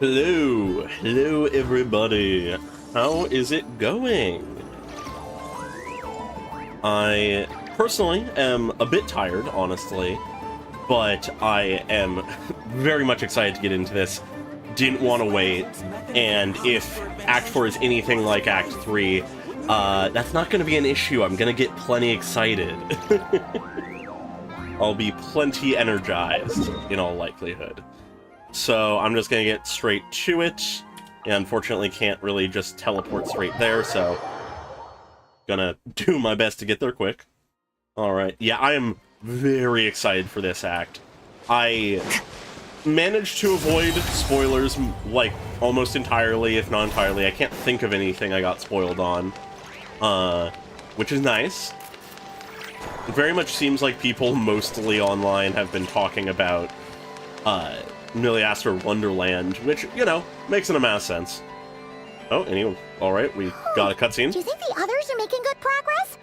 Hello everybody. How is it going? I personally am a bit tired, honestly, but I am very much excited to get into this. Didn't want to wait, and if Act 4 is anything like Act 3, that's not going to be an issue. I'm going to get plenty excited. I'll be plenty energized, in all likelihood. So I'm just going to get straight to it. Yeah, unfortunately can't really just teleport straight there, so gonna do my best to get there quick. Alright, yeah, I am very excited for this act. I managed to avoid spoilers, like, almost entirely, if not entirely. I can't think of anything I got spoiled on, which is nice. It very much seems like people mostly online have been talking about, Milliaster Wonderland, which, you know, makes an amount of sense. Oh, anyway, alright, we got a cutscene. Do you think the others are making good progress?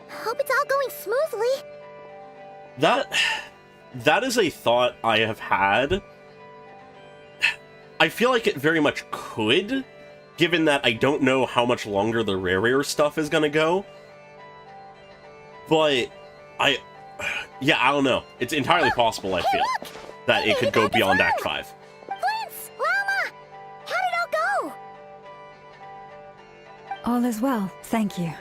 Hope it's all going smoothly. That is a thought I have had. I feel like it very much could, given that I don't know how much longer the rare stuff is gonna go. But, I don't know. It's entirely possible, I feel, that it could go beyond Act 5. Flint's! Llama! How did it all go? All is well, thank you.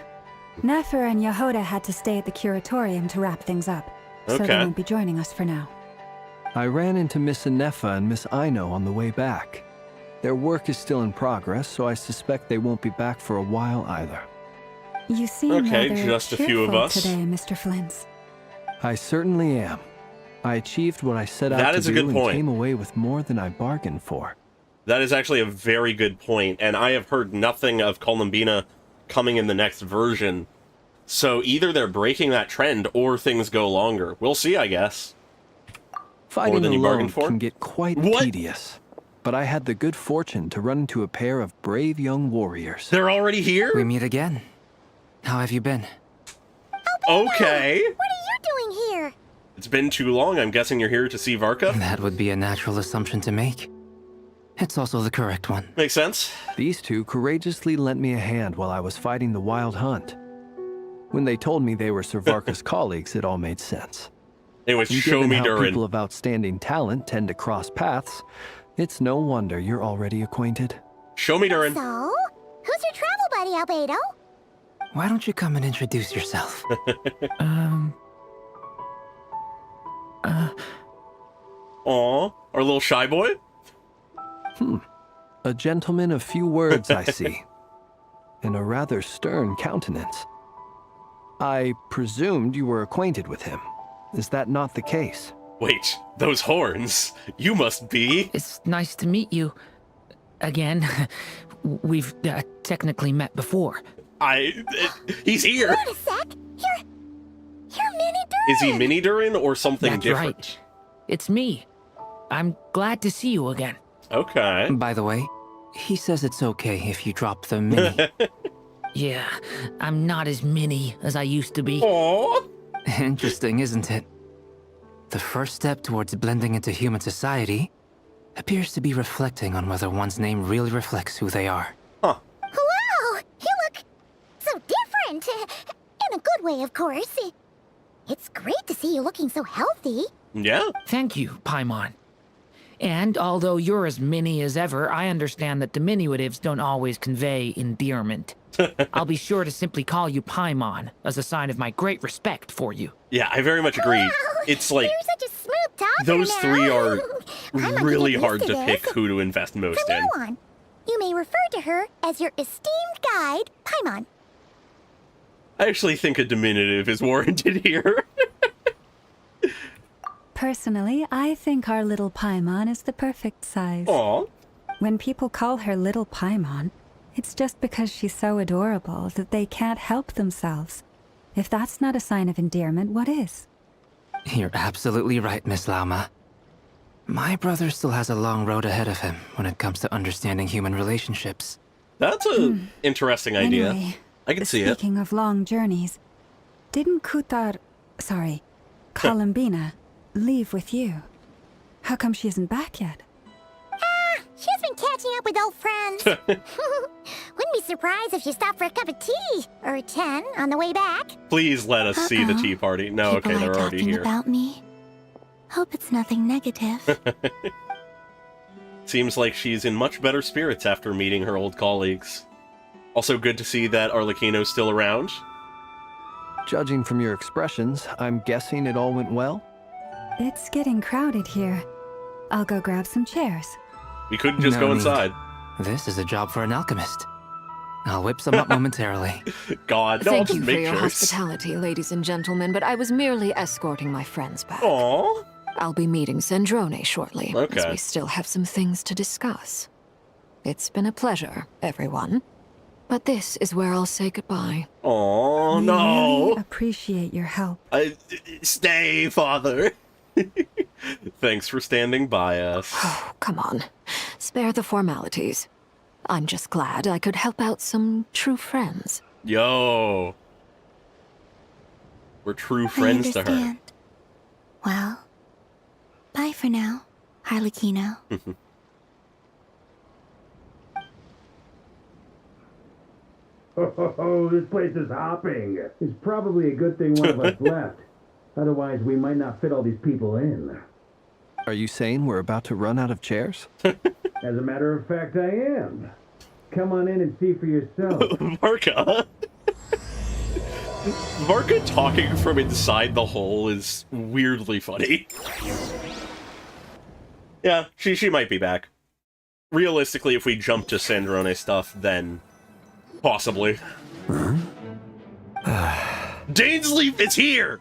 Nefer and Yehoda had to stay at the curatorium to wrap things up, so they won't be joining us for now. I ran into Miss Nefa and Miss Aino on the way back. Their work is still in progress, so I suspect they won't be back for a while either. You seem rather just a few of us today, Mr. Flint's. I certainly am. I achieved what I set out to do and came away with more than I bargained for. That is actually a very good point, and I have heard nothing of Columbina coming in the next version. So either they're breaking that trend, or things go longer. We'll see, I guess. Fighting alone can get quite tedious, but I had the good fortune to run into a pair of brave young warriors. They're already here? We meet again. How have you been? Okay. What are you doing here? It's been too long. I'm guessing you're here to see Varka? That would be a natural assumption to make. It's also the correct one. Makes sense. These two courageously lent me a hand while I was fighting the wild hunt. When they told me they were Sir Varka's colleagues, it all made sense. Anyway, show me Durin. People of outstanding talent tend to cross paths, it's no wonder you're already acquainted. Show me Durin. So, who's your travel buddy, Albedo? Why don't you come and introduce yourself? Aw, our little shy boy? A gentleman of few words, I see. And a rather stern countenance. I presumed you were acquainted with him. Is that not the case? Wait, those horns. You must be... It's nice to meet you. Again. We've technically met before. He's here! Wait a sec! You're Mini Durin! Is he Mini Durin or something different? That's right. It's me. I'm glad to see you again. Okay. By the way, he says it's okay if you drop the mini. Yeah, I'm not as mini as I used to be. Aww. Interesting, isn't it? The first step towards blending into human society appears to be reflecting on whether one's name really reflects who they are. Huh. Wow! You look so different! In a good way, of course. It's great to see you looking so healthy. Yeah. Thank you, Paimon. And although you're as mini as ever, I understand that diminutives don't always convey endearment. I'll be sure to simply call you Paimon as a sign of my great respect for you. Yeah, I very much agree. Wow, it's like, you're such a smooth talker those now. three are I'm really getting hard used to this. pick who to invest most From in. now on, you may refer to her as your esteemed guide, Paimon. I actually think a diminutive is warranted here. Personally, I think our little Paimon is the perfect size. Aw. When people call her Little Paimon, it's just because she's so adorable that they can't help themselves. If that's not a sign of endearment, what is? You're absolutely right, Miss Lauma. My brother still has a long road ahead of him when it comes to understanding human relationships. That's a interesting idea. Anyway, I can see it. Speaking of long journeys, didn't Columbina, leave with you? How come she isn't back yet? She's been catching up with old friends. Wouldn't be surprised if you stopped for a cup of tea or 10 on the way back. Please let us see the tea party. No, People okay, they're are already talking here. about me. Hope it's nothing negative. Seems like she's in much better spirits after meeting her old colleagues. Also good to see that Arlecchino's still around. Judging from your expressions, I'm guessing it all went well? It's getting crowded here. I'll go grab some chairs. We couldn't just No go need. inside. This is a job for an alchemist. I'll whip some up momentarily. God, no, I'll Thank just you for make your chairs. hospitality, ladies and gentlemen, but I was merely escorting my friends back. Aww. I'll be meeting Sandrone shortly, Okay. as we still have some things to discuss. It's been a pleasure, everyone. But this is where I'll say goodbye. Aww, We no. really appreciate your help. Stay, father. Thanks for standing by us. Oh, come on. Spare the formalities. I'm just glad I could help out some true friends. Yo. We're true I friends to her. understand. Well, bye for now, Harlequino. Oh, this place is hopping. It's probably a good thing one of us left. Otherwise, we might not fit all these people in. Are you saying we're about to run out of chairs? As a matter of fact, I am. Come on in and see for yourself. Varka. Varka talking from inside the hole is weirdly funny. Yeah, she might be back. Realistically, if we jump to Sandrone stuff, then possibly. Dainsleif is here!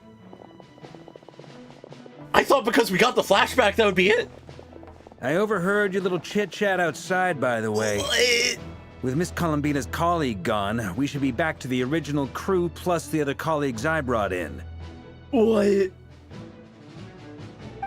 I thought because we got the flashback that would be it. I overheard your little chit-chat outside, by the way. What? With Miss Columbina's colleague gone, we should be back to the original crew plus the other colleagues I brought in. What?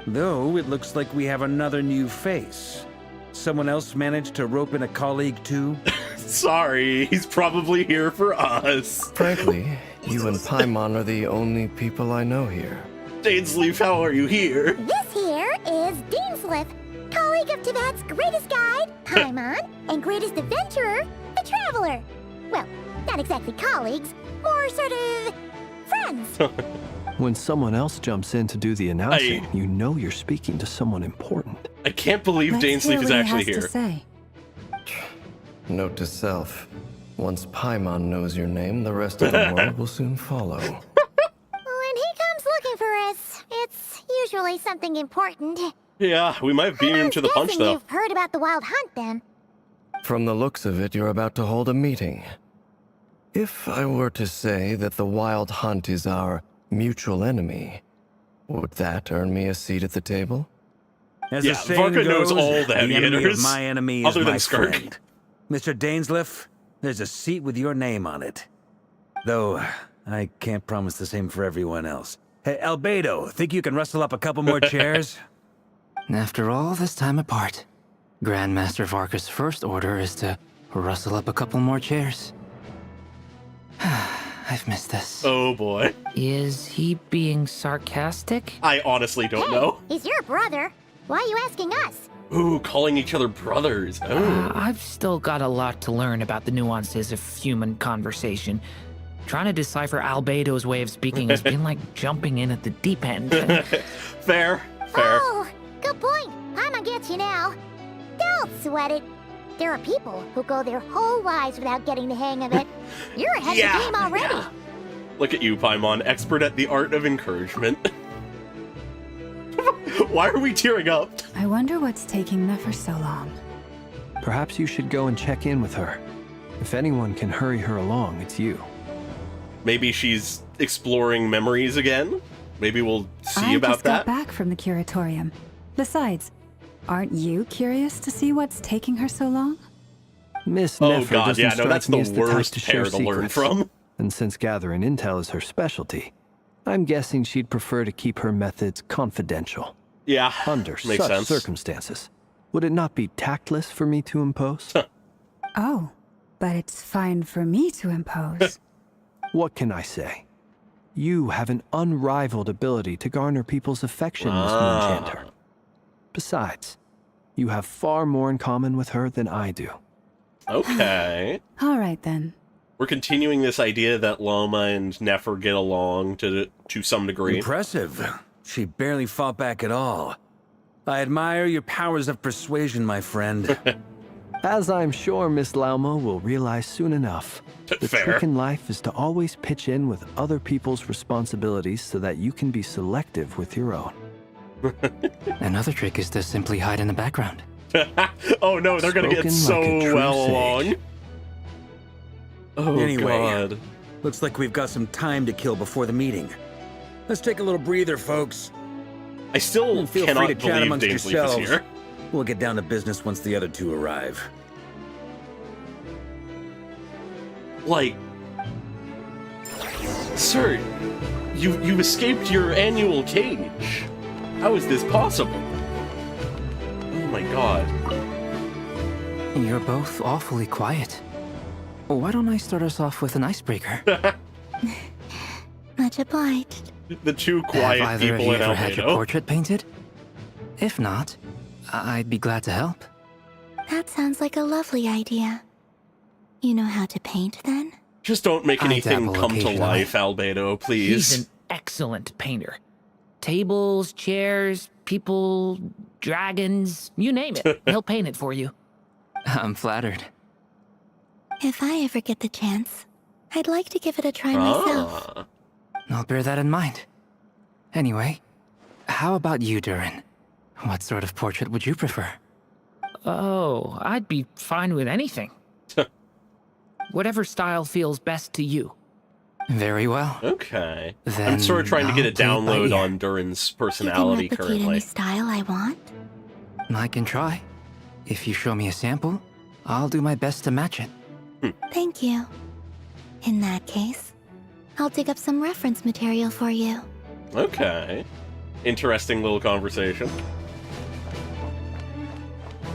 Though, it looks like we have another new face. Someone else managed to rope in a colleague too? Sorry, he's probably here for us. Frankly, you and Paimon are the only people I know here. Dainsleif, how are you here? This here is Dainsleif, colleague of Tibet's greatest guide, Paimon, and greatest adventurer, the Traveler. Well, not exactly colleagues, more sort of friends. When someone else jumps in to do the announcing, you know you're speaking to someone important. I can't believe Let's Dainsleif hear is what he actually has here. to say. Note to self, once Paimon knows your name, the rest of the world will soon follow. When he comes looking for us, it's usually something important. Yeah, we might have beaten him to the punch, Guessing though. You've heard about the Wild Hunt, then. From the looks of it, you're about to hold a meeting. If I were to say that the Wild Hunt is our mutual enemy, would that earn me a seat at the table? As Yeah, the saying Varka knows goes, all the heavy enemy hitters, of my enemy is other than my Skirk. friend. Mr. Dainsleif, there's a seat with your name on it. Though, I can't promise the same for everyone else. Hey, Albedo, think you can rustle up a couple more chairs? After all this time apart, Grandmaster Varka's first order is to rustle up a couple more chairs. I've missed this. Oh boy. Is he being sarcastic? I honestly don't Hey, know. he's your brother. Why are you asking us? Ooh, calling each other brothers. Oh. I've still got a lot to learn about the nuances of human conversation. Trying to decipher Albedo's way of speaking has been like jumping in at the deep end. Fair, fair. Oh, good point. I'ma get you now. Don't sweat it. There are people who go their whole lives without getting the hang of it. You're ahead Yeah, of the game already. yeah. Look at you, Paimon, expert at the art of encouragement. Why are we tearing up? I wonder what's taking Nefer so long. Perhaps you should go and check in with her. If anyone can hurry her along, it's you. Maybe she's exploring memories again? Maybe we'll see I about just got that? back from the curatorium. Besides, aren't you curious to see what's taking her so long? Miss Oh Nefer god, doesn't yeah, no, strike that's me the as type worst to share pair to learn secrets. from. And since gathering intel is her specialty, I'm guessing she'd prefer to keep her methods confidential. Yeah, Under makes such sense. circumstances, would it not be tactless for me to impose? Oh, but it's fine for me to impose. What can I say? You have an unrivaled ability to garner people's affection, Miss Moon Chanter. Besides, You have far more in common with her than I do. Okay. All right, then. We're continuing this idea that Loma and Nefer get along to some degree. Impressive. She barely fought back at all. I admire your powers of persuasion, my friend. As I'm sure Miss Lauma will realize soon enough, the Fair. trick in life is to always pitch in with other people's responsibilities so that you can be selective with your own. Another trick is to simply hide in the background. Oh no, they're gonna get Spoken so like a true well sage. along. Oh Anyway. god. Looks like we've got some time to kill before the meeting. Let's take a little breather, folks. I still And feel cannot free to chat believe amongst Dainsleif is yourselves. here. We'll get down to business once the other two arrive. Like, sir, you've escaped your annual cage. How is this possible? Oh my god. You're both awfully quiet. Why don't I start us off with an icebreaker? Much obliged. The two Have quiet either of people you in ever had your Albedo. portrait painted? If not, I'd be glad to help. That sounds like a lovely idea. You know how to paint, then? Just don't make I anything dabble come to occasionally. life, Albedo, please. He's an excellent painter. Tables, chairs, people, dragons, you name it. He'll paint it for you. I'm flattered. If I ever get the chance, I'd like to give it a try myself. Ah. I'll bear that in mind. Anyway, how about you, Durin? What sort of portrait would you prefer? Oh, I'd be fine with anything. Whatever style feels best to you. Very well. Okay. I'm Then sort of trying to get a I'll play it by download ear. on Durin's You can personality replicate currently. any style I want. I can try. If you show me a sample, I'll do my best to match it. Thank you. In that case, I'll dig up some reference material for you. Okay. Interesting little conversation.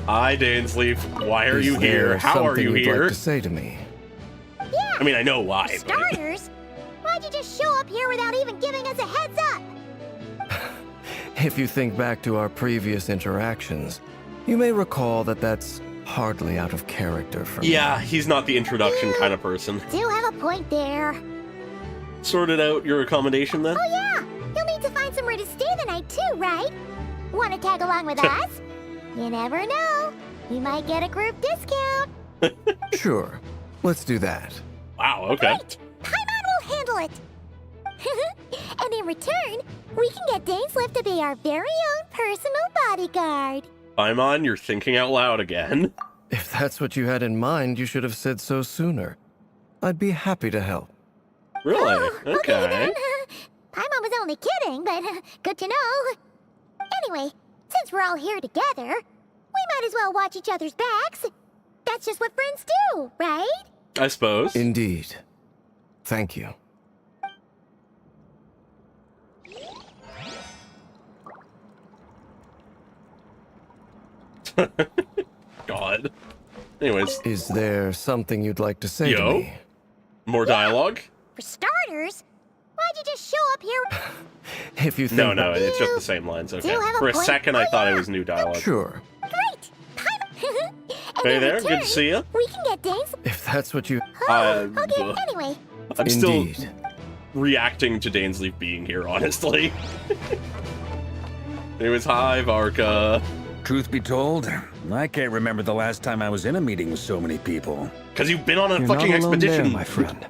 Hi, Dainsleif. Why are Is you here? there How are something you you'd here? like to say to me? I mean, I know why. For But... starters, why'd you just show up here without even giving us a heads up? If you think back to our previous interactions, you may recall that that's hardly out of character for me. Yeah, he's not the introduction kind of person. Do have a point there. Sorted out your accommodation then? Oh yeah, you'll need to find somewhere to stay the night too, right? Want to tag along with us? You never know. You might get a group discount. Sure, let's do that. Wow, okay. Great! Paimon will handle it. And in return, we can get Dainsleif to be our very own personal bodyguard. Paimon, you're thinking out loud again. If that's what you had in mind, you should have said so sooner. I'd be happy to help. Really? Oh, Okay. then. Paimon was only kidding, but good to know. Anyway, since we're all here together, we might as well watch each other's backs. That's just what friends do, right? I suppose. Indeed. Thank you. God. Anyways, Is there something you'd like to say Yo? to me? more dialogue? For starters, why'd you just show up here? If you think No, it's just the same lines. Okay. you have a For a point? second, I Oh, thought it yeah. was new dialogue. Sure. Great! Paimon. And Hey in there, good return, to see you. We can get Dainsleif. If that's what you... Oh, Uh, okay, anyway. I'm still Indeed. reacting to Dainsleif being here, honestly. Anyways, hi, Varka. Truth be told, I can't remember the last time I was in a meeting with so many people. Because you've been on a You're fucking not alone expedition. there, my friend.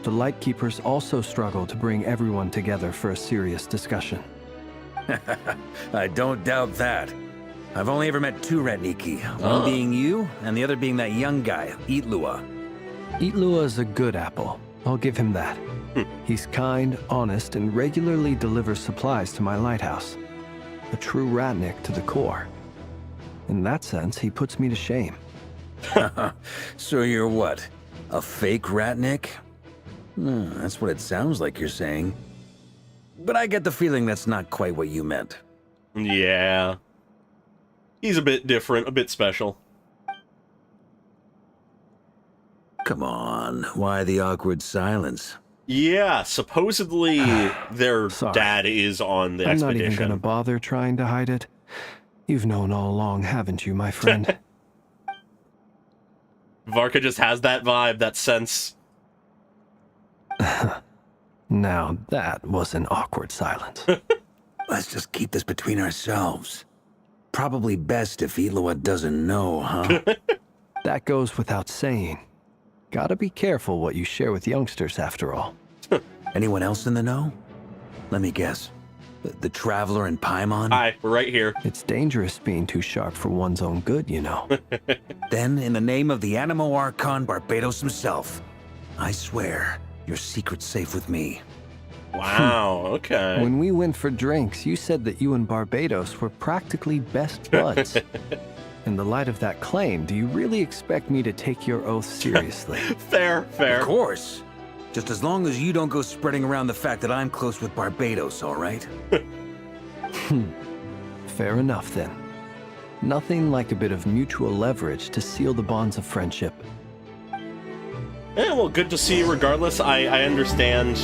The Lightkeepers also struggle to bring everyone together for a serious discussion. I don't doubt that. I've only ever met two Ratniki, one Oh. being you, and the other being that young guy, Eatlua. Eatlua is a good apple. I'll give him that. He's kind, honest, and regularly delivers supplies to my lighthouse. A true Ratnik to the core. In that sense, he puts me to shame. So you're what? A fake Ratnik? That's what it sounds like you're saying. But I get the feeling that's not quite what you meant. Yeah. He's a bit different, a bit special. Come on, why the awkward silence? Yeah, supposedly their Sorry. dad is on the I'm not expedition. even gonna bother trying to hide it. You've known all along, haven't you, my friend? Varka just has that vibe, that sense. Now that was an awkward silence. Let's just keep this between ourselves. Probably best if Eloa doesn't know, huh? That goes without saying. Gotta be careful what you share with youngsters, after all. Anyone else in the know? Let me guess. The Traveler and Paimon? Hi, we're right here. It's dangerous being too sharp for one's own good, you know. Then, in the name of the Animo Archon Barbados himself, I swear your secret's safe with me. Wow, okay. When we went for drinks, you said that you and Barbados were practically best buds. In the light of that claim, do you really expect me to take your oath seriously? Fair, fair. Of course. Just as long as you don't go spreading around the fact that I'm close with Barbados, all right? Fair enough, then. Nothing like a bit of mutual leverage to seal the bonds of friendship. Yeah, well, good to see you regardless. I understand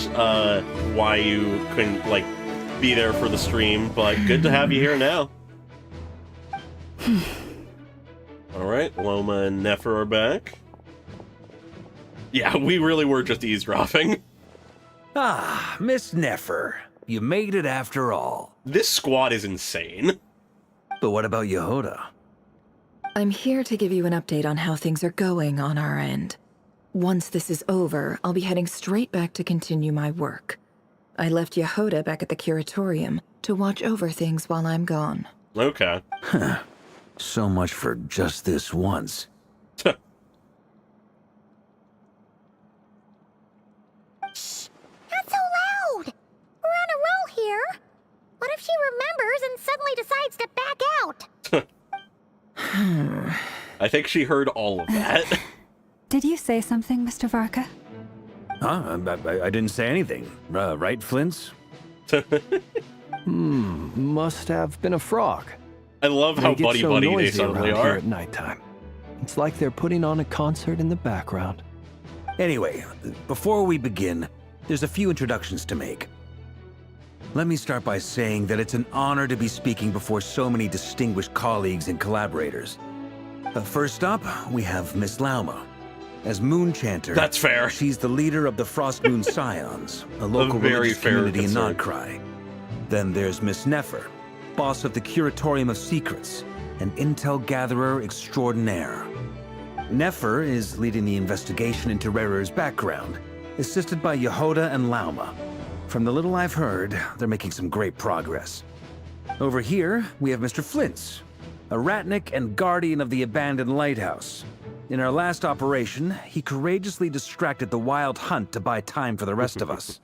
why you couldn't, like, be there for the stream, but good to have you here now. Alright, Loma and Nefer are back. Yeah, we really were just eavesdropping. Ah, Miss Nefer. You made it after all. This squad is insane. But what about Yehoda? I'm here to give you an update on how things are going on our end. Once this is over, I'll be heading straight back to continue my work. I left Yehoda back at the Curatorium to watch over things while I'm gone. Okay. So much for just this once. Not so loud! We're on a roll here. What if she remembers and suddenly decides to back out? I think she heard all of that. Did you say something, Mr. Varka? Huh? I didn't say anything. Right, Flints? Must have been a frog. I love how They get so buddy-buddy they noisy suddenly around here are. at nighttime. It's like they're putting on a concert in the background. Anyway, before we begin, there's a few introductions to make. Let me start by saying that it's an honor to be speaking before so many distinguished colleagues and collaborators. First up, we have Miss Lauma. As Moon Chanter, That's fair. she's the leader of the Frost Moon Scions, a local very religious fair community in concern. Nodcry. Then there's Miss Nefer, boss of the Curatorium of Secrets, an intel gatherer extraordinaire. Nefer is leading the investigation into Rerer's background, assisted by Yehoda and Lauma. From the little I've heard, they're making some great progress. Over here, we have Mr. Flintz, a Ratnik and guardian of the abandoned lighthouse. In our last operation, he courageously distracted the Wild Hunt to buy time for the rest of us.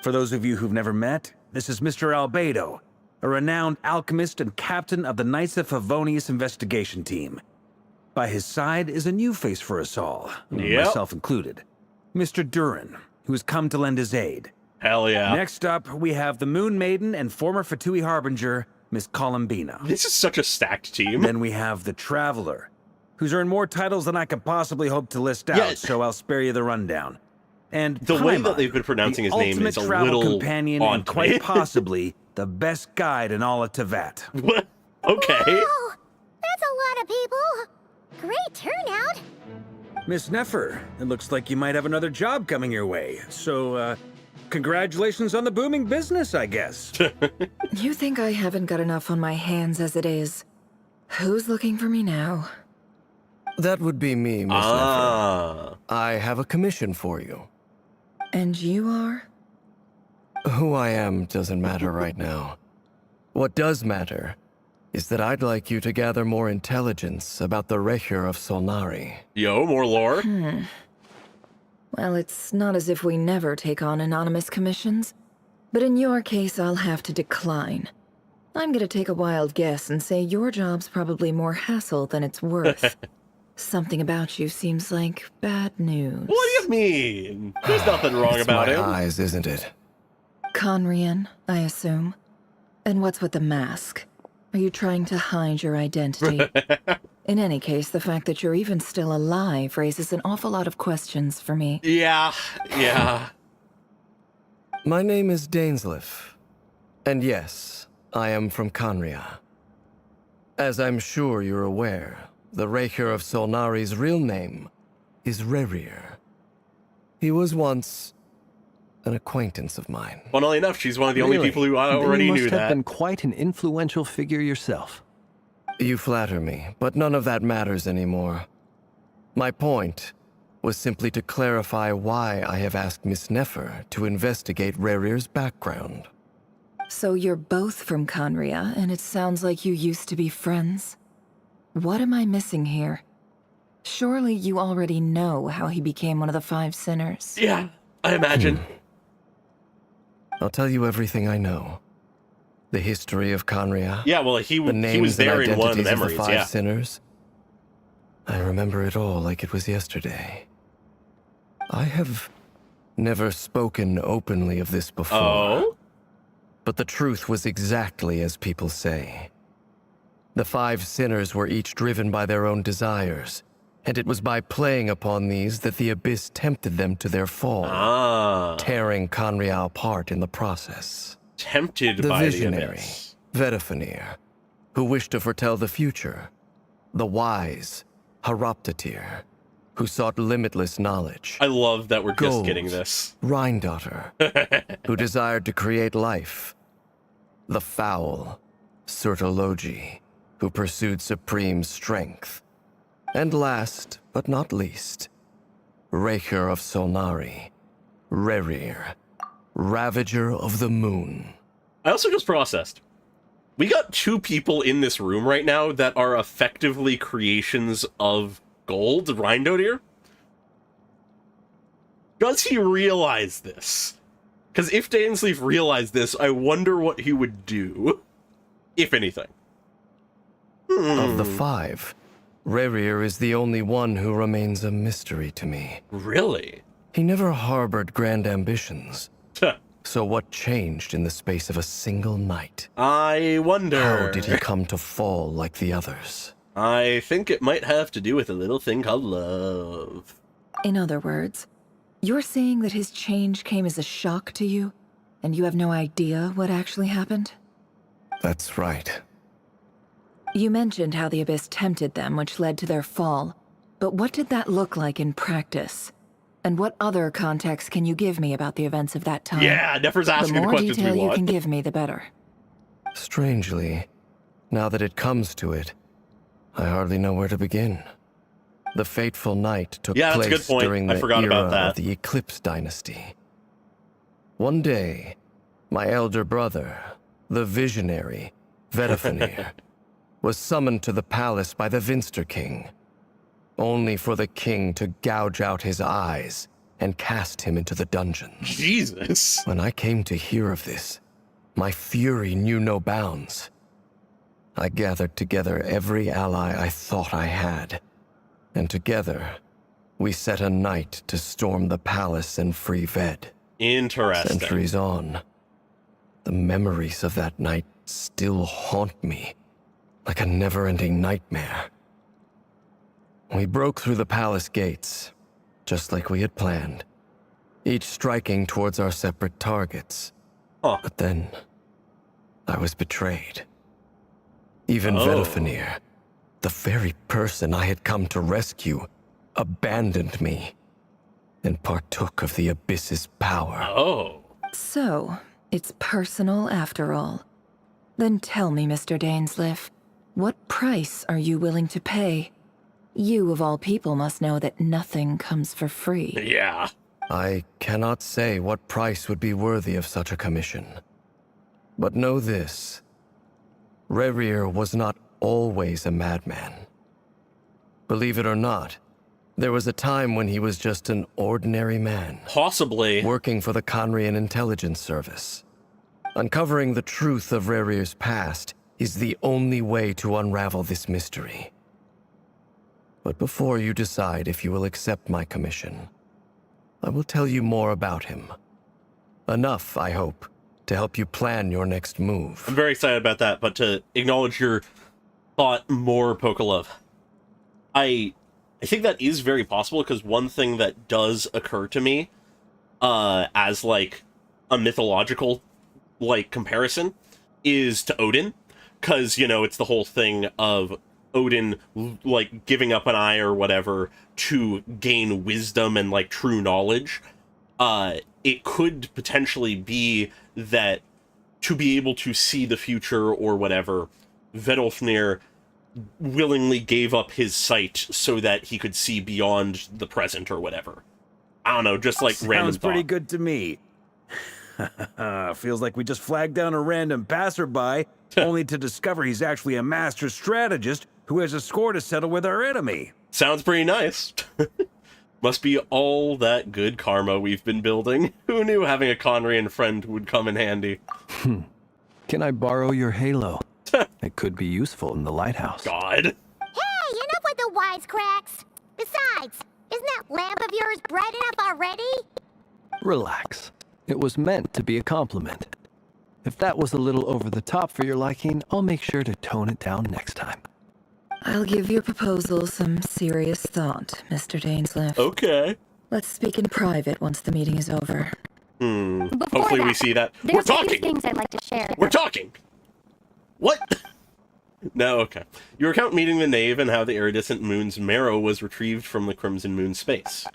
For those of you who've never met, this is Mr. Albedo, a renowned alchemist and captain of the Knights of Favonius investigation team. By his side is a new face for us all, Yep. myself included, Mr. Durin, who has come to lend his aid. Hell yeah. Next up, we have the Moon Maiden and former Fatui Harbinger, Miss Columbina. This is such a stacked team. Then we have the Traveler, who's earned more titles than I could possibly hope to list out, Yeah. so I'll spare you the rundown. And The way that Paimon, they've been pronouncing the his name is ultimate a travel little companion odd and to quite me. possibly the best guide in all of Tevat. What? Okay. Oh, that's a lot of people. Great turnout. Miss Nefer, it looks like you might have another job coming your way. So, congratulations on the booming business, I guess. You think I haven't got enough on my hands as it is? Who's looking for me now? That would be me, Miss Nefer. Ah. I have a commission for you. And you are? Who I am doesn't matter right now. What does matter is that I'd like you to gather more intelligence about the Recher of Solnari. Yo, more lore? Well, it's not as if we never take on anonymous commissions. But in your case, I'll have to decline. I'm gonna take a wild guess and say your job's probably more hassle than it's worth. Something about you seems like bad news. What do you mean? There's nothing wrong It's about my him. eyes, isn't it? Conrian, I assume. And what's with the mask? Are you trying to hide your identity? In any case, the fact that you're even still alive raises an awful lot of questions for me. Yeah, yeah. My name is Dainsleif. And yes, I am from Conria. As I'm sure you're aware, the Raker of Solnari's real name is Rerir. He was once an acquaintance of mine. Funnily enough, she's one of the only Really? people who Then already you knew must have that. been quite an influential figure yourself. You flatter me, but none of that matters anymore. My point was simply to clarify why I have asked Miss Nefer to investigate Rerir's background. So you're both from Conria, and it sounds like you used to be friends. What am I missing here? Surely you already know how he became one of the 5 sinners. Yeah, I imagine. I'll tell you everything I know. The history of Conria. Yeah, well, The he names was there and in one of the identities memories, the 5 yeah. sinners. I remember it all like it was yesterday. I have never spoken openly of this before. Oh? But the truth was exactly as people say. The 5 sinners were each driven by their own desires, and it was by playing upon these that the Abyss tempted them to their fall, Ah. tearing Conria apart in the process. Tempted The by visionary, the Abyss. Vedafenir, who wished to foretell the future. The wise, Haroptatir, who sought limitless knowledge. I love that we're just Gold, getting this. Rhindaughter, who desired to create life. The foul, Sertologi, who pursued supreme strength. And last, but not least, Raker of Solnari, Rerir, Ravager of the Moon. I also just processed. We got 2 people in this room right now that are effectively creations of Gold, Rhindaughter. Does he realize this? Because if Dainsleif realized this, I wonder what he would do, if anything. Of the 5, Rerir is the only one who remains a mystery to me. Really? He never harbored grand ambitions. Huh. So what changed in the space of a single night? I wonder. How did he come to fall like the others? I think it might have to do with a little thing called love. In other words, you're saying that his change came as a shock to you, and you have no idea what actually happened? That's right. You mentioned how the Abyss tempted them, which led to their fall. But what did that look like in practice? And what other context can you give me about the events of that time? Yeah, Nefer's asking the more questions detail we you want. can give me, the better. Strangely, now that it comes to it, I hardly know where to begin. The fateful night took Yeah, that's a good place point. during I the forgot era about that. of the Eclipse Dynasty. One day, my elder brother, the visionary, Vedafenir, was summoned to the palace by the Vinster King, only for the king to gouge out his eyes and cast him into the dungeons. Jesus. When I came to hear of this, my fury knew no bounds. I gathered together every ally I thought I had, and together, we set a night to storm the palace and free Ved. Interesting. Centuries on, the memories of that night still haunt me, like a never-ending nightmare. We broke through the palace gates, just like we had planned, each striking towards our separate targets. Huh. But then, I was betrayed. Even Oh. Vedafenir, the very person I had come to rescue, abandoned me and partook of the Abyss's power. Oh. So, it's personal after all. Then tell me, Mr. Dainsleif, what price are you willing to pay? You, of all people, must know that nothing comes for free. Yeah. I cannot say what price would be worthy of such a commission. But know this. Rerir was not always a madman. Believe it or not, there was a time when he was just an ordinary man, Possibly. working for the Conrian Intelligence Service. Uncovering the truth of Rerir's past is the only way to unravel this mystery. But before you decide if you will accept my commission, I will tell you more about him. Enough, I hope, to help you plan your next move. I'm very excited about that, but to acknowledge your thought more, Pokolov, I think that is very possible, because one thing that does occur to me, as, like, a mythological, like, comparison, is to Odin. because, you know, it's the whole thing of Odin, like, giving up an eye or whatever to gain wisdom and, like, true knowledge. It could potentially be that to be able to see the future or whatever, Vedolfnir willingly gave up his sight so that he could see beyond the present or whatever. I don't know, just like random Sounds pretty thought. good to me. Feels like we just flagged down a random passerby, only to discover he's actually a master strategist who has a score to settle with our enemy. Sounds pretty nice. Must be all that good karma we've been building. Who knew having a Conrian friend would come in handy? Can I borrow your halo? It could be useful in the lighthouse. God. Hey, enough with the wisecracks. Besides, isn't that lamp of yours bright enough already? Relax. It was meant to be a compliment. If that was a little over the top for your liking, I'll make sure to tone it down next time. I'll give your proposal some serious thought, Mr. Dainsleif. Okay. Let's speak in private once the meeting is over. Hopefully we see that. We're There's a few talking! things I'd like to share. We're talking! What? No, okay. You recount meeting the Knave and how the iridescent moon's marrow was retrieved from the Crimson Moon space.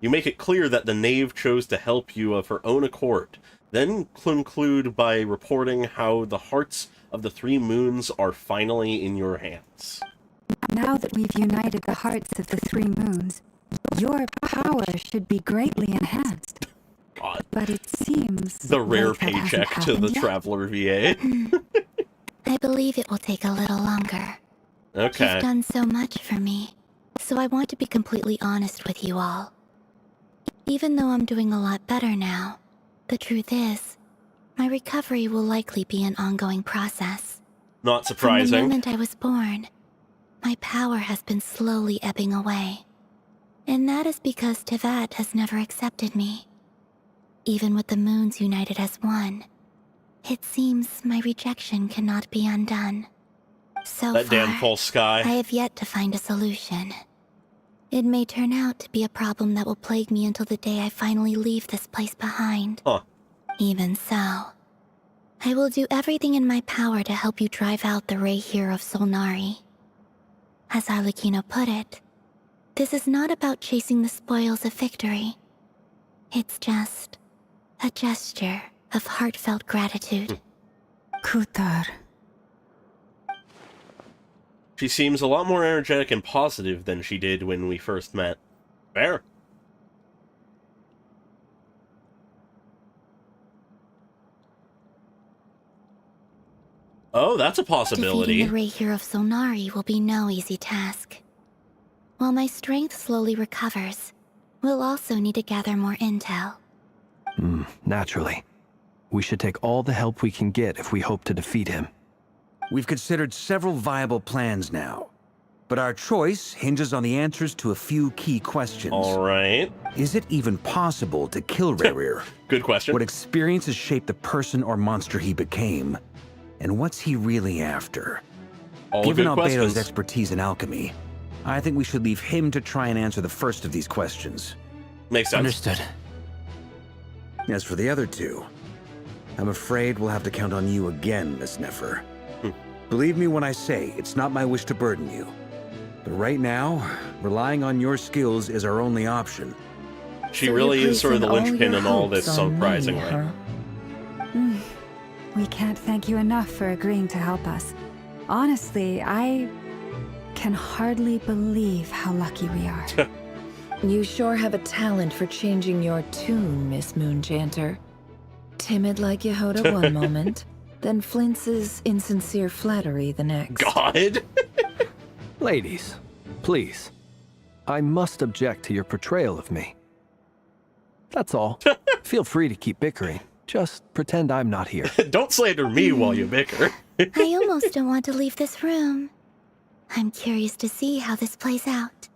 You make it clear that the Knave chose to help you of her own accord, then conclude by reporting how the hearts of the three moons are finally in your hands. Now that we've united the hearts of the three moons, your power should be greatly enhanced. God. But it seems The rare like that hasn't paycheck to the happened yet. Traveler VA. I believe it will take a little longer. Okay. You've done so much for me, so I want to be completely honest with you all. Even though I'm doing a lot better now, the truth is, my recovery will likely be an ongoing process. Not From the surprising. moment I was born, my power has been slowly ebbing away. And that is because Tevat has never accepted me. Even with the moons united as one, it seems my rejection cannot be undone. So That far, damn false sky. I have yet to find a solution. It may turn out to be a problem that will plague me until the day I finally leave this place behind. Huh. Even so, I will do everything in my power to help you drive out the Ray here of Solnari. As Arlecchino put it, this is not about chasing the spoils of victory. It's just a gesture of heartfelt gratitude. Kutar. She seems a lot more energetic and positive than she did when we first met. Fair. Oh, that's a possibility. Defeating the Ray here of Solnari will be no easy task. While my strength slowly recovers, we'll also need to gather more intel. Naturally. We should take all the help we can get if we hope to defeat him. We've considered several viable plans now, but our choice hinges on the answers to a few key questions. All right. Is it even possible to kill Rerir? Good question. What experiences shaped the person or monster he became? And what's he really after? All Given good Albedo's questions. expertise in alchemy, I think we should leave him to try and answer the first of these questions. Makes sense. Understood. As for the other two, I'm afraid we'll have to count on you again, Miss Nefer. Believe me when I say it's not my wish to burden you. But right now, relying on your skills is our only option. She So really you're is sort of the placing all linchpin your in all this, hopes on me, surprisingly. huh? We can't thank you enough for agreeing to help us. Honestly, I can hardly believe how lucky we are. You sure have a talent for changing your tune, Miss Moonchanter. Timid like Yehoda one moment, then flinches insincere flattery the next. God. Ladies, please. I must object to your portrayal of me. That's all. Feel free to keep bickering. Just pretend I'm not here. Don't slander me while you bicker. I almost don't want to leave this room. I'm curious to see how this plays out.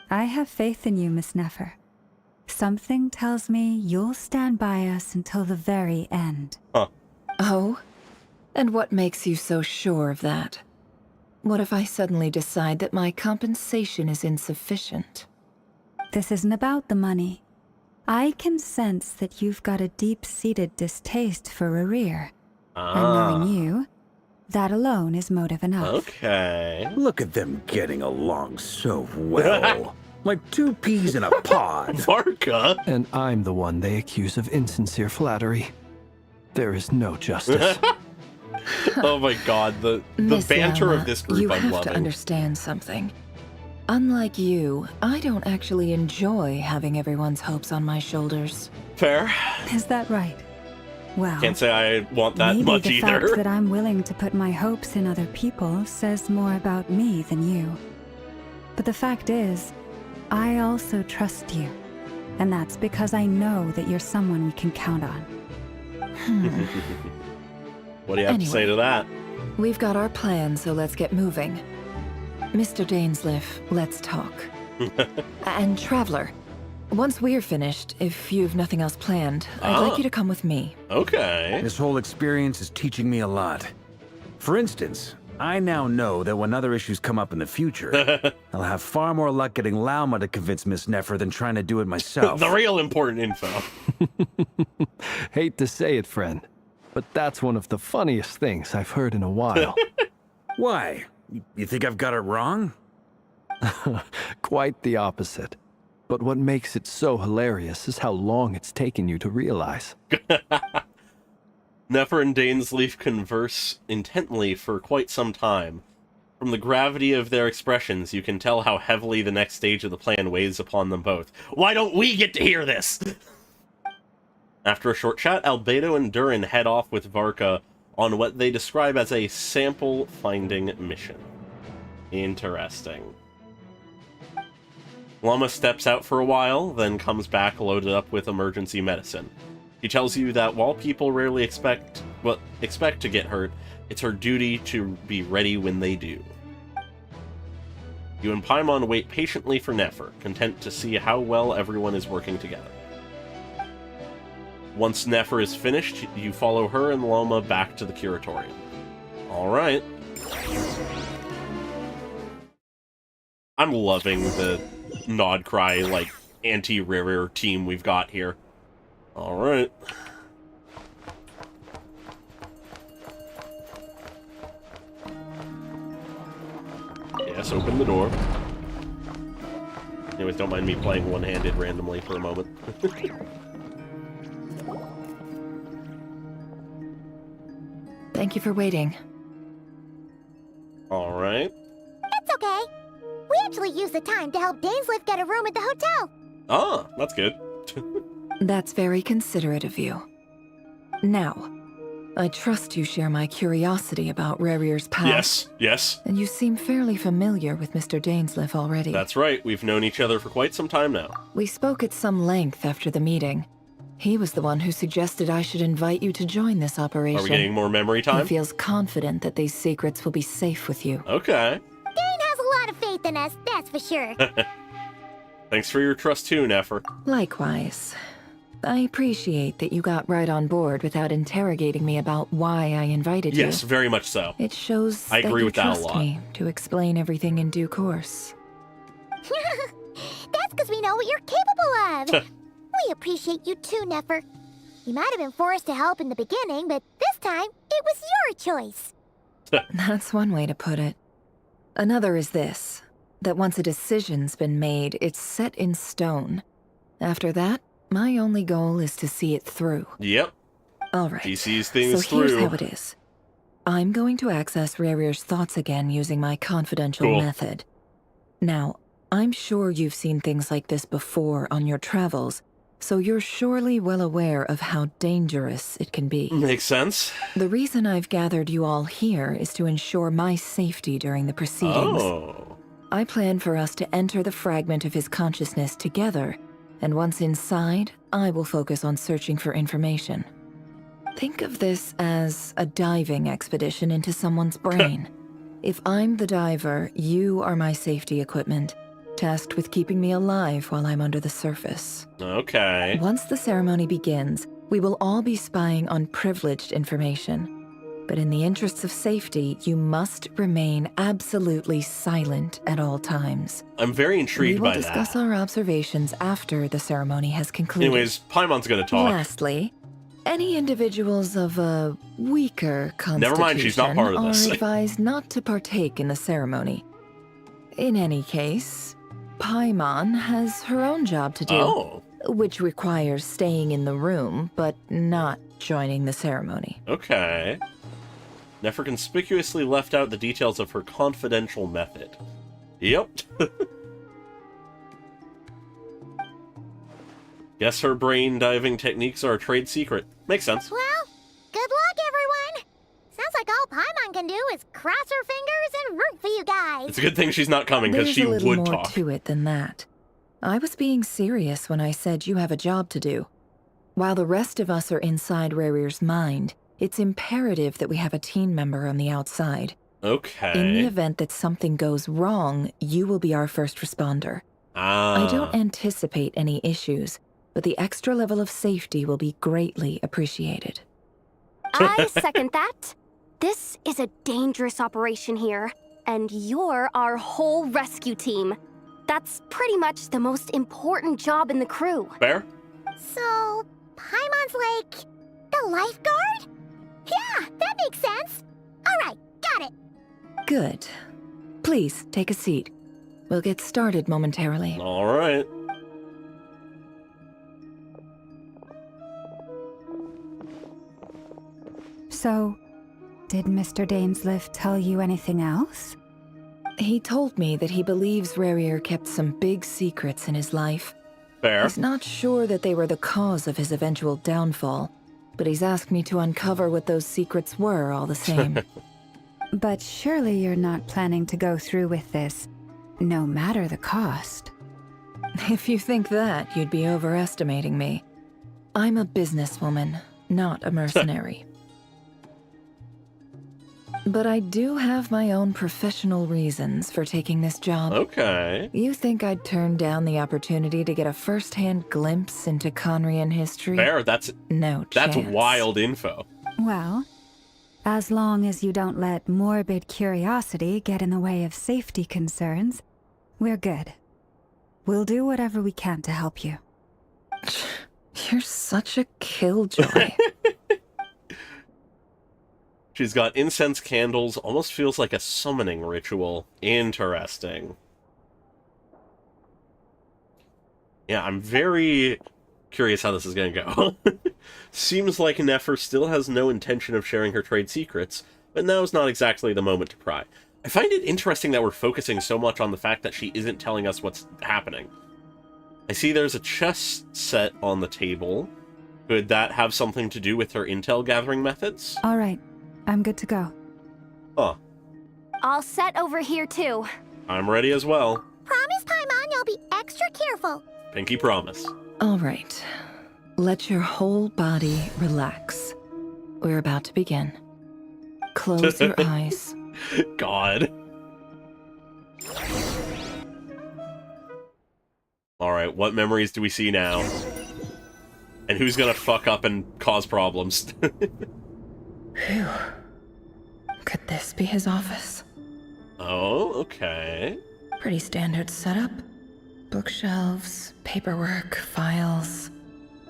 I have faith in you, Miss Nefer. Something tells me you'll stand by us until the very end. Oh? And what makes you so sure of that? What if I suddenly decide that my compensation is insufficient? This isn't about the money. I can sense that you've got a deep-seated distaste for Rerir. And knowing you, That alone is motive enough. Okay. Look at them getting along so well. Like two peas in a pod. Varka? And I'm the one they accuse of insincere flattery. There is no justice. Oh my god, the Miss banter Yama, of this group you I'm have loving. to understand something. Unlike you, I don't actually enjoy having everyone's hopes on my shoulders. Fair. Is that right? Well, Can't say I want that maybe much the either. fact that I'm willing to put my hopes in other people says more about me than you. But the fact is, I also trust you. And that's because I know that you're someone we can count on. What do you have to say to that? We've got our plan, so let's get moving. Mr. Dainsleif, let's talk. And Traveler, once we're finished, if you've nothing else planned, I'd like you to come with me. Okay. This whole experience is teaching me a lot. For instance, I now know that when other issues come up in the future, I'll have far more luck getting Lauma to convince Miss Nefer than trying to do it myself. The real important info. Hate to say it, friend, but that's one of the funniest things I've heard in a while. Why? You think I've got it wrong? Quite the opposite. But what makes it so hilarious is how long it's taken you to realize. Nefer and Dainsleif converse intently for quite some time. From the gravity of their expressions, you can tell how heavily the next stage of the plan weighs upon them both. Why don't we get to hear this? After a short chat, Albedo and Durin head off with Varka on what they describe as a sample-finding mission. Interesting. Llama steps out for a while, then comes back loaded up with emergency medicine. He tells you that while people rarely expect to get hurt, it's her duty to be ready when they do. You and Paimon wait patiently for Nefer, content to see how well everyone is working together. Once Nefer is finished, you follow her and Loma back to the Curatorium. Alright. I'm loving the Nod Cry, like, anti-Rare team we've got here. Alright. Yes, open the door. Anyways, don't mind me playing one-handed randomly for a moment. Thank you for waiting. Alright. It's okay. We actually used the time to help Dainsleif get a room at the hotel. Ah, that's good. That's very considerate of you. Now, I trust you share my curiosity about Rarier's past. Yes, yes. And you seem fairly familiar with Mr. Dainsleif already. That's right. We've known each other for quite some time now. We spoke at some length after the meeting. He was the one who suggested I should invite you to join this operation. Are we getting more memory He time? feels confident that these secrets will be safe with you. Okay. Dane has a lot of faith in us, that's for sure. Thanks for your trust too, Nefer. Likewise. I appreciate that you got right on board without interrogating me about why I invited you. Yes, very much so. It shows I that agree you with that a trust lot. me to explain everything in due course. That's because we know what you're capable of. We appreciate you too, Nefer. You might have been forced to help in the beginning, but this time, it was your choice. That's one way to put it. Another is this, that once a decision's been made, it's set in stone. After that, my only goal is to see it through. Yep. All right. He sees things so here's through. how it is. I'm going to access Rarier's thoughts again using my confidential Cool. method. Now, I'm sure you've seen things like this before on your travels, so you're surely well aware of how dangerous it can be. Makes sense. The reason I've gathered you all here is to ensure my safety during the proceedings. Oh. I plan for us to enter the fragment of his consciousness together, and once inside, I will focus on searching for information. Think of this as a diving expedition into someone's brain. If I'm the diver, you are my safety equipment, tasked with keeping me alive while I'm under the surface. Okay. Once the ceremony begins, we will all be spying on privileged information. But in the interests of safety, you must remain absolutely silent at all times. I'm very intrigued We will by discuss that. our observations after the ceremony has concluded. Anyways, Paimon's gonna talk. Lastly, Any individuals of a weaker constitution Never mind, she's not part of this. are advised not to partake in the ceremony. In any case, Paimon has her own job to do, Oh, which requires staying in the room, but not joining the ceremony. okay. Nefer conspicuously left out the details of her confidential method. Yep. Guess her brain diving techniques are a trade secret. Makes sense. Well, good luck, everyone. Sounds like all Paimon can do is cross her fingers and root for you guys. It's a good thing she's not coming, because There's she a little would more talk. to it than that. I was being serious when I said you have a job to do. While the rest of us are inside Rarir's mind, it's imperative that we have a team member on the outside. Okay. In the event that something goes wrong, you will be our first responder. Ah. I don't anticipate any issues, but the extra level of safety will be greatly appreciated. I second that. This is a dangerous operation here, and you're our whole rescue team. That's pretty much the most important job in the crew. Fair? So, Paimon's like the lifeguard? Yeah, that makes sense. All right, got it. Good. Please, take a seat. We'll get started momentarily. All right. So, did Mr. Dainsliff tell you anything else? He told me that he believes Rarir kept some big secrets in his life. Fair. He's not sure that they were the cause of his eventual downfall, but he's asked me to uncover what those secrets were all the same. But surely you're not planning to go through with this, no matter the cost. If you think that, you'd be overestimating me. I'm a businesswoman, not a mercenary. But I do have my own professional reasons for taking this job. Okay. You think I'd turn down the opportunity to get a first-hand glimpse into Conrian history? Fair. That's Chance. wild info. Well, as long as you don't let morbid curiosity get in the way of safety concerns, we're good. We'll do whatever we can to help you. You're such a killjoy. She's got incense candles, almost feels like a summoning ritual. Interesting. Yeah, I'm very curious how this is going to go. Seems like Nefer still has no intention of sharing her trade secrets, but now's not exactly the moment to pry. I find it interesting that we're focusing so much on the fact that she isn't telling us what's happening. I see there's a chess set on the table. Could that have something to do with her intel gathering methods? All right, I'm good to go. Huh. All set over here, too. I'm ready as well. Promise, Paimon, you'll be extra careful. Pinky promise. All right. Let your whole body relax. We're about to begin. Close your eyes. God. Alright, what memories do we see now? And who's gonna fuck up and cause problems? Phew. Could this be his office? Oh, okay. Pretty standard setup. Bookshelves, paperwork, files.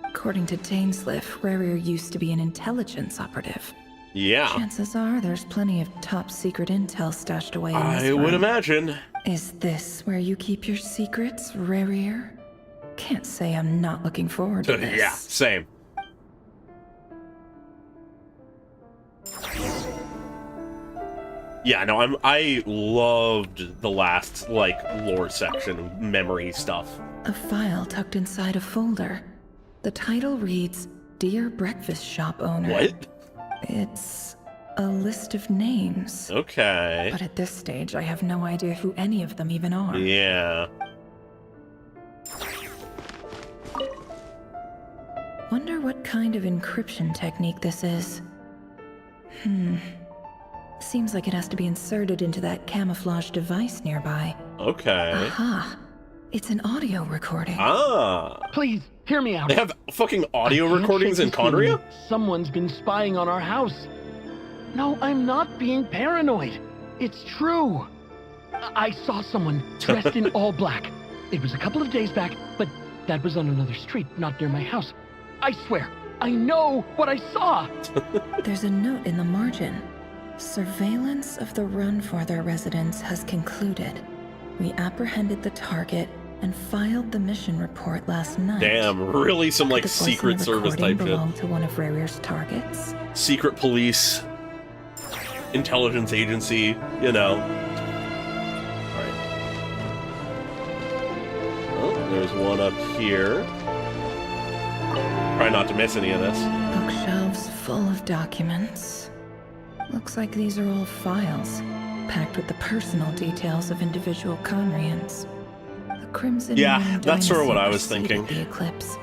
According to Dainsliff, Rarir used to be an intelligence operative. Yeah. Chances are there's plenty of top secret intel stashed away in this I would room. imagine. Is this where you keep your secrets, Rarir? Can't say I'm not looking forward to this. Yeah, same. Yeah, no, I loved the last, like, lore section, memory stuff. A file tucked inside a folder. The title reads, Dear Breakfast Shop Owner. What? It's a list of names. Okay. But at this stage, I have no idea who any of them even are. Yeah. Wonder what kind of encryption technique this is. Seems like it has to be inserted into that camouflage device nearby. Okay. Aha! It's an audio recording. Ah. Please, hear me out. They have fucking audio I can't recordings in shake the feeling Conria? Someone's been spying on our house. No, I'm not being paranoid. It's true. I saw someone dressed in all black. It was a couple of days back, but that was on another street, not near my house. I swear, I know what I saw. There's a note in the margin. Surveillance of the Runfather residence has concluded. We apprehended the target and filed the mission report last night. Damn, really some like Could the voice in Secret the Service recording type belong shit. to one of Rare's targets? Secret police, intelligence agency, you know. Alright. Oh, there's one up here. Try not to miss any of this. Bookshelves full of documents. Looks like these are all files, packed with the personal details of individual Conrians. The Crimson Yeah, Moon that's sort of what I was Dynasty thinking. preceded the eclipse.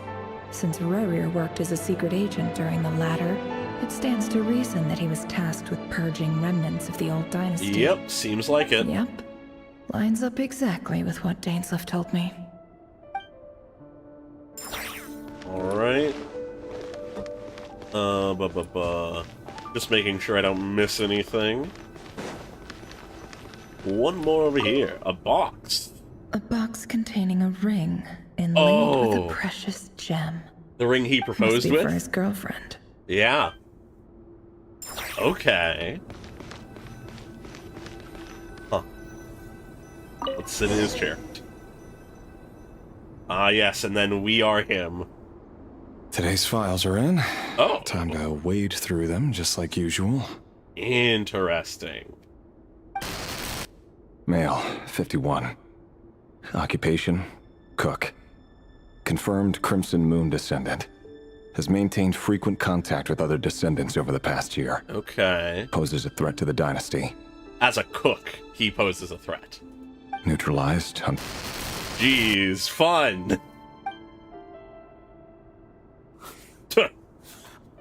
Since Rarier worked as a secret agent during the latter, it stands to reason that he was tasked with purging remnants of the old dynasty. Yep, seems like it. Yep. Lines up exactly with what Dainsleif told me. Alright. Just making sure I don't miss anything. One more over here. A box. A box containing a ring inlaid with Oh. a precious gem. The ring he Must proposed be with? for his girlfriend. Yeah. Okay. Huh. Let's sit in his chair. Ah, yes, and then we are him. Today's files are in. Oh. Time to wade through them, just like usual. Interesting. Male, 51. Occupation, cook. Confirmed Crimson Moon descendant. Has maintained frequent contact with other descendants over the past year. Okay. Poses a threat to the dynasty. As a cook, he poses a threat. Neutralized. Jeez, fun.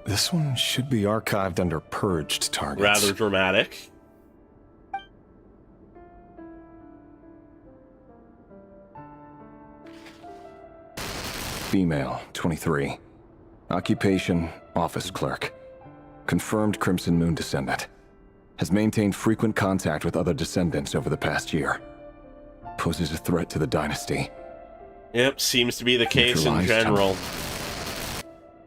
This one should be archived under purged targets. Rather dramatic. Female, 23. Occupation, office clerk. Confirmed Crimson Moon descendant. Has maintained frequent contact with other descendants over the past year. Poses a threat to the dynasty. Yep, seems to be the case in Neutralized. general.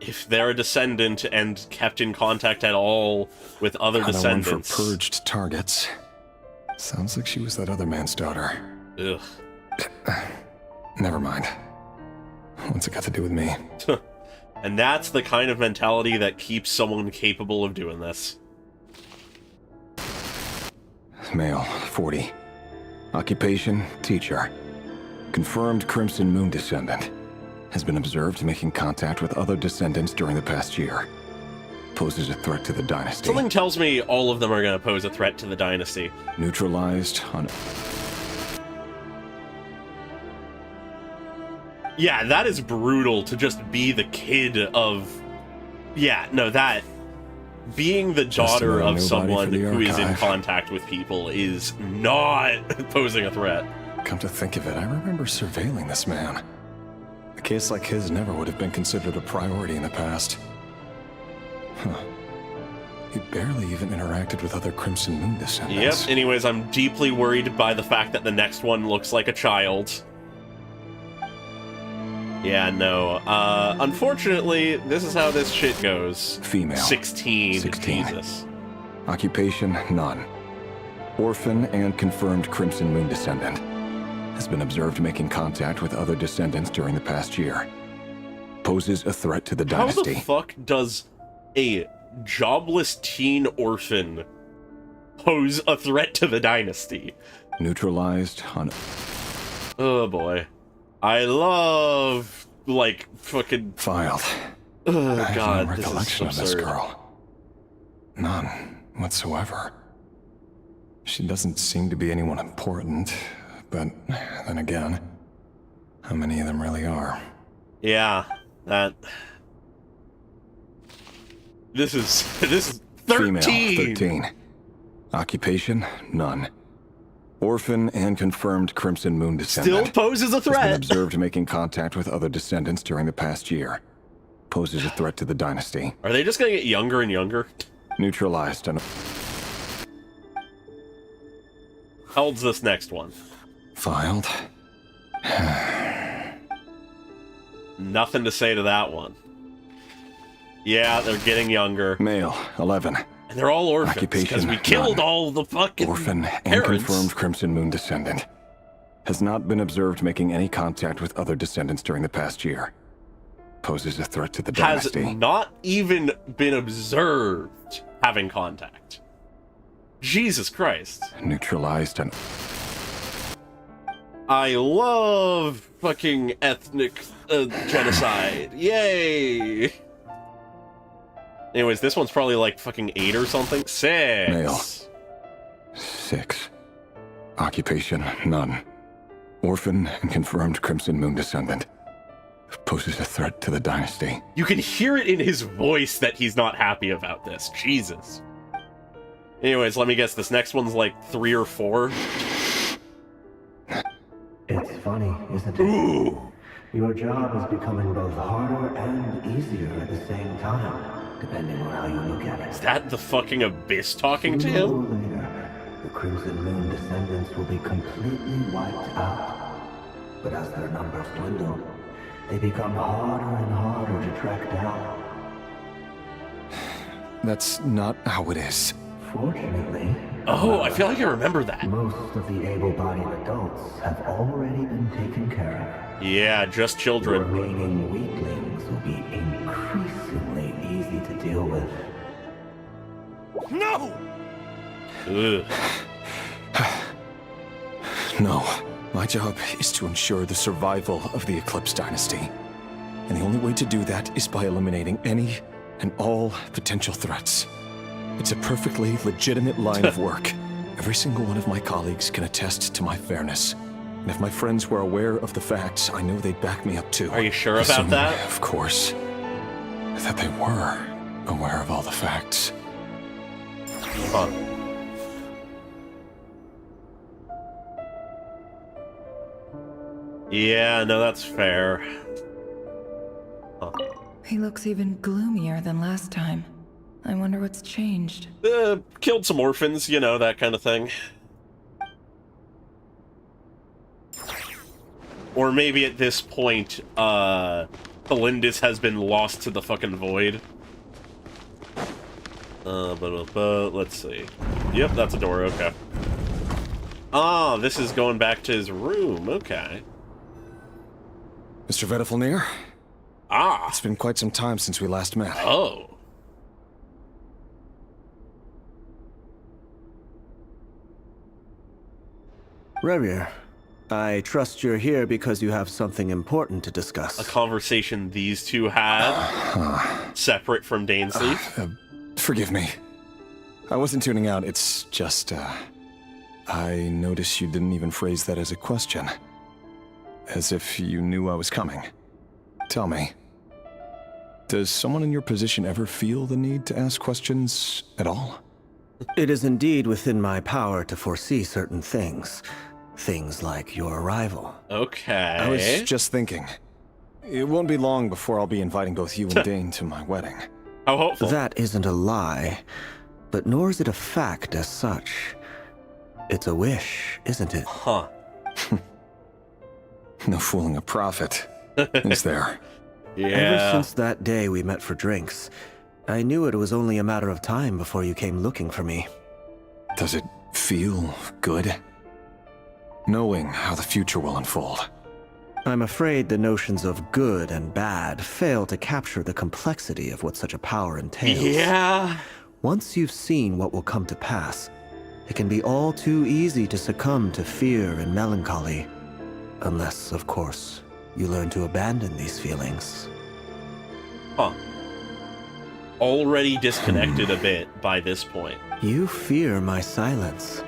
If they're a descendant and kept in contact at all with other Another descendants... one for purged targets. Sounds like she was that other man's daughter. Ugh. Never mind. What's it got to do with me? And that's the kind of mentality that keeps someone capable of doing this. Male, 40. Occupation, teacher. Confirmed Crimson Moon descendant. Has been observed making contact with other descendants during the past year. Poses a threat to the dynasty. Something tells me all of them are going to pose a threat to the dynasty. Neutralized on... Yeah, that is brutal to just be the kid of... Yeah, no, that... Being the daughter another of new body someone for the who is in archive. contact with people is not posing a threat. Come to think of it, I remember surveilling this man. A case like his never would have been considered a priority in the past. Huh. He barely even interacted with other Crimson Moon descendants. Yep, anyways, I'm deeply worried by the fact that the next one looks like a child. Yeah, no. Unfortunately, this is how this shit goes. Female. 16. 16. Jesus. Occupation, none. Orphan and confirmed Crimson Moon descendant. Has been observed making contact with other descendants during the past year. Poses a threat to the How dynasty. the fuck does a jobless teen orphan pose a threat to the dynasty? Neutralized on... Oh boy. I love, like, fucking... Filed. Oh I have god, no this is recollection of this absurd. girl. None whatsoever. She doesn't seem to be anyone important, but then again, how many of them really are? Yeah, that... This is 13! Female, 13. Occupation, none. Orphan and confirmed Crimson Moon descendant. Still poses a Has been threat! observed making contact with other descendants during the past year. Poses a threat to the dynasty. Are they just gonna get younger and younger? Neutralized on... How old's this next one? Filed. Nothing to say to that one. Yeah, they're getting younger. Male, 11. And they're all orphans, because Occupation, we killed none. all the fucking Orphan and parents. confirmed Crimson Moon descendant. Has not been observed making any contact with other descendants during the past year. Poses a threat to the dynasty. Has not even been observed having contact. Jesus Christ. Neutralized and... I love fucking ethnic genocide. Yay! Anyways, this one's probably like fucking 8 or something. 6. Male. 6. Occupation, none. Orphan and confirmed Crimson Moon descendant. Poses a threat to the dynasty. You can hear it in his voice that he's not happy about this. Jesus. Anyways, let me guess. This next one's like 3 or 4. It's funny, isn't it? Ooh. Your job is becoming both harder and easier at the same time, depending on how you look at it. Is that the fucking abyss talking to Sooner or him? later, the Crimson Moon descendants will be completely wiped out. But as their numbers dwindle, they become harder and harder to track down. That's not how it is. Fortunately... Oh, I feel like I remember that. Most of the able-bodied adults have already been taken care of. Yeah, just The children. remaining weaklings will be increasingly easy to deal with. No! Ugh. No. My job is to ensure the survival of the Eclipse Dynasty. And the only way to do that is by eliminating any and all potential threats. It's a perfectly legitimate line of work. Every single one of my colleagues can attest to my fairness. And if my friends were aware of the facts, I know they'd back me up too. Are you sure about Assuming, that? Of course. That they were aware of all the facts. Huh. Yeah, no, that's fair. Huh. He looks even gloomier than last time. I wonder what's changed. Killed some orphans, you know, that kind of thing. Or maybe at this point, Felindis has been lost to the fucking void. Let's see. Yep, that's a door, okay. Ah, this is going back to his room, okay. Mr. Vedifalnir? Ah! It's been quite some time since we last met. Oh. Rerir, I trust you're here because you have something important to discuss. A conversation these two had, separate from Dainsleif. Forgive me. I wasn't tuning out, it's just, I noticed you didn't even phrase that as a question. As if you knew I was coming. Tell me, does someone in your position ever feel the need to ask questions at all? It is indeed within my power to foresee certain things. Things like your arrival. Okay. I was just thinking. It won't be long before I'll be inviting both you and Dane to my wedding. How hopeful. That isn't a lie, but nor is it a fact as such. It's a wish, isn't it? Huh. No fooling a prophet, is there? Yeah. Ever since that day we met for drinks, I knew it was only a matter of time before you came looking for me. Does it feel good? Knowing how the future will unfold. I'm afraid the notions of good and bad fail to capture the complexity of what such a power entails. Yeah. Once you've seen what will come to pass, it can be all too easy to succumb to fear and melancholy. Unless, of course, you learn to abandon these feelings. Huh. Already disconnected a bit by this point. You fear my silence,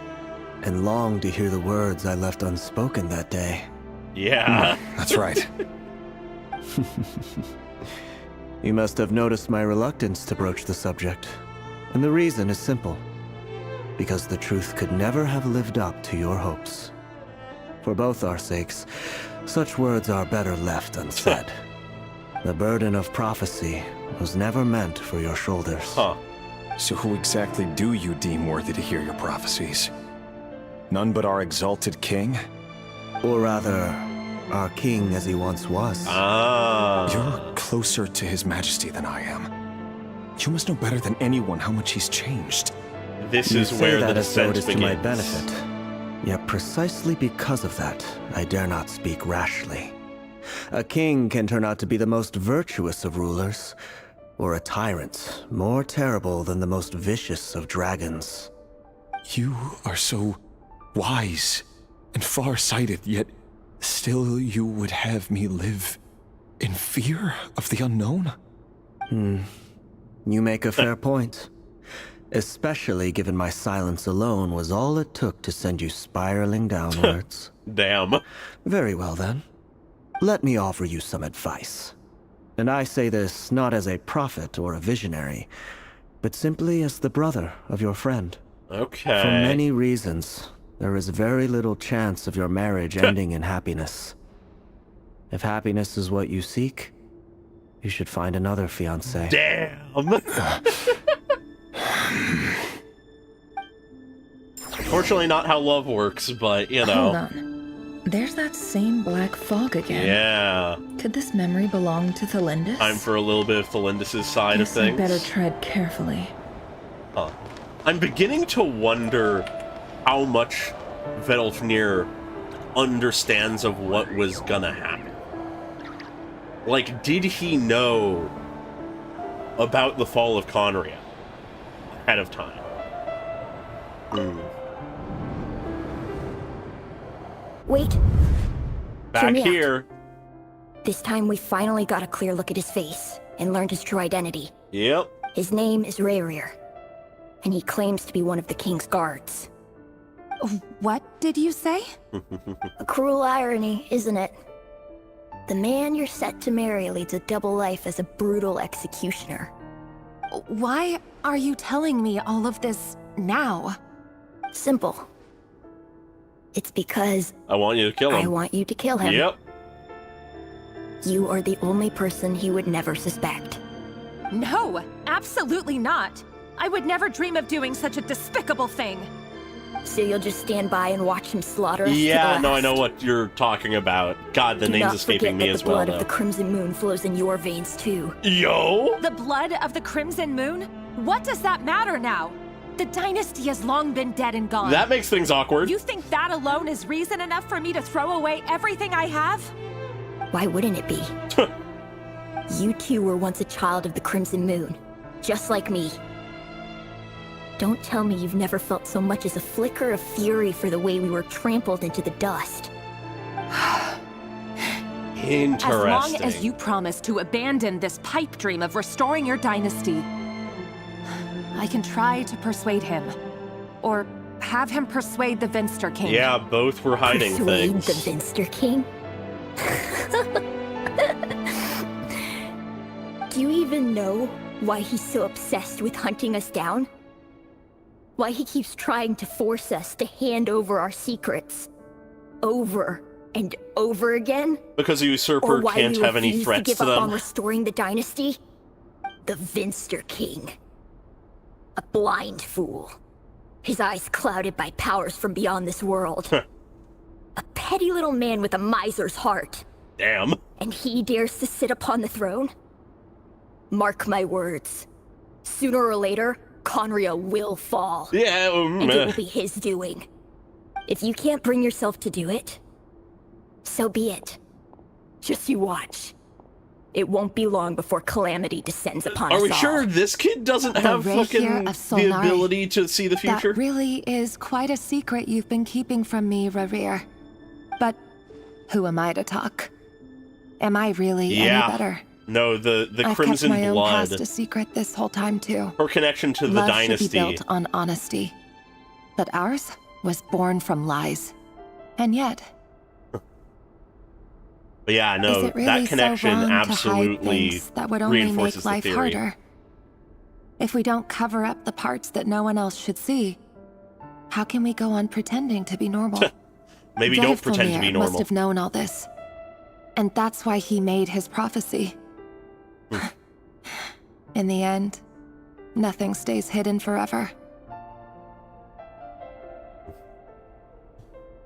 and long to hear the words I left unspoken that day. Yeah. That's right. You must have noticed my reluctance to broach the subject. And the reason is simple. Because the truth could never have lived up to your hopes. For both our sakes, such words are better left unsaid. The burden of prophecy was never meant for your shoulders. Huh. So who exactly do you deem worthy to hear your prophecies? None but our exalted king? Or rather, our king as he once was. Ah. You're closer to his majesty than I am. You must know better than anyone how much he's changed. This You is say where the that as though descent it is to my begins. benefit. Yet precisely because of that, I dare not speak rashly. A king can turn out to be the most virtuous of rulers, or a tyrant more terrible than the most vicious of dragons. You are so wise and far-sighted, yet still you would have me live in fear of the unknown? You make a fair point. Especially given my silence alone was all it took to send you spiraling downwards. Damn. Very well then. Let me offer you some advice. And I say this not as a prophet or a visionary, but simply as the brother of your friend. Okay. For many reasons, there is very little chance of your marriage ending in happiness. If happiness is what you seek, you should find another fiancé. Damn. Fortunately, not how love works, but you know. Hold on. There's that same black fog again. Yeah. Could this memory belong to Thelindis? Time for a little bit of Thelindis' side Guess of I things. better tread carefully. Huh. I'm beginning to wonder how much Vedalfnir understands of what was gonna happen. Like, did he know about the fall of Conria ahead of time? Wait. Back me out. here. This time we finally got a clear look at his face and learned his true identity. Yep. His name is Rayrir, and he claims to be one of the king's guards. What did you say? A cruel irony, isn't it? The man you're set to marry leads a double life as a brutal executioner. Why are you telling me all of this now? Simple. It's because I want you to kill him. I want you to kill him. Yep. You are the only person he would never suspect. No, absolutely not. I would never dream of doing such a despicable thing. So you'll just stand by and watch him slaughter us to the Yeah, last? no, I know what you're talking about. God, the Do name's not escaping me forget as that the well, blood though. of the Crimson Moon flows in your veins, too. Yo! The blood of the Crimson Moon? What does that matter now? The dynasty has long been dead and gone. That makes things awkward. You think that alone is reason enough for me to throw away everything I have? Why wouldn't it be? You two were once a child of the Crimson Moon, just like me. Don't tell me you've never felt so much as a flicker of fury for the way we were trampled into the dust. Interesting. As long as you promise to abandon this pipe dream of restoring your dynasty, I can try to persuade him. Or have him persuade the Vinster King. Yeah, both were hiding Persuade things. the Vinster King? Do you even know why he's so obsessed with hunting us down? Why he keeps trying to force us to hand over our secrets? Over and over again? Because the Or usurper why can't we have any refuse threats to give to up on them. restoring the dynasty? The Vinster King. A blind fool. His eyes clouded by powers from beyond this world. A petty little man with a miser's heart. Damn. And he dares to sit upon the throne? Mark my words. Sooner or later, Conria will fall. Yeah, and it will be his doing. If you can't bring yourself to do it, so be it. Just you watch. It won't be long before calamity descends upon us Are we all. sure this kid doesn't The have Ray fucking here of the Solnari. ability to see the future? That really is quite a secret you've been keeping from me, Rayrir. But who am I to talk? Am I really any better? No, the I've Crimson kept my own Blood. past a secret this whole time too. Her connection to the Love dynasty. should be built on honesty, but ours was born from lies, and yet. But yeah, no, Is it really that connection so wrong absolutely to hide things that would only reinforces make the life theory. harder? If we don't cover up the parts that no one else should see, how can we go on pretending to be normal? Maybe don't pretend to be Deifalmir normal. must have known all this, and that's why he made his prophecy. In the end, nothing stays hidden forever.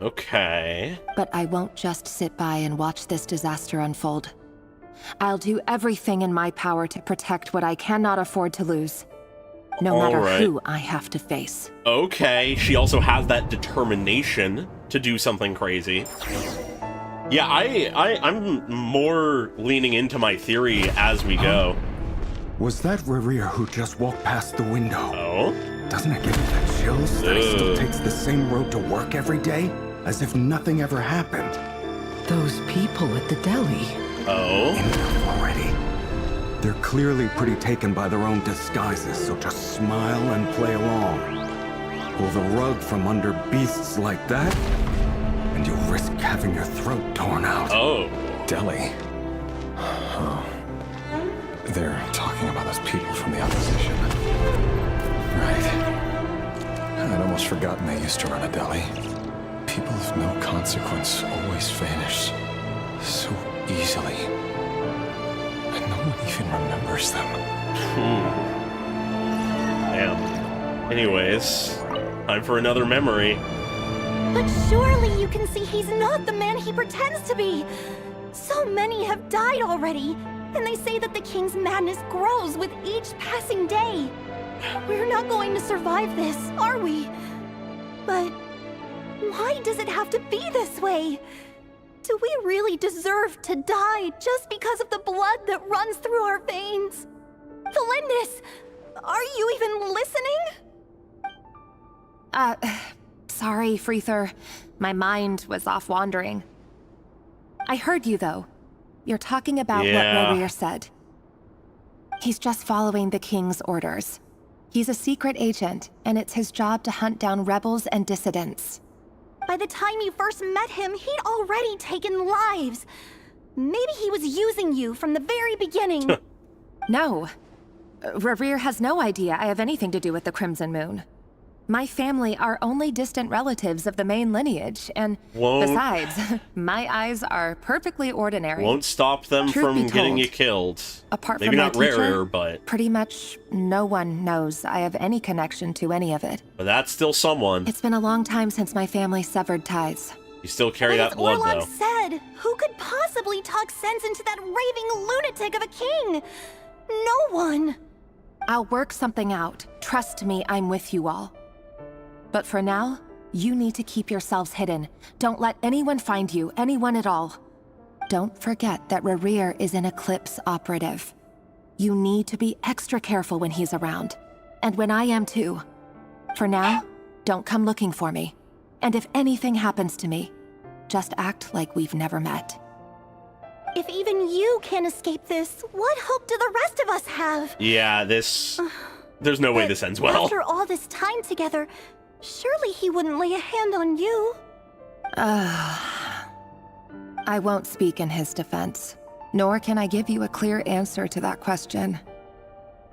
Okay. But I won't just sit by and watch this disaster unfold. I'll do everything in my power to protect what I cannot afford to lose. No matter who I have to face. Okay, she also has that determination to do something crazy. Yeah, I'm more leaning into my theory as we go. Was that Rerir who just walked past the window? Oh? Doesn't it give me the chills that he still takes the same road to work every day? As if nothing ever happened. Those people at the deli. Oh? Enough already. They're clearly pretty taken by their own disguises, so just smile and play along. Pull the rug from under beasts like that, and you risk having your throat torn out. Oh. Deli. Oh. They're talking about those people from the opposition. Right. I'd almost forgotten they used to run a deli. People of no consequence always vanish so easily. And no one even remembers them. Damn. Anyways, time for another memory. But surely you can see he's not the man he pretends to be. So many have died already, and they say that the king's madness grows with each passing day. We're not going to survive this, are we? But why does it have to be this way? Do we really deserve to die just because of the blood that runs through our veins? Felindis, are you even listening? Sorry, Freether. My mind was off wandering. I heard you, though. You're talking about what Rerir said. He's just following the king's orders. He's a secret agent, and it's his job to hunt down rebels and dissidents. By the time you first met him, he'd already taken lives. Maybe he was using you from the very beginning. No. Rerir has no idea I have anything to do with the Crimson Moon. My family are only distant relatives of the main lineage, and besides, my eyes are perfectly ordinary. Won't stop them from getting you killed. Apart Maybe from not my teacher, Rarer, but pretty much no one knows I have any connection to any of it. but that's still someone. It's been a long time since my family severed ties. You still carry that As blood, Orlog though. said, who could possibly talk sense into that raving lunatic of a king? No one. I'll work something out. Trust me, I'm with you all. But for now, you need to keep yourselves hidden. Don't let anyone find you, anyone at all. Don't forget that Rerir is an Eclipse operative. You need to be extra careful when he's around. And when I am too. For now, don't come looking for me. And if anything happens to me, just act like we've never met. If even you can't escape this, what hope do the rest of us have? Yeah, this... There's no way this ends well. After all this time together, surely he wouldn't lay a hand on you. I won't speak in his defense, nor can I give you a clear answer to that question.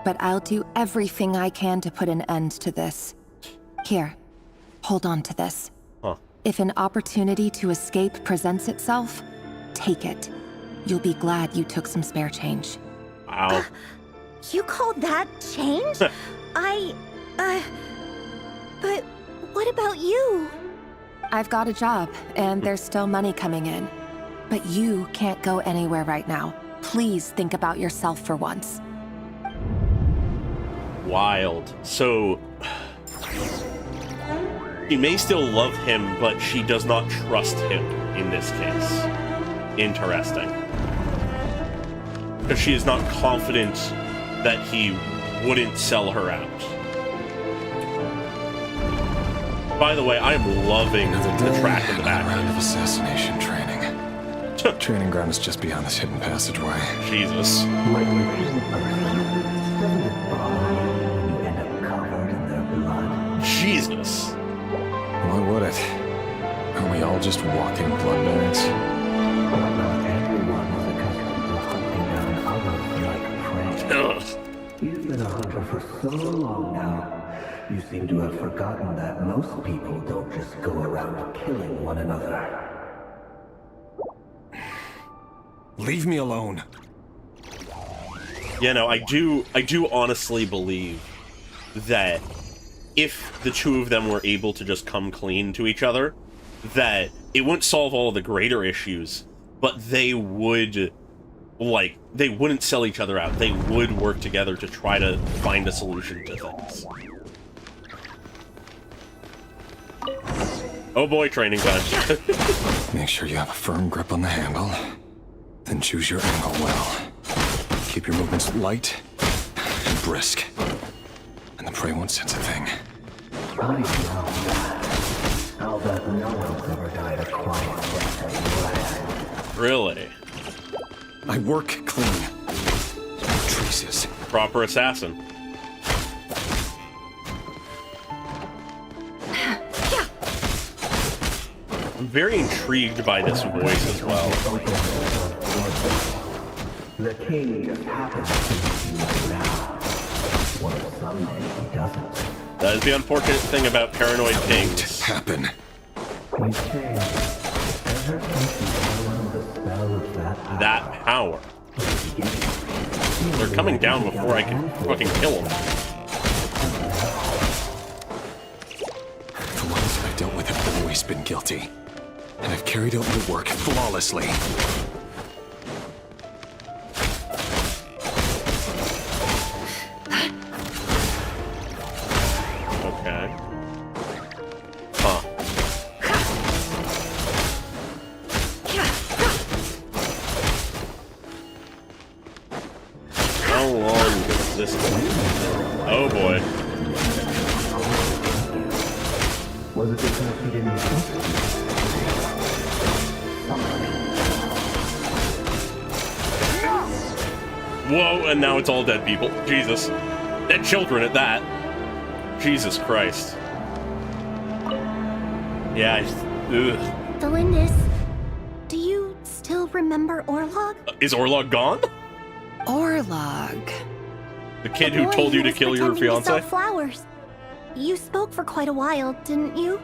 But I'll do everything I can to put an end to this. Here, hold on to this. If an opportunity to escape presents itself, take it. You'll be glad you took some spare change. Wow. You call that change? But what about you? I've got a job, and there's still money coming in. But you can't go anywhere right now. Please think about yourself for once. Wild. So... She may still love him, but she does not trust him in this case. Interesting. Because she is not confident that he wouldn't sell her out. By the way, I am loving the track in the background. Round of assassination training. Training ground is just beyond this hidden passageway. Jesus. When you kill a person, doesn't it bother you when you end up covered in their blood? Jesus. Why would it? Are we all just walking blood bags? But not everyone was accustomed to hunting down others like prey. You've been a hunter for so long now. You seem to have forgotten that most people don't just go around killing one another. Leave me alone. Yeah, no, I do honestly believe that if the two of them were able to just come clean to each other, that it wouldn't solve all of the greater issues, but they would like, they wouldn't sell each other out. They would work together to try to find a solution to things. Oh boy, training time. Make sure you have a firm grip on the handle. Then choose your angle well. Keep your movements light and brisk. And the prey won't sense a thing. I know that. I'll bet no one's ever died a quiet death as you. Really? I work clean. Traces. Proper assassin. I'm very intrigued by this voice as well. The king just happens to be you now. What if someday he doesn't? That is the unfortunate thing about paranoid kings. Happen. You changed. Ever since you fell under the spell of That power. They're coming down before I can fucking kill them. The ones I've dealt with have always been guilty. And I've carried out my work flawlessly. Okay. Huh. How long does this take? Oh boy. Was it because he didn't trust you? Whoa, and now it's all dead people. Jesus. Dead children at that. Jesus Christ. Yeah, ugh. Delindis, do you still remember Orlog? Is Orlog gone? Orlog. The kid The who boy told you to was kill your pretending to sell fiance? flowers. You spoke for quite a while, didn't you?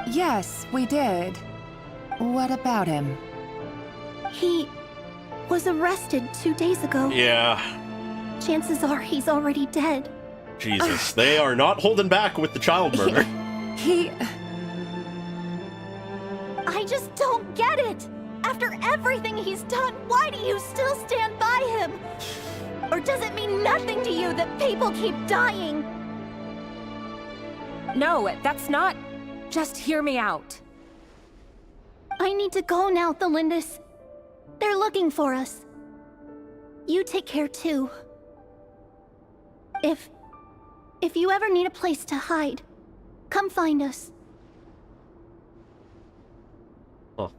Yes, we did. What about him? He was arrested 2 days ago. Yeah. Chances are he's already dead. Jesus. They are not holding back with the child murder. I just don't get it! After everything he's done, why do you still stand by him? Or does it mean nothing to you that people keep dying? No, that's not... Just hear me out. I need to go now, Thelindis. They're looking for us. You take care too. If you ever need a place to hide, come find us. Huh.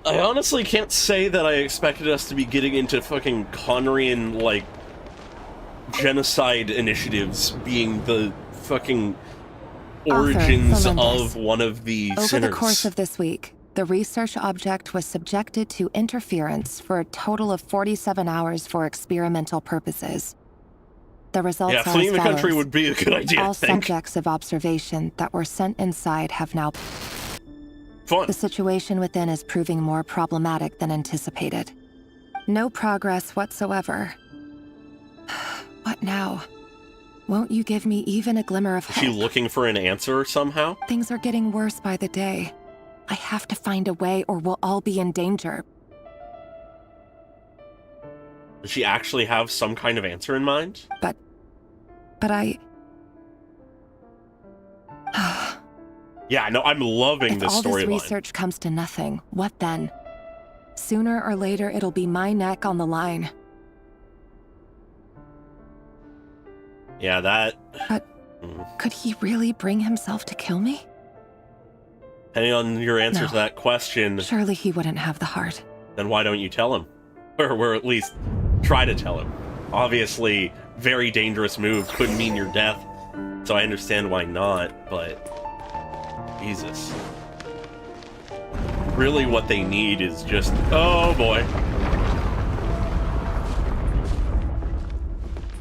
I honestly can't say that I expected us to be getting into fucking Conrian, like, genocide initiatives being the fucking origins of one of the sinners. Over the course of this week, the research object was subjected to interference for a total of 47 hours for experimental purposes. The results are fleeing as the country follows. would be a good idea, I All think. subjects of observation that were sent inside have now... Fun. The situation within is proving more problematic than anticipated. No progress whatsoever. What now? Won't you give me even a glimmer of Is she hope? looking for an answer somehow? Things are getting worse by the day. I have to find a way or we'll all be in danger. Does she actually have some kind of answer in mind? But I... Yeah, no, I'm loving this If all this storyline. research comes to nothing, what then? Sooner or later, it'll be my neck on the line. Yeah, that... But could he really bring himself to kill me? Depending on your answer No. to that question, Surely he wouldn't have the heart. then why don't you tell him? Or at least try to tell him. Obviously, very dangerous move could mean your death, so I understand why not, but... Jesus. Really what they need is just... Oh, boy.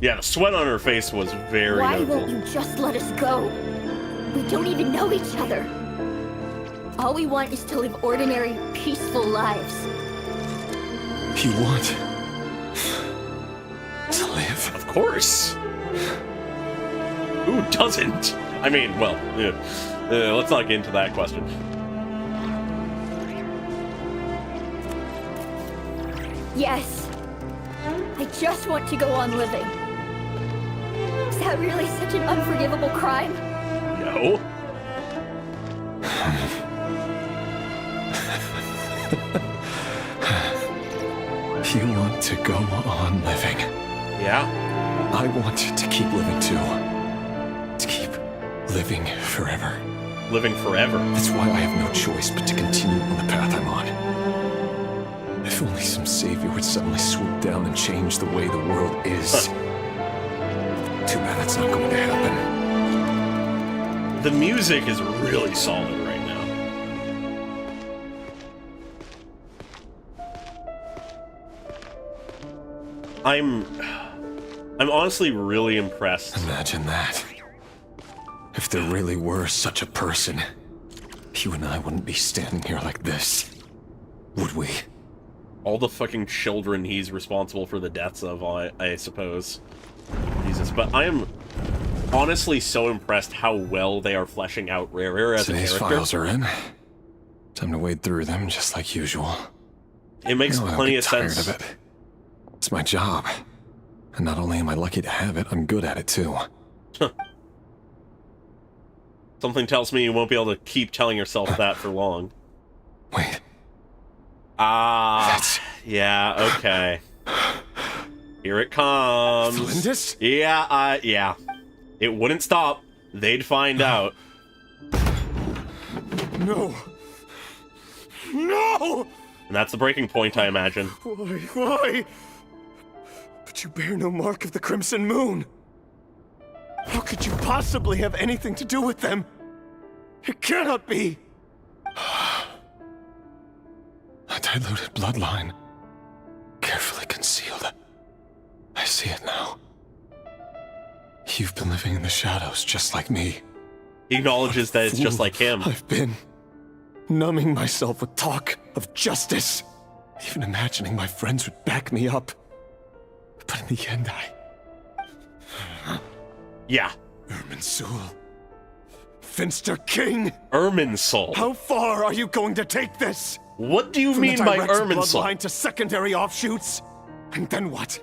Yeah, the sweat on her face was very Why notable. won't you just let us go? We don't even know each other. All we want is to live ordinary, peaceful lives. You want to live? Of course. Who doesn't? I mean, well, let's not get into that question. Yes. I just want to go on living. Is that really such an unforgivable crime? No. You want to go on living. Yeah. I want to keep living too. To keep living forever. Living forever. That's why I have no choice but to continue on the path I'm on. If only some savior would suddenly swoop down and change the way the world is. Too bad that's not going to happen. The music is really solid right now. I'm honestly really impressed. Imagine that. If there really were such a person, you and I wouldn't be standing here like this, would we? All the fucking children he's responsible for the deaths of, I suppose. Jesus, but I am honestly so impressed how well they are fleshing out Rare as a character. Today's files are in. Time to wade through them just like usual. It makes plenty of sense. I'm tired of it. It's my job. And not only am I lucky to have it, I'm good at it too. Something tells me you won't be able to keep telling yourself that for long. Wait. Yeah, okay. Here it comes. Flinders? Yeah, yeah. It wouldn't stop. They'd find out. No. No! And that's the breaking point, I imagine. Why? But you bear no mark of the Crimson Moon. How could you possibly have anything to do with them? It cannot be! A diluted bloodline. Carefully concealed. I see it now. You've been living in the shadows just like me. He acknowledges that it's just like him. I've been numbing myself with talk of justice. Even imagining my friends would back me up. But in the end, Yeah. Irminsul. Finster King! Irminsul. How far are you going to take this? What do you From mean the by direct Irminsul? bloodline to secondary offshoots? And then what?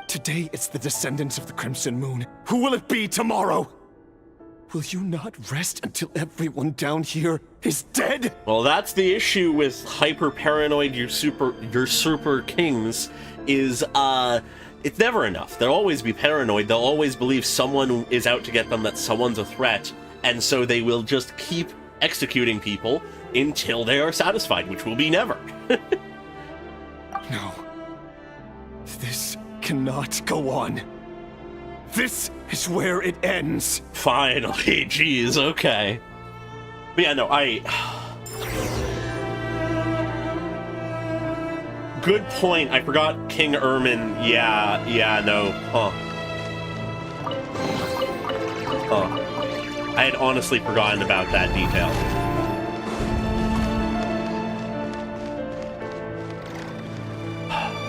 Today it's the descendants of the Crimson Moon. Who will it be tomorrow? Will you not rest until everyone down here is dead? Well, that's the issue with hyper-paranoid usurper kings, is, it's never enough. They'll always be paranoid. They'll always believe someone is out to get them, that someone's a threat, and so they will just keep executing people until they are satisfied, which will be never. No. This cannot go on. This is where it ends. Finally, jeez, okay. But yeah, no, good point. I forgot King Ermin. Yeah, no. I had honestly forgotten about that detail.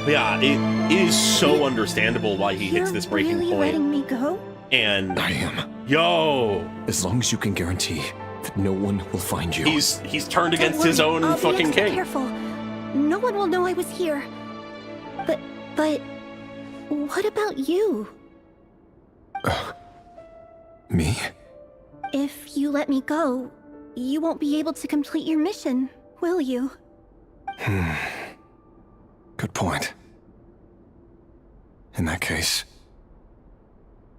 Yeah, it is so understandable why he hits this breaking really point. letting me go? And I am. Yo! As long as you can guarantee that no one will find you. He's turned Don't against his worry, own I'll be fucking extra king. Careful. No one will know I was here. But what about you? Me? If you let me go, you won't be able to complete your mission, will you? Good point. In that case,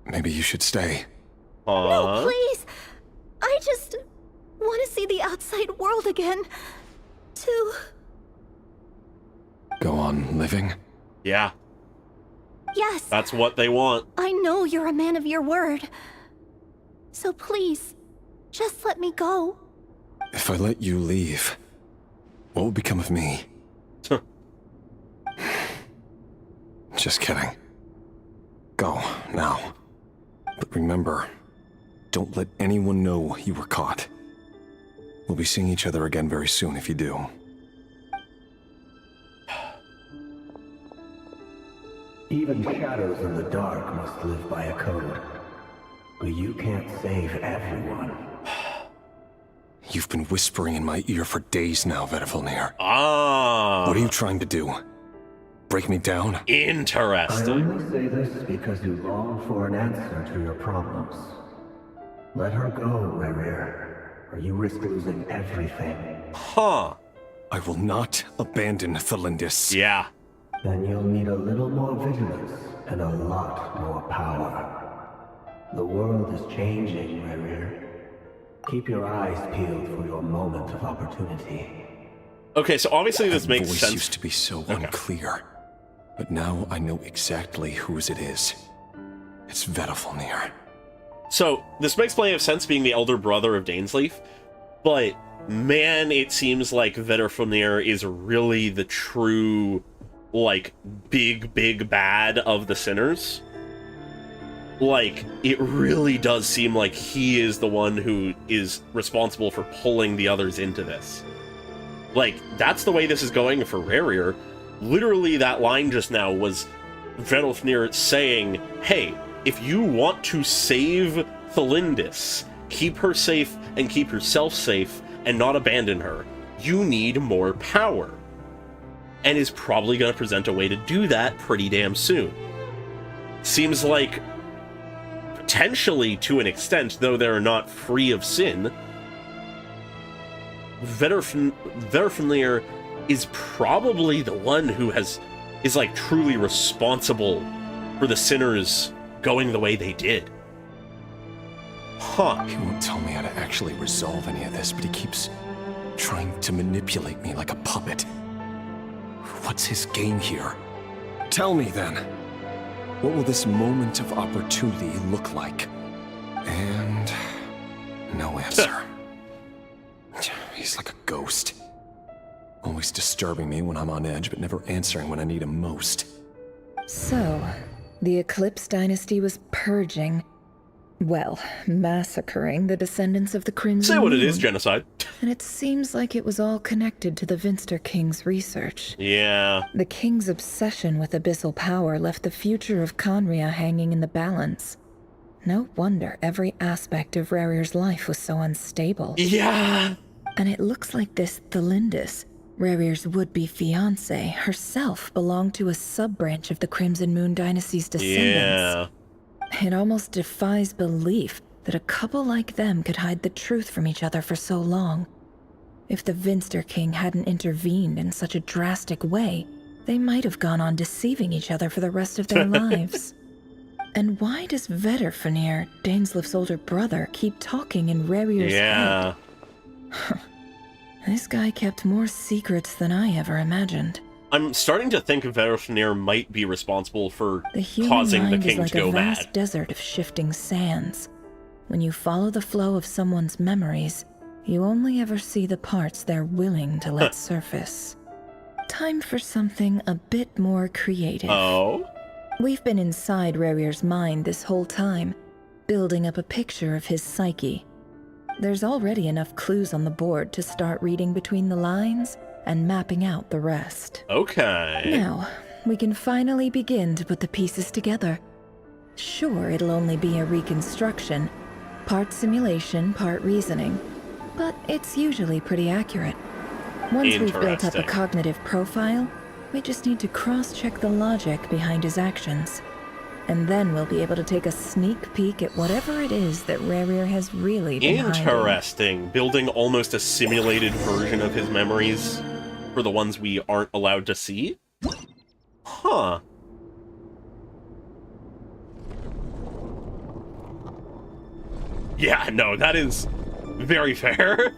maybe you should stay. No, please! I just want to see the outside world again. To... Go on living? Yeah. Yes. That's what they want. I know you're a man of your word. So please, just let me go. If I let you leave, what will become of me? Just kidding. Go, now. But remember, don't let anyone know you were caught. We'll be seeing each other again very soon if you do. Even shadows in the dark must live by a code. But you can't save everyone. You've been whispering in my ear for days now, Vedavulnir. Ah. What are you trying to do? break me down? I Interesting. only say this because you long for an answer to your problems. Let her go, Rerir, or you risk losing everything. Huh. I will not abandon Thelindis. Yeah. Then you'll need a little more vigilance and a lot more power. The world is changing, Rerir. Keep your eyes peeled for your moment of opportunity. Okay, so obviously this makes voice sense. used to be so unclear, but now I know exactly whose it is. It's Vedalfnir. So this makes plenty of sense being the elder brother of Dainsleif, but man, it seems like Vedalfnir is really the true, like, big bad of the sinners. Like, it really does seem like he is the one who is responsible for pulling the others into this. Like, that's the way this is going for Rerir. Literally, that line just now was Vedalfnir saying, hey, if you want to save Thelindis, keep her safe and keep yourself safe and not abandon her, you need more power. And is probably going to present a way to do that pretty damn soon. Seems like, potentially to an extent, though they're not free of sin, Vedalfnir is probably the one who is like truly responsible for the sinners going the way they did. Huh. He won't tell me how to actually resolve any of this, but he keeps trying to manipulate me like a puppet. What's his game here? Tell me then. What will this moment of opportunity look like? And no answer. He's like a ghost. Always disturbing me when I'm on edge, but never answering when I need him most. So, the Eclipse Dynasty was purging, well, massacring the descendants of the Crimson Say what it Moon. is, genocide. And it seems like it was all connected to the Vinster King's research. Yeah. The King's obsession with abyssal power left the future of Conria hanging in the balance. No wonder every aspect of Rerir's life was so unstable. Yeah. And it looks like this Thelindis, Rerir's would-be fiancée, herself belonged to a sub-branch of the Crimson Moon Dynasty's descendants. Yeah. It almost defies belief that a couple like them could hide the truth from each other for so long. If the Vinster King hadn't intervened in such a drastic way, they might have gone on deceiving each other for the rest of their lives. And why does Vedalfnir, Dainsleif's older brother, keep talking in Rerir's head? This guy kept more secrets than I ever imagined. I'm starting to think Vedalfnir might be responsible for The human causing the mind king is like to go a vast mad. desert of shifting sands. When you follow the flow of someone's memories, you only ever see the parts they're willing to let surface. Time for something a bit more creative. Oh? We've been inside Rerir's mind this whole time, building up a picture of his psyche. There's already enough clues on the board to start reading between the lines and mapping out the rest. Okay. Now, we can finally begin to put the pieces together. Sure, it'll only be a reconstruction, part simulation, part reasoning, but it's usually pretty accurate. Once we've built up a Interesting. cognitive profile, we just need to cross-check the logic behind his actions. And then we'll be able to take a sneak peek at whatever it is that Rerir has really been hiding. Interesting. Building almost a simulated version of his memories for the ones we aren't allowed to see? Huh. Yeah, no, that is very fair.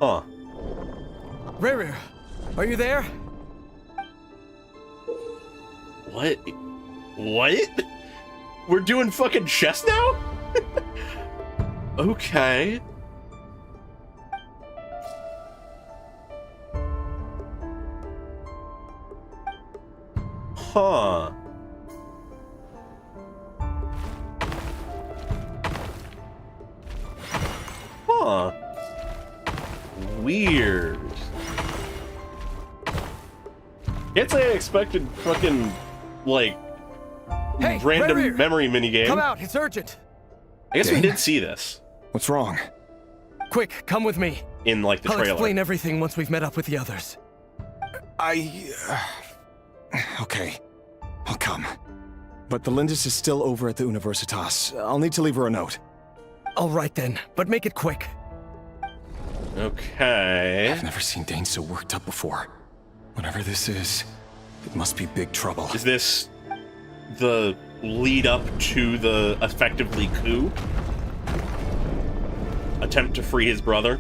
Huh. Rerir, are you there? What? What? We're doing fucking chess now? Okay. Huh. Huh. Weird. Can't say I expected fucking, like, Hey, random Rerir! memory minigame. Come out, it's urgent. I guess we did see this What's wrong? Quick, come with me. in, like, the I'll trailer. explain everything once we've met up with the others. Okay, I'll come. But the Lindis is still over at the Universitas. I'll need to leave her a note. All right then, but make it quick. Okay. I've never seen Dane so worked up before. Whatever this is, it must be big trouble. Is this the lead up to the effectively coup? Attempt to free his brother?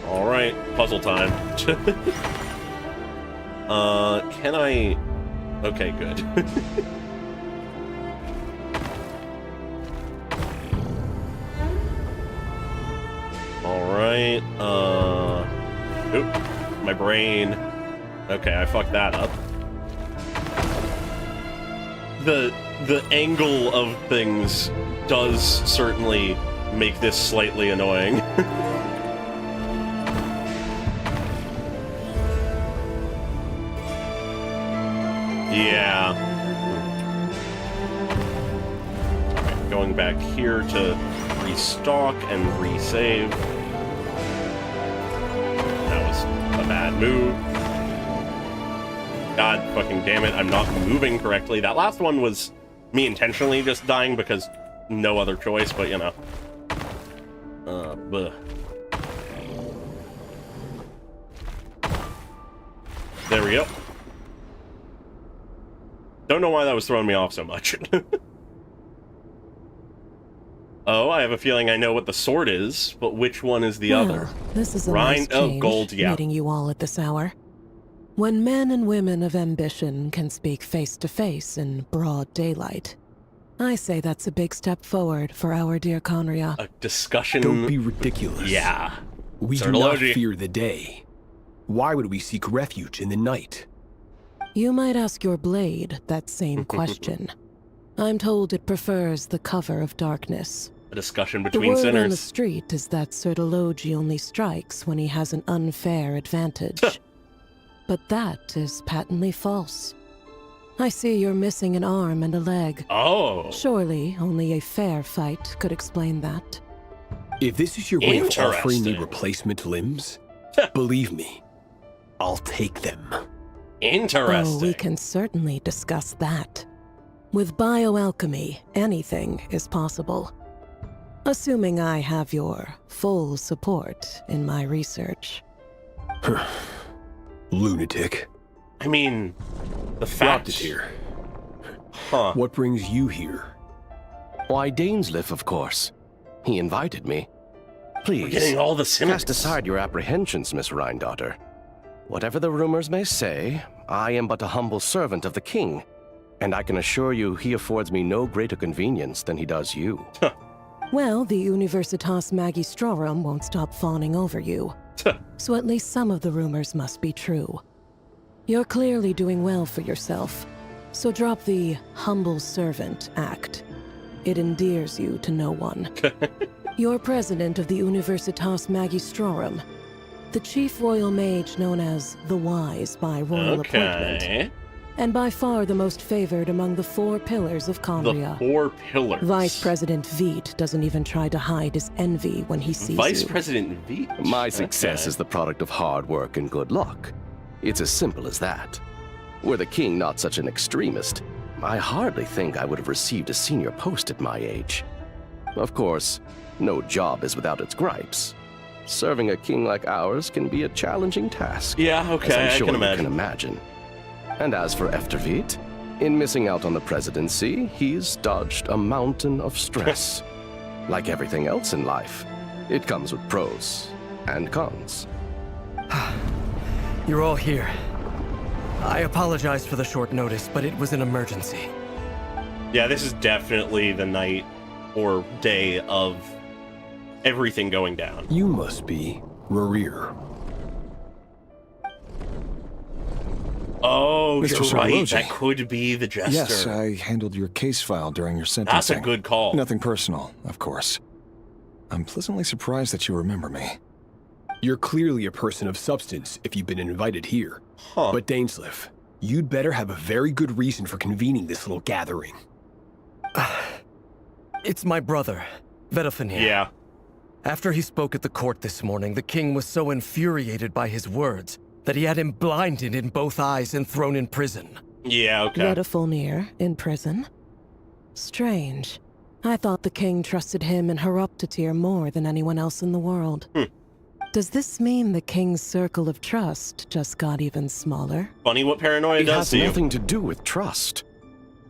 Alright, puzzle time. Can I... Okay, good. Alright, oop, my brain. Okay, I fucked that up. The angle of things does certainly make this slightly annoying. Yeah. Alright, going back here to restock and resave. That was a bad move. God fucking damn it, I'm not moving correctly. That last one was me intentionally just dying because no other choice, but you know. Bleh. There we go. Don't know why that was throwing me off so much. Oh, I have a feeling I know what the sword is, but which one is the other? This is a nice change, gold, yeah. meeting you all at this hour. When men and women of ambition can speak face to face in broad daylight, I say that's a big step forward for our dear Conria. A discussion... Don't be ridiculous. Yeah. We do not fear the day. Why would we seek refuge in the night? You might ask your blade that same question. I'm told it prefers the cover of darkness. A discussion between the word sinners. on the street is that Sir Delogi only strikes when he has an unfair advantage. But that is patently false. I see you're missing an arm and a leg. Oh. Surely only a fair fight could explain that. If this is your way of offering me replacement limbs, believe me, I'll take them. Interesting. Oh, we can certainly discuss that. With bioalchemy, anything is possible. Assuming I have your full support in my research. Lunatic. I mean, the fact is here. Huh. What brings you here? Why, Dainsleif, of course. He invited me. Please, we're getting all the sinners. Cast aside your apprehensions, Miss Rhine-daughter. Whatever the rumors may say, I am but a humble servant of the king, and I can assure you he affords me no greater convenience than he does you. Well, the Universitas Magistrorum won't stop fawning over you. So at least some of the rumors must be true. You're clearly doing well for yourself, so drop the humble servant act. It endears you to no one. You're president of the Universitas Magistrorum, the chief royal mage known as the Wise by royal appointment, and by far the most favored among the 4 pillars of Conria. The 4 pillars. Vice President Veet doesn't even try to hide his envy when he sees Vice you. President Veet? My success is the product of hard work and good luck. It's as simple as that. Were the king not such an extremist, I hardly think I would have received a senior post at my age. Of course, no job is without its gripes. Serving a king like ours can be a challenging task. Yeah, okay, as I'm sure I can you imagine. And as for Efterveet, in missing out on the presidency, he's dodged a mountain of stress. Like everything else in life, it comes with pros and cons. You're all here. I apologize for the short notice, but it was an emergency. Yeah, this is definitely the night or day of everything going down. You must be Rarir. Oh, Mr. you're right. Sorologi. That could be the jester. Yes, I handled your case file during your sentencing. That's a good call. Nothing personal, of course. I'm pleasantly surprised that you remember me. You're clearly a person of substance if you've been invited here. Huh. But Dainsleif, you'd better have a very good reason for convening this little gathering. It's my brother, Vedofin here. Yeah. After he spoke at the court this morning, the king was so infuriated by his words that he had him blinded in both eyes and thrown in prison. Yeah, okay. Vedafulnir in prison? Strange. I thought the king trusted him and Horoptatyr more than anyone else in the world. Does this mean the king's circle of trust just got even smaller? Funny what paranoia does to you. It has nothing to do with trust.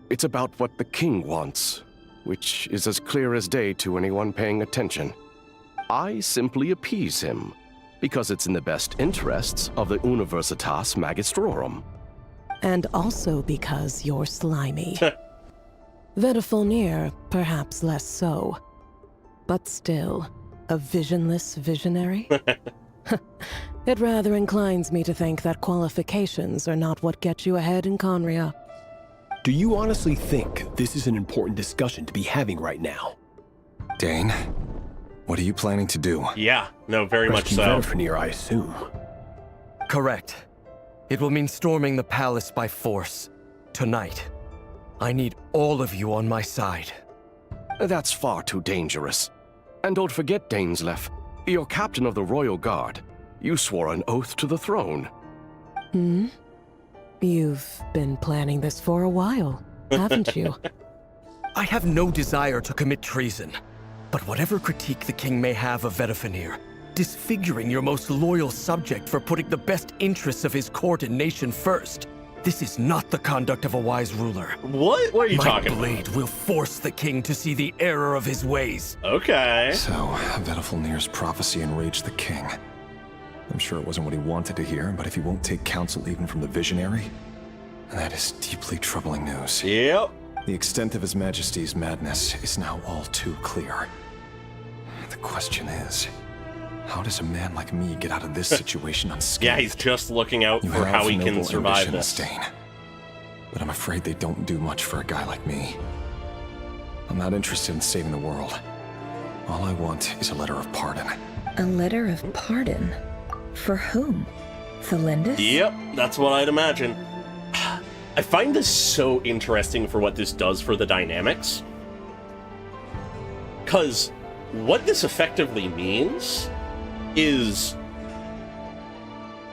It's about what the king wants, which is as clear as day to anyone paying attention. I simply appease him, because it's in the best interests of the Universitas Magistrorum. And also because you're slimy. Vedafulnir, perhaps less so. But still, a visionless visionary? It rather inclines me to think that qualifications are not what get you ahead in Conria. Do you honestly think this is an important discussion to be having right now? Dane, what are you planning to do? Yeah, no, very much so. Vedafulnir, I assume. Correct. It will mean storming the palace by force. Tonight. I need all of you on my side. That's far too dangerous. And don't forget, Dainsleif, you're captain of the Royal Guard. You swore an oath to the throne. You've been planning this for a while, haven't you? I have no desire to commit treason. But whatever critique the king may have of Vedafulnir, disfiguring your most loyal subject for putting the best interests of his court and nation first, this is not the conduct of a wise ruler. What? What are you talking about? My blade will force the king to see the error of his ways. Okay. So, Vedafulnir's prophecy enraged the king. I'm sure it wasn't what he wanted to hear, but if he won't take counsel even from the visionary, that is deeply troubling news. Yep. The extent of His Majesty's madness is now all too clear. The question is, how does a man like me get out of this situation unscathed? Yeah, he's just looking out for how he can survive this. Dane, but I'm afraid they don't do much for a guy like me. I'm not interested in saving the world. All I want is a letter of pardon. A letter of pardon? For whom? Thelindis? Yep, that's what I'd imagine. I find this so interesting for what this does for the dynamics. Because what this effectively means is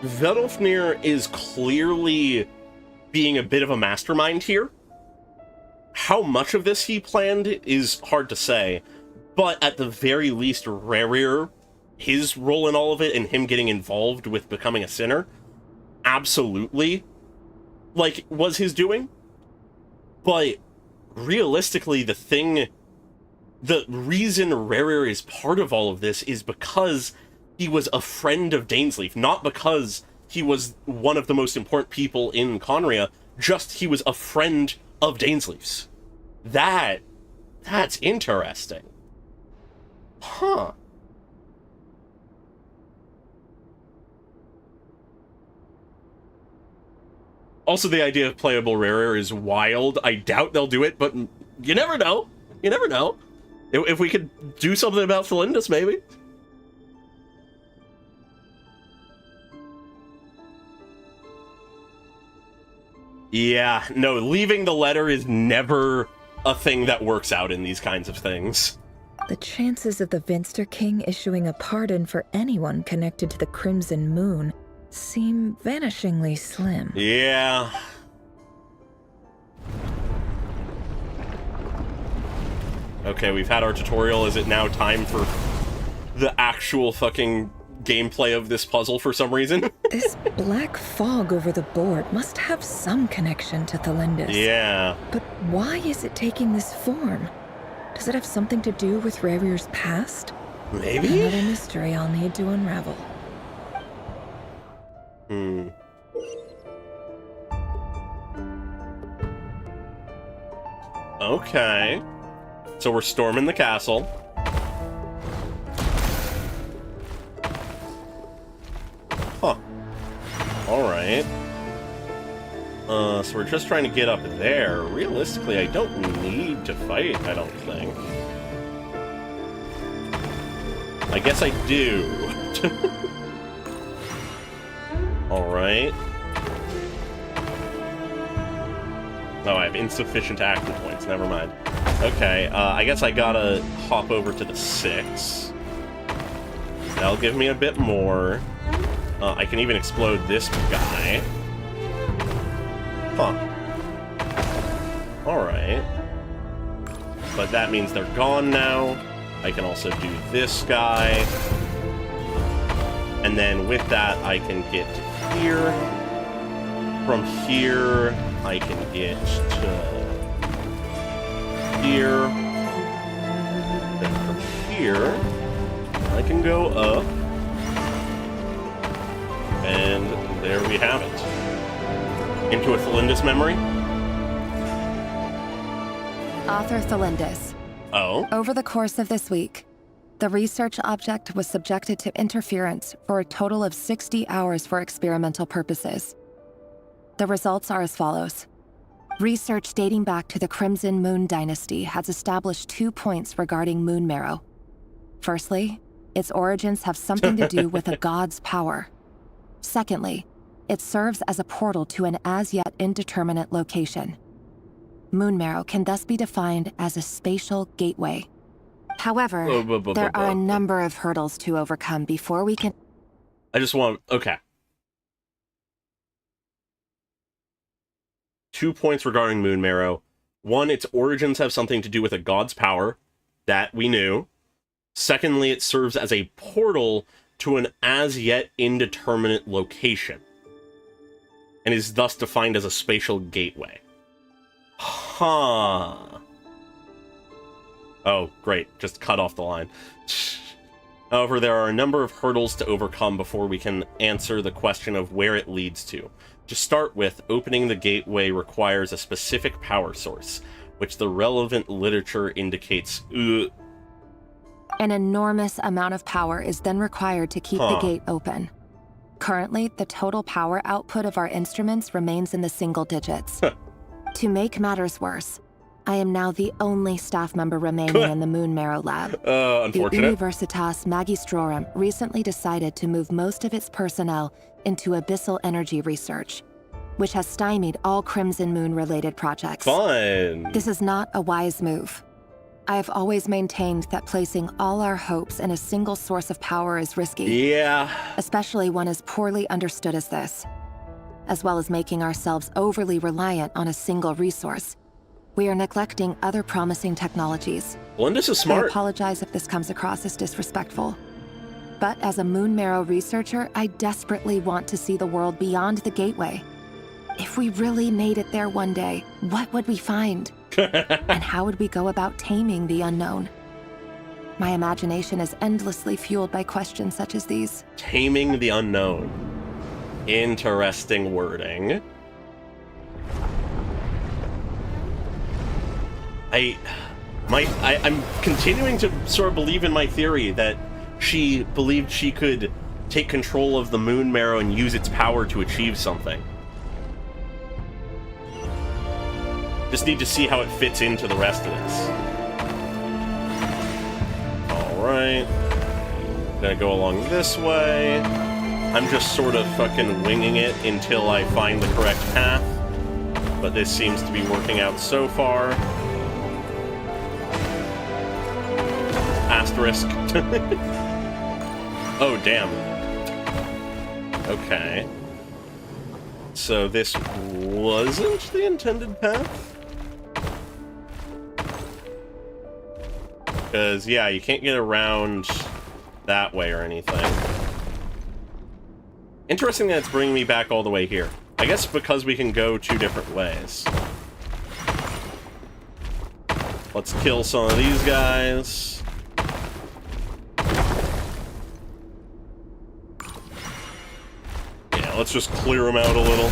Vedafulnir is clearly being a bit of a mastermind here. How much of this he planned is hard to say, but at the very least, Rerir, his role in all of it and him getting involved with becoming a sinner, absolutely, like, was his doing. But realistically, the reason Rerir is part of all of this is because he was a friend of Dainsleif, not because he was one of the most important people in Conria, just he was a friend of Dainsleif's. That's interesting. Huh. Also, the idea of playable Rerir is wild. I doubt they'll do it, but you never know. You never know. If we could do something about Thelindis, maybe. Yeah, no, leaving the letter is never a thing that works out in these kinds of things. The chances of the Vinster King issuing a pardon for anyone connected to the Crimson Moon seem vanishingly slim. Yeah. Okay, we've had our tutorial. Is it now time for the actual fucking gameplay of this puzzle for some reason? This black fog over the board must have some connection to Thelindis. Yeah. But why is it taking this form? Does it have something to do with Rerir's past? Maybe? Another mystery I'll need to unravel. Okay. So we're storming the castle. Huh. Alright. So we're just trying to get up there. Realistically, I don't need to fight, I don't think. I guess I do. Alright. Oh, I have insufficient action points. Never mind. Okay, I guess I gotta hop over to the 6. That'll give me a bit more. I can even explode this guy. Huh. Alright. But that means they're gone now. I can also do this guy. And then with that, I can get to here. From here, I can get to here. Then from here, I can go up. And there we have it. Into a Thalindus memory. Author Thalindus. Oh? Over the course of this week, the research object was subjected to interference for a total of 60 hours for experimental purposes. The results are as follows. Research dating back to the Crimson Moon Dynasty has established 2 points regarding moon marrow. Firstly, its origins have something to do with a god's power. Secondly, it serves as a portal to an as-yet indeterminate location. Moon marrow can thus be defined as a spatial gateway. However, there are a number of hurdles to overcome before we can... I just want... Okay. 2 points regarding moon marrow. One, its origins have something to do with a god's power. That we knew. Secondly, it serves as a portal to an as-yet indeterminate location, and is thus defined as a spatial gateway. Huh. Oh, great. Just cut off the line. However, there are a number of hurdles to overcome before we can answer the question of where it leads to. To start with, opening the gateway requires a specific power source, which the relevant literature indicates... An enormous amount of power is then required to keep the gate open. Currently, the total power output of our instruments remains in the single digits. To make matters worse, I am now the only staff member remaining in the Moon Marrow lab. Unfortunate. The Universitas Magistrorum recently decided to move most of its personnel into abyssal energy research, which has stymied all Crimson Moon-related projects. Fun! This is not a wise move. I have always maintained that placing all our hopes in a single source of power is risky. Yeah. Especially one as poorly understood as this. As well as making ourselves overly reliant on a single resource, we are neglecting other promising technologies. Thalindus is smart. I apologize if this comes across as disrespectful. But as a Moon Marrow researcher, I desperately want to see the world beyond the gateway. If we really made it there one day, what would we find? And how would we go about taming the unknown? My imagination is endlessly fueled by questions such as these. Taming the unknown. Interesting wording. I'm continuing to sort of believe in my theory that she believed she could take control of the Moon Marrow and use its power to achieve something. Just need to see how it fits into the rest of this. Alright. Gonna go along this way. I'm just sort of fucking winging it until I find the correct path. But this seems to be working out so far. Asterisk. Oh, damn. Okay. So this wasn't the intended path? Because, yeah, you can't get around that way or anything. Interesting that it's bringing me back all the way here. I guess because we can go 2 different ways. Let's kill some of these guys. Yeah, let's just clear them out a little.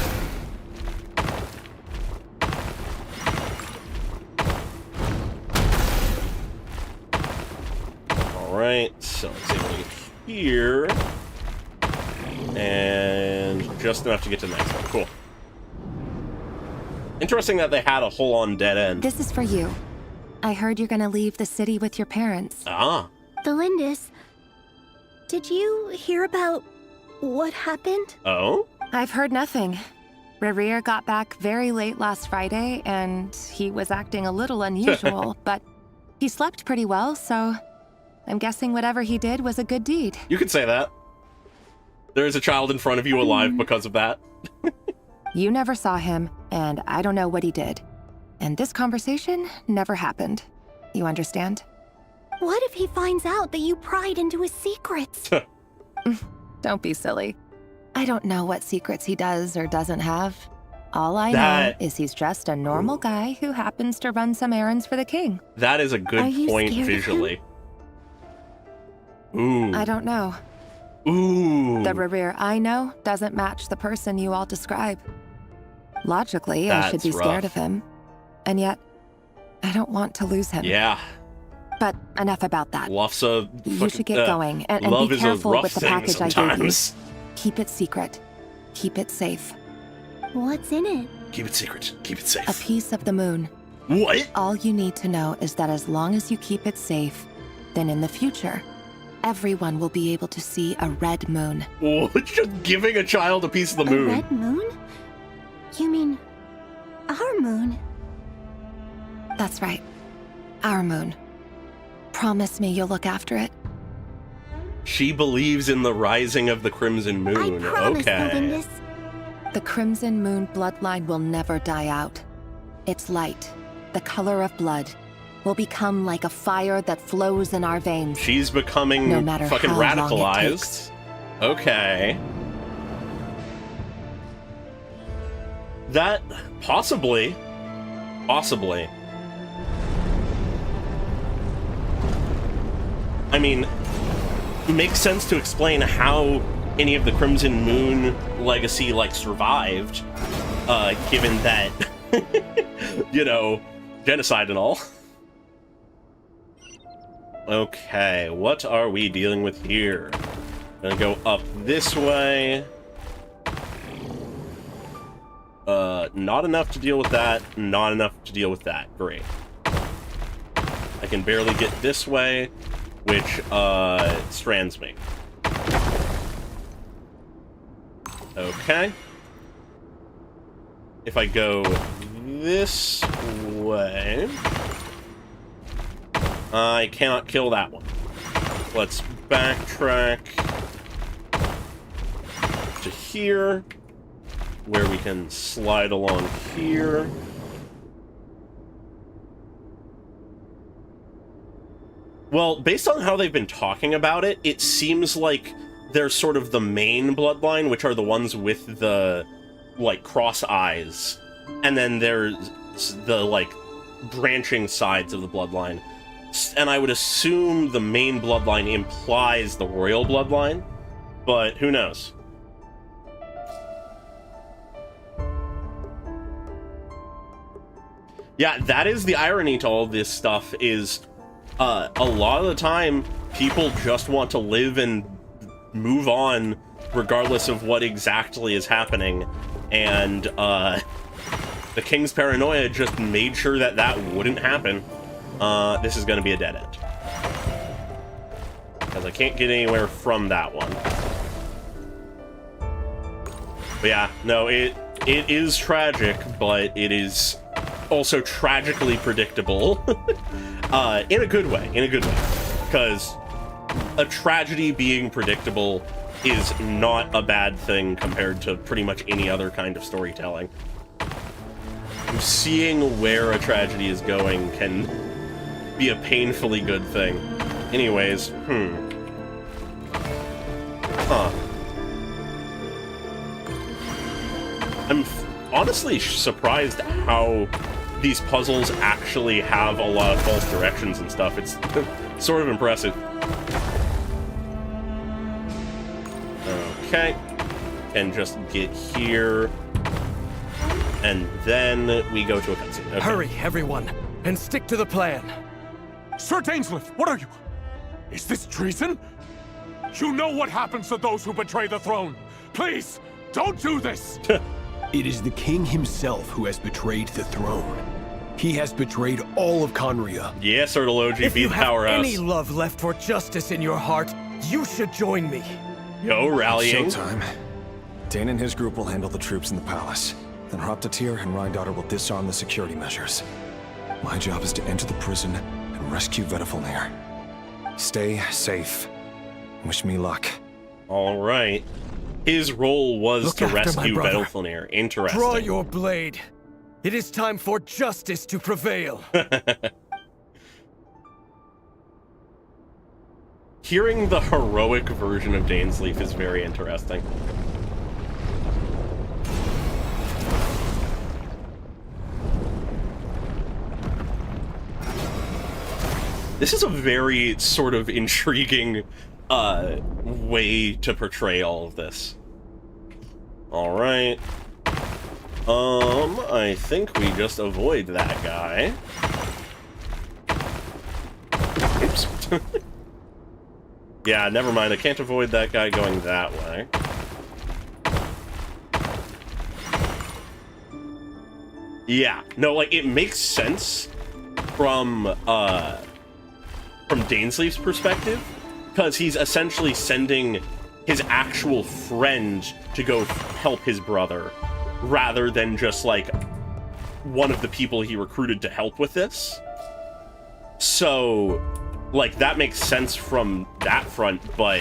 Alright, so let's see if we get here. And just enough to get to the next one. Cool. Interesting that they had a full-on dead end. This is for you. I heard you're gonna leave the city with your parents. Ah. Thalindus, did you hear about what happened? Oh? I've heard nothing. Rerir got back very late last Friday, and he was acting a little unusual, but he slept pretty well, so I'm guessing whatever he did was a good deed. You could say that. There is a child in front of you alive because of that. You never saw him, and I don't know what he did. And this conversation never happened. You understand? What if he finds out that you pried into his secrets? Don't be silly. I don't know what secrets he does or doesn't have. All I know is he's just a normal guy who happens to run some errands for the king. That is a good point visually. Ooh. I don't know. Ooh. The Rerir I know doesn't match the person you all describe. Logically, I should be scared of him. And yet, I don't want to lose him. Yeah. But enough about that. You should get going and be careful with the package I gave you. Keep it secret. Keep it safe. What's in it? Keep it secret. Keep it safe. A piece of the moon. What? All you need to know is that as long as you keep it safe, then in the future, everyone will be able to see a red moon. Oh, just giving a child a piece of the moon. A red moon? You mean our moon? That's right. Our moon. Promise me you'll look after it. She believes in the rising of the Crimson Moon. I promise, Elvindus. The Crimson Moon bloodline will never die out. Its light, the color of blood, will become like a fire that flows in our veins. She's becoming no matter fucking how radicalized. Okay. That possibly. I mean, makes sense to explain how any of the Crimson Moon legacy survived, given that you know, genocide and all. Okay, what are we dealing with here? Gonna go up this way. Not enough to deal with that, not enough to deal with that. Great. I can barely get this way, which, strands me. Okay. If I go this way, I cannot kill that one. Let's backtrack to here, where we can slide along here. Well, based on how they've been talking about it, it seems like they're sort of the main bloodline, which are the ones with the, cross eyes. And then there's the, branching sides of the bloodline. And I would assume the main bloodline implies the royal bloodline, but who knows? Yeah, that is the irony to all this stuff, is a lot of the time people just want to live and move on regardless of what exactly is happening, and the King's paranoia just made sure that that wouldn't happen. This is going to be a dead end, because I can't get anywhere from that one. But yeah, no, it is tragic, but it is also tragically predictable. In a good way, because a tragedy being predictable is not a bad thing compared to pretty much any other kind of storytelling. Seeing where a tragedy is going can be a painfully good thing. Anyways, I'm honestly surprised how these puzzles actually have a lot of false directions and stuff. It's sort of impressive. Okay. And just get here. And then we go to a cutscene. Okay. Hurry, everyone, and stick to the plan. Sir Dainsleif, what are you? Is this treason? You know what happens to those who betray the throne. Please, don't do this! It is the king himself who has betrayed the throne. He has betrayed all of Conria. Yes, Ertologi, if be you the have powerhouse. any love left for justice in your heart, you should join me. Yo, rallying. Showtime. Dane and his group will handle the troops in the palace. Then Hraptatir and Rhindaughter will disarm the security measures. My job is to enter the prison and rescue Vedafalnir. Stay safe. Wish me luck. All right. His role was Look to after my rescue brother. Welkin. Interesting. Draw your blade. It is time for justice to prevail. Hearing the heroic version of Dainsleif is very interesting. This is a very sort of intriguing way to portray all of this. All right. I think we just avoid that guy. Oops. Yeah, never mind. I can't avoid that guy going that way. Yeah, no, like, it makes sense from Dainsleif's perspective, because he's essentially sending his actual friend to go help his brother, rather than just, like, one of the people he recruited to help with this. So, like, that makes sense from that front, but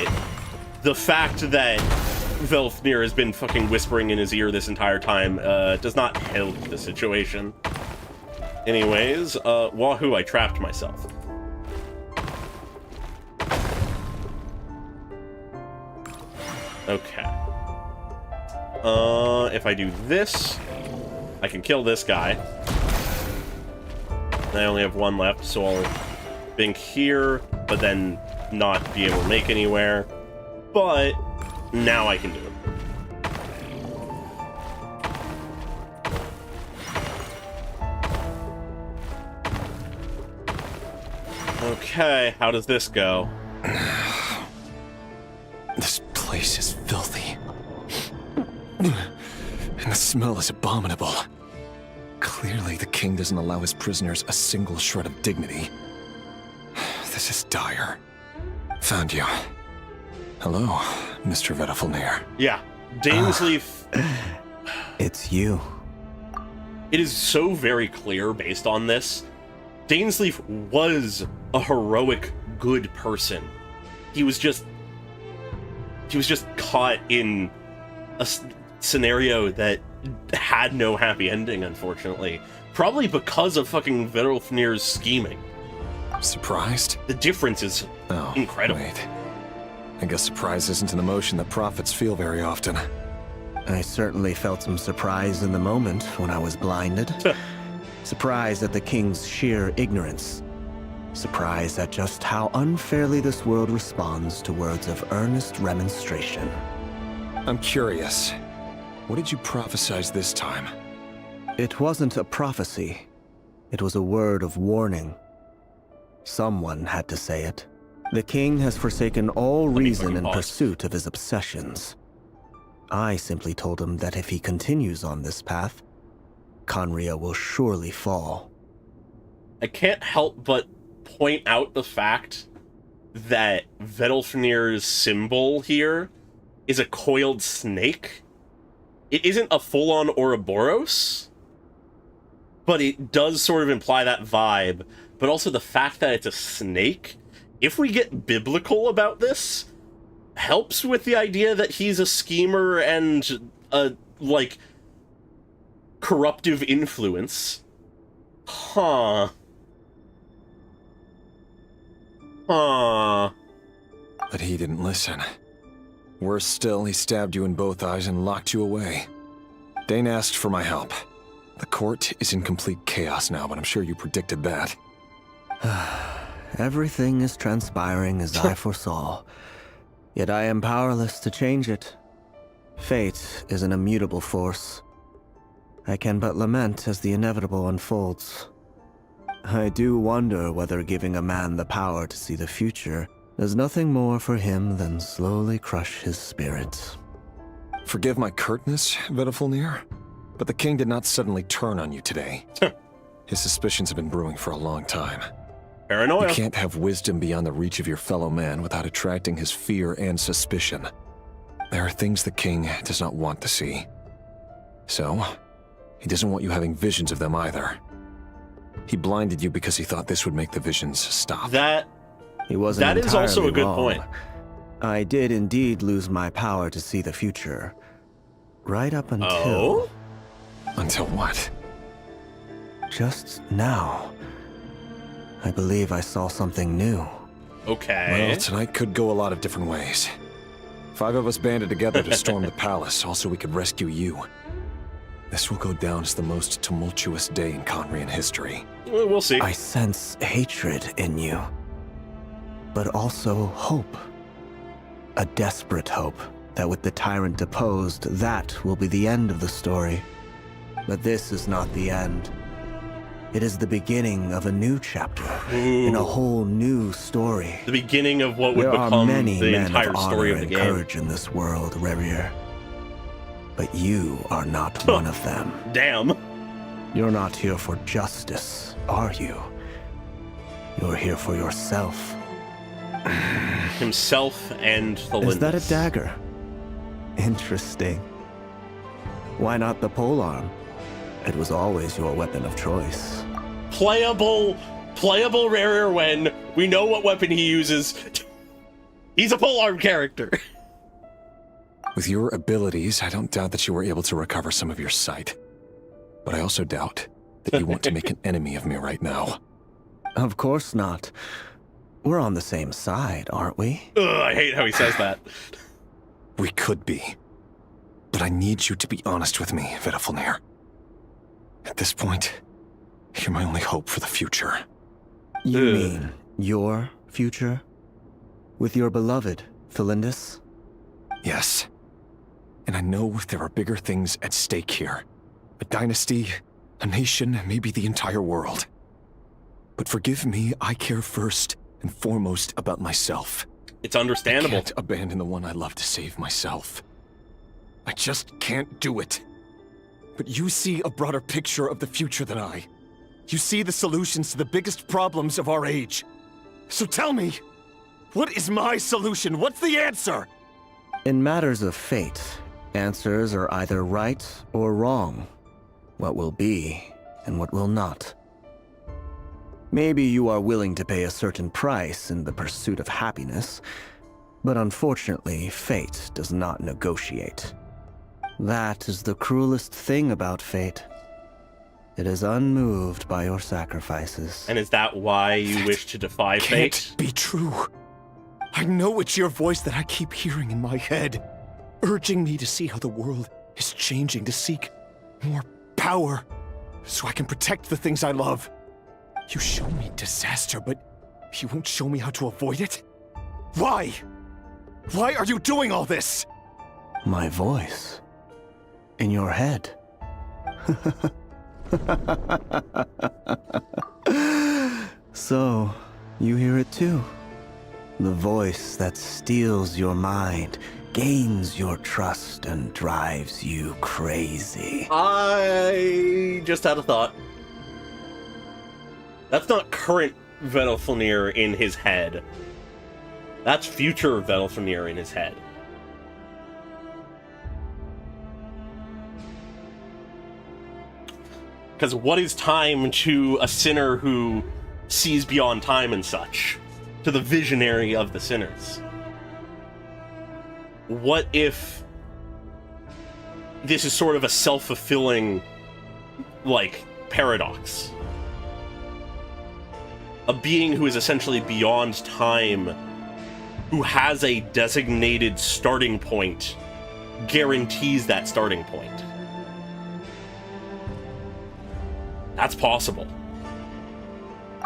the fact that Velfnir has been fucking whispering in his ear this entire time does not help the situation. Anyways, wahoo, I trapped myself. Okay. If I do this, I can kill this guy. I only have one left, so I'll bink here, but then not be able to make anywhere. But now I can do it. Okay, how does this go? This place is filthy. And the smell is abominable. Clearly, the king doesn't allow his prisoners a single shred of dignity. This is dire. Found you. Hello, Mr. Vedafilnir. Yeah, Dainsleif... It's you. It is so very clear based on this. Dainsleif was a heroic, good person. He was just caught in a scenario that had no happy ending, unfortunately. Probably because of fucking Vedafilnir's scheming. Surprised? The difference is incredible. Wait. I guess surprise isn't an emotion that prophets feel very often. I certainly felt some surprise in the moment when I was blinded. Surprise at the king's sheer ignorance. Surprise at just how unfairly this world responds to words of earnest remonstration. I'm curious. What did you prophesize this time? It wasn't a prophecy. It was a word of warning. Someone had to say it. The king has forsaken all reason in pursuit of his obsessions. I simply told him that if he continues on this path, Khaenri'ah will surely fall. I can't help but point out the fact that Vedafilnir's symbol here is a coiled snake. It isn't a full-on Ouroboros, but it does sort of imply that vibe. But also the fact that it's a snake, if we get biblical about this, helps with the idea that he's a schemer and a, like, corruptive influence. Huh. Huh. But he didn't listen. Worse still, he stabbed you in both eyes and locked you away. Dane asked for my help. The court is in complete chaos now, but I'm sure you predicted that. Everything is transpiring as I foresaw, yet I am powerless to change it. Fate is an immutable force. I can but lament as the inevitable unfolds. I do wonder whether giving a man the power to see the future does nothing more for him than slowly crush his spirit. Forgive my curtness, Vedafilnir, but the king did not suddenly turn on you today. His suspicions have been brewing for a long time. Paranoia. You can't have wisdom beyond the reach of your fellow man without attracting his fear and suspicion. There are things the king does not want to see. So, he doesn't want you having visions of them either. He blinded you because he thought this would make the visions stop. That He wasn't That is also a entirely good wrong. point. I did indeed lose my power to see the future. Right up until... Oh? Until what? Just now. I believe I saw something new. Okay. Well, tonight could go a lot of different ways. 5 of us banded together to storm the palace, also we could rescue you. This will go down as the most tumultuous day in Conrian history. We'll see. I sense hatred in you, but also hope. A desperate hope that with the tyrant deposed, that will be the end of the story. But this is not the end. It is the beginning of a new chapter, in a whole new story. The beginning of what would there become are many the men entire of story honor of the and game. courage in this world, Revier. But you are not one of them. Damn. You're not here for justice, are you? You're here for yourself. Himself and the Is that a Lindis. dagger? Interesting. Why not the polearm? It was always your weapon of choice. Playable rarer when we know what weapon he uses. He's a polearm character. With your abilities, I don't doubt that you were able to recover some of your sight. But I also doubt that you want to make an enemy of me right now. Of course not. We're on the same side, aren't we? Ugh, I hate how he says that. We could be. But I need you to be honest with me, Vedafalnir. At this point, you're my only hope for the future. You mean your future? With your beloved, Felindis? Yes. And I know there are bigger things at stake here. A dynasty, a nation, maybe the entire world. But forgive me, I care first and foremost about myself. It's understandable. I can't abandon the one I love to save myself. I just can't do it. But you see a broader picture of the future than I. You see the solutions to the biggest problems of our age. So tell me, what is my solution? What's the answer? In matters of fate, answers are either right or wrong. What will be and what will not. Maybe you are willing to pay a certain price in the pursuit of happiness, but unfortunately, fate does not negotiate. That is the cruelest thing about fate. It is unmoved by your sacrifices. And is that why you wish to defy fate? Can't be true. I know it's your voice that I keep hearing in my head, urging me to see how the world is changing, to seek more power, so I can protect the things I love. You show me disaster, but you won't show me how to avoid it? Why? Why are you doing all this? My voice. In your head. So, you hear it too? The voice that steals your mind, gains your trust, and drives you crazy. I just had a thought. That's not current Vedalfenir in his head. That's future Vedalfenir in his head. Because what is time to a sinner who sees beyond time and such? To the visionary of the sinners? What if this is sort of a self-fulfilling, like, paradox? A being who is essentially beyond time, who has a designated starting point, guarantees that starting point. That's possible.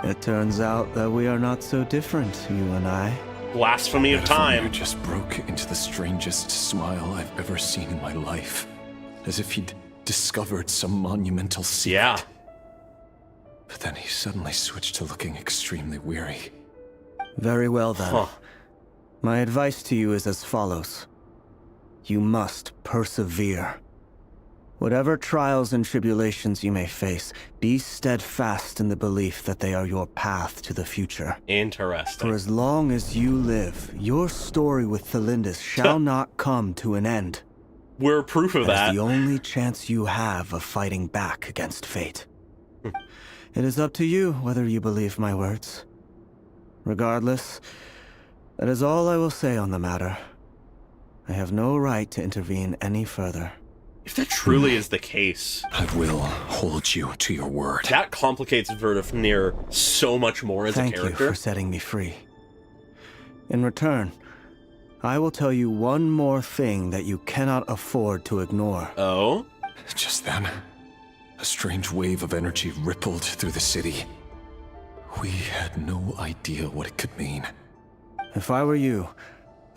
It turns out that we are not so different, you and I. Blasphemy of time. Vedafalnir just broke into the strangest smile I've ever seen in my life. As if he'd discovered some monumental secret. Yeah. But then he suddenly switched to looking extremely weary. Very well then. Huh. My advice to you is as follows. You must persevere. Whatever trials and tribulations you may face, be steadfast in the belief that they are your path to the future. Interesting. For as long as you live, your story with Thelindis shall not come to an end. We're proof of that. That is the only chance you have of fighting back against fate. It is up to you whether you believe my words. Regardless, that is all I will say on the matter. I have no right to intervene any further. If that truly is the case, I will hold you to your word. That complicates Vertifnir so much more as a character. Thank you for setting me free. In return, I will tell you one more thing that you cannot afford to ignore. Oh? Just then, a strange wave of energy rippled through the city. We had no idea what it could mean. If I were you,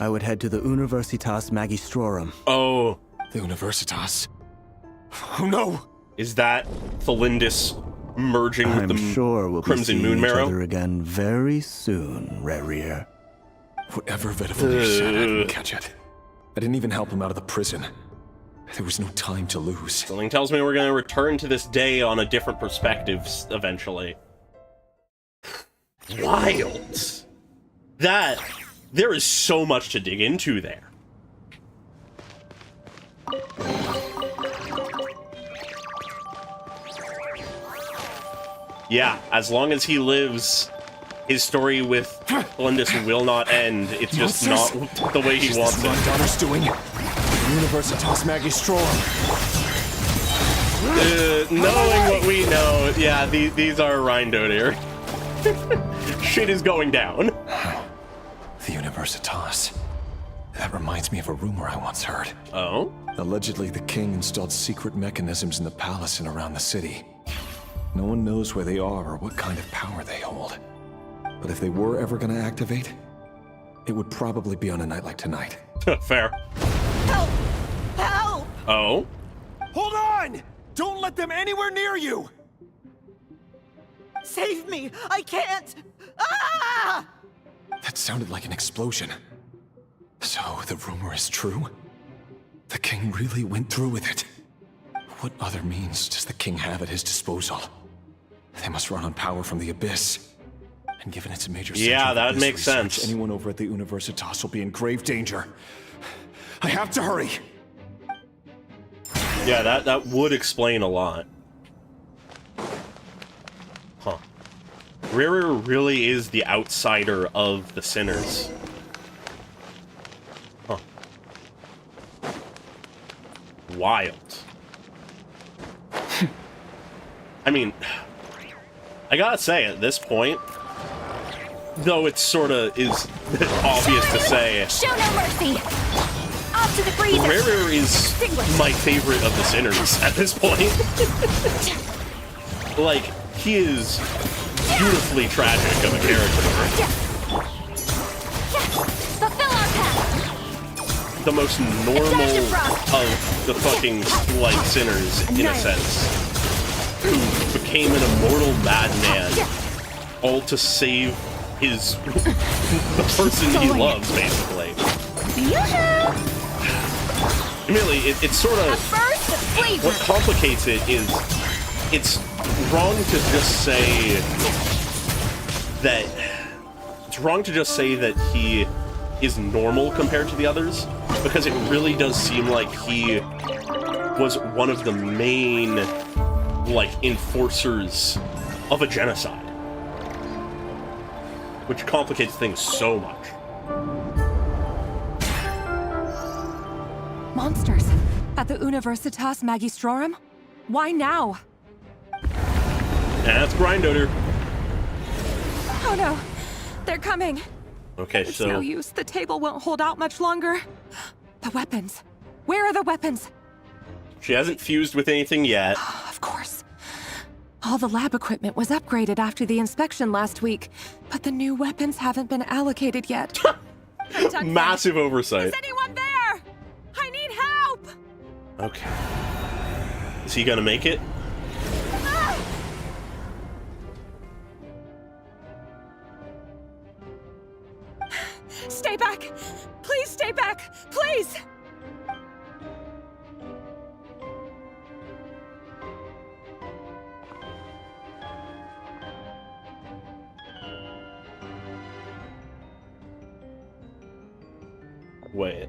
I would head to the Universitas Magistrorum. Oh. The Universitas? Oh no! Is that Thelindis merging with the sure we'll Crimson be Moon seeing Marrow? each other again very soon, Rerir. Whatever Vedavir said, I didn't catch it. I didn't even help him out of the prison. There was no time to lose. Something tells me we're going to return to this day on a different perspective eventually. Wild. There is so much to dig into there. Yeah, as long as he lives, his story with Thelindis will not end. It's just not the way he wants it. My daughter's doing Universitas Magistrorum. Knowing what we know, yeah, these are Rhindodir. Shit is going down. The Universitas. That reminds me of a rumor I once heard. Oh? Allegedly, the king installed secret mechanisms in the palace and around the city. No one knows where they are or what kind of power they hold. But if they were ever going to activate, it would probably be on a night like tonight. Fair. Help! Help! Oh? Hold on! Don't let them anywhere near you! Save me! I can't! Ah! That sounded like an explosion. So, the rumor is true? The king really went through with it? What other means does the king have at his disposal? They must run on power from the Abyss. And given it's a major yeah, that Abyss makes research, sense. Anyone over at the Universitas will be in grave danger. I have to hurry! Yeah, that would explain a lot. Huh. Rerir really is the outsider of the sinners. Huh. Wild. I mean, I gotta say, at this point, though it sorta is obvious to say, Show no mercy! Off to the freezer! Rerir is my favorite of the sinners at this point. Like, he is beautifully tragic of a character. Fulfill our path! The most normal of the fucking, like, sinners, in a sense. Who became an immortal madman, all to save his the person he loves, basically. Really, it's sort of what complicates it is it's wrong to just say that he is normal compared to the others, because it really does seem like he was one of the main, like, enforcers of a genocide, which complicates things so much. Monsters at the Universitas Magistrorum? Why now? That's Grindoder. Oh no, they're coming. Okay, It's so no use. The table won't hold out much longer. The weapons. Where are the weapons? she hasn't fused with anything yet. Of course. All the lab equipment was upgraded after the inspection last week, but the new weapons haven't been allocated yet. Massive oversight. Is anyone there? I need help! Okay. Is he gonna make it? Stay back! Please stay back! Please! Wait.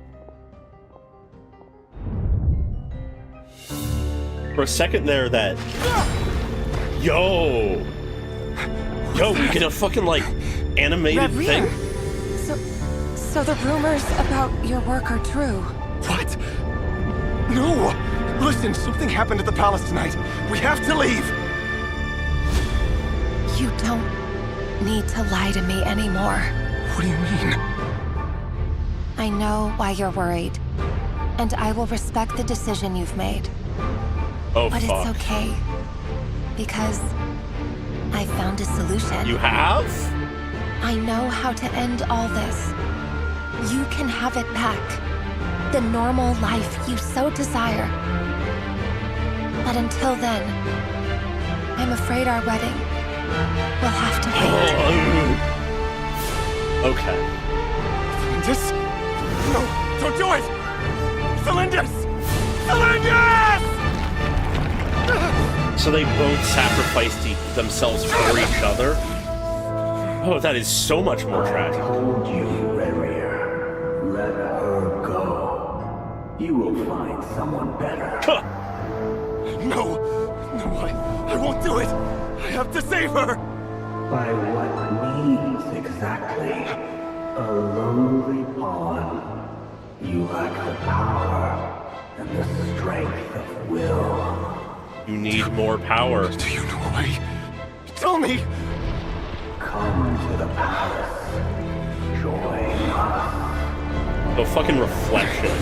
For a second there, that... Yo! Yo, we get a fucking, like, animated thing? So the rumors about your work are true. What? No! Listen, something happened at the palace tonight. We have to leave! You don't need to lie to me anymore. What do you mean? I know why you're worried, and I will respect the decision you've made. Oh, but fuck. it's okay, because I found a solution. You have? I know how to end all this. You can have it back. The normal life you so desire. But until then, I'm afraid our wedding will have to wait. Okay. Cylindus? No, don't do it! Cylindus! Cylindus! So they both sacrificed themselves for each other? Oh, that is so much more tragic. I told you, Rarier. Let her go. You will find someone better. No! No, I won't do it! I have to save her! By what means exactly? A lowly pawn. You lack the power and the strength of will. You need more power. Do you know a way? Tell me! Come to the palace. Join us. The fucking reflection.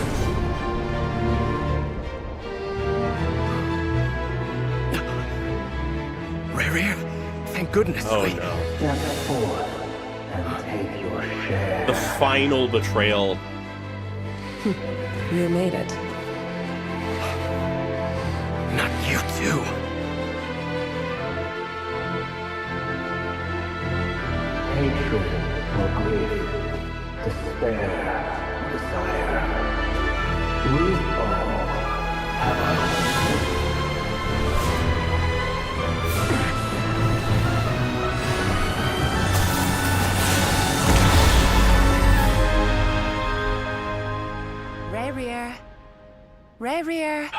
Rarier, thank goodness. Oh no. Step forth and take your share. The final betrayal. You made it. Not you too. Hatred or grief, despair or desire. We all have our own. Rarier.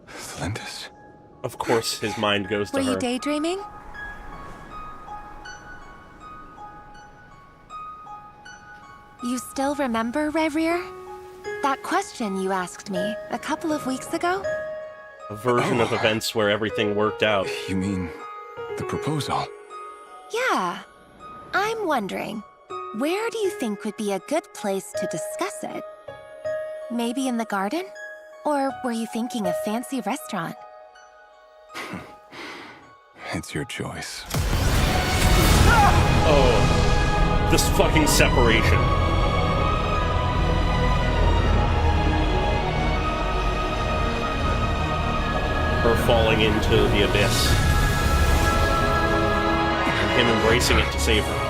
Cylindus? Of course, his mind goes to Were her. you daydreaming? You still remember, Rarier? That question you asked me a couple of weeks ago? A version of events where everything worked out. You mean the proposal? Yeah. I'm wondering, where do you think would be a good place to discuss it? Maybe in the garden? Or were you thinking a fancy restaurant? It's your choice. Oh, this fucking separation. Her falling into the abyss. And him embracing it to save her.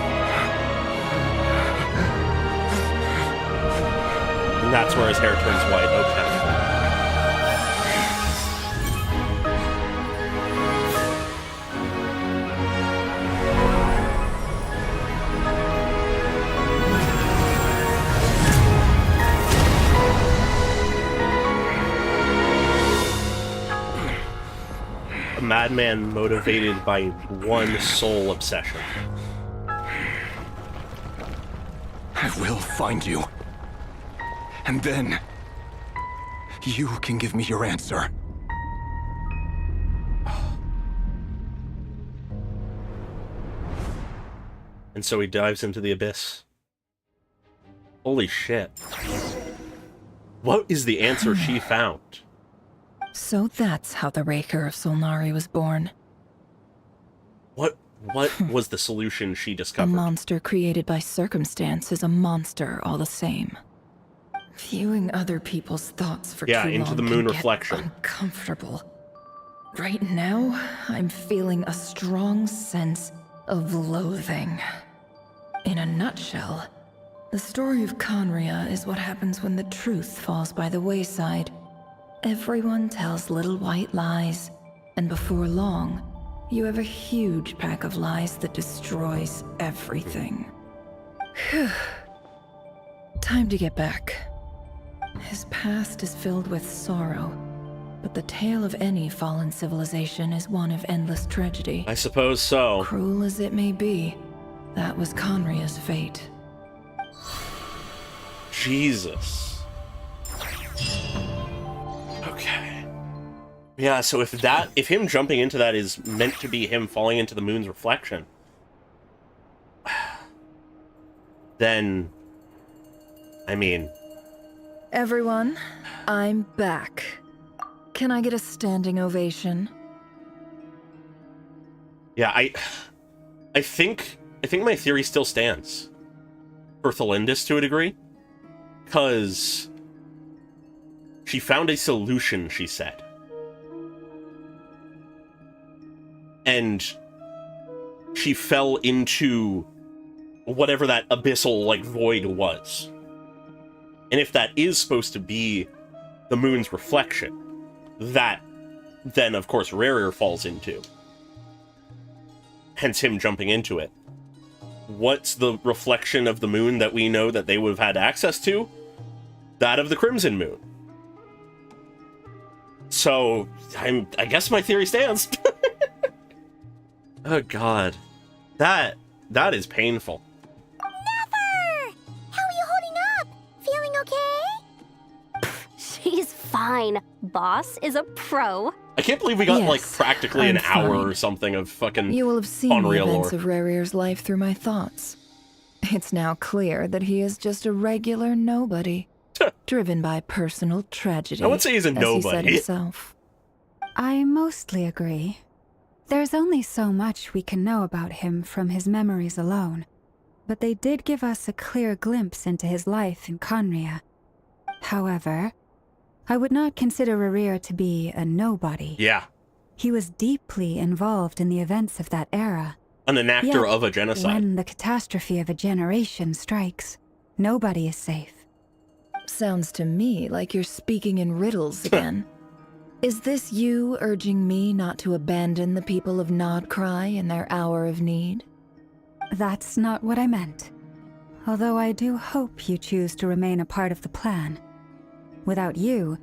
And that's where his hair turns white. Okay. A madman motivated by one soul obsession. I will find you. And then, you can give me your answer. And so he dives into the abyss. Holy shit. What is the answer she found? So that's how the Raker of Solnari was born. What was the solution she A discovered? monster created by circumstance is a monster all the same. Viewing other people's thoughts for Yeah, too into long the can moon get reflection. uncomfortable. Right now, I'm feeling a strong sense of loathing. In a nutshell, the story of Conria is what happens when the truth falls by the wayside. Everyone tells little white lies, and before long, you have a huge pack of lies that destroys everything. Whew. Time to get back. His past is filled with sorrow, But the tale of any fallen civilization is one of endless tragedy. I suppose so. Cruel as it may be, that was Conria's fate. Jesus. Okay. Yeah, so if him jumping into that is meant to be him falling into the moon's reflection, then, I mean... Everyone, I'm back. Can I get a standing ovation? Yeah, I think my theory still stands. For Thelindis to a degree. Because she found a solution, she said. And she fell into whatever that abyssal, like, void was. And if that is supposed to be the moon's reflection, that then, of course, Rarer falls into. Hence him jumping into it. What's the reflection of the moon that we know that they would have had access to? That of the Crimson Moon. So, I guess my theory stands. Oh god. That is painful. Never! How are you holding up? Feeling okay? She's fine. Boss is a pro. I can't believe we got, Yes, like, practically an I'm hour fine. or something of fucking You will have seen Unreal the events lore. of Rarier's life through my thoughts. It's now clear that he is just a regular nobody, driven by personal tragedy. I would say he's a as he said nobody. himself. I mostly agree. There's only so much we can know about him from his memories alone, but they did give us a clear glimpse into his life in Conria. However, I would not consider Rarir to be a nobody. Yeah. He was deeply involved in the events of that era. An enactor Yet, of a genocide. when the catastrophe of a generation strikes, nobody is safe. Sounds to me like you're speaking in riddles again. Is this you urging me not to abandon the people of Nodcry in their hour of need? That's not what I meant. Although I do hope you choose to remain a part of the plan. Without you,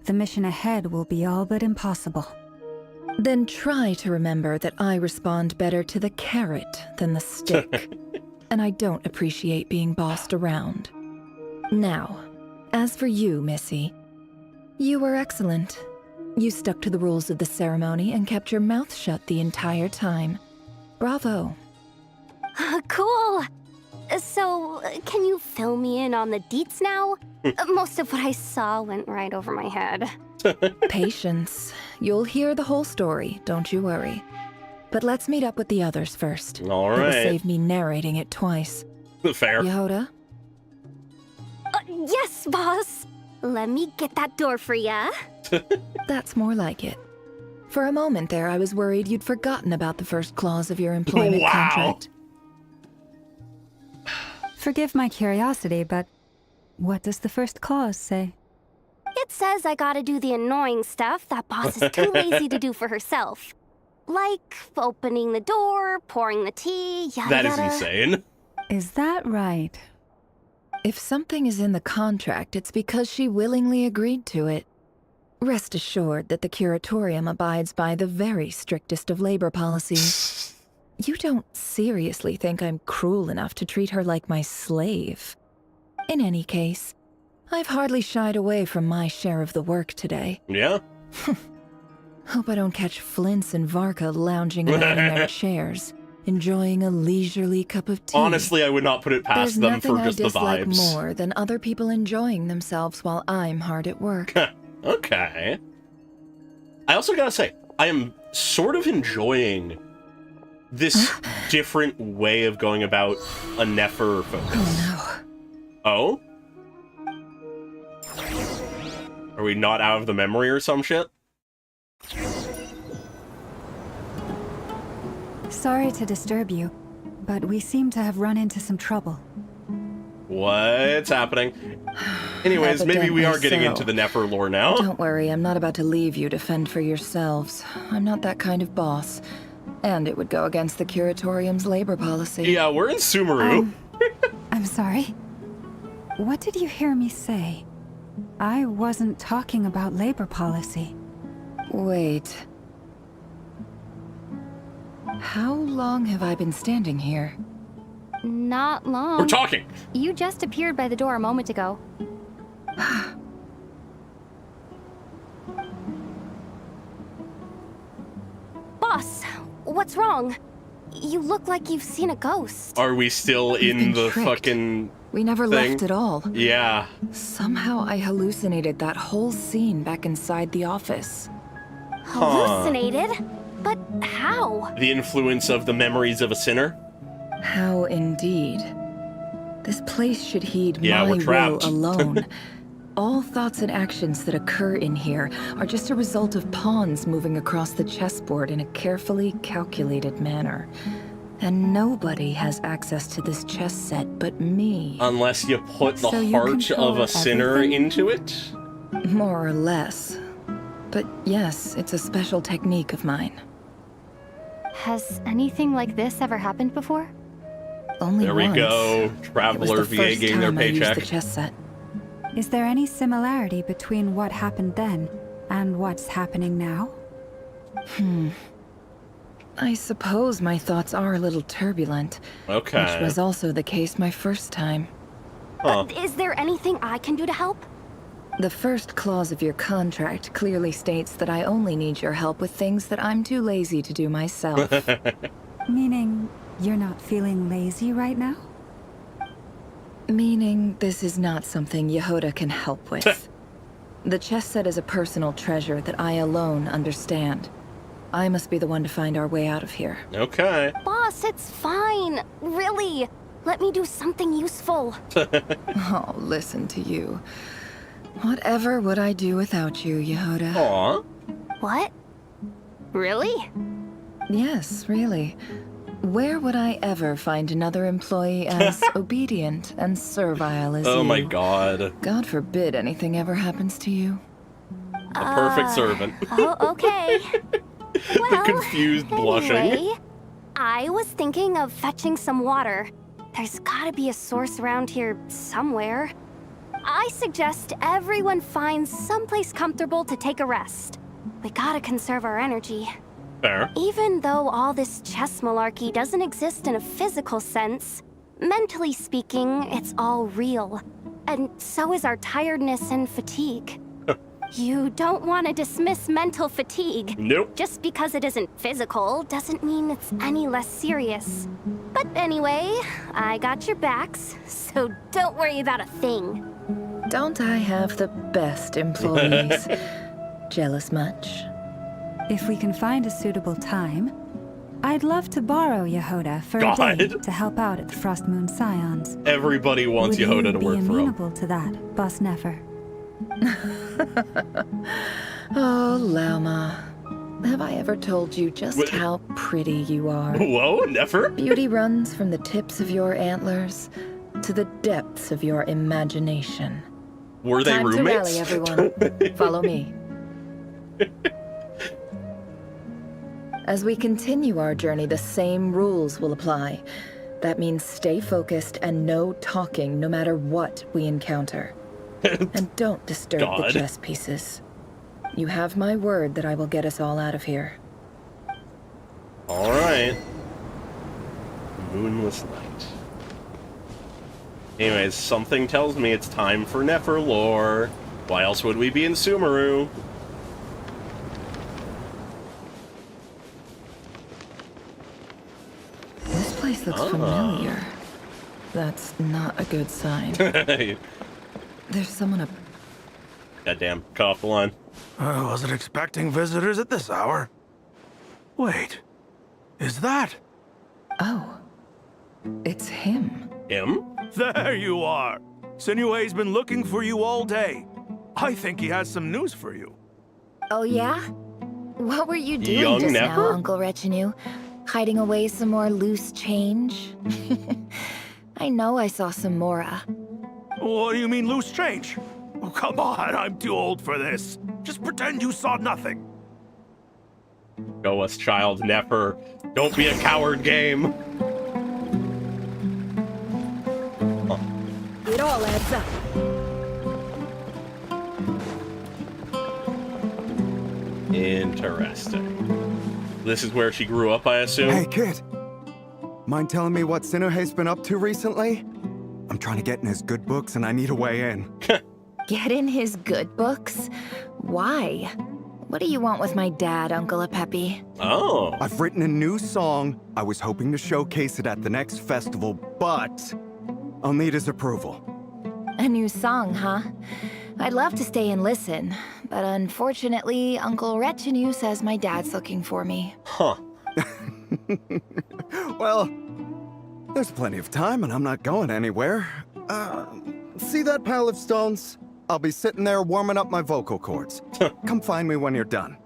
the mission ahead will be all but impossible. Then try to remember that I respond better to the carrot than the stick. And I don't appreciate being bossed around. Now, as for you, Missy, you were excellent. You stuck to the rules of the ceremony and kept your mouth shut the entire time. Bravo. Cool. So, can you fill me in on the deets now? Most of what I saw went right over my head. Patience. You'll hear the whole story, don't you worry. But let's meet up with the others first. All It will right. save me narrating it twice. Fair. Yehoda? Yes, boss. Let me get that door for ya. That's more like it. For a moment there, I was worried you'd forgotten about the first clause of your employment Wow. contract. Forgive my curiosity, but what does the first clause say? It says I gotta do the annoying stuff that boss is too lazy to do for herself. Like opening the door, pouring the tea, yada That is yada. insane. Is that right? If something is in the contract, it's because she willingly agreed to it. Rest assured that the Curatorium abides by the very strictest of labor policies. You don't seriously think I'm cruel enough to treat her like my slave. In any case, I've hardly shied away from my share of the work today. Yeah. Hope I don't catch Flintz and Varka lounging about in their chairs, enjoying a leisurely cup of tea. Honestly, I would not put it past There's them nothing for just I the dislike vibes. more than other people enjoying themselves while I'm hard at work. Okay. I also gotta say, I am sort of enjoying this different way of going about a Nefer focus. Oh? Are we not out of the memory or some shit? Sorry to disturb you, but we seem to have run into some trouble. What's happening? Anyways, maybe we are getting Evidently into so. the Nefer lore now. Don't worry, I'm not about to leave you to fend for yourselves. I'm not that kind of boss. And it would go against the Curatorium's labor policy. Yeah, we're in Sumeru. I'm sorry. What did you hear me say? I wasn't talking about labor policy. Wait. How long have I been standing here? Not long. We're talking. You just appeared by the door a moment ago. Boss, what's wrong? You look like you've seen a ghost. Are we still in the tricked. fucking We never thing? left at all. Yeah. Somehow I hallucinated that whole scene back inside the office. Hallucinated? But how? The influence of the memories of a sinner? How indeed. This place should heed Yeah, my we're will trapped. alone. All thoughts and actions that occur in here are just a result of pawns moving across the chessboard in a carefully calculated manner. And nobody has access to this chess set but me. Unless you put the So you heart of control a sinner everything? into it? More or less. But yes, it's a special technique of mine. Has anything like this ever happened before? Only There we once. go. It was Traveler the VA first getting their time I used paycheck. the chess set. Is there any similarity between what happened then and what's happening now? I suppose my thoughts are a little turbulent. Okay. Which was also the case my first time. Huh. Is there anything I can do to help? The first clause of your contract clearly states that I only need your help with things that I'm too lazy to do myself. Meaning, you're not feeling lazy right now? Meaning, this is not something Yehoda can help with. The chess set is a personal treasure that I alone understand. I must be the one to find our way out of here. Okay. Boss, it's fine. Really. Let me do something useful. Oh, listen to you. Whatever would I do without you, Yehoda? Aw. What? Really? Yes, really. Where would I ever find another employee as obedient and servile as you? Oh my god. God forbid anything ever happens to you. A perfect servant. Oh, okay. The confused blushing. Anyway, I was thinking of fetching some water. There's gotta be a source around here somewhere. I suggest everyone finds someplace comfortable to take a rest. We gotta conserve our energy. Fair. Even though all this chess malarkey doesn't exist in a physical sense, mentally speaking, it's all real. And so is our tiredness and fatigue. You don't want to dismiss mental fatigue. Nope. Just because it isn't physical doesn't mean it's any less serious. But anyway, I got your backs, so don't worry about a thing. Don't I have the best employees? Jealous much? If we can find a suitable time, I'd love to borrow Yehoda for a God. day to help out at the Frost Moon Scions. Everybody wants Would Yehoda you to be work for him. amenable to that, Boss Nefer? Oh, Lauma. Have I ever told you just What? how pretty you are? Whoa, never? Beauty runs from the tips of your antlers to the depths of your imagination. Were they Time roommates? to rally, everyone. Follow me. As we continue our journey, the same rules will apply. That means stay focused and no talking no matter what we encounter. And don't disturb the God. chess pieces. You have my word that I will get us all out of here. Alright. Moonless night. Anyways, something tells me it's time for Nefer lore. Why else would we be in Sumeru? This place looks familiar. That's not a good sign. There's someone up. Goddamn, cut off the line. I wasn't expecting visitors at this hour. Wait, is that? Oh, it's him. Him? There you are. Sinue's been looking for you all day. I think he has some news for you. Oh, yeah? What were you doing Young just now, Nefer? Uncle Retinue? Hiding away some more loose change? I know I saw some Mora. What do you mean loose change? Oh, come on, I'm too old for this. Just pretend you saw nothing. Go us, child, Nefer. Don't be a coward, game. It all adds up. Interesting. This is where she grew up, I assume? Hey, kid. Mind telling me what Sinuhe's been up to recently? I'm trying to get in his good books and I need a way in. Get in his good books? Why? What do you want with my dad, Uncle Apepi? Oh. I've written a new song. I was hoping to showcase it at the next festival, but I'll need his approval. A new song, huh? I'd love to stay and listen, but unfortunately, Uncle Retinue says my dad's looking for me. Huh. Well, there's plenty of time and I'm not going anywhere. See that pile of stones? I'll be sitting there warming up my vocal cords. Come find me when you're done.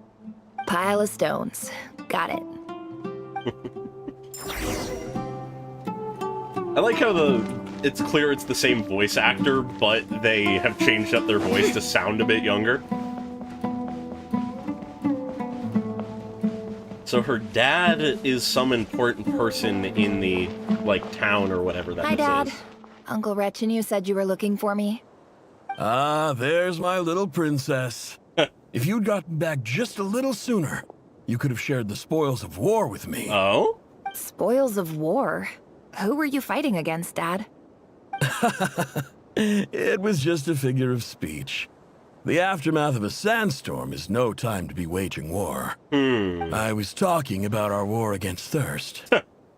Pile of stones. Got it. I like how it's clear it's the same voice actor, but they have changed up their voice to sound a bit younger. So her dad is some important person in the, like, town or whatever that Hi, Dad. is. Uncle Retinue said you were looking for me. Ah, there's my little princess. If you'd gotten back just a little sooner, you could have shared the spoils of war with me. Oh? Spoils of war? Who were you fighting against, Dad? It was just a figure of speech. The aftermath of a sandstorm is no time to be waging war. I was talking about our war against thirst.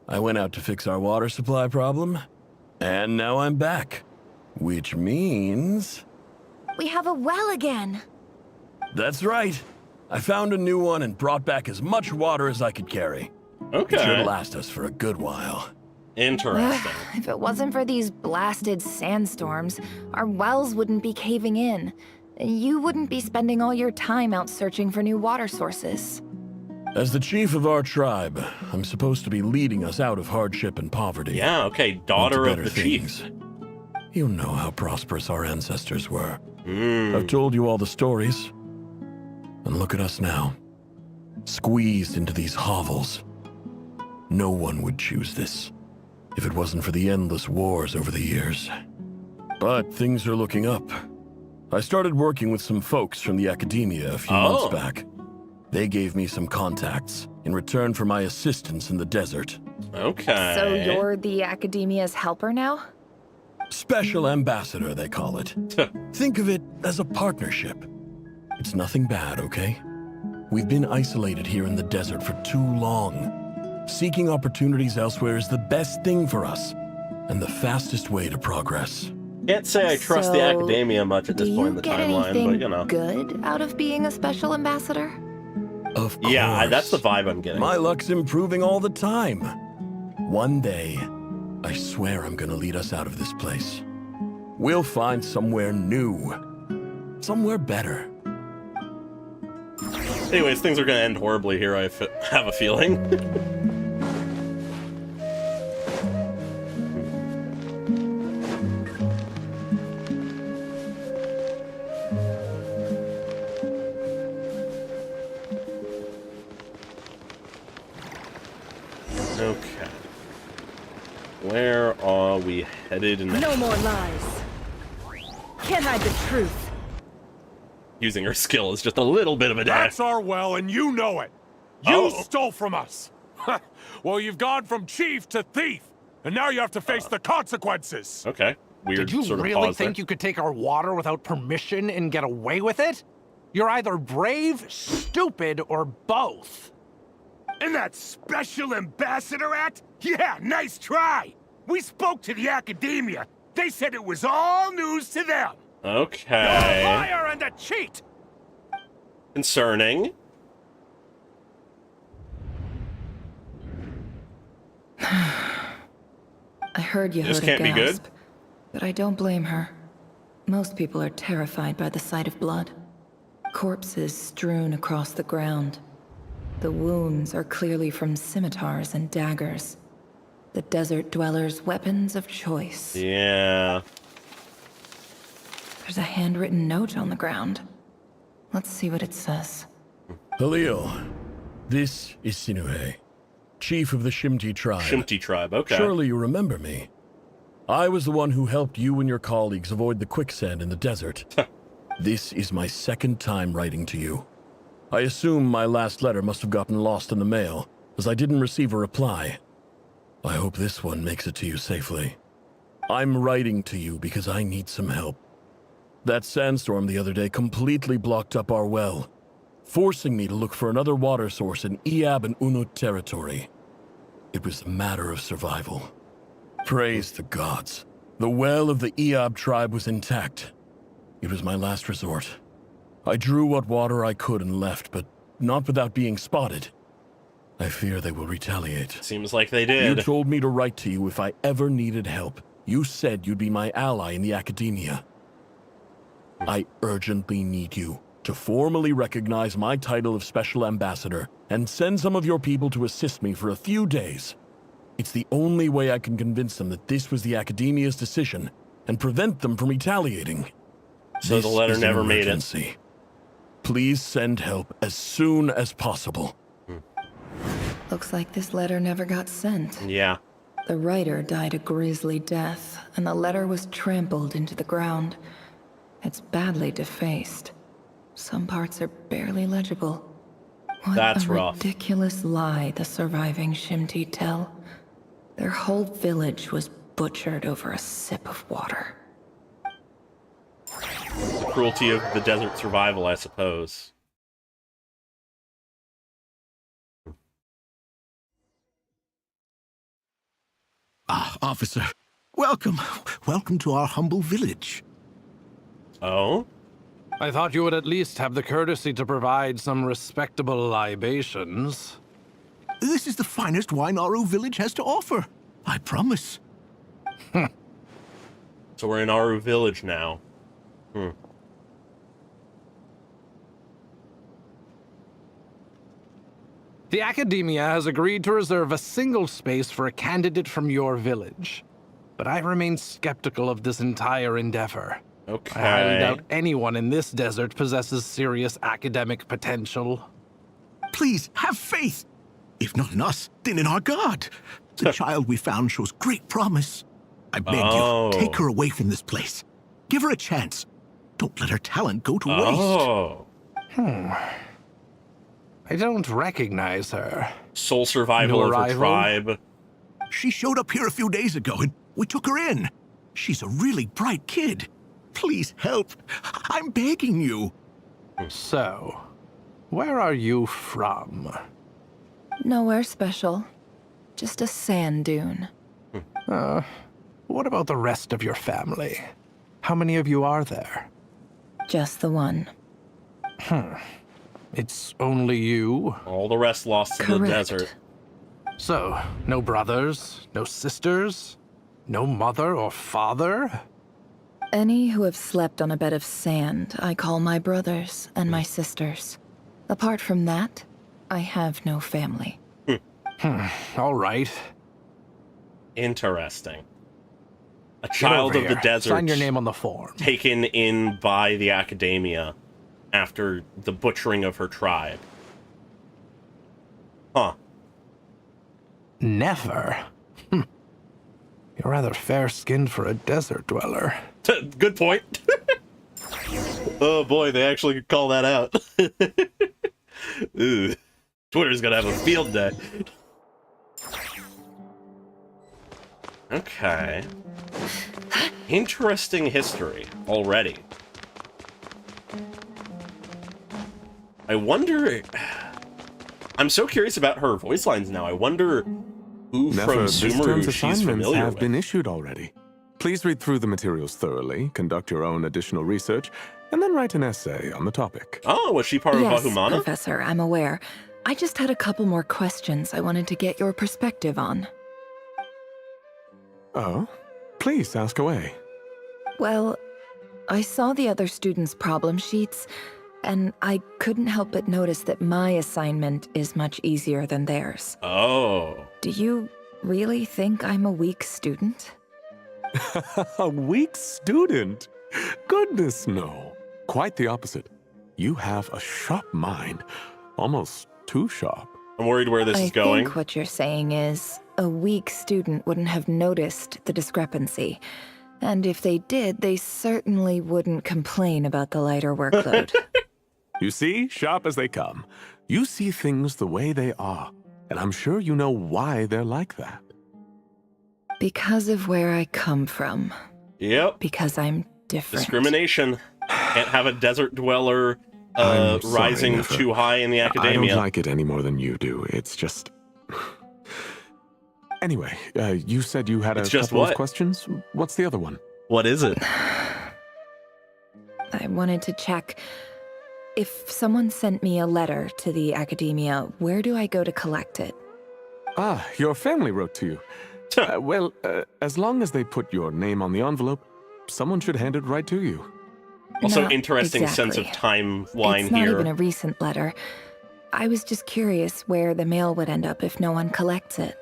I went out to fix our water supply problem, and now I'm back. Which means... We have a well again. That's right. I found a new one and brought back as much water as I could carry. Okay. It should last us for a good while. Interesting. If it wasn't for these blasted sandstorms, our wells wouldn't be caving in. You wouldn't be spending all your time out searching for new water sources. As the chief of our tribe, I'm supposed to be leading us out of hardship and poverty. Yeah, okay, daughter of the chief. You know how prosperous our ancestors were. I've told you all the stories. And look at us now. Squeezed into these hovels. No one would choose this, if it wasn't for the endless wars over the years. But things are looking up. I started working with some folks from the academia a few months back. They gave me some contacts in return for my assistance in the desert. Okay. So you're the academia's helper now? Special ambassador, they call it. Think of it as a partnership. It's nothing bad, okay? We've been isolated here in the desert for too long. Seeking opportunities elsewhere is the best thing for us, and the fastest way to progress. Can't say I trust the academia much at this point in the Do you get timeline, anything but you know. good out of being a special ambassador? Of course. Yeah, that's the vibe I'm getting. My luck's improving all the time. One day, I swear I'm gonna lead us out of this place. We'll find somewhere new. Somewhere better. Anyways, things are gonna end horribly here, I have a feeling. Okay. Where are we headed now? No more lies. Can't hide the truth. Using her skill is just a little bit of a dash. That's our well, and you know it. You stole from us. Well, you've gone from chief to thief, and now you have to face the consequences. Okay. Weird Did you sort of really pause think there. you could take our water without permission and get away with it? You're either brave, stupid, or both. And that special ambassador act? Yeah, nice try. We spoke to the academia. They said it was all news to them. Okay. You're a liar and a cheat. Concerning. I heard you This heard can't a be good. gasp, but I don't blame her. Most people are terrified by the sight of blood. Corpses strewn across the ground. The wounds are clearly from scimitars and daggers. The desert dwellers' weapons of choice. Yeah. There's a handwritten note on the ground. Let's see what it says. Halil, this is Sinuhe, chief of the Shimti tribe. Shimti tribe, okay. Surely you remember me. I was the one who helped you and your colleagues avoid the quicksand in the desert. This is my second time writing to you. I assume my last letter must have gotten lost in the mail, as I didn't receive a reply. I hope this one makes it to you safely. I'm writing to you because I need some help. That sandstorm the other day completely blocked up our well, forcing me to look for another water source in Iab and Unut territory. It was a matter of survival. Praise the gods. The well of the Iab tribe was intact. It was my last resort. I drew what water I could and left, but not without being spotted. I fear they will retaliate. Seems like they did. You told me to write to you if I ever needed help. You said you'd be my ally in the academia. I urgently need you to formally recognize my title of Special Ambassador and send some of your people to assist me for a few days. It's the only way I can convince them that this was the academia's decision and prevent them from retaliating. So the letter never made it. Please send help as soon as possible. Looks like this letter never got sent. Yeah. The writer died a grisly death, and the letter was trampled into the ground. It's badly defaced. Some parts are barely legible. What That's a rough. ridiculous lie the surviving Shimti tell. Their whole village was butchered over a sip of water. Cruelty of the desert survival, I suppose. Ah, officer. Welcome. Welcome to our humble village. Oh? I thought you would at least have the courtesy to provide some respectable libations. This is the finest wine Aru village has to offer. I promise. So we're in Aru village now. The Academia has agreed to reserve a single space for a candidate from your village. But I remain skeptical of this entire endeavor. Okay. I highly doubt anyone in this desert possesses serious academic potential. Please, have faith. If not in us, then in our god. The child we found shows great promise. I beg you, take her away from this place. Give her a chance. Don't let her talent go to waste. I don't recognize her. Sole survival of her tribe. She showed up here a few days ago and we took her in. She's a really bright kid. Please help. I'm begging you. So, where are you from? Nowhere special. Just a sand dune. What about the rest of your family? How many of you are there? Just the one. It's only you? All the rest lost in the desert. So, no brothers, no sisters, no mother or father? Any who have slept on a bed of sand, I call my brothers and my sisters. Apart from that, I have no family. All right. Interesting. A child of the desert. Sign your name on the form. Taken in by the academia after the butchering of her tribe. Huh. Never. You're rather fair-skinned for a desert dweller. Good point. Oh boy, they actually could call that out. Ooh. Twitter's gonna have a field day. Okay. Interesting history already. I wonder... I'm so curious about her voice lines now. I wonder who from Sumeru she's familiar have with. been issued already. Please read through the materials thoroughly, conduct your own additional research, and then write an essay on the topic. Oh, was she part of Yes, Bahumana? Professor, I'm aware. I just had a couple more questions I wanted to get your perspective on. Oh? Please ask away. Well, I saw the other students' problem sheets, and I couldn't help but notice that my assignment is much easier than theirs. Oh. Do you really think I'm a weak student? A weak student? Goodness, no. Quite the opposite. You have a sharp mind. Almost too sharp. I'm worried where this is going. I think what you're saying is, a weak student wouldn't have noticed the discrepancy. And if they did, they certainly wouldn't complain about the lighter workload. You see, sharp as they come. You see things the way they are, and I'm sure you know why they're like that. Because of where I come from. Yep. Because I'm different. Discrimination. Can't have a desert dweller I'm sorry, rising Nefer. too high in the I academia. don't like it any more than you do. It's just... Anyway, you said you had a couple of questions. What's the other one? What is it? I wanted to check. If someone sent me a letter to the academia, where do I go to collect it? Ah, your family wrote to you. Well, as long as they put your name on the envelope, someone should hand it right to you. Also, Not interesting sense of exactly. timeline It's not here. even a recent letter. I was just curious where the mail would end up if no one collects it.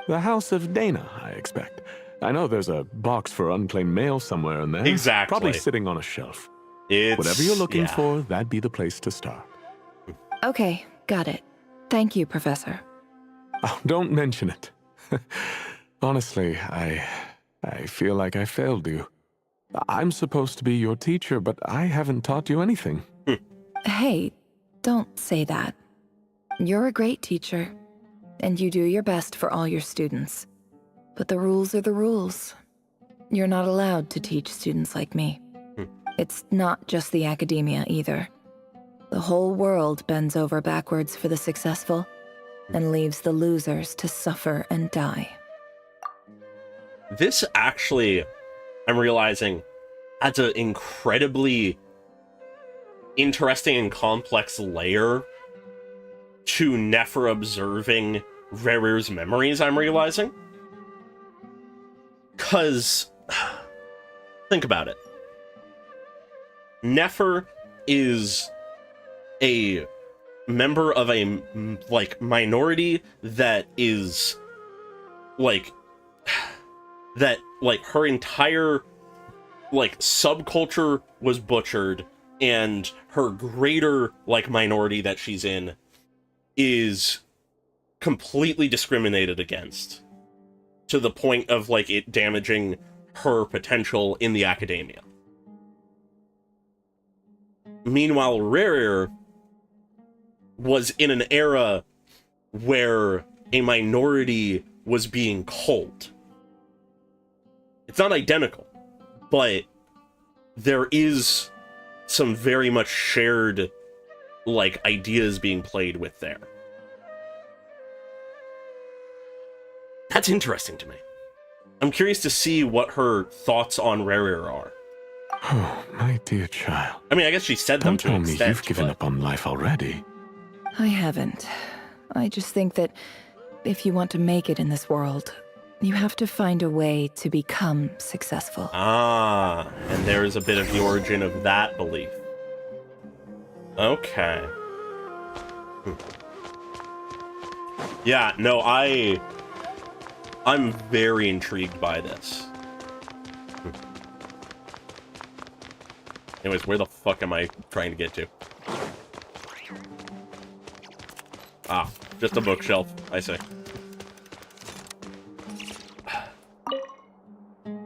The House of Dana, I expect. I know there's a box for unclaimed mail somewhere in there. Exactly. Probably sitting on a shelf. It's, whatever you're looking yeah. for, that'd be the place to start. Okay, got it. Thank you, Professor. Oh, don't mention it. Honestly, I feel like I failed you. I'm supposed to be your teacher, but I haven't taught you anything. Hey, don't say that. You're a great teacher, and you do your best for all your students. But the rules are the rules. You're not allowed to teach students like me. It's not just the academia either. The whole world bends over backwards for the successful and leaves the losers to suffer and die. This actually, I'm realizing, adds an incredibly interesting and complex layer to Nefer observing Rerir's memories, I'm realizing. Because, think about it. Nefer is a member of a, like, minority that is, like, that, like, her entire, like, subculture was butchered, and her greater, like, minority that she's in is completely discriminated against, to the point of, like, it damaging her potential in the academia. Meanwhile, Rerir was in an era where a minority was being culled. It's not identical, but there is some very much shared, like, ideas being played with there. That's interesting to me. I'm curious to see what her thoughts on Rerir are. Oh, my dear child. I mean, I guess she said them Don't to an tell me extent, you've given up on life already. I haven't. I just think that if you want to make it in this world, you have to find a way to become successful. Ah, and there's a bit of the origin of that belief. Okay. Yeah, no, I'm very intrigued by this. Anyways, where the fuck am I trying to get to? Ah, just a bookshelf, I say.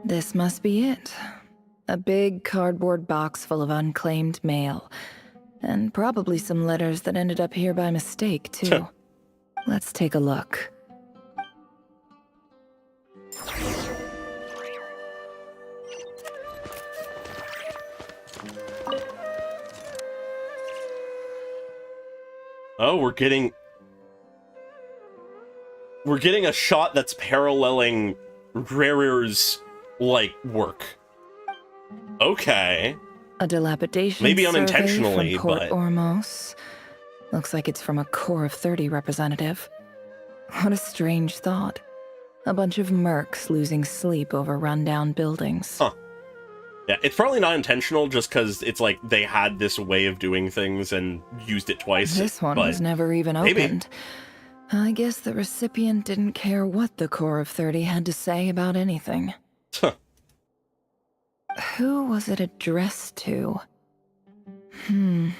This must be it. A big cardboard box full of unclaimed mail. And probably some letters that ended up here by mistake, too. Let's take a look. Oh, we're getting a shot that's paralleling Rerir's, like, work. Okay. A dilapidation Maybe survey unintentionally, from Port but... Ormos. Looks like it's from a Core of 30 representative. What a strange thought. A bunch of mercs losing sleep over rundown buildings. Huh. Yeah, it's probably not intentional, just because it's like they had this way of doing things and used it twice. This one but was never even maybe. opened. I guess the recipient didn't care what the Core of 30 had to say about anything. Huh. Who was it addressed to? I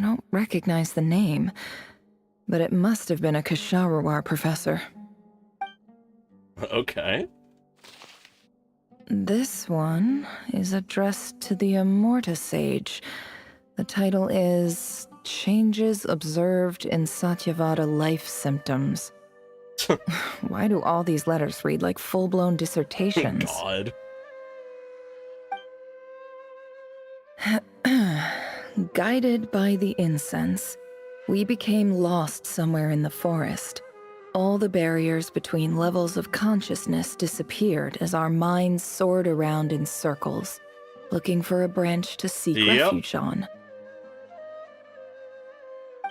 don't recognize the name, but it must have been a Kasharawar professor. Okay. This one is addressed to the Immorta Sage, The title is Changes Observed in Satyavada Life Symptoms. Why do all these letters read like full-blown dissertations? God. Guided by the incense, we became lost somewhere in the forest. All the barriers between levels of consciousness disappeared as our minds soared around in circles, looking for a branch to seek refuge on.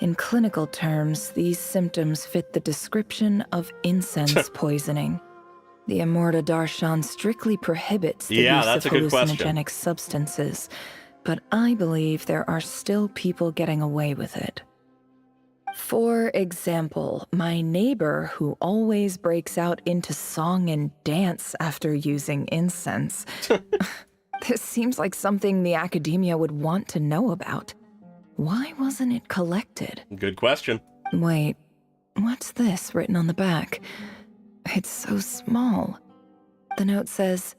In clinical terms, these symptoms fit the description of incense poisoning. The Amurta Darshan strictly prohibits the use of hallucinogenic substances, but I believe there are still people getting away with it. For example, my neighbor who always breaks out into song and dance after using incense. This seems like something the academia would want to know about. Why wasn't it collected? Good question. Wait, what's this written on the back? It's so small. The note says,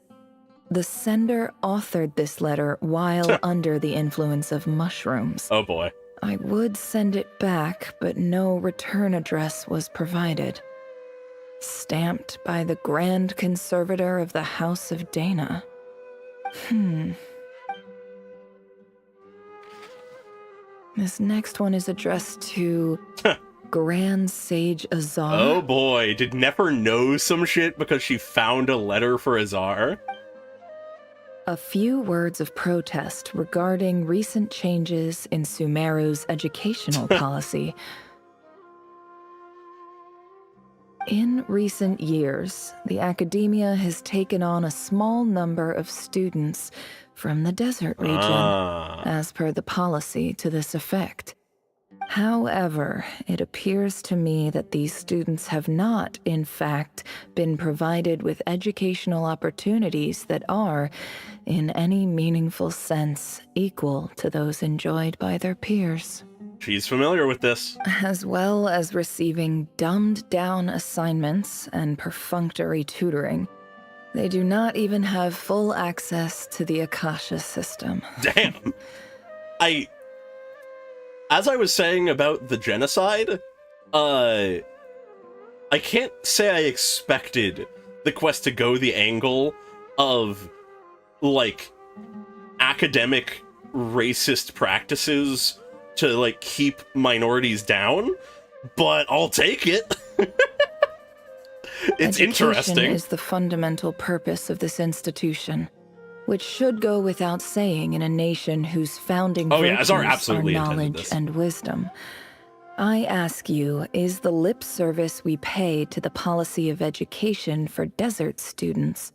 the sender authored this letter while under the influence of mushrooms. Oh boy. I would send it back, but no return address was provided. Stamped by the Grand Conservator of the House of Dana. This next one is addressed to Grand Sage Azar. Oh boy, did Nefer know some shit because she found a letter for Azar? A few words of protest regarding recent changes in Sumeru's educational policy. In recent years, the academia has taken on a small number of students from the desert region, as per the policy to this effect. However, it appears to me that these students have not, in fact, been provided with educational opportunities that are, in any meaningful sense, equal to those enjoyed by their peers. She's familiar with this. As well as receiving dumbed-down assignments and perfunctory tutoring, they do not even have full access to the Akasha system. Damn. As I was saying about the genocide, I can't say I expected the quest to go the angle of, like, academic racist practices to, like, keep minorities down, but I'll take it. It's interesting. Education is the fundamental purpose of this institution, which should go without saying in a nation whose founding virtues are knowledge and wisdom. I ask you, is the lip service we pay to the policy of education for desert students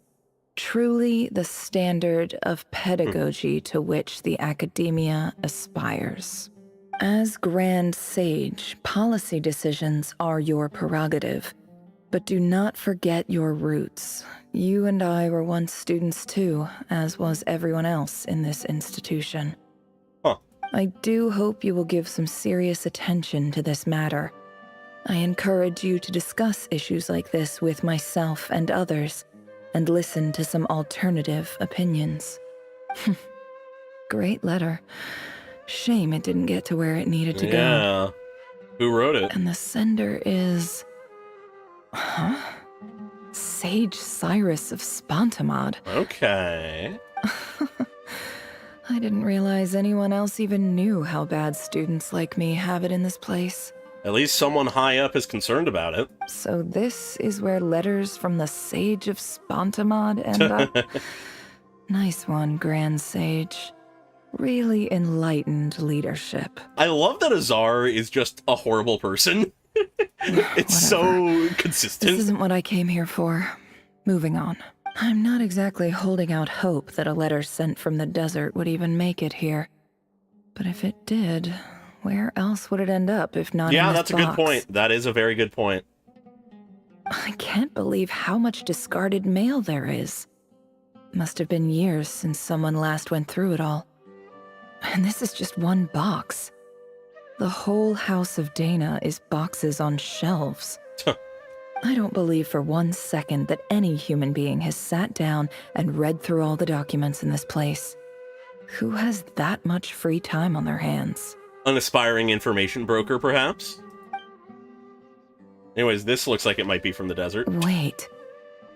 truly the standard of pedagogy to which the academia aspires? As Grand Sage, policy decisions are your prerogative. But do not forget your roots. You and I were once students too, as was everyone else in this institution. I do hope you will give some serious attention to this matter. I encourage you to discuss issues like this with myself and others, and listen to some alternative opinions. Great letter. Shame it didn't get to where it needed to go. Yeah. Who wrote it? And the sender is... Huh? Sage Cyrus of Spontamod. Okay. I didn't realize anyone else even knew how bad students like me have it in this place. At least someone high up is concerned about it. So this is where letters from the Sage of Spontamod end up? Nice one, Grand Sage. Really enlightened leadership. I love that Azar is just a horrible person. It's so consistent. This isn't what I came here for. Moving on. I'm not exactly holding out hope that a letter sent from the desert would even make it here. But if it did, where else would it end up if not in this box? Yeah, that's a good point. That is a very good point. I can't believe how much discarded mail there is. Must have been years since someone last went through it all. And this is just one box. The whole House of Dana is boxes on shelves. I don't believe for 1 second that any human being has sat down and read through all the documents in this place. Who has that much free time on their hands? An aspiring information broker, perhaps? Anyways, this looks like it might be from the desert. Wait,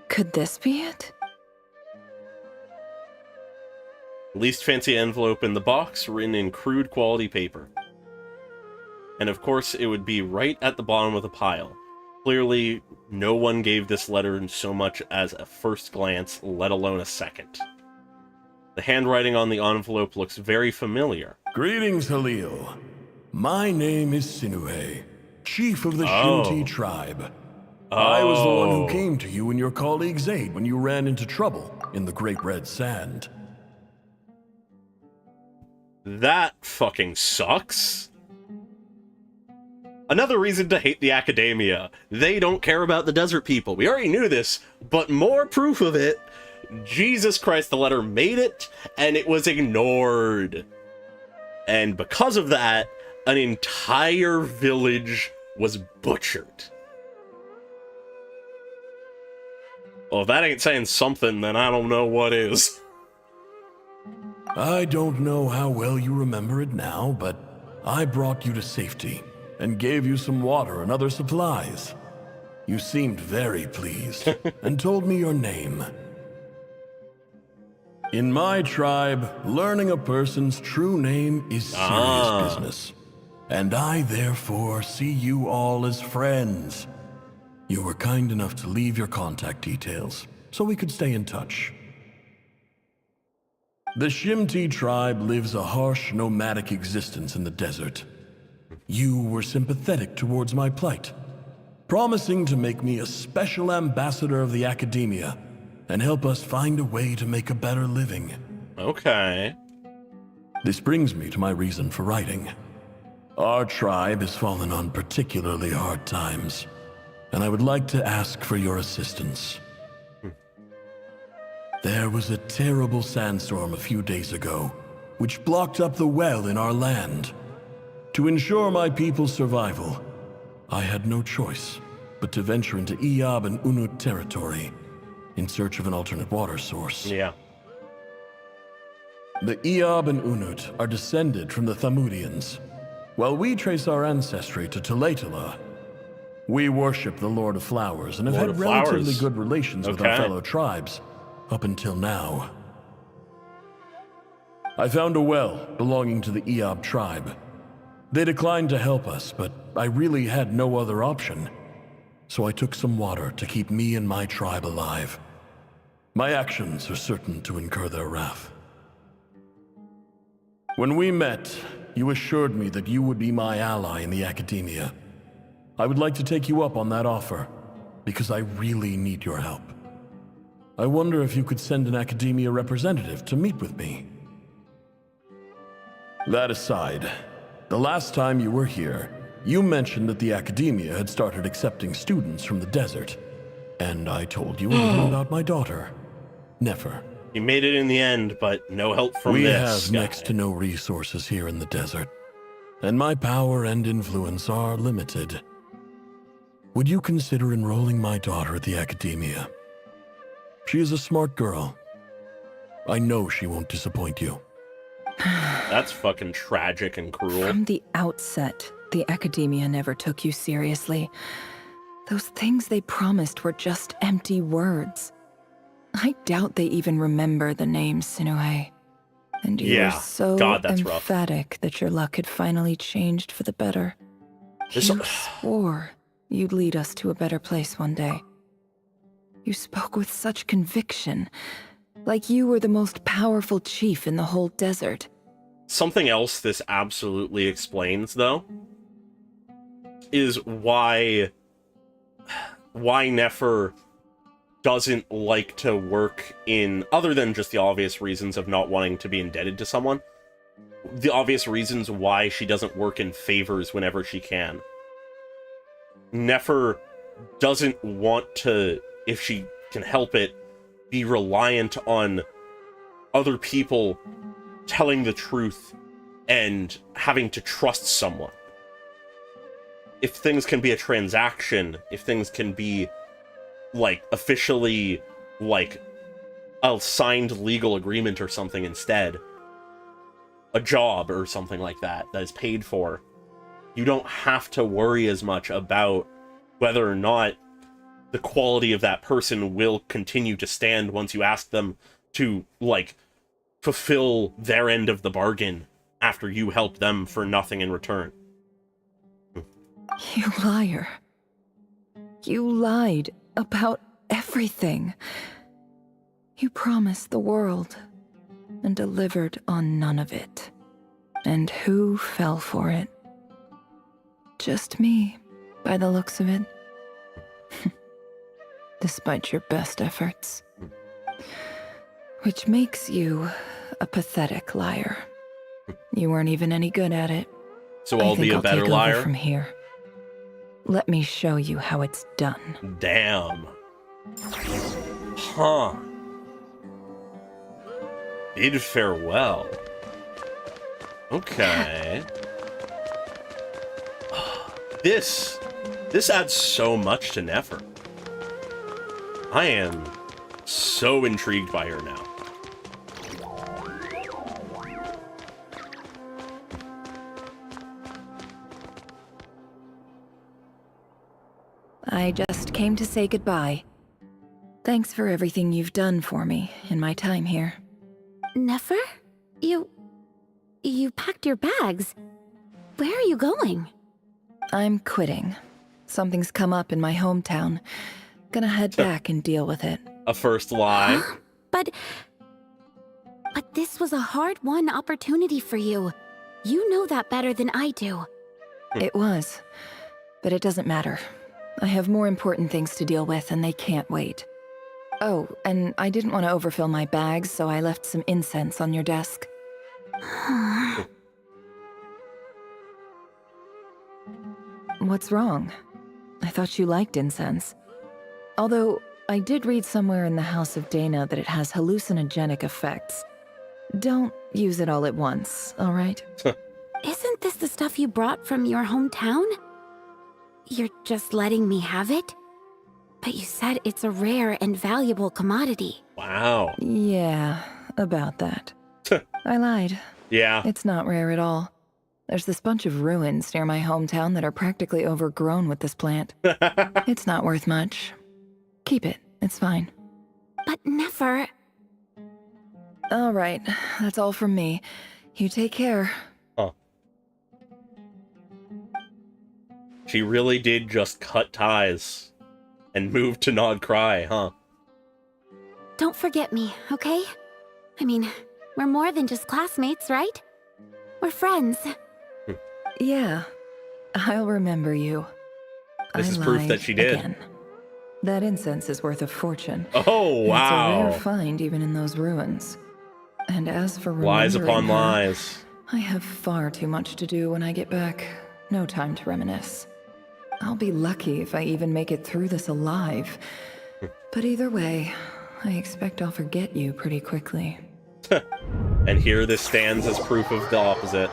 could this be it? Least fancy envelope in the box, written in crude quality paper. And of course, it would be right at the bottom of the pile. Clearly, no one gave this letter so much as a first glance, let alone a second. The handwriting on the envelope looks very familiar. Greetings, Halil. My name is Sinue, chief of the Shinti tribe. I was the one who came to you and your colleague's aid when you ran into trouble in the Great Red Sand. That fucking sucks. Another reason to hate the academia. They don't care about the desert people. We already knew this, but more proof of it. Jesus Christ, the letter made it, and it was ignored. And because of that, an entire village was butchered. Well, if that ain't saying something, then I don't know what is. I don't know how well you remember it now, but I brought you to safety and gave you some water and other supplies. You seemed very pleased and told me your name. In my tribe, learning a person's true name is serious business, and I therefore see you all as friends. You were kind enough to leave your contact details so we could stay in touch. The Shimti tribe lives a harsh, nomadic existence in the desert. You were sympathetic towards my plight, promising to make me a special ambassador of the academia and help us find a way to make a better living. Okay. This brings me to my reason for writing. Our tribe has fallen on particularly hard times, and I would like to ask for your assistance. There was a terrible sandstorm a few days ago, which blocked up the well in our land. To ensure my people's survival, I had no choice but to venture into Iyab and Unut territory in search of an alternate water source. Yeah. The Iyab and Unut are descended from the Thamudians, while we trace our ancestry to Tulatala. We worship the Lord of Flowers and have had relatively good relations with our fellow tribes up until now. I found a well belonging to the Iyab tribe. They declined to help us, but I really had no other option. So I took some water to keep me and my tribe alive. My actions are certain to incur their wrath. When we met, you assured me that you would be my ally in the academia. I would like to take you up on that offer, because I really need your help. I wonder if you could send an academia representative to meet with me. That aside, the last time you were here, you mentioned that the academia had started accepting students from the desert, and I told you a little about my daughter, Nefer. You made it in the end, but no help from this. We have next to no resources here in the desert, and my power and influence are limited. Would you consider enrolling my daughter at the academia? She is a smart girl. I know she won't disappoint you. That's fucking tragic and cruel. From the outset, the academia never took you seriously. Those things they promised were just empty words. I doubt they even remember the name Sinue. And you were so emphatic that your luck had finally changed for the better. You swore you'd lead us to a better place one day. You spoke with such conviction, like you were the most powerful chief in the whole desert. Something else this absolutely explains, though, is why Nefer doesn't like to work in, other than just the obvious reasons of not wanting to be indebted to someone, the obvious reasons why she doesn't work in favors whenever she can. Nefer doesn't want to, if she can help it, be reliant on other people telling the truth and having to trust someone. If things can be a transaction, if things can be, like, officially, like, a signed legal agreement or something instead, a job or something like that that is paid for, you don't have to worry as much about whether or not the quality of that person will continue to stand once you ask them to, like, fulfill their end of the bargain after you help them for nothing in return. You liar. You lied about everything. You promised the world and delivered on none of it. And who fell for it? Just me, by the looks of it. Despite your best efforts. Which makes you a pathetic liar. You weren't even any good at it. So I'll be a better take liar? Over from here. Let me show you how it's done. Damn. Huh. Bid farewell. Okay. This adds so much to Nefer. I am so intrigued by her now. I just came to say goodbye. Thanks for everything you've done for me in my time here. Nefer? You packed your bags. Where are you going? I'm quitting. Something's come up in my hometown. Gonna head back and deal with it. A first lie. But this was a hard-won opportunity for you. You know that better than I do. It was. But it doesn't matter. I have more important things to deal with, and they can't wait. Oh, and I didn't want to overfill my bags, so I left some incense on your desk. What's wrong? I thought you liked incense. Although, I did read somewhere in the House of Dana that it has hallucinogenic effects. Don't use it all at once, all right? Isn't this the stuff you brought from your hometown? You're just letting me have it? But you said it's a rare and valuable commodity. Wow. Yeah, about that. I lied. Yeah. It's not rare at all. There's this bunch of ruins near my hometown that are practically overgrown with this plant. It's not worth much. Keep it. It's fine. But Nefer... All right. That's all from me. You take care. Huh. She really did just cut ties and move to Nod Cry, huh? Don't forget me, okay? I mean, we're more than just classmates, right? We're friends. Yeah. I'll remember you. This is proof that she did. Again. That incense is worth a fortune. Oh, wow. It's a rare find even in those ruins. And as for lies upon her, lies. I have far too much to do when I get back. No time to reminisce. I'll be lucky if I even make it through this alive. But either way, I expect I'll forget you pretty quickly. And here this stands as proof of the opposite.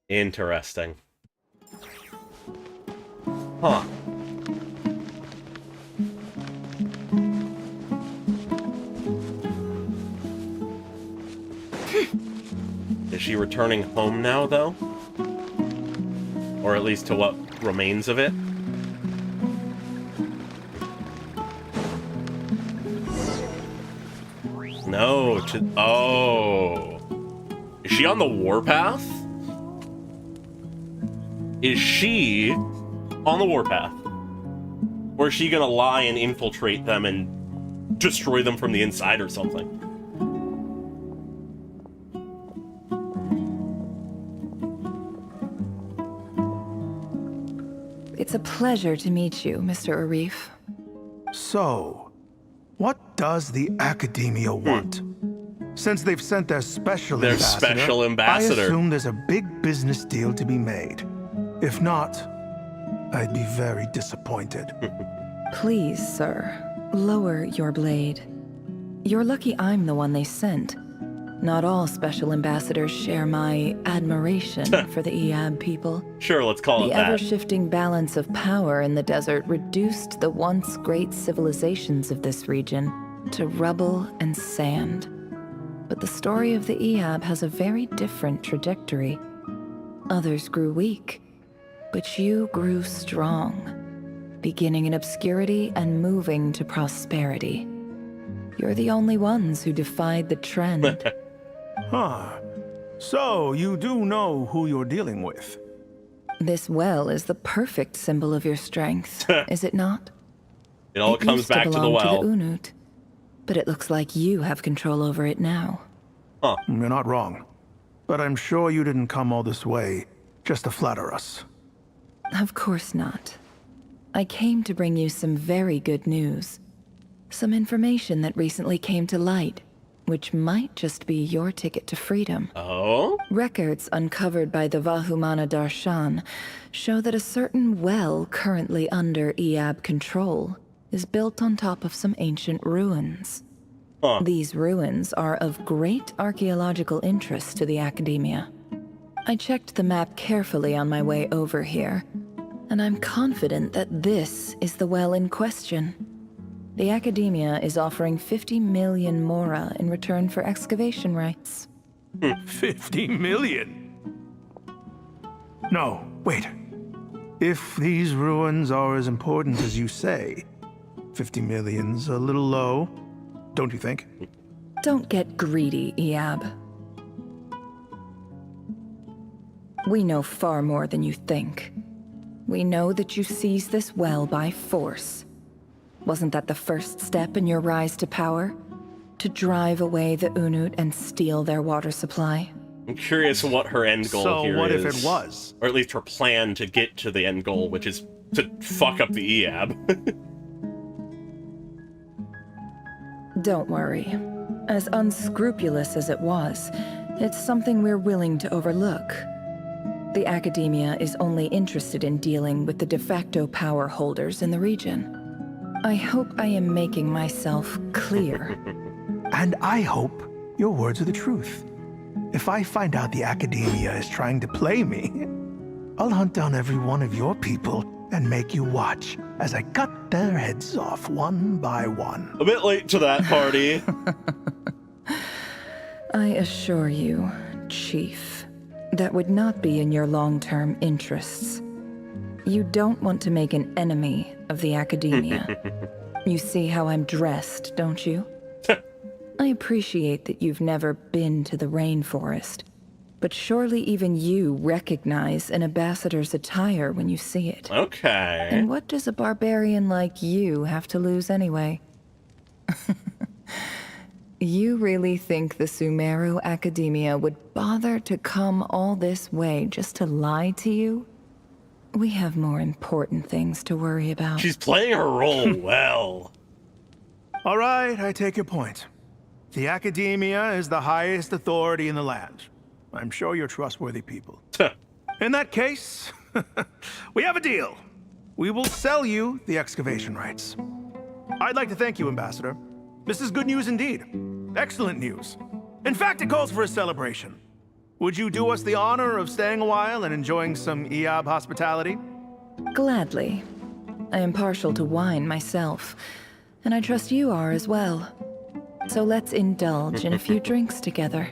Interesting. Huh. Is she returning home now, though? Or at least to what remains of it? No, to... Oh. Is she on the warpath? Is she on the warpath? Or is she gonna lie and infiltrate them and destroy them from the inside or something? It's a pleasure to meet you, Mr. Arif. So, what does the Academia want? Since they've sent their special ambassador, I assume there's a big business deal to be made. If not, I'd be very disappointed. Please, sir, lower your blade. You're lucky I'm the one they sent. Not all special ambassadors share my admiration for the Eab people. Sure, let's call it that. The ever-shifting balance of power in the desert reduced the once great civilizations of this region to rubble and sand. But the story of the Eab has a very different trajectory. Others grew weak, but you grew strong, beginning in obscurity and moving to prosperity. You're the only ones who defied the trend. Huh. So, you do know who you're dealing with? This well is the perfect symbol of your strength, is it not? It all comes back to the well. To the Unut, but it looks like you have control over it now. Huh. You're not wrong. But I'm sure you didn't come all this way just to flatter us. Of course not. I came to bring you some very good news. Some information that recently came to light, which might just be your ticket to freedom. Oh? Records uncovered by the Vahumana Darshan show that a certain well currently under Eab control is built on top of some ancient ruins. Huh. These ruins are of great archaeological interest to the Academia. I checked the map carefully on my way over here, and I'm confident that this is the well in question. The Academia is offering 50 million mora in return for excavation rights. 50 million? No, wait. If these ruins are as important as you say, 50 million's a little low, don't you think? Don't get greedy, Eab. We know far more than you think. We know that you seized this well by force. Wasn't that the first step in your rise to power? To drive away the Unut and steal their water supply? I'm curious what her end goal here is. So what if it was? Or at least her plan to get to the end goal, which is to fuck up the Eab. Don't worry. As unscrupulous as it was, it's something we're willing to overlook. The Academia is only interested in dealing with the de facto power holders in the region. I hope I am making myself clear. And I hope your words are the truth. If I find out the Academia is trying to play me, I'll hunt down every one of your people and make you watch as I cut their heads off one by one. A bit late to that party. I assure you, Chief, that would not be in your long-term interests. You don't want to make an enemy of the Academia. You see how I'm dressed, don't you? I appreciate that you've never been to the rainforest, but surely even you recognize an ambassador's attire when you see it. Okay. And what does a barbarian like you have to lose anyway? You really think the Sumeru Academia would bother to come all this way just to lie to you? We have more important things to worry about. She's playing her role well. All right, I take your point. The Academia is the highest authority in the land. I'm sure you're trustworthy people. In that case, we have a deal. We will sell you the excavation rights. I'd like to thank you, Ambassador. This is good news indeed. Excellent news. In fact, it calls for a celebration. Would you do us the honor of staying a while and enjoying some Eab hospitality? Gladly. I am partial to wine myself, and I trust you are as well. So let's indulge in a few drinks together,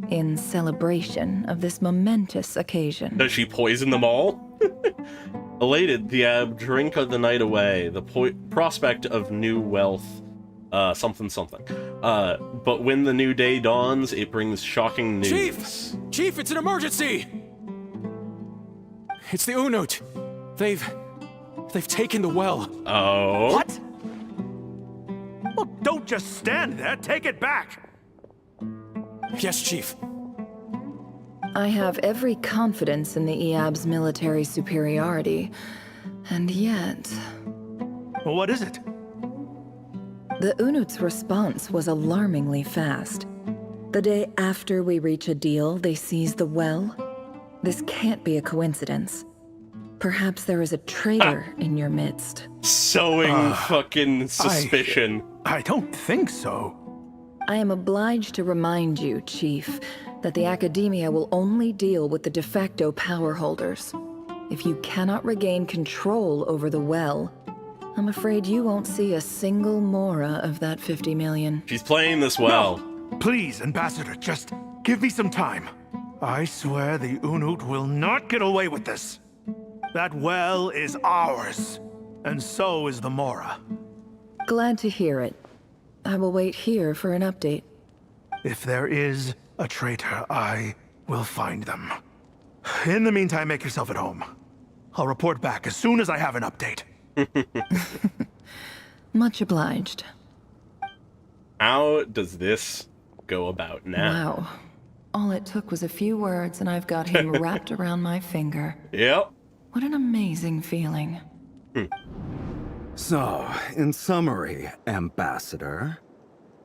in celebration of this momentous occasion. Does she poison them all? Elated, the Eab drink of the night away, the prospect of new wealth, something. But when the new day dawns, it brings shocking news. Chief! Chief, it's an emergency! It's the Unut. They've taken the well. Oh? What? Well, don't just stand there. Take it back. Yes, Chief. I have every confidence in the Eab's military superiority, and yet... Well, what is it? The Unut's response was alarmingly fast. The day after we reach a deal, they seize the well. This can't be a coincidence. Perhaps there is a traitor in your midst. Sowing fucking suspicion. I don't think so. I am obliged to remind you, Chief, that the Academia will only deal with the de facto power holders. If you cannot regain control over the well, I'm afraid you won't see a single mora of that 50 million. She's playing this well. No, Please, Ambassador, just give me some time. I swear the Unut will not get away with this. That well is ours, and so is the Mora. Glad to hear it. I will wait here for an update. If there is a traitor, I will find them. In the meantime, make yourself at home. I'll report back as soon as I have an update. Much obliged. How does this go about now? Wow. All it took was a few words and I've got him wrapped around my finger. Yep. What an amazing feeling. So, in summary, Ambassador,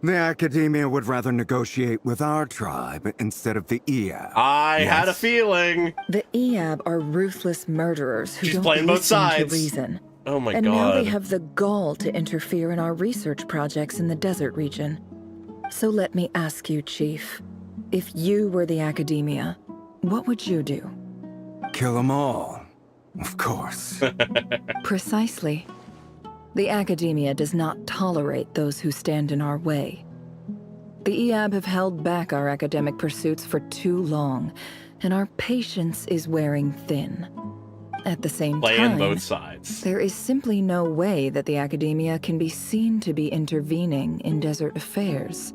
the Academia would rather negotiate with our tribe instead of the EAB. I had a feeling. The EAB are ruthless murderers who She's don't playing both listen to sides. reason. Oh my and god. now they have the gall to interfere in our research projects in the desert region. So let me ask you, Chief. If you were the Academia, what would you do? Kill them all. Of course. Precisely. The Academia does not tolerate those who stand in our way. The EAB have held back our academic pursuits for too long, and our patience is wearing thin. At the same time, both sides. There is simply no way that the Academia can be seen to be intervening in desert affairs.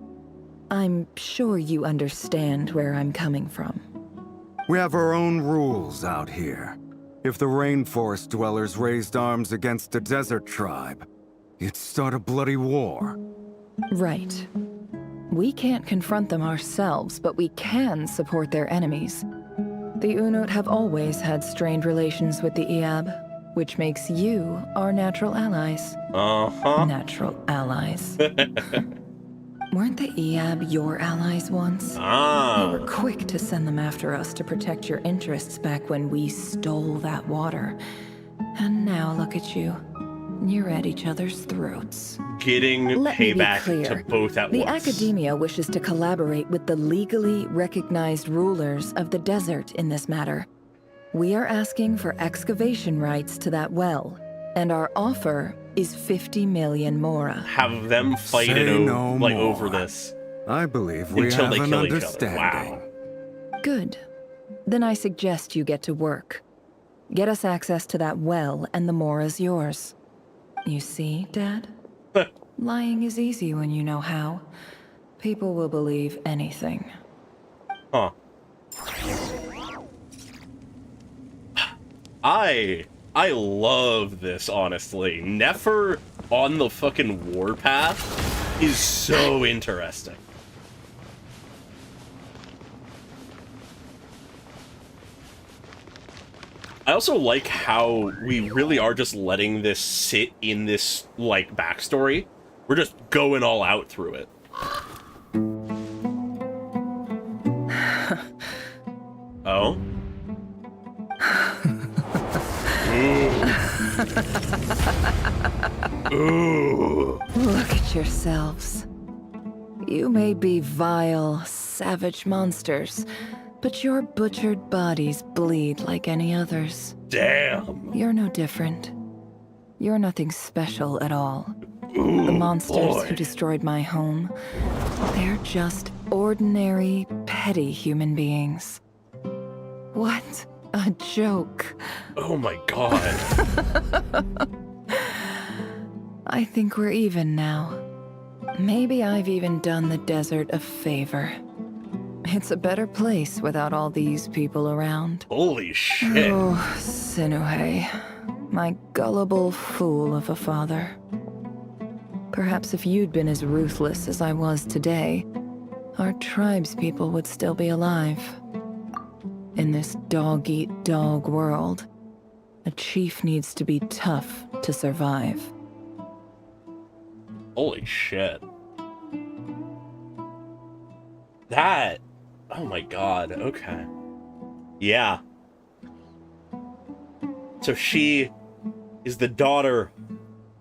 I'm sure you understand where I'm coming from. We have our own rules out here. If the rainforest dwellers raised arms against a desert tribe, it'd start a bloody war. Right. We can't confront them ourselves, but we can support their enemies. The Unut have always had strained relations with the EAB, which makes you our natural allies. Uh-huh. Natural allies. Weren't the EAB your allies once? Ah. You were quick to send them after us to protect your interests back when we stole that water. And now look at you. You're at each other's throats. Getting Let me be payback clear. to both at The once. Academia wishes to collaborate with the legally recognized rulers of the desert in this matter. We are asking for excavation rights to that well, and our offer is 50 million Mora. Have them fight Say it no over more. this. I believe we until have they an kill each other. understanding. Wow. Good. Then I suggest you get to work. Get us access to that well, and the Mora's yours. You see, Dad? Lying is easy when you know how. People will believe anything. Huh. I love this, honestly. Nefer on the fucking warpath is so interesting. I also like how we really are just letting this sit in this, like, backstory. We're just going all out through it. Oh? Ooh. Look at yourselves. You may be vile, savage monsters, but your butchered bodies bleed like any others. Damn. You're no different. You're nothing special at all. The monsters who destroyed my home, they're just ordinary, petty human beings. What a joke. Oh my god. I think we're even now. Maybe I've even done the desert a favor. It's a better place without all these people around. Holy shit. Oh, Sinuhe, my gullible fool of a father. Perhaps if you'd been as ruthless as I was today, our tribespeople would still be alive. In this dog-eat-dog world, a chief needs to be tough to survive. Holy shit. That... Oh my god, okay. Yeah. So she is the daughter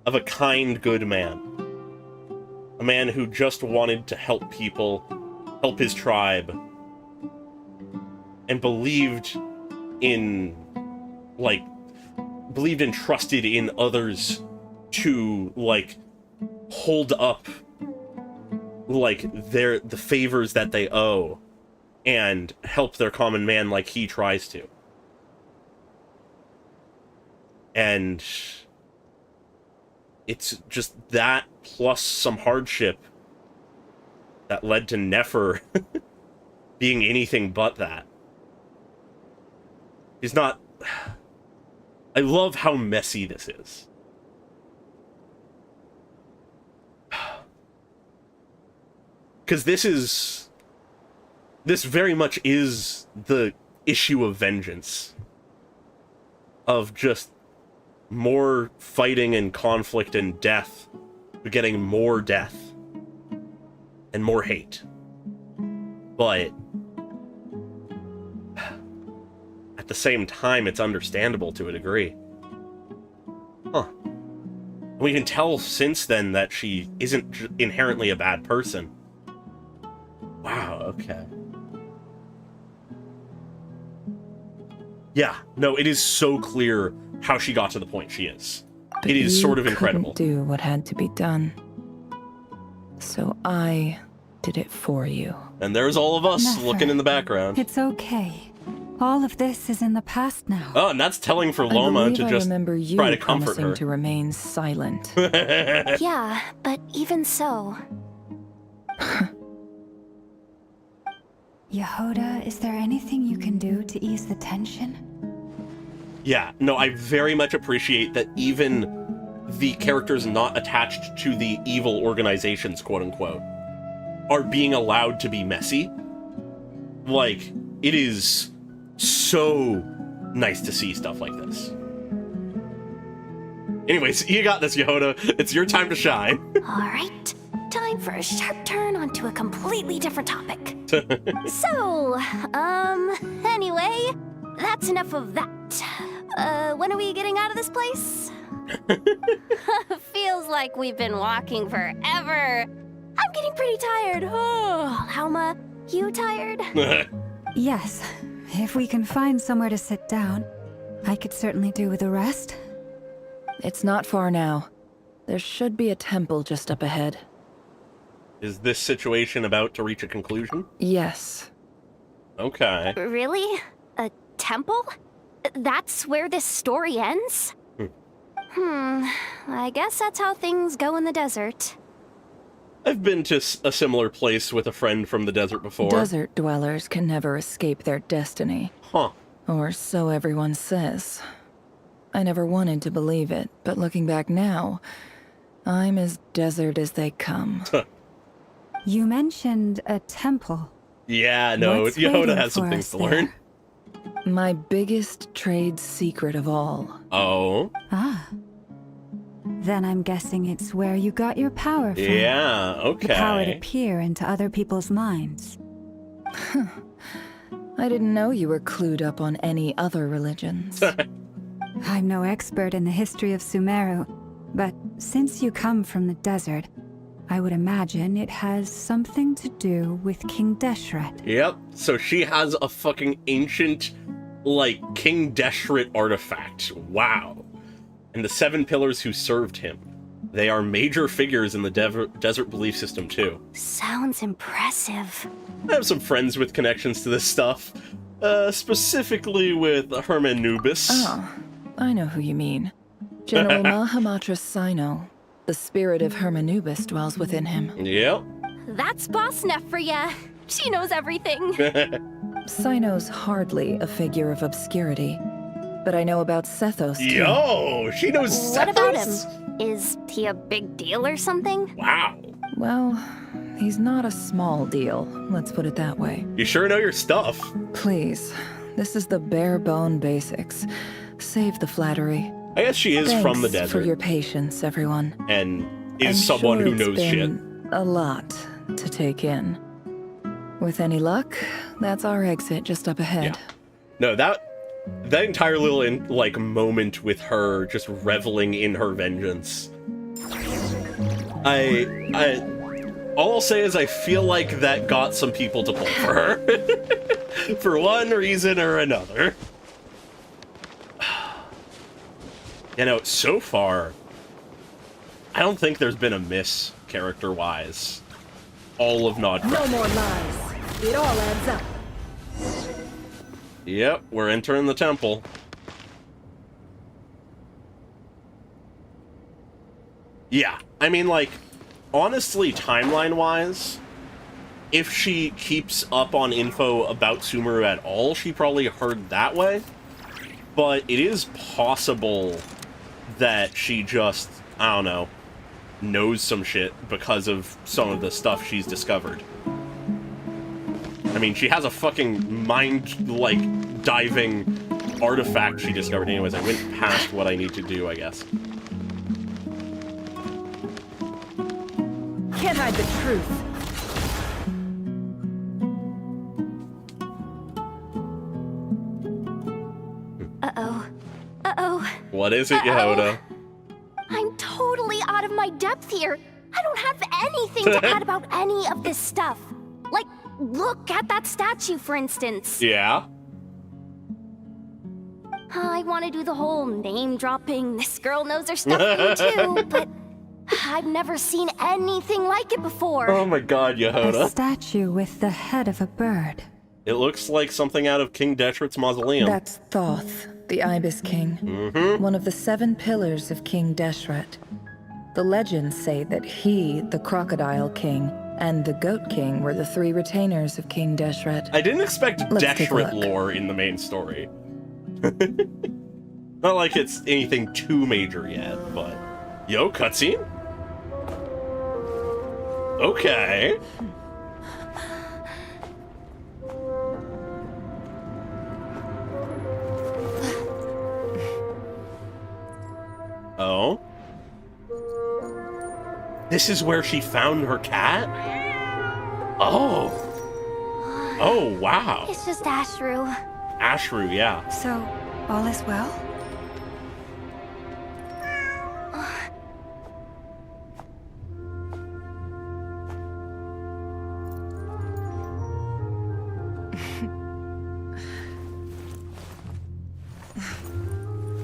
of a kind, good man. A man who just wanted to help people, help his tribe, and believed in, trusted in others to, hold up like, the favors that they owe and help their common man like he tries to. And it's just that plus some hardship that led to Nefer being anything but that. He's not... I love how messy this is. Because this very much is the issue of vengeance. Of just more fighting and conflict and death, begetting more death and more hate. But at the same time, it's understandable to a degree. Huh. We can tell since then that she isn't inherently a bad person. Wow, okay. Yeah, no, it is so clear how she got to the point she is. But it is sort of you incredible. couldn't do what had to be done. So I did it for you. And there's all of us Nefer, looking in the background. It's okay. All of this is in the past now. Oh, and that's telling for Loma to just try to comfort her. To remain silent. Yeah, but even so... Yehoda, is there anything you can do to ease the tension? Yeah, no, I very much appreciate that even the characters not attached to the evil organizations, quote-unquote, are being allowed to be messy. Like, it is so nice to see stuff like this. Anyways, you got this, Yehoda. It's your time to shine. Alright, time for a sharp turn onto a completely different topic. So, anyway, that's enough of that. When are we getting out of this place? Feels like we've been walking forever. I'm getting pretty tired. Oh, Alma, you tired? Yes. If we can find somewhere to sit down, I could certainly do with a rest. It's not far now. There should be a temple just up ahead. Is this situation about to reach a conclusion? Yes. Okay. Really? A temple? That's where this story ends? I guess that's how things go in the desert. I've been to a similar place with a friend from the desert before. Desert dwellers can never escape their destiny. Huh. Or so everyone says. I never wanted to believe it, but looking back now, I'm as desert as they come. You mentioned a temple. Yeah, no, What's Yehoda waiting has some for things us to learn. My biggest trade secret of all. Oh? Ah. Then I'm guessing it's where you got your power from. Yeah, okay. The power to peer into other people's minds. I didn't know you were clued up on any other religions. I'm no expert in the history of Sumeru, but since you come from the desert, I would imagine it has something to do with King Deshret. Yep, so she has a fucking ancient, like, King Deshret artifact. Wow. And the 7 pillars who served him. They are major figures in the desert belief system, too. Sounds impressive. I have some friends with connections to this stuff. Specifically with Herman Nubis. Oh, I know who you mean. General Mahamatra Sino. The spirit of Hermanubis dwells within him. Yep. That's Boss Neff for ya. She knows everything. Sino's hardly a figure of obscurity, but I know about Sethos too. Yo, she knows Sethos? What about him? Is he a big deal or something? Wow. Well, he's not a small deal, let's put it that way. You sure know your stuff. Please, this is the bare bone basics. Save the flattery. I guess she is from the desert. For your patience, everyone. And is someone who knows shit. A lot to take in. With any luck, that's our exit just up ahead. Yeah. No, that entire little moment with her just reveling in her vengeance. All I'll say is I feel like that got some people to pull for her. For one reason or another. You know, so far, I don't think there's been a miss, character-wise. all of Nodcraft. No more lies. It all adds up. Yep, we're entering the temple. Yeah, I mean, like, honestly, timeline-wise, if she keeps up on info about Sumeru at all, she probably heard that way. But it is possible that she just, I don't know, knows some shit because of some of the stuff she's discovered. I mean, she has a fucking mind, like, diving artifact she discovered. Anyways, I went past what I need to do, I guess. Can't hide the truth. Uh-oh. Uh-oh. What is it, Yehoda? I'm totally out of my depth here. I don't have anything to add about any of this stuff. Like, look at that statue, for instance. Yeah? I want to do the whole name-dropping, this girl knows her stuff thing too, but I've never seen anything like it before. Oh my god, Yehoda. A statue with the head of a bird. It looks like something out of King Deshret's mausoleum. That's Thoth, the Ibis King. One of the 7 pillars of King Deshret. The legends say that he, the Crocodile King, and the Goat King were the 3 retainers of King Deshret. I didn't expect Deshret lore in the main story. Not like it's anything too major yet, but... Yo, cutscene? Okay. Oh? This is where she found her cat? Oh. Oh, wow. It's just Ashru. Ashru, yeah. So, all is well?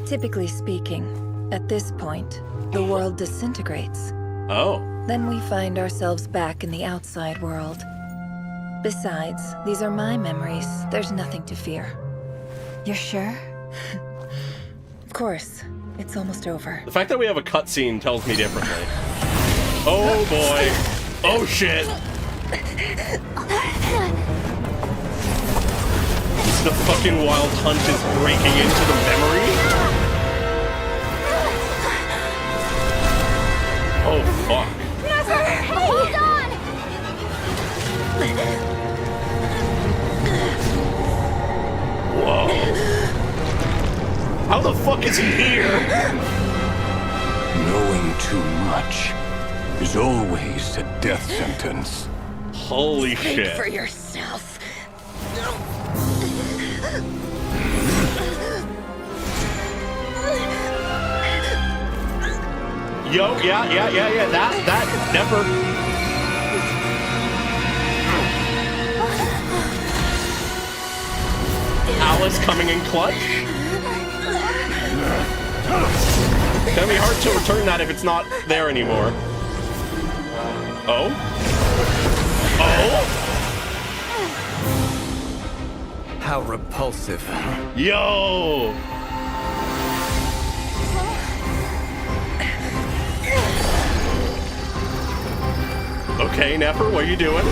Typically speaking, at this point, the world disintegrates. Oh. Then we find ourselves back in the outside world. Besides, these are my memories. There's nothing to fear. You're sure? Of course. It's almost over. The fact that we have a cutscene tells me differently. Oh boy. Oh shit. The fucking wild hunt is breaking into the memory? Oh fuck. Never! Hey! Hold on! Whoa. How the fuck is he here? Knowing too much is always a death sentence. Holy Think shit. for yourself. Yo, yeah, that never... Alice coming in clutch? It's gonna be hard to return that if it's not there anymore. Oh? Oh? How repulsive. Yo! Okay, Nefer, what are you doing?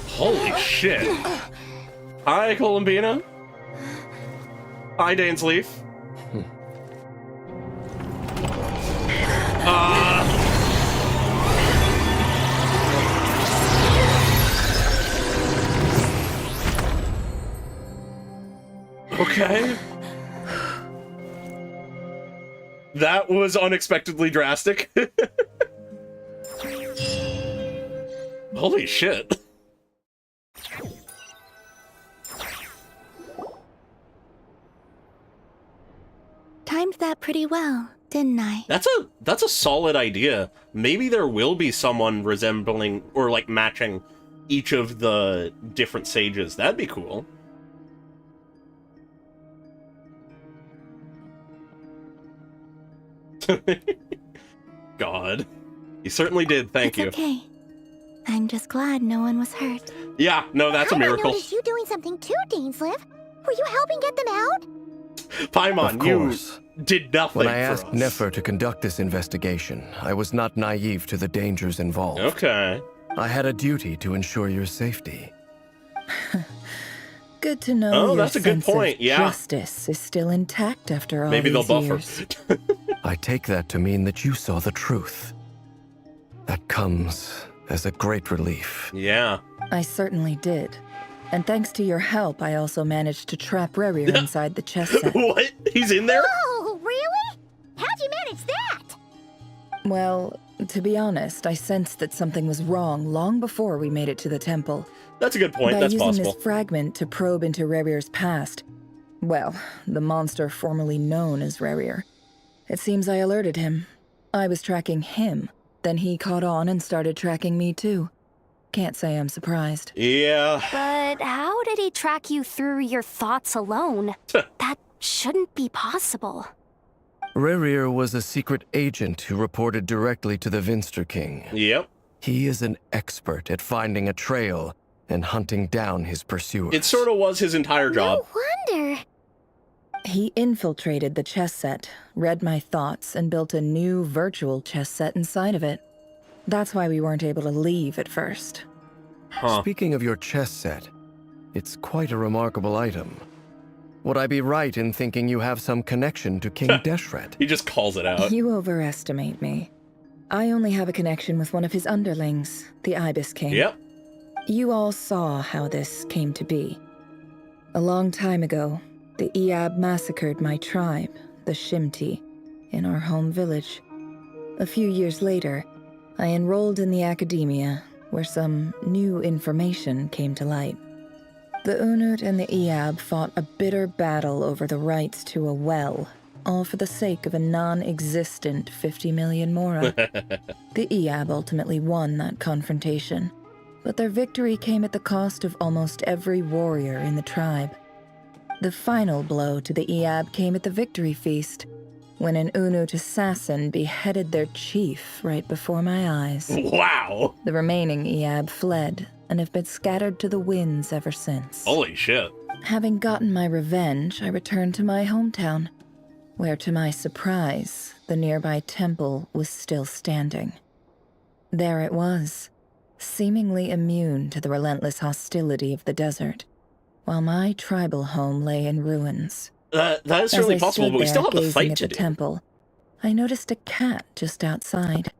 Holy shit. Hi, Columbina. Hi, Dainsleaf. Okay. That was unexpectedly drastic. Holy shit. Timed that pretty well, didn't I? That's a solid idea. Maybe there will be someone resembling or like matching each of the different sages. That'd be cool. God. You certainly did, thank you. Okay. I'm just glad no one was hurt. Yeah, no, that's a miracle. I noticed you doing something too, Dainsleif. Were you helping get them out? Paimon, you did nothing When I for asked us. Nefer to conduct this investigation, I was not naive to the dangers involved. Okay. I had a duty to ensure your safety. Good to know Oh, your that's a good sense of point, yeah. justice is still intact after all Maybe they'll these buffer. years. I take that to mean that you saw the truth. That comes as a great relief. Yeah. I certainly did. And thanks to your help, I also managed to trap Rerir inside the chess set. What? He's in there? Oh, really? How'd you manage that? Well, to be honest, I sensed that something was wrong long before we made it to the temple. That's a good point. By That's using possible. this fragment to probe into Rerir's past, well, the monster formerly known as Rerir, it seems I alerted him. I was tracking him, then he caught on and started tracking me too. Can't say I'm surprised. Yeah. But how did he track you through your thoughts alone? That shouldn't be possible. Rerir was a secret agent who reported directly to the Vinster King. Yep. He is an expert at finding a trail and hunting down his pursuers. It sort of was his entire job. Wonder. He infiltrated the chess set, read my thoughts, and built a new virtual chess set inside of it. That's why we weren't able to leave at first. Speaking of your chess set, it's quite a remarkable item. Would I be right in thinking you have some connection to King Deshret? He just calls it out. You overestimate me. I only have a connection with one of his underlings, the Ibis King. Yep. You all saw how this came to be. A long time ago, the Iab massacred my tribe, the Shimti, in our home village. A few years later, I enrolled in the academia, where some new information came to light. The Unut and the Iab fought a bitter battle over the rights to a well, all for the sake of a non-existent 50 million mora. The Iab ultimately won that confrontation, but their victory came at the cost of almost every warrior in the tribe. The final blow to the Iab came at the victory feast, when an Unut assassin beheaded their chief right before my eyes. Wow! The remaining Iab fled and have been scattered to the winds ever since. Holy shit. Having gotten my revenge, I returned to my hometown, where to my surprise, the nearby temple was still standing. There it was, seemingly immune to the relentless hostility of the desert, while my tribal home lay in ruins. That is certainly possible, but we still have the fight to do. Temple, I noticed a cat just outside.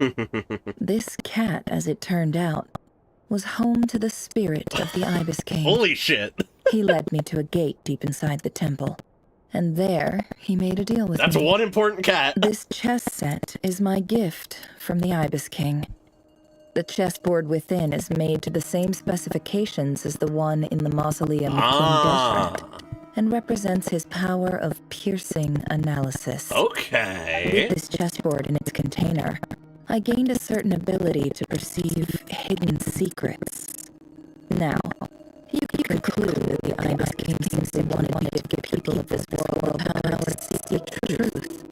This cat, as it turned out, was home to the spirit of the Ibis King. Holy shit. He led me to a gate deep inside the temple, and there he made a deal with me. That's one important cat. This chess set is my gift from the Ibis King. The chessboard within is made to the same specifications as the one in the mausoleum of King Deshret, and represents his power of piercing analysis. Okay. With this chessboard in its container, I gained a certain ability to perceive hidden secrets. Now, you can conclude that the Ibis King seems to want to give people of this world power to seek truth.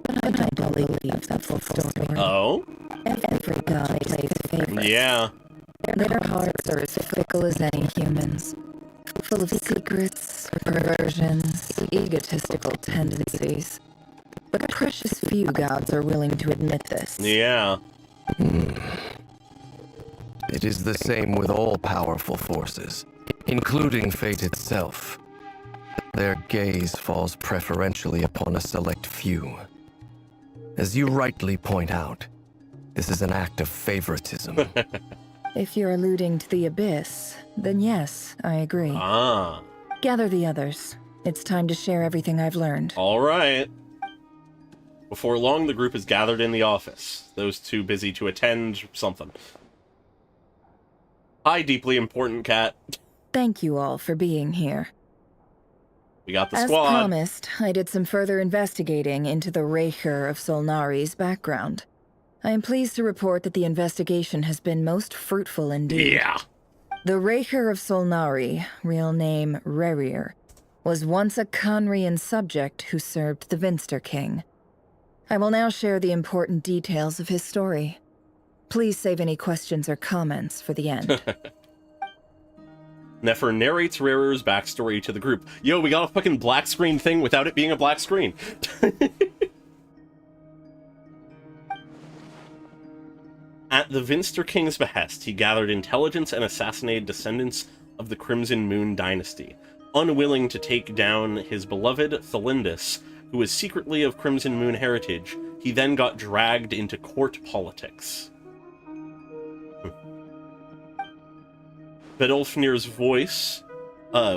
But I don't believe that's the full story. Oh? Every god plays favorites. Yeah. Their hearts are as fickle as any humans, full of secrets, perversions, egotistical tendencies. But precious few gods are willing to admit this. Yeah. It is the same with all powerful forces, including fate itself. Their gaze falls preferentially upon a select few. As you rightly point out, this is an act of favoritism. If you're alluding to the Abyss, then yes, I agree. Ah. Gather the others. It's time to share everything I've learned. All right. Before long, the group is gathered in the office. Those two busy to attend something. Hi, deeply important cat. Thank you all for being here. We got the As squad. promised, I did some further investigating into the Reicher of Solnari's background. I am pleased to report that the investigation has been most fruitful indeed. Yeah. The Reicher of Solnari, real name Rerir, was once a Conrian subject who served the Vinster King. I will now share the important details of his story. Please save any questions or comments for the end. Nefer narrates Rarer's backstory to the group. Yo, we got a fucking black screen thing without it being a black screen. At the Vinster King's behest, he gathered intelligence and assassinated descendants of the Crimson Moon dynasty. Unwilling to take down his beloved Thelindis, who was secretly of Crimson Moon heritage, he then got dragged into court politics. Vedolfnir's voice,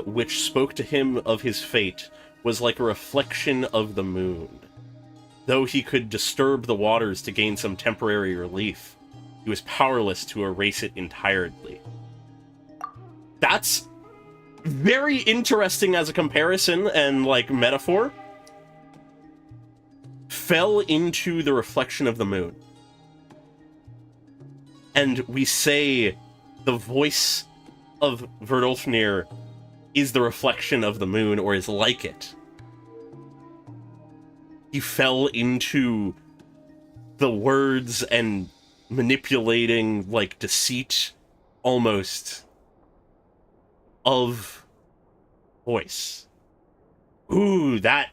which spoke to him of his fate, was like a reflection of the moon. Though he could disturb the waters to gain some temporary relief, he was powerless to erase it entirely. That's very interesting as a comparison and, like, metaphor. Fell into the reflection of the moon. And we say the voice of Verdolfnir is the reflection of the moon, or is like it. He fell into the words and manipulating, like, deceit, almost, of voice. Ooh, that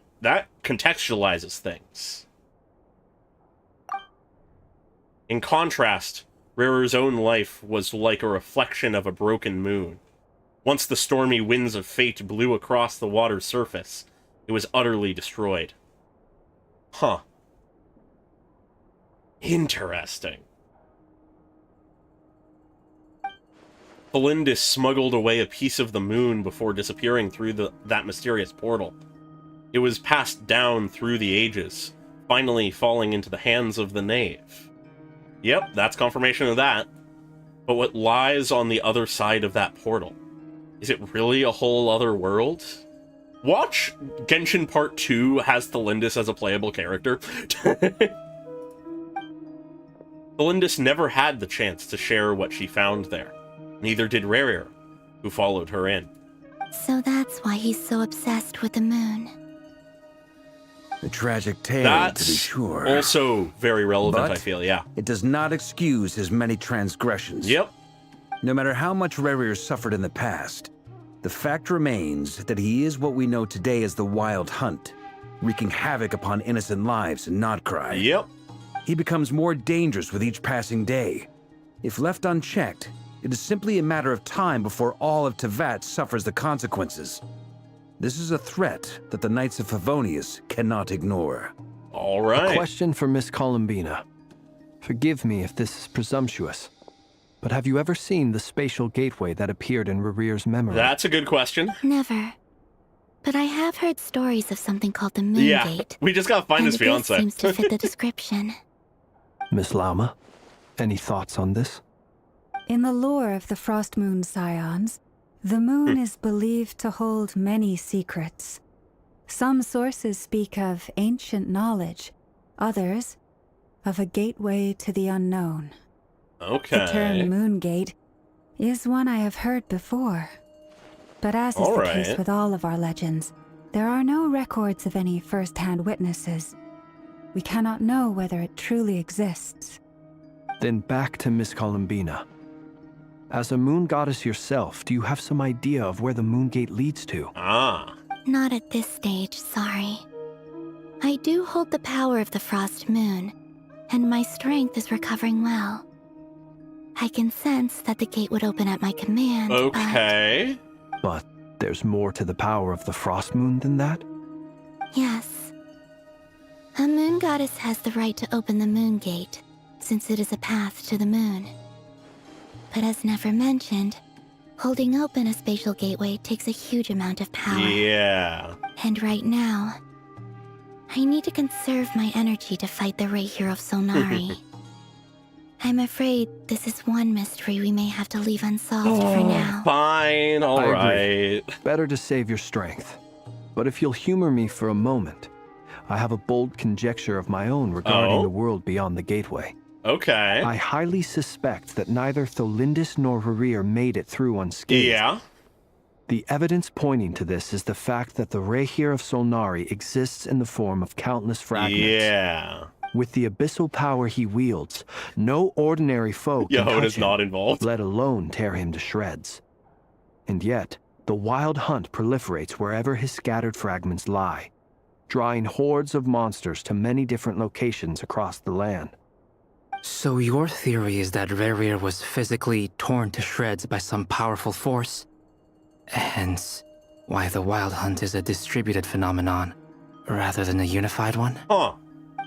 contextualizes things. In contrast, Rarer's own life was like a reflection of a broken moon. Once the stormy winds of fate blew across the water's surface, it was utterly destroyed. Huh. Interesting. Thelindis smuggled away a piece of the moon before disappearing through that mysterious portal. It was passed down through the ages, finally falling into the hands of the knave. Yep, that's confirmation of that. But what lies on the other side of that portal? Is it really a whole other world? Watch Genshin Part 2 has Thelindis as a playable character. Thelindis never had the chance to share what she found there. Neither did Rarer, who followed her in. So that's why he's so obsessed with the moon. A tragic tale, That's to be sure. Also very relevant, But I feel, yeah. It does not excuse his many transgressions. Yep. No matter how much Rarir suffered in the past, the fact remains that he is what we know today as the Wild Hunt, wreaking havoc upon innocent lives in Nodcry. Yep. He becomes more dangerous with each passing day. If left unchecked, it is simply a matter of time before all of Teyvat suffers the consequences. This is a threat that the Knights of Favonius cannot ignore. All right. A question for Miss Columbina. Forgive me if this is presumptuous, but have you ever seen the spatial gateway that appeared in Rarir's memory? That's a good question. Never. But I have heard stories of something called the Moon Gate. We just gotta find his fiance. This seems to fit the description. Miss Lauma, any thoughts on this? In the lore of the Frost Moon Scions, the moon is believed to hold many secrets. Some sources speak of ancient knowledge, others of a gateway to the unknown. Okay. The term Moon Gate is one I have heard before. But as is the case with all of our legends, there are no records of any first-hand witnesses. We cannot know whether it truly exists. Then back to Miss Columbina. As a moon goddess yourself, do you have some idea of where the Moon Gate leads to? Ah. Not at this stage, sorry. I do hold the power of the Frost Moon, and my strength is recovering well. I can sense that the gate would open at my command, Okay. But there's more to the power of the Frost Moon than that? Yes. A moon goddess has the right to open the Moon Gate, since it is a path to the moon. But as Nefer mentioned, holding open a spatial gateway takes a huge amount of power. Yeah. And right now, I need to conserve my energy to fight the Ray Hero Solnari. I'm afraid this is one mystery we may have to leave unsolved for now. Fine, I agree. alright. Better to save your strength. But if you'll humor me for a moment, I have a bold conjecture of my own regarding the world beyond the gateway. Okay. I highly suspect that neither Thelindis nor Rarir made it through unscathed. Yeah. The evidence pointing to this is the fact that the Rehir of Solnari exists in the form of countless fragments. Yeah. With the abyssal power he wields, no ordinary foe can touch is him, not involved. let alone tear him to shreds. And yet, the Wild Hunt proliferates wherever his scattered fragments lie, drawing hordes of monsters to many different locations across the land. So your theory is that Rerir was physically torn to shreds by some powerful force? Hence, why the Wild Hunt is a distributed phenomenon, rather than a unified one? Huh.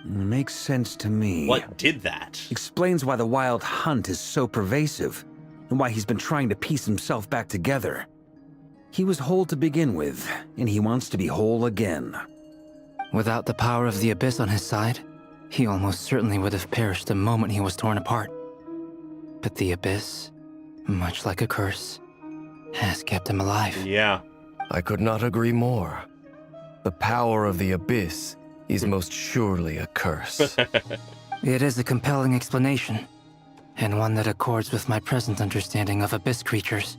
Makes sense to me. What did that? Explains why the Wild Hunt is so pervasive, and why he's been trying to piece himself back together. He was whole to begin with, and he wants to be whole again. Without the power of the Abyss on his side, he almost certainly would have perished the moment he was torn apart. But the Abyss, much like a curse, has kept him alive. Yeah. I could not agree more. The power of the Abyss is most surely a curse. It is a compelling explanation, and one that accords with my present understanding of Abyss creatures.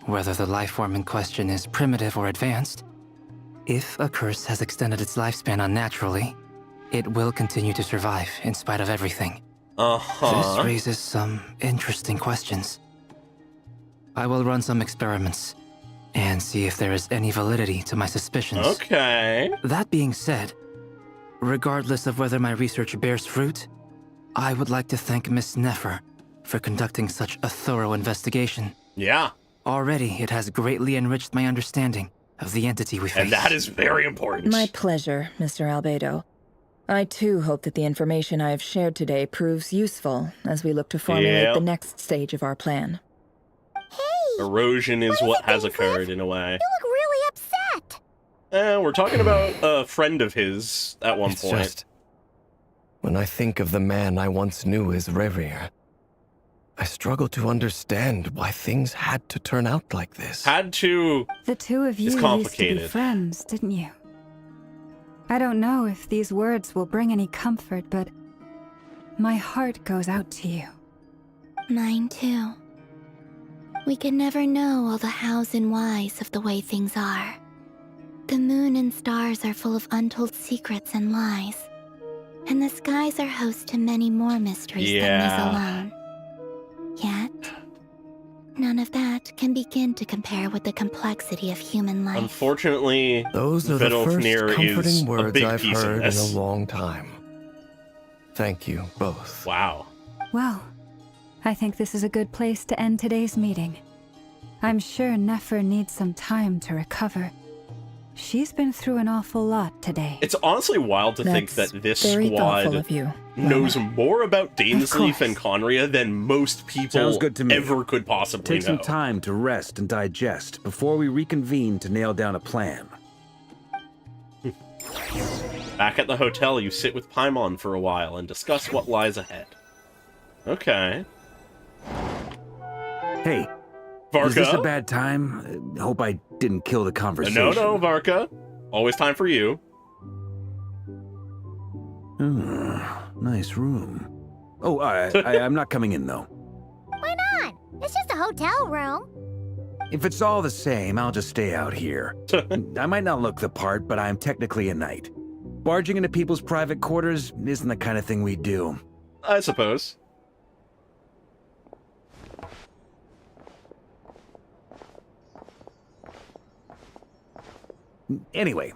Whether the life form in question is primitive or advanced, if a curse has extended its lifespan unnaturally, it will continue to survive in spite of everything. This raises some interesting questions. I will run some experiments and see if there is any validity to my suspicions. Okay. That being said, regardless of whether my research bears fruit, I would like to thank Miss Nefer for conducting such a thorough investigation. Yeah. Already, it has greatly enriched my understanding of the entity we face. And that is very important. My pleasure, Mr. Albedo. I too hope that the information I have shared today proves useful as we look to formulate the next stage of our plan. Erosion is what has occurred in a way. You look really upset. We're talking about a friend of his at one point. Just, when I think of the man I once knew as Rerir, I struggle to understand why things had to turn out like this. Had to. The two of you used to be friends, didn't you? I don't know if these words will bring any comfort, but my heart goes out to you. Mine too. We can never know all the hows and whys of the way things are. The moon and stars are full of untold secrets and lies. And the skies are host to many more mysteries than lies alone. Yet, none of that can begin to compare with the complexity of human life. Unfortunately, those are the first comforting words I've heard in a this. long time. Thank you both. Wow. Well, I think this is a good place to end today's meeting. I'm sure Nefer needs some time to recover. She's been through an awful lot today. It's honestly wild to think that this very thoughtful squad of you, knows more about Dainsleif and Conria than most people Sounds good to me. ever could possibly Take some know. time to rest and digest before we reconvene to nail down a plan. Back at the hotel, you sit with Paimon for a while and discuss what lies ahead. Okay. Hey, Varka? is this a bad time? Hope I didn't kill the conversation. No, Varka. Always time for you. Nice room. Oh, I'm not coming in, though. Why not? It's just a hotel room. If it's all the same, I'll just stay out here. I might not look the part, but I'm technically a knight. Barging into people's private quarters isn't the kind of thing we do. I suppose. Anyway,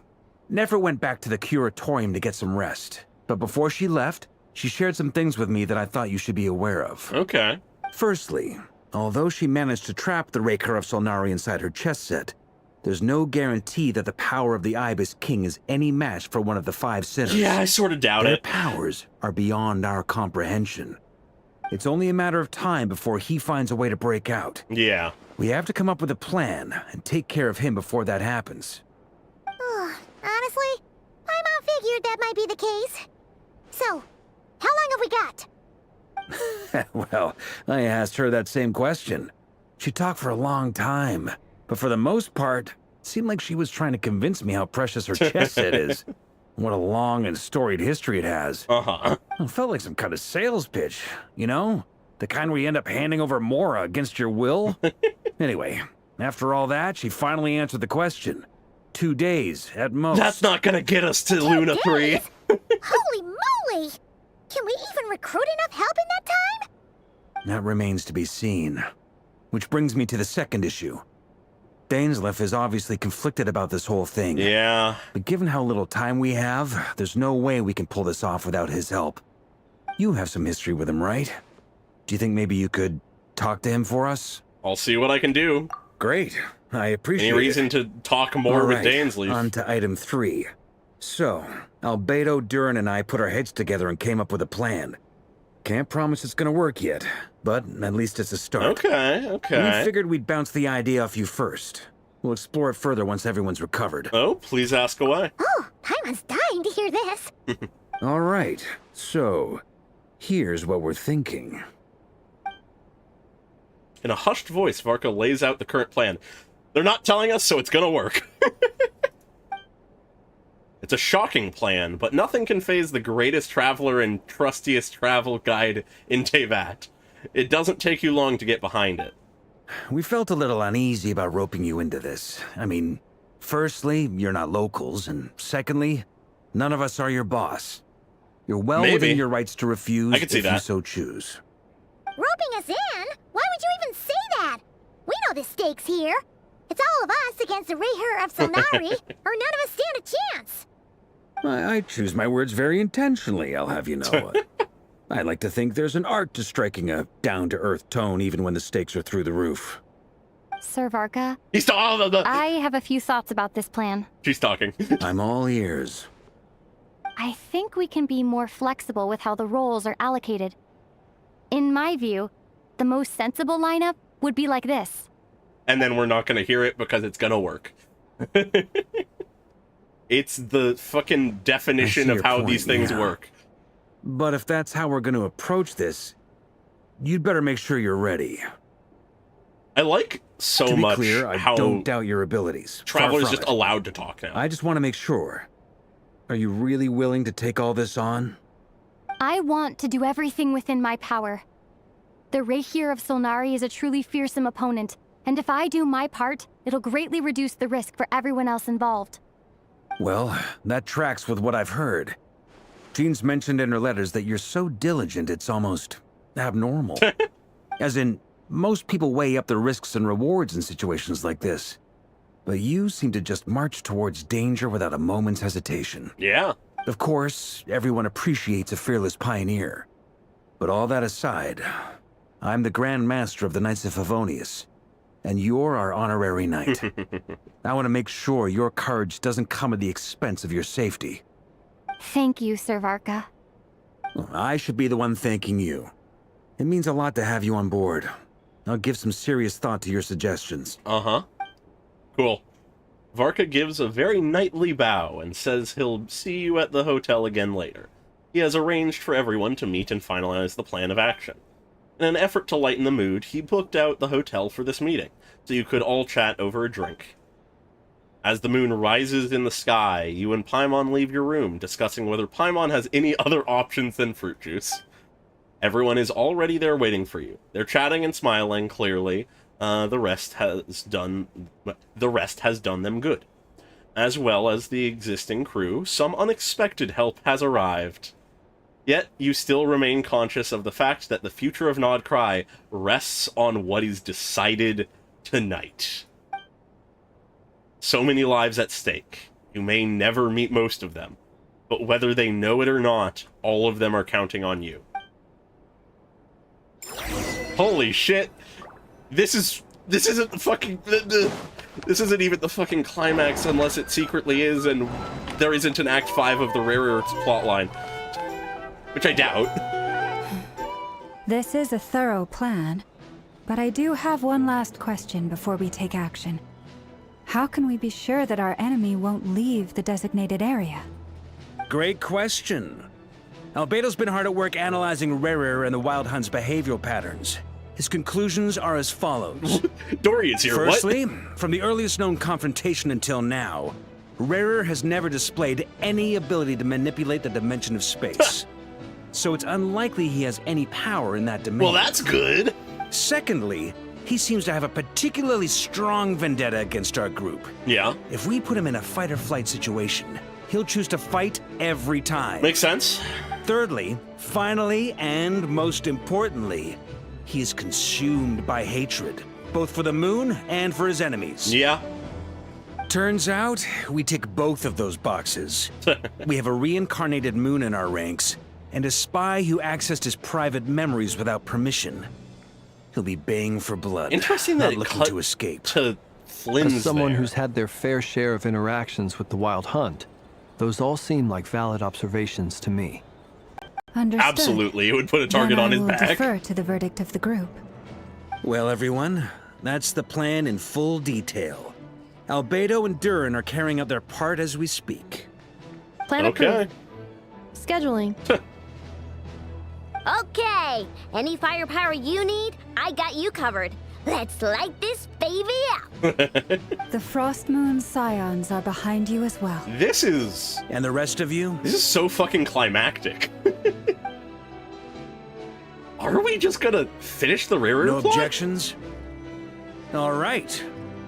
Nefer went back to the curatorium to get some rest. But before she left, she shared some things with me that I thought you should be aware of. Okay. Firstly, although she managed to trap the Raker of Solnari inside her chess set, there's no guarantee that the power of the Ibis King is any match for one of the 5 sinners. Yeah, I sort of doubt Their it. powers are beyond our comprehension. It's only a matter of time before he finds a way to break out. Yeah. We have to come up with a plan and take care of him before that happens. Honestly, my mom figured that might be the case. So, how long have we got? Well, I asked her that same question. She talked for a long time, but for the most part, it seemed like she was trying to convince me how precious her chess set is. What a long and storied history it has. It felt like some kind of sales pitch, you know? The kind where you end up handing over Mora against your will. Anyway, After all that, she finally answered the question. 2 days, at most. That's not gonna get us to Luna 3. Holy moly! Can we even recruit enough help in that time? That remains to be seen. Which brings me to the second issue. Dainsleif is obviously conflicted about this whole thing. Yeah. But given how little time we have, there's no way we can pull this off without his help. You have some history with him, right? Do you think maybe you could talk to him for us? I'll see what I can do. Great. I appreciate it. Any reason to talk more with Dainsleif? On to item 3. So, Albedo, Durin, and I put our heads together and came up with a plan. Can't promise it's gonna work yet, but at least it's a start. Okay. We figured we'd bounce the idea off you first. We'll explore it further once everyone's recovered. Oh, please ask away. Oh, Paimon's dying to hear this. All right, so here's what we're thinking. In a hushed voice, Varka lays out the current plan. They're not telling us, so it's gonna work. It's a shocking plan, but nothing can faze the greatest traveler and trustiest travel guide in Teyvat. It doesn't take you long to get behind it. We felt a little uneasy about roping you into this. I mean, firstly, you're not locals, and secondly, none of us are your boss. You're well within your rights to refuse if you so choose. Roping us in? Why would you even say that? We know the stakes here. It's all of us against the Rayher of Solnari, or none of us stand a chance. I choose my words very intentionally, I'll have you know. I like to think there's an art to striking a down-to-earth tone even when the stakes are through the roof. Sir Varka, I have a few thoughts about this plan. She's talking. I'm all ears. I think we can be more flexible with how the roles are allocated. In my view, the most sensible lineup would be like this. And then we're not going to hear it because it's going to work. It's the fucking definition of how these things work. But if that's how we're going to approach this, you'd better make sure you're ready. I like so much clear, I how don't doubt your abilities. Traveler's just allowed to talk now. I just want to make sure. Are you really willing to take all this on? I want to do everything within my power. The Rayher of Solnari is a truly fearsome opponent, and if I do my part, it'll greatly reduce the risk for everyone else involved. Well, that tracks with what I've heard. Jean's mentioned in her letters that you're so diligent it's almost abnormal. As in, most people weigh up the risks and rewards in situations like this. But you seem to just march towards danger without a moment's hesitation. Yeah. Of course, everyone appreciates a fearless pioneer. But all that aside, I'm the Grand Master of the Knights of Favonius, and you're our honorary knight. I want to make sure your courage doesn't come at the expense of your safety. Thank you, Sir Varka. I should be the one thanking you. It means a lot to have you on board. I'll give some serious thought to your suggestions. Uh-huh. Cool. Varka gives a very knightly bow and says he'll see you at the hotel again later. He has arranged for everyone to meet and finalize the plan of action. In an effort to lighten the mood, he booked out the hotel for this meeting, so you could all chat over a drink. As the moon rises in the sky, you and Paimon leave your room, discussing whether Paimon has any other options than fruit juice. Everyone is already there waiting for you. They're chatting and smiling, clearly. The rest has done them good. As well as the existing crew, some unexpected help has arrived. Yet, you still remain conscious of the fact that the future of Nodcry rests on what is decided tonight. So many lives at stake. You may never meet most of them, but whether they know it or not, all of them are counting on you. Holy shit! This isn't the fucking... This isn't even the fucking climax unless it secretly is, and there isn't an Act 5 of the Rare Earths plotline. Which I doubt. This is a thorough plan, but I do have one last question before we take action. How can we be sure that our enemy won't leave the designated area? Great question. Albedo's been hard at work analyzing Rare and the Wild Hunt's behavioral patterns. His conclusions are as follows. Dory is here, Firstly, from the earliest known confrontation until now, Rare has never displayed any ability to manipulate the dimension of space. So it's unlikely he has any power in that dimension. Well, that's good. Secondly, he seems to have a particularly strong vendetta against our group. Yeah. If we put him in a fight-or-flight situation, he'll choose to fight every time. Makes sense. Thirdly, finally, and most importantly, he is consumed by hatred, both for the moon and for his enemies. Yeah. Turns out, we tick both of those boxes. We have a reincarnated moon in our ranks, and a spy who accessed his private memories without permission. He'll be baying for blood. Interesting not that it looking cut to escape. To Flynn's As someone there. who's had their fair share of interactions with the Wild Hunt, those all seem like valid observations to me. Understood. Absolutely, it would put a target Then on his I will back. defer to the verdict of the group. Well, everyone, that's the plan in full detail. Albedo and Durin are carrying out their part as we speak. Plan approved. Scheduling. Okay, any firepower you need, I got you covered. Let's light this baby up. The Frost Moon Scions are behind you as well. This is... And the rest of you? This is so fucking climactic. Are we just gonna finish the railroad No plot? objections? All right,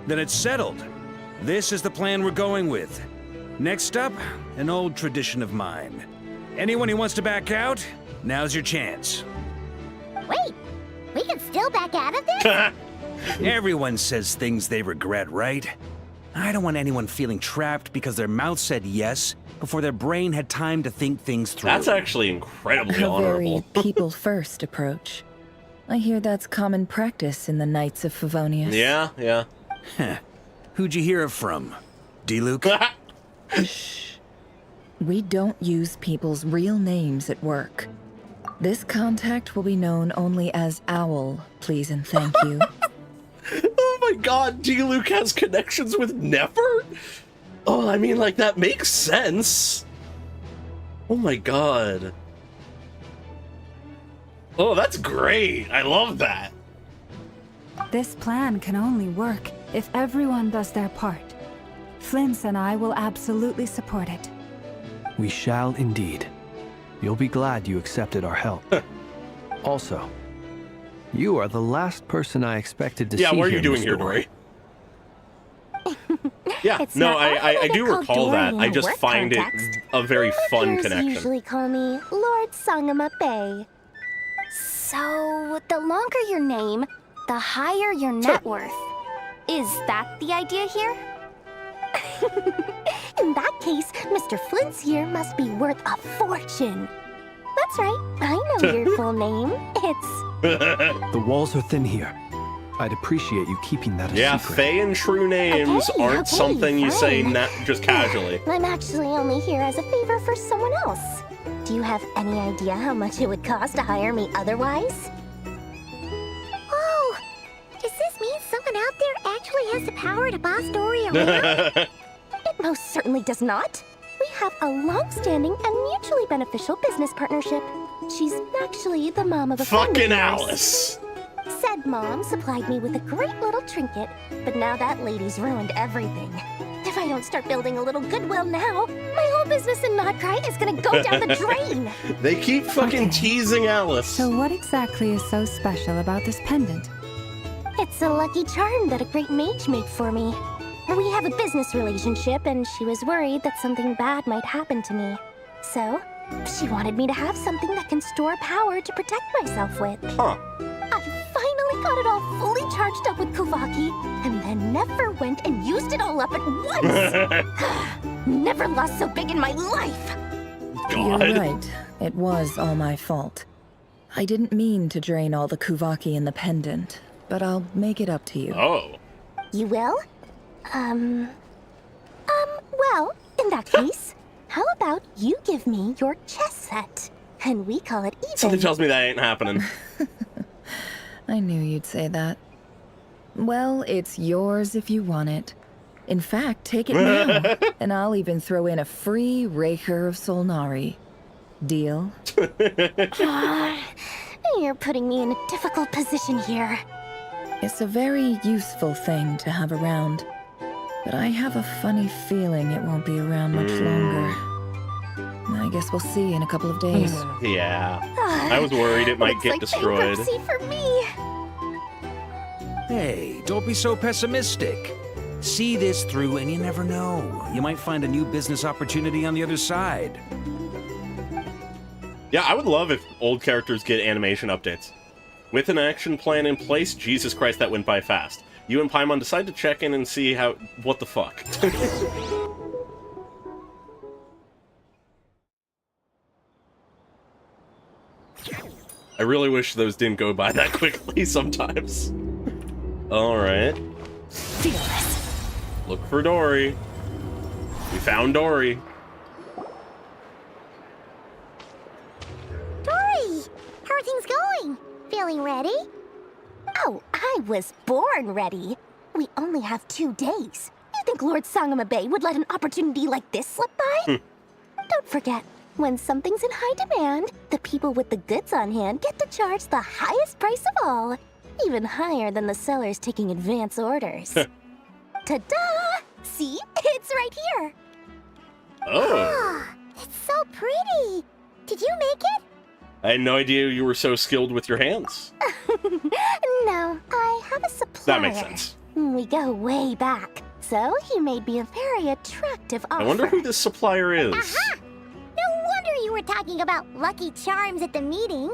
then it's settled. This is the plan we're going with. Next up, an old tradition of mine. Anyone who wants to back out, now's your chance. Wait, we can still back out of this? Everyone says things they regret, right? I don't want anyone feeling trapped because their mouth said yes before their brain had time to think things through. That's actually incredibly A honorable. very people-first approach. I hear that's common practice in the Knights of Favonius. Yeah, yeah. Heh. Who'd you hear it from? D-Luke? Shh. We don't use people's real names at work. This contact will be known only as Owl, please and thank you. Oh my god, D-Luke has connections with Never? Oh, I mean, like, that makes sense. Oh my god. Oh, that's great. I love that. This plan can only work if everyone does their part. Flynn and I will absolutely support it. We shall indeed. You'll be glad you accepted our help. Also, you are the last person I expected to see here. Yeah, what are you doing here, Dory? Yeah, It's no, not I often do called recall Dory that. in I a just work find context. it a very fun Peers connection. usually call me Lord Sangamabe. So, the longer your name, the higher your net worth. Is that the idea here? In that case, Mr. Flint's here must be worth a fortune. That's right, I know your full name. It's... The walls are thin here. I'd appreciate you keeping that a Yeah, secret. Fae and true names Okay, aren't okay, something you say fine. just casually. I'm actually only here as a favor for someone else. Do you have any idea how much it would cost to hire me otherwise? Oh, does this mean someone out there actually has the power to boss Dory around? It most certainly does not. We have a long-standing and mutually beneficial business partnership. She's actually the mom of a friend of Fucking yours. Alice. Said mom supplied me with a great little trinket, but now that lady's ruined everything. If I don't start building a little goodwill now, my whole business in Notcry is gonna go down the drain. They keep fucking teasing Alice. So what exactly is so special about this pendant? It's a lucky charm that a great mage made for me. We have a business relationship, and she was worried that something bad might happen to me. So, she wanted me to have something that can store power to protect myself with. Huh. I finally got it all fully charged up with Kuvaki, and then never went and used it all up at once! Never lost so big in my life! You're right. It was all my fault. I didn't mean to drain all the Kuvaki in the pendant, but I'll make it up to you. Oh. You will? Well, in that case, how about you give me your chess set, and we call it even. Something tells me that ain't happening. I knew you'd say that. Well, it's yours if you want it. In fact, take it now, and I'll even throw in a free Raker of Solnari. Deal? You're putting me in a difficult position here. It's a very useful thing to have around, but I have a funny feeling it won't be around much longer. I guess we'll see in a couple of days. Yeah. I was worried it might Looks get like destroyed. bankruptcy for me. Hey, don't be so pessimistic. See this through and you never know. You might find a new business opportunity on the other side. Yeah, I would love if old characters get animation updates. With an action plan in place, Jesus Christ, that went by fast. You and Paimon decide to check in and see how... what the fuck? I really wish those didn't go by that quickly sometimes. Alright. Look for Dory. We found Dory. Dory! How are things going? Feeling ready? Oh, I was born ready. We only have 2 days. You think Lord Sangamabe would let an opportunity like this slip by? Don't forget, when something's in high demand, the people with the goods on hand get to charge the highest price of all. Even higher than the sellers taking advance orders. Ta-da! See? It's right here. Oh. It's so pretty. Did you make it? I had no idea you were so skilled with your hands. No, I have a supplier. That makes sense. We go way back, so he made me a very attractive offer. I wonder who this supplier is. Aha! No wonder you were talking about Lucky Charms at the meeting.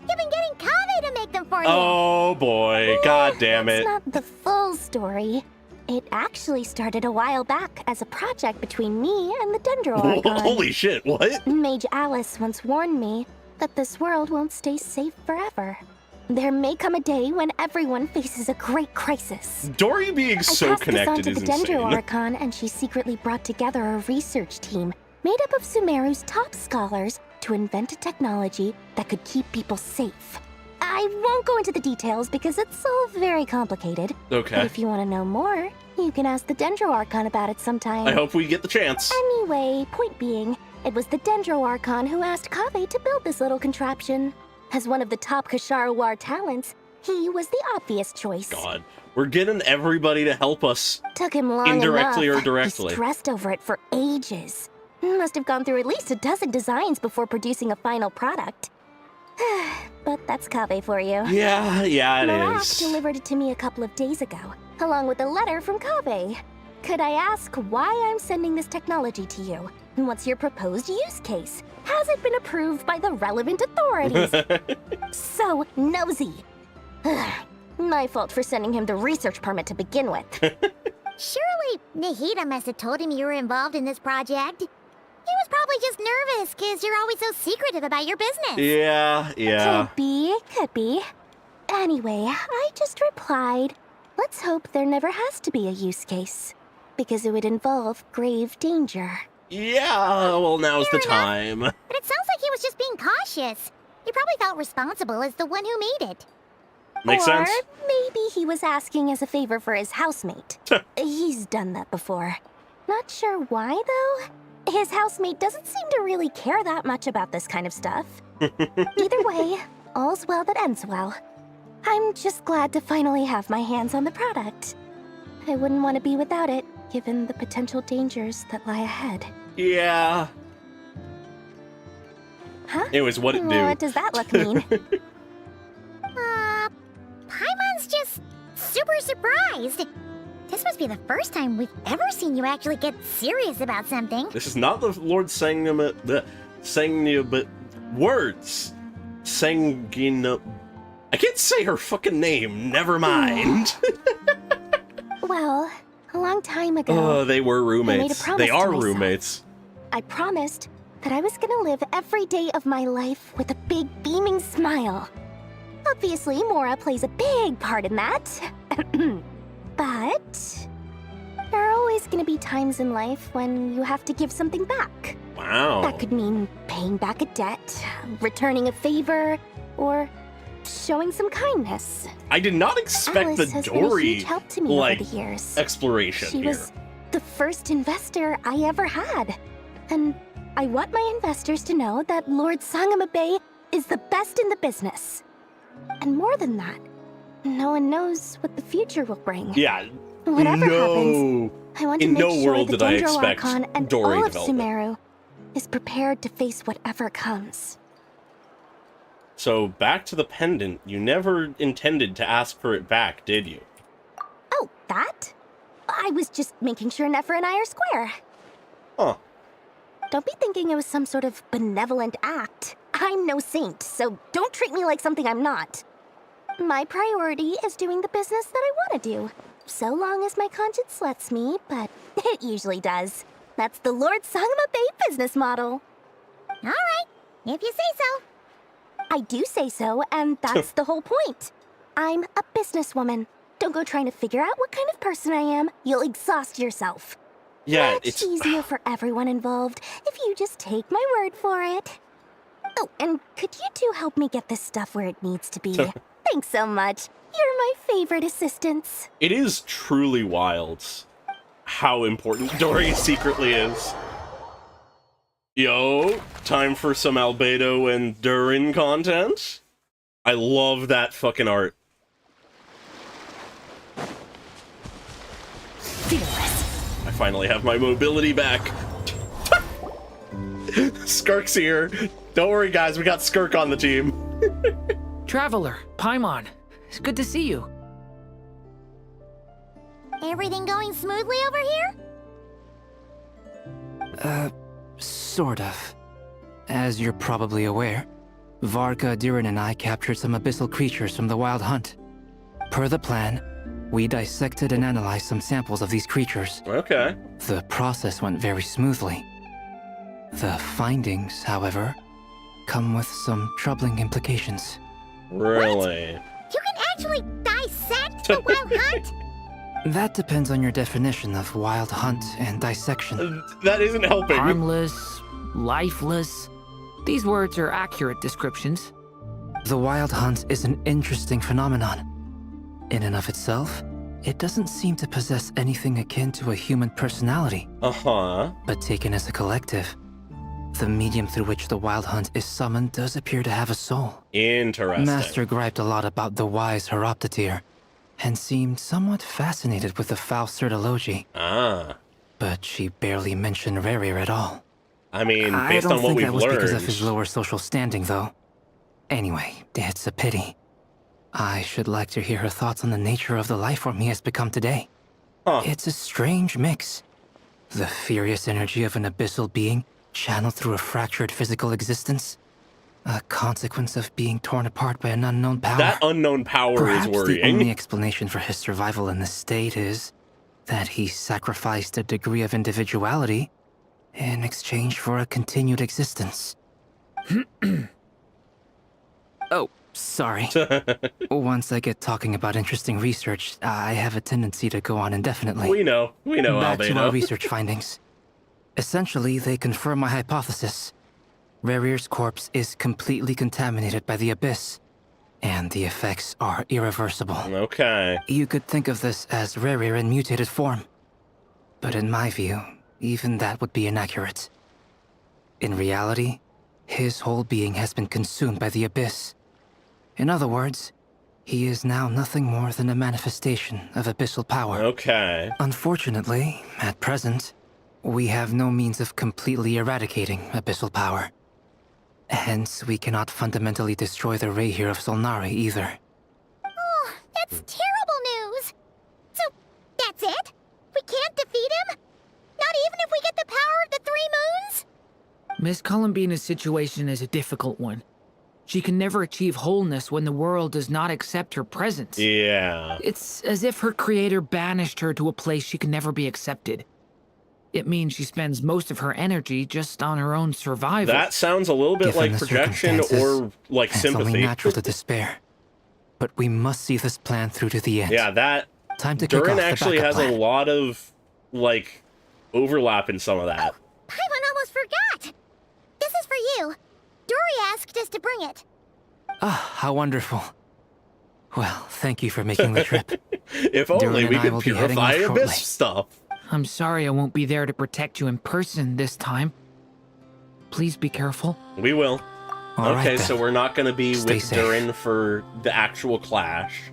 You've been getting Kave to make them for you. Oh boy, god damn it. That's not the full story. It actually started a while back as a project between me and the Dendro-Archon. Holy shit, what? Mage Alice once warned me that this world won't stay safe forever. There may come a day when everyone faces a great crisis. Dory being so connected is I passed this on to the insane. Dendro-Archon, and she secretly brought together a research team made up of Sumeru's top scholars to invent a technology that could keep people safe. I won't go into the details because it's all very complicated. Okay. But if you want to know more, you can ask the Dendro-Archon about it sometime. I hope we get the chance. Anyway, point being, it was the Dendro-Archon who asked Kave to build this little contraption. As one of the top Kashara War talents, he was the obvious choice. God, we're getting everybody to help us. Took him long indirectly enough. or directly. He stressed over it for ages. Must have gone through at least a dozen designs before producing a final product. But that's Kave for you. Yeah, it Marak is. delivered it to me a couple of days ago, along with a letter from Kave. Could I ask why I'm sending this technology to you? And what's your proposed use case? Has it been approved by the relevant authorities? So nosy. My fault for sending him the research permit to begin with. Surely Nahida must have told him you were involved in this project. He was probably just nervous because you're always so secretive about your business. Yeah. Could be. Anyway, I just replied, let's hope there never has to be a use case, because it would involve grave danger. Yeah, well, now's the time. But it sounds like he was just being cautious. He probably felt responsible as the one who made it. Makes sense. Or maybe he was asking as a favor for his housemate. He's done that before. Not sure why, though. His housemate doesn't seem to really care that much about this kind of stuff. Either way, all's well that ends well. I'm just glad to finally have my hands on the product. I wouldn't want to be without it, given the potential dangers that lie ahead. Yeah. Huh? It was what it do. What does that look mean? Paimon's just super surprised. This must be the first time we've ever seen you actually get serious about something. This is not the Lord Sangama... but words. Sangina... I can't say her fucking name, never mind. Well, a long time ago... Oh, they were I made a roommates. promise They to are myself. roommates. I promised that I was gonna live every day of my life with a big beaming smile. Obviously, Mora plays a big part in that. But there are always gonna be times in life when you have to give something back. Wow. That could mean paying back a debt, returning a favor, or showing some kindness. I did not expect Alice the has been a Dory, huge help to me like, over the years. exploration She here. was the first investor I ever had. And I want my investors to know that Lord Sangamabe is the best in the business. And more than that, no one knows what the future will bring. Yeah. Whatever no. happens, I want to In make no sure world the did I expect Dendro-Archon and Dory all of development. Sumeru is prepared to face whatever comes. So, back to the pendant. You never intended to ask for it back, did you? that. I was just making sure Nefer and I are square. Huh. Don't be thinking it was some sort of benevolent act. I'm no saint, so don't treat me like something I'm not. My priority is doing the business that I want to do. So long as my conscience lets me, but it usually does. That's the Lord Sangama Bay business model. All right, if you say so. I do say so, and that's the whole point. I'm a businesswoman. Don't go trying to figure out what kind of person I am. You'll exhaust yourself. Yeah, it's easier for everyone involved if you just take my word for it. Oh, and could you two help me get this stuff where it needs to be? Thanks so much. You're my favorite assistants. It is truly wild how important Dory secretly is. Yo, time for some Albedo and Durin content? I love that fucking art. I finally have my mobility back. Skirk's here. Don't worry, guys, we got Skirk on the team. Traveler, Paimon, it's good to see you. Everything going smoothly over here? Sort of. As you're probably aware, Varka, Durin, and I captured some abyssal creatures from the Wild Hunt. Per the plan, we dissected and analyzed some samples of these creatures. Okay. The process went very smoothly. The findings, however, come with some troubling implications. Really? You can actually dissect the Wild Hunt? That depends on your definition of Wild Hunt and dissection. That isn't helping. Harmless, lifeless. These words are accurate descriptions. The Wild Hunt is an interesting phenomenon. In and of itself, it doesn't seem to possess anything akin to a human personality. Uh-huh. But taken as a collective, the medium through which the Wild Hunt is summoned does appear to have a soul. Interesting. Master griped a lot about the wise Horoptatyr, and seemed somewhat fascinated with the Faust Certology. Ah. But she barely mentioned Rerir at all. I mean, based on what we've learned... I don't think that was because of his lower social standing, though. Anyway, it's a pity. I should like to hear her thoughts on the nature of the lifeform he has become today. Huh. It's a strange mix. The furious energy of an abyssal being channeled through a fractured physical existence. A consequence of being torn apart by an unknown power. That unknown power Perhaps is worrying. The only explanation for his survival in this state is that he sacrificed a degree of individuality in exchange for a continued existence. Oh, sorry. Once I get talking about interesting research, I have a tendency to go on indefinitely. We know, Back Albedo. to our research findings. Essentially, they confirm my hypothesis. Rerir's corpse is completely contaminated by the Abyss, and the effects are irreversible. Okay. You could think of this as Rerir in mutated form. But in my view, even that would be inaccurate. In reality, his whole being has been consumed by the Abyss. In other words, he is now nothing more than a manifestation of abyssal power. Okay. Unfortunately, at present, we have no means of completely eradicating abyssal power. Hence, we cannot fundamentally destroy the Reir of Solnari either. Oh, that's terrible news! So, that's it? We can't defeat him? Not even if we get the power of the Three Moons? Miss Columbina's situation is a difficult one. She can never achieve wholeness when the world does not accept her presence. Yeah. It's as if her creator banished her to a place she can never be accepted. It means she spends most of her energy just on her own survival. That sounds a little bit like projection or like sympathy. It's only natural to despair. But we must see this plan through to the end. Yeah, that... Time to Durin kick off actually the has backup a plan. lot of, like, overlap in some of that. Paimon almost forgot! This is for you. Dory asked us to bring it. Ah, how wonderful. Well, thank you for making the trip. If only Durin we and I could will be heading off purify shortly. abyss stuff. I'm sorry I won't be there to protect you in person this time. Please be careful. We will. All right, okay, then. so we're not going to be Stay with safe. Durin for the actual clash.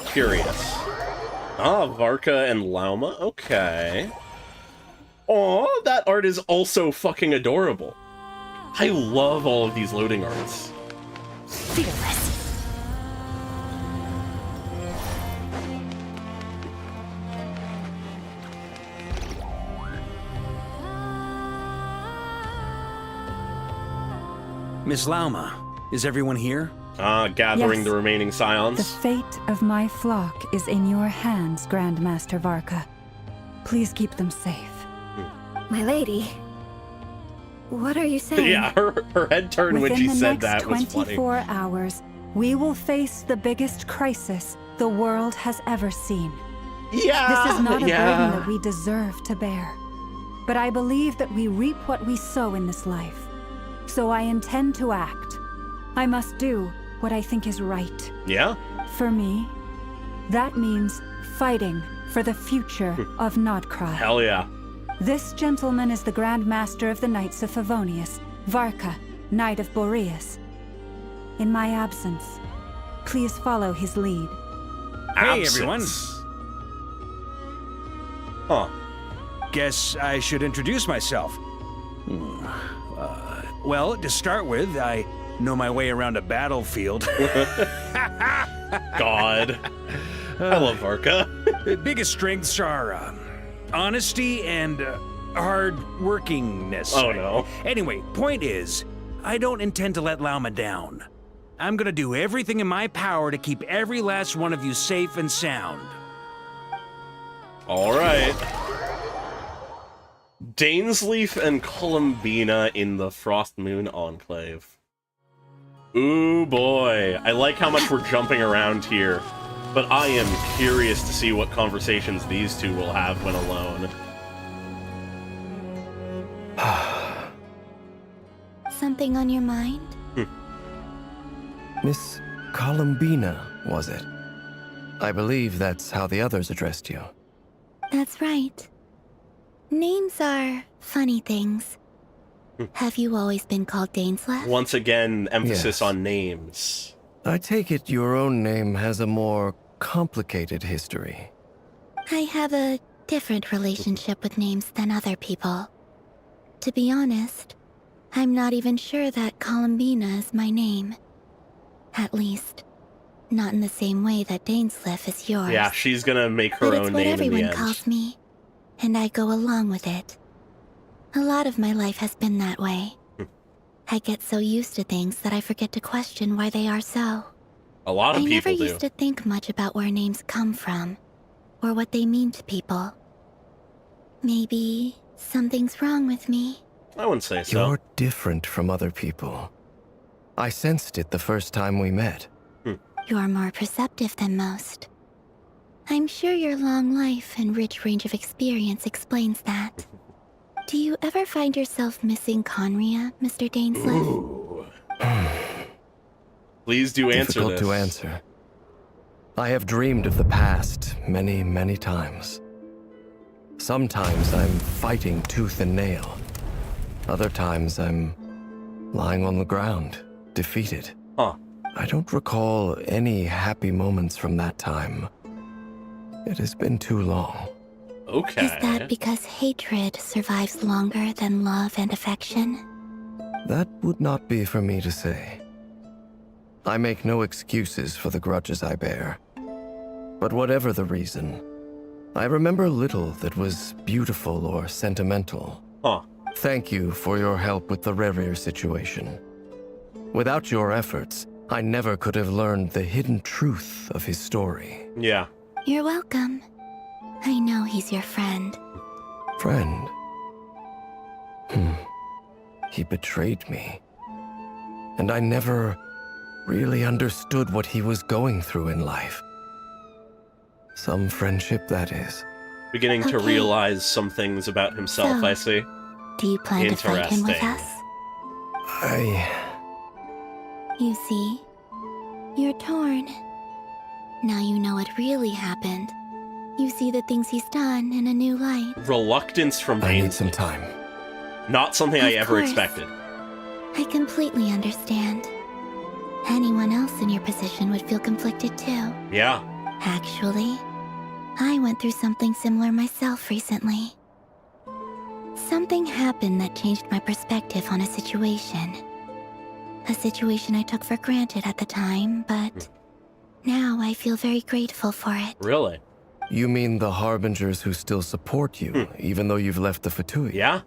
Curious. Ah, Varka and Lauma. Okay. Aw, that art is also fucking adorable. I love all of these loading arts. Fearless. Miss Lauma, is everyone here? Gathering Yes. the remaining scions. The fate of my flock is in your hands, Grandmaster Varka. Please keep them safe. My lady, what are you saying? Yeah, her head turned when she said that was Within the next 24 hours, we will face the biggest crisis the world has ever seen. Yeah, This is not a burden that we deserve to bear. But I believe that we reap what we sow in this life. So I intend to act. I must do what I think is right. Yeah? For me, that means fighting for the future of Nodcry. Hell yeah. This gentleman is the Grand Master of the Knights of Favonius, Varka, Knight of Boreas. In my absence, please follow his lead. Hey, everyone. Huh. Guess I should introduce myself. Well, to start with, I know my way around a battlefield. God. I love Varka. Biggest strengths are honesty and hard workingness. Oh, no. Anyway, point is, I don't intend to let Lauma down. I'm gonna do everything in my power to keep every last one of you safe and sound. All right. Dainsleif and Columbina in the Frost Moon Enclave. Ooh, boy. I like how much we're jumping around here, but I am curious to see what conversations these two will have when alone. Something on your mind? Miss Columbina, was it? I believe that's how the others addressed you. That's right. Names are funny things. Have you always been called Dainsleif? Once again, emphasis Yes. on names. I take it your own name has a more complicated history. I have a different relationship with names than other people. To be honest, I'm not even sure that Columbina is my name. At least, not in the same way that Dainsleif is yours. Yeah, she's gonna make her But own it's what name in everyone the end. calls me, and I go along with it. A lot of my life has been that way. I get so used to things that I forget to question why they are so. A lot of I people never do. used to think much about where names come from, or what they mean to people. Maybe something's wrong with me. I wouldn't say so. You're different from other people. I sensed it the first time we met. You're more perceptive than most. I'm sure your long life and rich range of experience explains that. Do you ever find yourself missing Conria, Mr. Dainsleif? Ooh. Please do answer Difficult this. to answer. I have dreamed of the past many, many times. Sometimes I'm fighting tooth and nail. Other times I'm lying on the ground, defeated. Huh. I don't recall any happy moments from that time. It has been too long. Okay. Is that because hatred survives longer than love and affection? That would not be for me to say. I make no excuses for the grudges I bear. But whatever the reason, I remember little that was beautiful or sentimental. Huh. Thank you for your help with the Rerir situation. Without your efforts, I never could have learned the hidden truth of his story. Yeah. You're welcome. I know he's your friend. Friend? He betrayed me. And I never really understood what he was going through in life. Some friendship, that is. Beginning to Okay. realize some things about himself, So, I see. Do you plan to fight him with Interesting. us? You see, you're torn. Now you know what really happened. You see the things he's done in a new light. Reluctance from I need Dainsleif. some time. Not something I Of ever course. expected. I completely understand. Anyone else in your position would feel conflicted too. Yeah. Actually, I went through something similar myself recently. Something happened that changed my perspective on a situation. A situation I took for granted at the time, but now I feel very grateful for it. Really? You mean the Harbingers who still support you, even though you've left the Fatui? Yeah.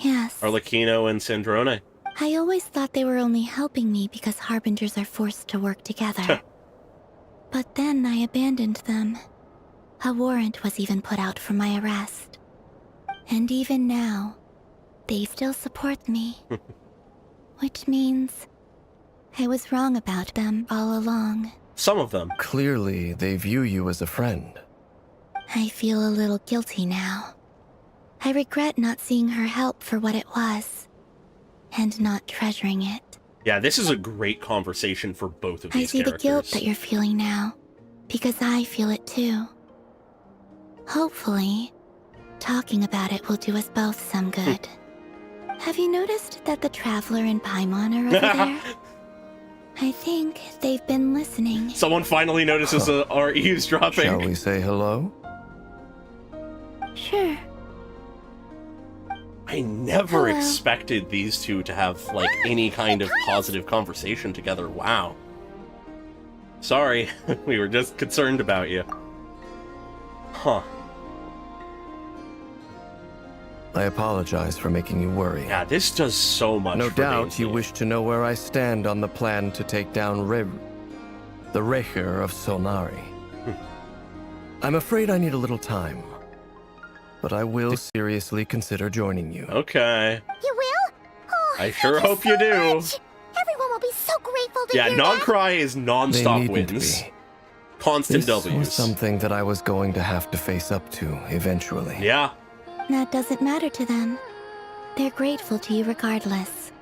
Yes, Arlecchino and Sandrone. I always thought they were only helping me because Harbingers are forced to work together. But then I abandoned them. A warrant was even put out for my arrest. And even now, they still support me. Which means I was wrong about them all along. Some of them. Clearly, they view you as a friend. I feel a little guilty now. I regret not seeing her help for what it was, and not treasuring it. Yeah, this is a great conversation for both of these I see characters. the guilt that you're feeling now, because I feel it too. Hopefully, talking about it will do us both some good. Have you noticed that the Traveler and Paimon are over there? I think they've been listening. Someone finally notices our eavesdropping. Shall we say hello? Sure. I never expected these two to have, like, any kind of positive conversation together. Wow. Sorry, we were just concerned about you. Huh. I apologize for making you worry. Yeah, this does so much No for doubt you Daisy. wish to know where I stand on the plan to take down the Recher of Solnari. I'm afraid I need a little time, but I will seriously consider joining you. Okay. You will? Oh, I sure hope you do. much. Everyone will be so grateful to Yeah, hear non-cry is They non-stop needn't wins. be. Constant This was W's. something that I was going to have to face up to eventually. Yeah. That doesn't matter to them. They're grateful to you regardless.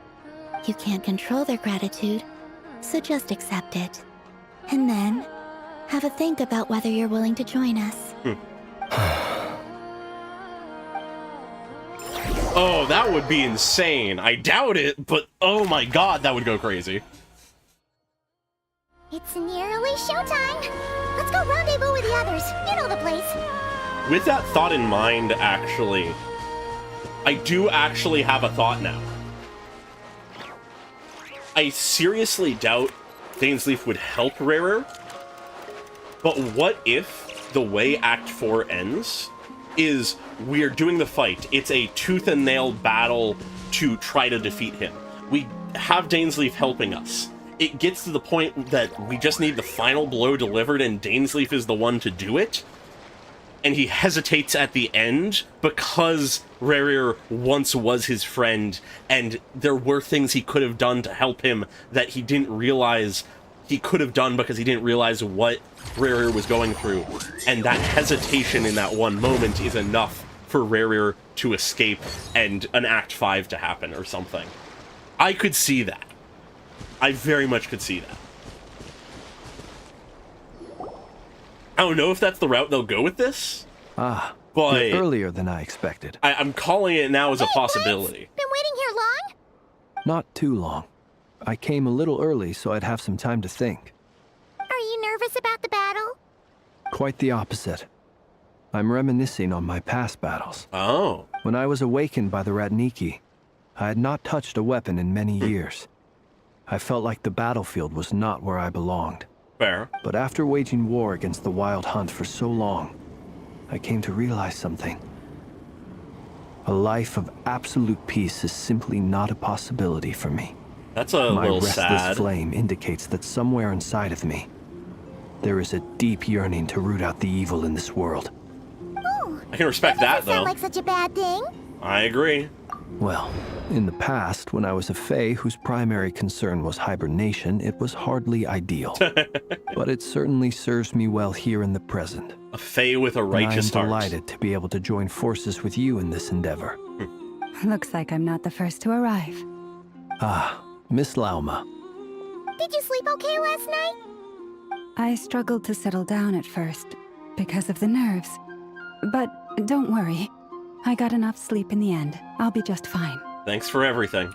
You can't control their gratitude, so just accept it. And then, have a think about whether you're willing to join us. Oh, that would be insane. I doubt it, but oh my god, that would go crazy. It's nearly showtime. Let's go rendezvous with the others. You know the place. With that thought in mind, actually, I do actually have a thought now. I seriously doubt Dainsleif would help Rarer, but what if the way Act 4 ends is we're doing the fight. It's a tooth and nail battle to try to defeat him. We have Dainsleif helping us. It gets to the point that we just need the final blow delivered and Dainsleif is the one to do it. And he hesitates at the end because Rarer once was his friend and there were things he could have done to help him that he didn't realize he could have done because he didn't realize what Rarer was going through. And that hesitation in that one moment is enough for Rarer to escape and an Act 5 to happen or something. I could see that. I very much could see that. I don't know if that's the route they'll go with this. But You're earlier than I expected. I'm calling it now as a possibility. Been waiting here long? Not too long. I came a little early so I'd have some time to think. Are you nervous about the battle? Quite the opposite. I'm reminiscing on my past battles. Oh. When I was awakened by the Ratniki, I had not touched a weapon in many years. I felt like the battlefield was not where I belonged. Fair. But after waging war against the Wild Hunt for so long, I came to realize something. A life of absolute peace is simply not a possibility for me. That's a My little restless sad. flame indicates that somewhere inside of me, there is a deep yearning to root out the evil in this world. I can respect that, though. Sound like such a bad thing? I agree. Well, in the past, when I was a Fae whose primary concern was hibernation, it was hardly ideal. But it certainly serves me well here in the present. A Fae with a righteous I am heart. delighted to be able to join forces with you in this endeavor. Looks like I'm not the first to arrive. Ah, Miss Lauma. Did you sleep okay last night? I struggled to settle down at first because of the nerves. But don't worry. I got enough sleep in the end. I'll be just fine. Thanks for everything.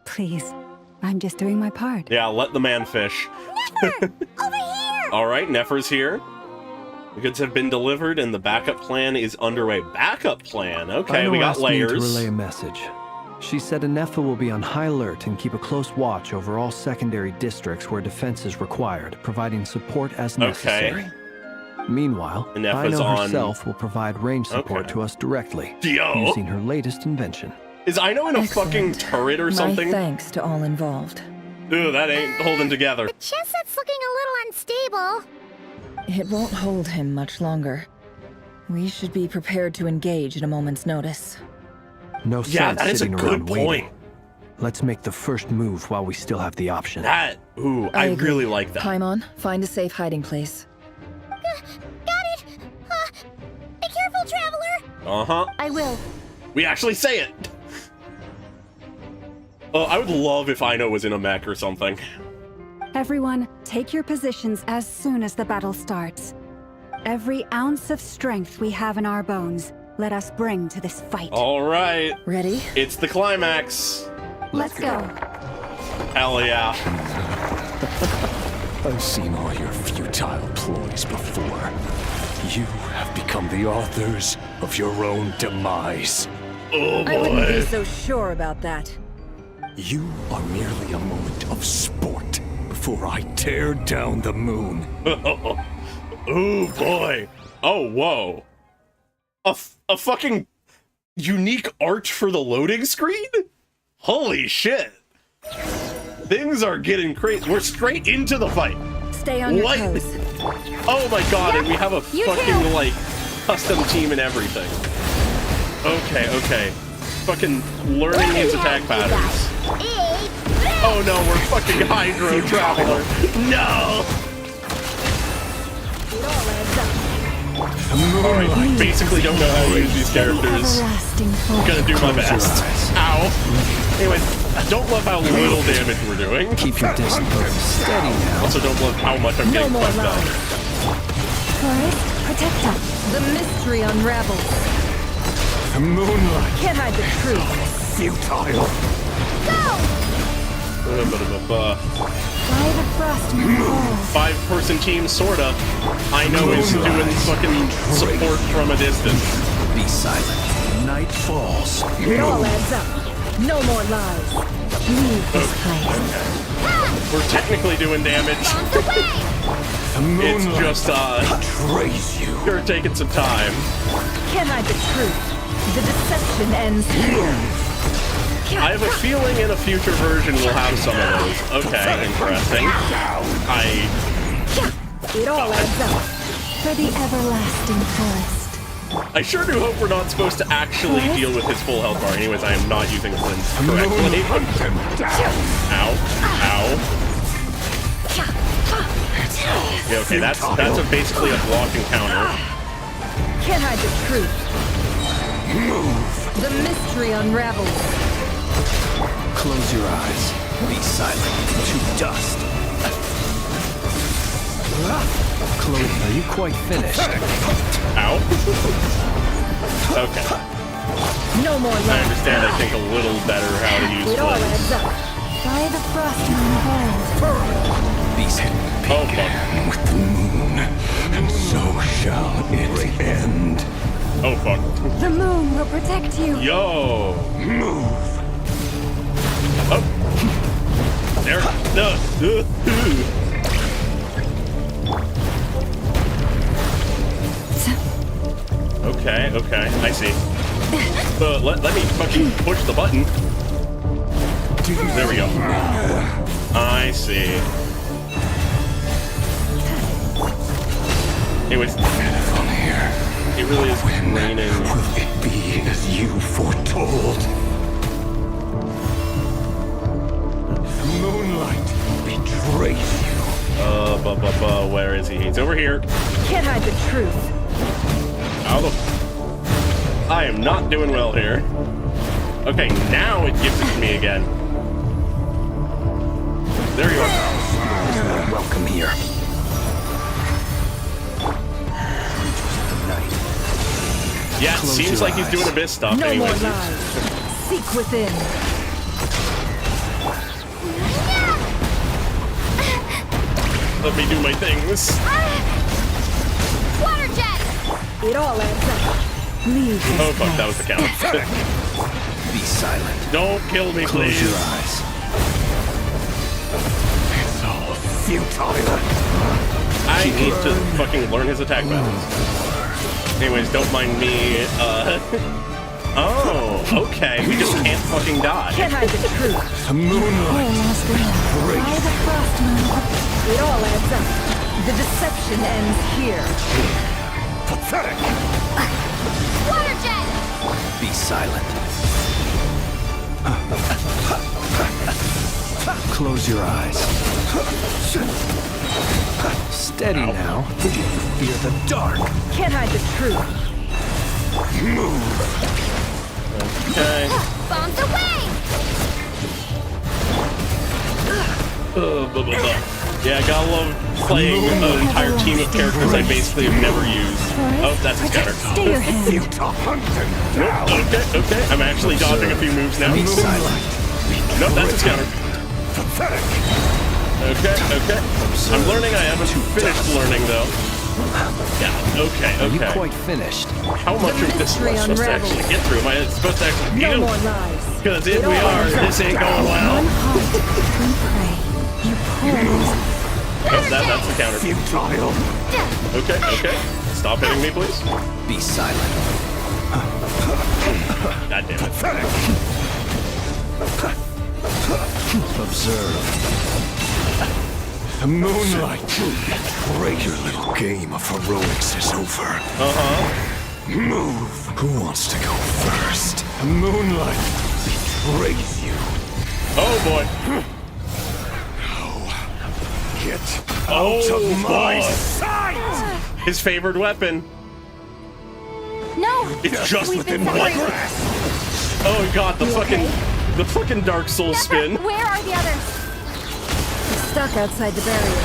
Please. I'm just doing my part. Yeah, let the man fish. Over here! Alright, Nefer's here. The goods have been delivered and the backup plan is underway. Backup plan? Okay, we got Aino asked me to layers. relay a message. She said Anefa will be on high alert and keep a close watch over all secondary districts where defense is required, providing support as necessary. Meanwhile, Anefa's Aino on- herself will provide range support Okay. to us directly, Yo. using her latest invention. Is Aino in a fucking turret or something? My thanks to all involved. Ooh, that ain't holding together. The chess set's looking a little unstable. It won't hold him much longer. We should be prepared to engage at a moment's notice. No Yeah, sense that is a sitting good around point. waiting. Let's make the first move while we still have the option. That, ooh, I agree. really like that. Paimon, find a safe hiding place. Got it. Be careful, traveler. Uh-huh. I will. We actually say it. Oh, I would love if Aino was in a mech or something. Everyone, take your positions as soon as the battle starts. Every ounce of strength we have in our bones, let us bring to this fight. All right. Ready? It's the climax. Let's go. Hell yeah. I've seen all your futile ploys before. You have become the authors of your own demise. Oh boy. I wouldn't be so sure about that. You are merely a moment of sport before I tear down the moon. Oh boy. Oh, whoa. A fucking unique art for the loading screen? Holy shit. Things are getting crazy. We're straight into the fight. Stay on your What? toes. Oh my god, and we have a You fucking, too. like, custom team and everything. Okay. Fucking learning his attack patterns. Oh no, we're fucking Hydro Traveler. No! Alright, I basically don't know how to use these characters. I'm gonna do my best. Ow. Anyways, I don't love how little damage we're doing. Keep your distance. Steady now. Also don't love how much I'm getting fucked up. Forest, protect us. The mystery unravels. The moonlight. Can't hide the truth. Futile. Fly the frost moon. Five-person team, sorta. I know is doing fucking support from a distance. Be silent. Night falls. It all adds up. No more lies. Leave this place. We're technically doing damage. It's just, betrays you. You're taking some time. Can't hide the truth. The deception ends here. I have a feeling in a future version we'll have some of those. Okay, interesting. It all adds up. For the everlasting forest. I sure do hope we're not supposed to actually deal with his full health bar. Anyways, I am not using Flints correctly. Ow. Ow. Yeah, okay, that's basically a block encounter. Can't hide the truth. Move. The mystery unravels. Close your eyes. Be silent. To dust. Chloe, are you quite finished? Ow. Okay. No more lies. I understand, I think, a little better how to use It all Flints. adds up. Fly the frost moon hold. Be silent. Oh, fuck. With the moon, and so shall it end. Oh, fuck. The moon will protect you. Yo. Move. Oh. There. No. Okay, I see. Let me fucking push the button. There we go. I see. Anyways, From here, it really is raining. will it be as you foretold? The moonlight betrays you. Where is he? He's over here. Can't hide the truth. Out of. I am not doing well here. Okay, now it gives it to me again. There you are. Welcome here. Yeah, it seems like he's doing Abyss stuff. No Anyways. more lies. Seek within. Let me do my things. Water jet. It all adds up. Leave this Oh fuck, that was the count. Be silent. Don't kill me, Close please. your eyes. It's all futile. I need to fucking learn his attack patterns. Anyways, don't mind me Oh, okay. We just can't fucking die. Can't hide the truth. The moonlight. By the frost moon. It all adds up. The deception ends here. Pathetic. Water jet! Be silent. Close your eyes. Steady now. Fear the dark. Can't hide the truth. Move. Okay. Bombs away! Yeah, I gotta love playing an entire team of characters I basically have never used. Oh, that's a counter. Nope, okay. I'm actually dodging a few moves now. Nope, that's a counter. Okay. I'm learning. I haven't finished learning, though. Yeah, okay. Are you quite finished? How much of this am I supposed to actually get through? Am I supposed to actually beat him? No more lies. Because if we are, this ain't going well. Oh, that's the counter. Okay. Stop hitting me, please. Be silent. God damn it. Observe. The moonlight. Your little game of heroics is over. Move. Who wants to go first? The moonlight betrays you. Oh boy. Get out of my sight! His favorite weapon. No! It's just We've within been my separated. grasp. Oh god, the fucking Dark Souls spin. Where are the others? He's stuck outside the barrier.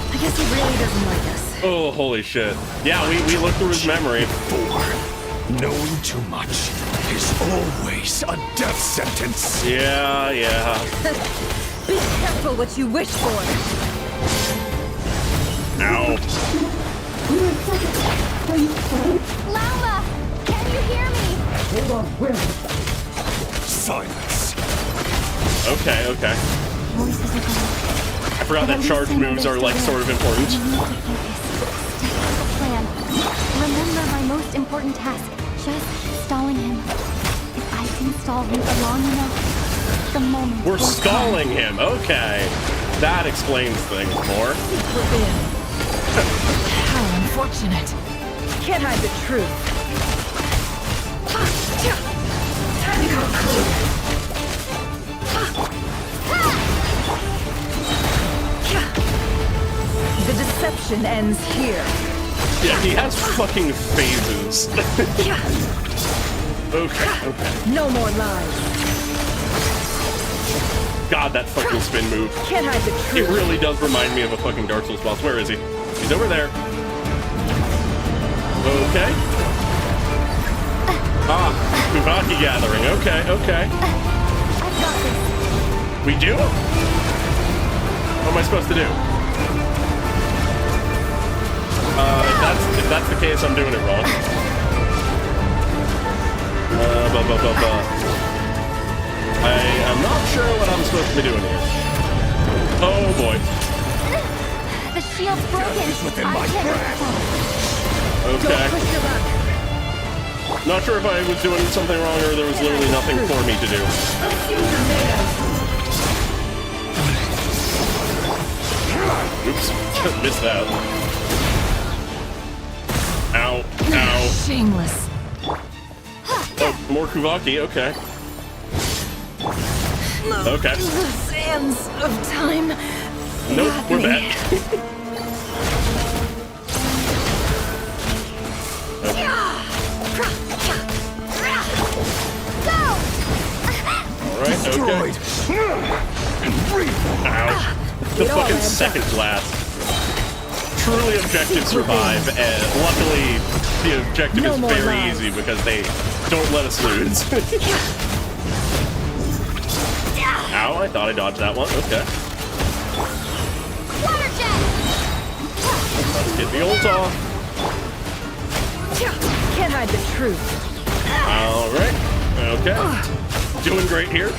I guess he really doesn't like us. Oh, holy shit. Yeah, we looked through his memory. Knowing too much is always a death sentence. Yeah. Be careful what you wish for. Ow. Lauma! Can you hear me? Hold on, where? Silence. Okay. I forgot that charge moves are like sort of important. Plan. Remember my most important task. Just stalling him. If I can stall him for long enough, the moment We're will stalling him. Okay. That explains things more. How unfortunate. Can't hide the truth. Time to go clear. The deception ends here. Yeah, he has fucking phases. Okay. No more lies. God, that fucking spin move. Can't hide the truth. It really does remind me of a fucking Dark Souls boss. Where is he? He's over there. Okay. Kuvaki gathering. Okay. I've got this. We do? What am I supposed to do? If that's the case, I'm doing it wrong. I am not sure what I'm supposed to be doing here. Oh boy. The shield's broken. I can't. Okay. Not sure if I was doing something wrong or there was literally nothing for me to do. Oops. Missed that. Ow. Shameless. Oh, more Kuvaki, okay. Okay. The sands of time. Nope, we're back. Alright, okay. Ow. The fucking second blast. Truly objective survive, and luckily the objective is very easy because they don't let us lose. Ow, I thought I dodged that one. Okay. Water jet! Let's get the ult off. Can't hide the truth. Alright. Okay. Doing great here.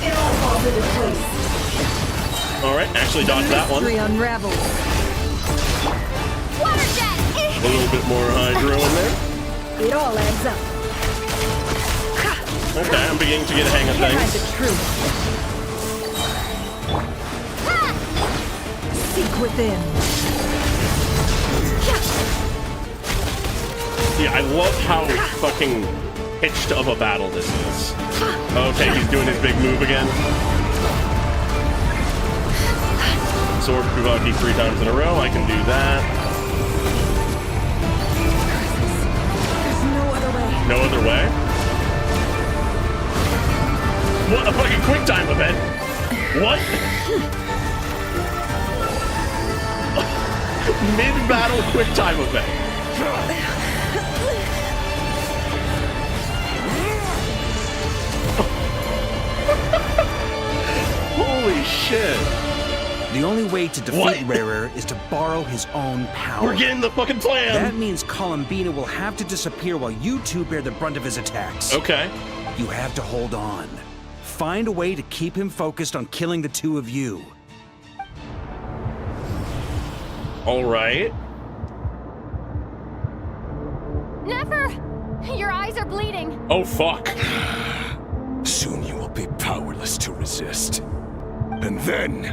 It all falls into place. Alright, actually dodged that one. Unravels. Water jet! A little bit more hydro in there. It all adds up. Okay, I'm beginning to get a hang of Can't hide things. the truth. Seek within. Yeah, I love how fucking pitched of a battle this is. Okay, he's doing his big move again. Sword Kuvaki 3 times in a row. I can do that. There's no other way. No other way? What a fucking quick time event! What? Mid-battle quick time event. Holy shit. The only way to defeat Rarer is to borrow his own power. We're getting the fucking plan! That means Columbina will have to disappear while you two bear the brunt of his attacks. Okay. You have to hold on. Find a way to keep him focused on killing the two of you. All right. Never! Your eyes are bleeding. Oh, fuck. Soon you will be powerless to resist. And then,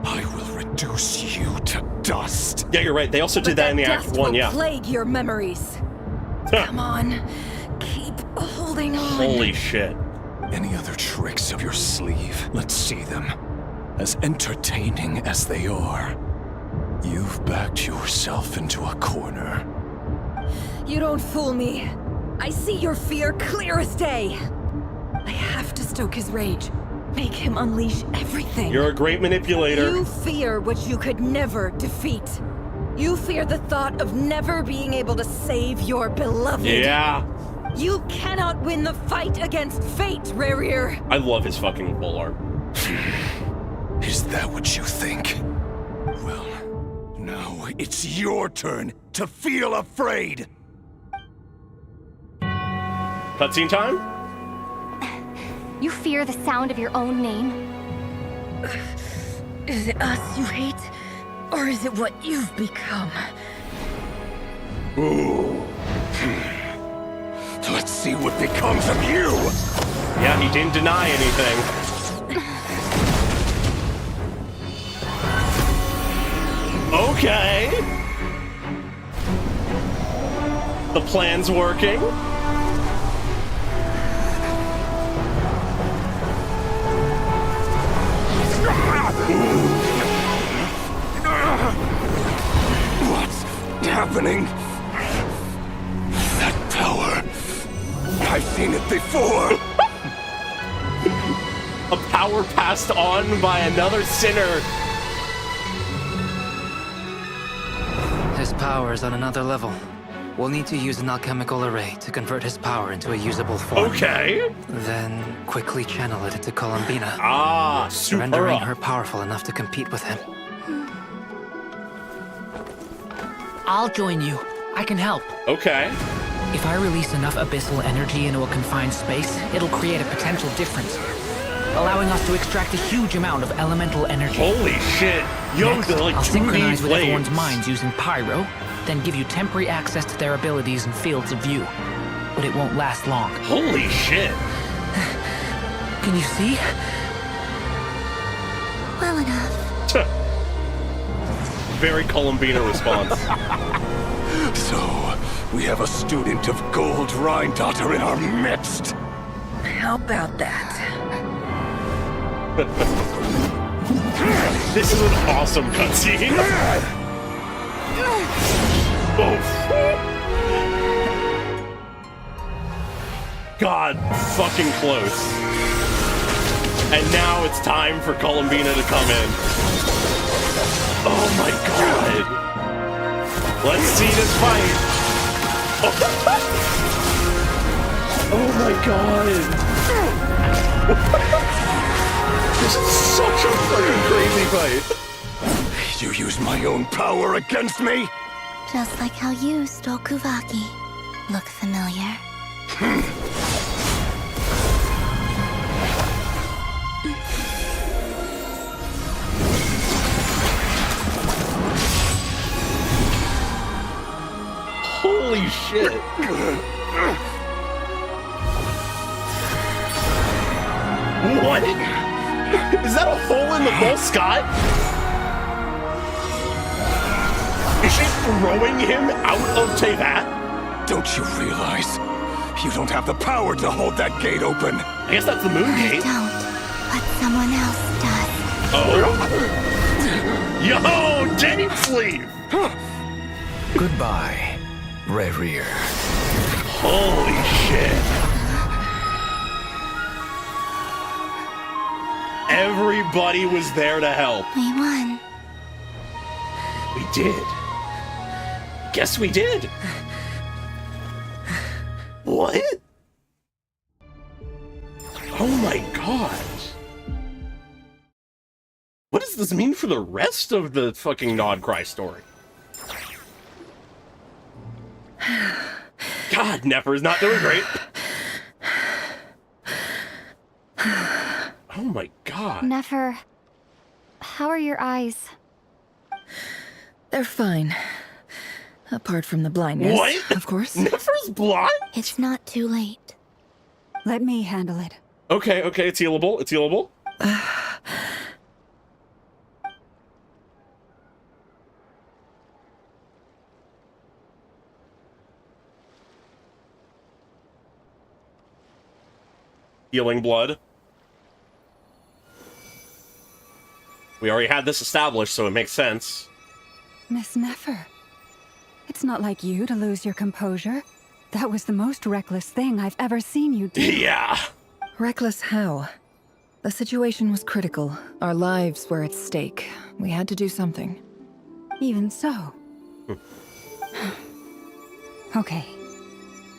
I will reduce you to dust. Yeah, you're right. They also did that in the Act 1, yeah. Plague your memories. Come on. Keep holding on. Holy shit. Any other tricks up your sleeve? Let's see them. As entertaining as they are, you've backed yourself into a corner. You don't fool me. I see your fear clear as day. I have to stoke his rage. Make him unleash everything. You're a great manipulator. You fear what you could never defeat. You fear the thought of never being able to save your beloved. Yeah. You cannot win the fight against fate, Rarir. I love his fucking full art. Is that what you think? Well, now it's your turn to feel afraid. Cutscene time? You fear the sound of your own name? Is it us you hate? Or is it what you've become? Ooh. Let's see what becomes of you! Yeah, he didn't deny anything. Okay. The plan's working. What's happening? That power. I've seen it before. A power passed on by another sinner. His power is on another level. We'll need to use an alchemical array to convert his power into a usable form. Okay. Then quickly channel it into Columbina. Ah, rendering super. her powerful enough to compete with him. I'll join you. I can help. Okay. If I release enough abyssal energy into a confined space, it'll create a potential difference, allowing us to extract a huge amount of elemental energy. Holy shit. Yo, Next, like I'll 2D synchronize with blades. everyone's minds using pyro, then give you temporary access to their abilities and fields of view. But it won't last long. Holy shit. Can you see? Well enough. Very Columbina response. So, we have a student of Gold Rhine-Daughter in our midst. How about that? This is an awesome cutscene. Oh. God, fucking close. And now it's time for Columbina to come in. Oh my god. Let's see this fight. Oh my god. This is such a fucking crazy fight. You use my own power against me? Just like how you stole Kuvaki. Look familiar? Holy shit. What? Is that a hole in the bull sky? Is she throwing him out of Teyvat? Don't you realize you don't have the power to hold that gate open? I guess that's the moon gate. Don't, but someone else does. Oh. Yo, Dane Sleeve! Goodbye, Rerir. Holy shit. Everybody was there to help. We won. We did. Guess we did. What? Oh my god. What does this mean for the rest of the fucking Nodcry story? God, Nefer's not doing great. Oh my god. Nefer, how are your eyes? They're fine. Apart from the blindness, What? of course. Nefer's blind? It's not too late. Let me handle it. Okay, it's healable. It's healable. Healing blood. We already had this established, so it makes sense. Miss Nefer, it's not like you to lose your composure. That was the most reckless thing I've ever seen you do. Yeah. Reckless how? The situation was critical. Our lives were at stake. We had to do something. Even so. Okay.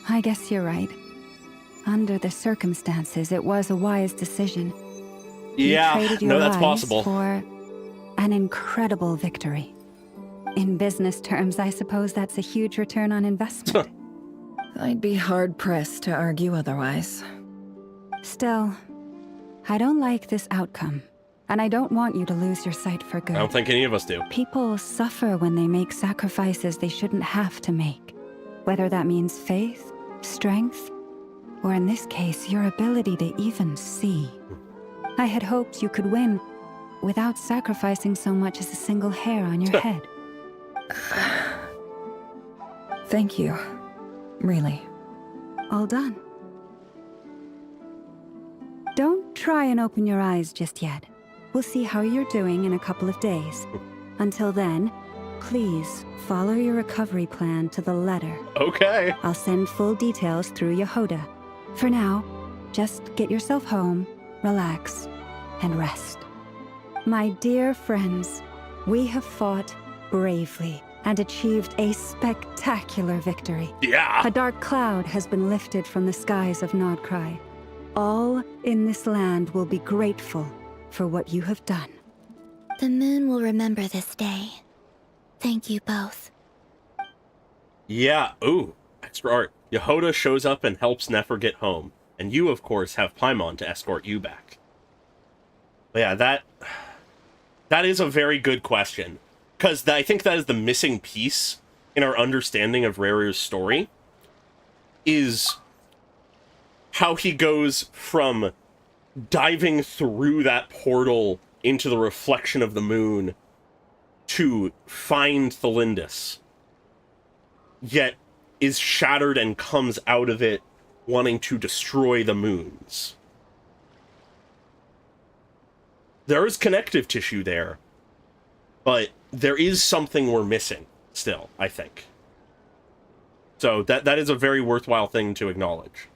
I guess you're right. Under the circumstances, it was a wise decision. Yeah, You traded your no, that's lives possible. for an incredible victory. In business terms, I suppose that's a huge return on investment. I'd be hard-pressed to argue otherwise. Still, I don't like this outcome, and I don't want you to lose your sight for good. I don't think any of us do. People suffer when they make sacrifices they shouldn't have to make. Whether that means faith, strength, or in this case, your ability to even see. I had hoped you could win without sacrificing so much as a single hair on your head. Thank you. Really. All done. Don't try and open your eyes just yet. We'll see how you're doing in a couple of days. Until then, please follow your recovery plan to the letter. Okay. I'll send full details through Yehoda. For now, just get yourself home, relax, and rest. My dear friends, we have fought bravely and achieved a spectacular victory. Yeah. A dark cloud has been lifted from the skies of Nodcry. All in this land will be grateful for what you have done. The moon will remember this day. Thank you both. Yeah, ooh, extra art. Yehoda shows up and helps Nefer get home, and you, of course, have Paimon to escort you back. But yeah, that is a very good question, because I think that is the missing piece in our understanding of Rerir's story, is how he goes from diving through that portal into the reflection of the moon to find Thelindis, yet is shattered and comes out of it wanting to destroy the moons. There is connective tissue there, but there is something we're missing still, I think. So that is a very worthwhile thing to acknowledge.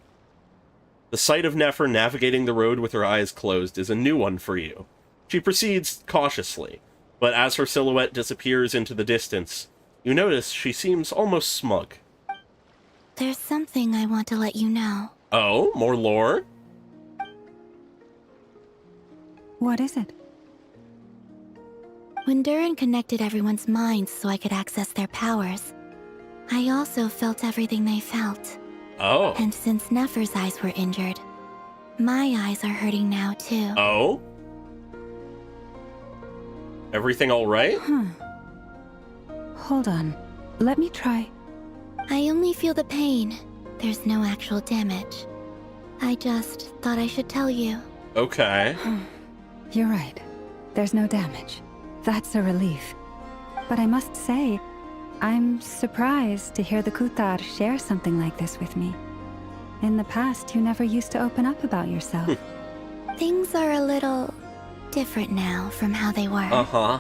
The sight of Nefer navigating the road with her eyes closed is a new one for you. She proceeds cautiously, but as her silhouette disappears into the distance, you notice she seems almost smug. There's something I want to let you know. Oh, more lore? What is it? When Durin connected everyone's minds so I could access their powers, I also felt everything they felt. Oh. And since Nefer's eyes were injured, my eyes are hurting now too. Oh? Everything all right? Hold on. Let me try. I only feel the pain. there's no actual damage. I just thought I should tell you. Okay. You're right. There's no damage. That's a relief. But I must say, I'm surprised to hear the Kuthar share something like this with me. In the past, you never used to open up about yourself. Things are a little different now from how they were. Uh-huh.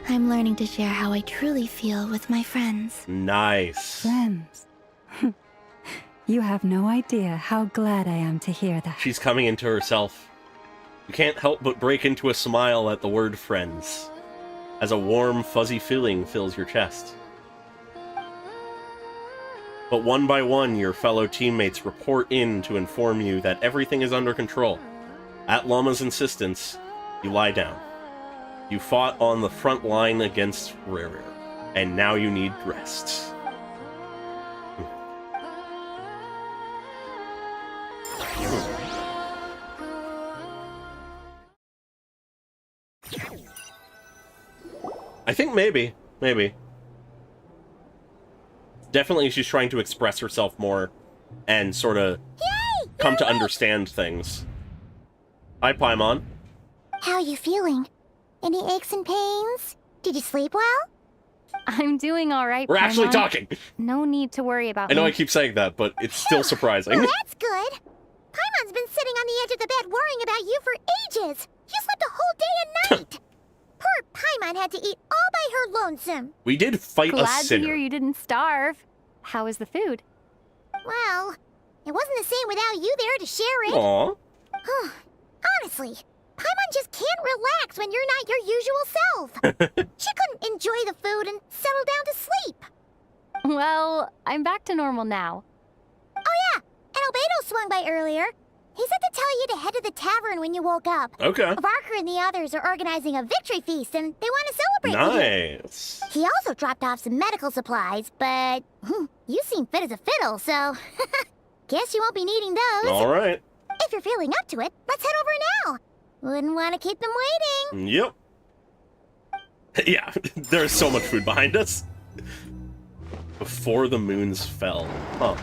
I'm learning to share how I truly feel with my friends. Nice. Friends. You have no idea how glad I am to hear that. She's coming into herself. You can't help but break into a smile at the word friends, as a warm, fuzzy feeling fills your chest. But one by one, your fellow teammates report in to inform you that everything is under control. At Llama's insistence, you lie down. You fought on the front line against Rerir, and now you need rest. I think maybe. Definitely she's trying to express herself more and sort of come to understand things. Hi, Paimon. How are you feeling? Any aches and pains? Did you sleep well? I'm doing all right, We're actually Paimon. talking. No need to worry about I know me. I keep saying that, but it's still surprising. Well, that's good. Paimon's been sitting on the edge of the bed worrying about you for ages. You slept a whole day and night. Poor Paimon had to eat all by her lonesome. We did fight a Glad to sinner. hear you didn't starve. How is the food? Well, it wasn't the same without you there to share it. Aw. Honestly, Paimon just can't relax when you're not your usual self. She couldn't enjoy the food and settle down to sleep. Well, I'm back to normal now. Oh yeah, and Albedo swung by earlier. He said to tell you to head to the tavern when you woke up. Okay. Barker and the others are organizing a victory feast and they want to celebrate with you. Nice. He also dropped off some medical supplies, but you seem fit as a fiddle, so guess you won't be needing those. All right. If you're feeling up to it, let's head over now. Wouldn't want to keep them waiting. Yep. Yeah, there's so much food behind us. Before the moons fell. Huh.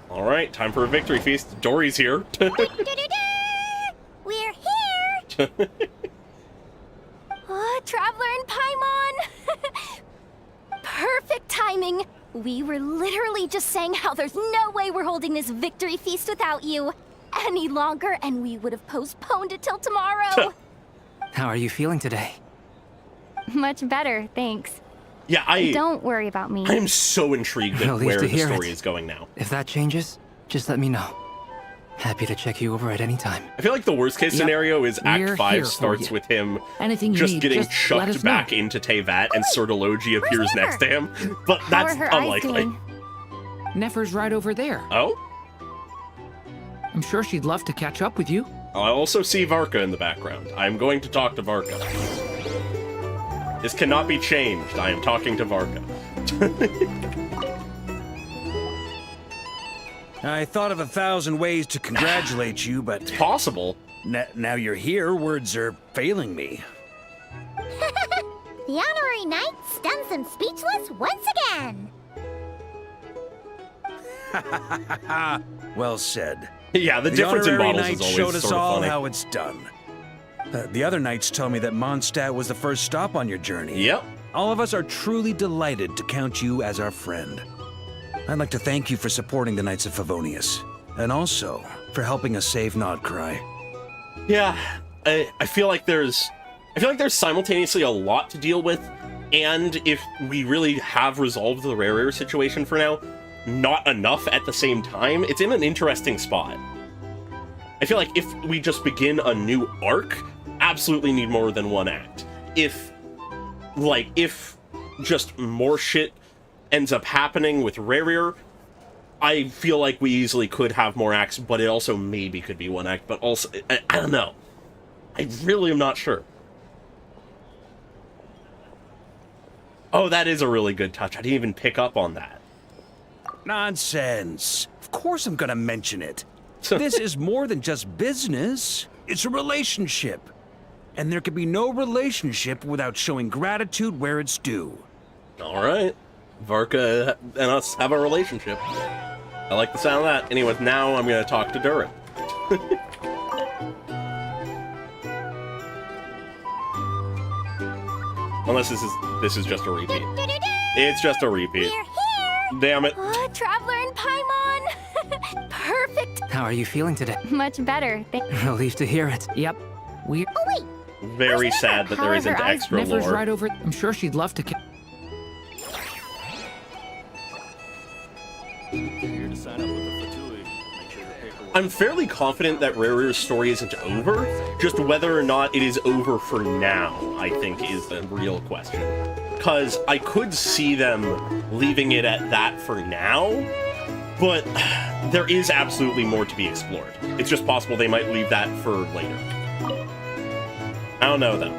Alright, time for a victory feast. Dory's here. We're here! Oh, Traveler and Paimon! Perfect timing! We were literally just saying how there's no way we're holding this victory feast without you any longer, and we would have postponed it till tomorrow. How are you feeling today? Much better, thanks. Yeah, Don't worry about me. I'm so intrigued at Relieved where to the hear story it. is going now. If that changes, just let me know. Happy to check you over at any time. I feel like the worst case Yep. scenario is We're Act here 5 for starts you. with him Anything you just need, getting just let chucked us know. back into Tevat and Sordology appears next to him. But How that's are her eyes unlikely. doing? Nefer's right over there. Oh? I'm sure she'd love to catch up with you. I also see Varka in the background. I'm going to talk to Varka. This cannot be changed. I am talking to Varka. I thought of 1,000 ways to congratulate you, but... It's possible. Now you're here, words are failing me. The honorary knight stuns them speechless once again. Well said. Yeah, the difference in honorary models knight is always showed us sort of all funny. how it's done. The other knights tell me that Mondstadt was the first stop on your journey. Yep. All of us are truly delighted to count you as our friend. I'd like to thank you for supporting the Knights of Favonius, and also for helping us save Nodcry. Yeah, I feel like there's simultaneously a lot to deal with, and if we really have resolved the Rerir situation for now, not enough at the same time. It's in an interesting spot. I feel like if we just begin a new arc, absolutely need more than one act. If just more shit ends up happening with Rerir, I feel like we easily could have more acts, but it also maybe could be one act, but also, I don't know. I really am not sure. Oh, that is a really good touch. I didn't even pick up on that. Nonsense. Of course I'm gonna mention it. This is more than just business. It's a relationship. And there can be no relationship without showing gratitude where it's due. Alright. Varka and us have a relationship. I like the sound of that. Anyway, now I'm gonna talk to Durin. Unless this is just a repeat. It's just a repeat. We're here! Damn it. Traveler and Paimon! Perfect! How are you feeling today? Much better. Relieved to hear it. Yep. We. Oh, wait! Very sad that there isn't extra Nefer's lore. right over. I'm sure she'd love to. I'm fairly confident that Rare's story isn't over, just whether or not it is over for now, I think, is the real question. Because I could see them leaving it at that for now, but there is absolutely more to be explored. It's just possible they might leave that for later. I don't know, though.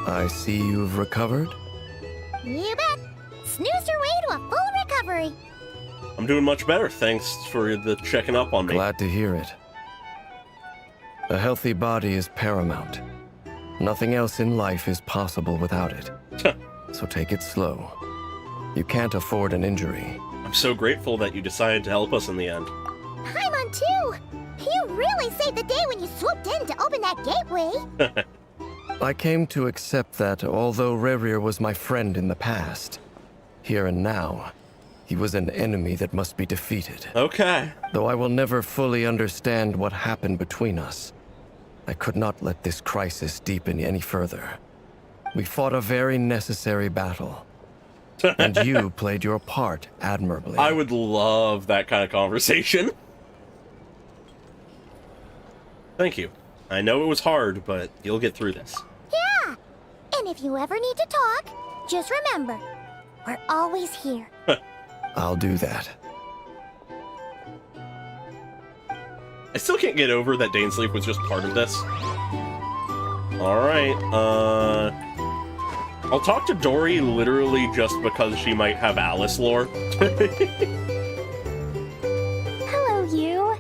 I see you've recovered? You bet! Snoozed her way to a full recovery. I'm doing much better, thanks for the checking up on me. Glad to hear it. A healthy body is paramount. Nothing else in life is possible without it. So take it slow. You can't afford an injury. I'm so grateful that you decided to help us in the end. Paimon, too! You really saved the day when you swooped in to open that gateway. I came to accept that although Rerir was my friend in the past, here and now, he was an enemy that must be defeated. Okay. Though I will never fully understand what happened between us, I could not let this crisis deepen any further. We fought a very necessary battle, and you played your part admirably. I would love that kind of conversation. Thank you. I know it was hard, but you'll get through this. Yeah! And if you ever need to talk, just remember, we're always here. I'll do that. I still can't get over that Dainsleif was just part of this. Alright, I'll talk to Dory literally just because she might have Alice lore. Hello, you.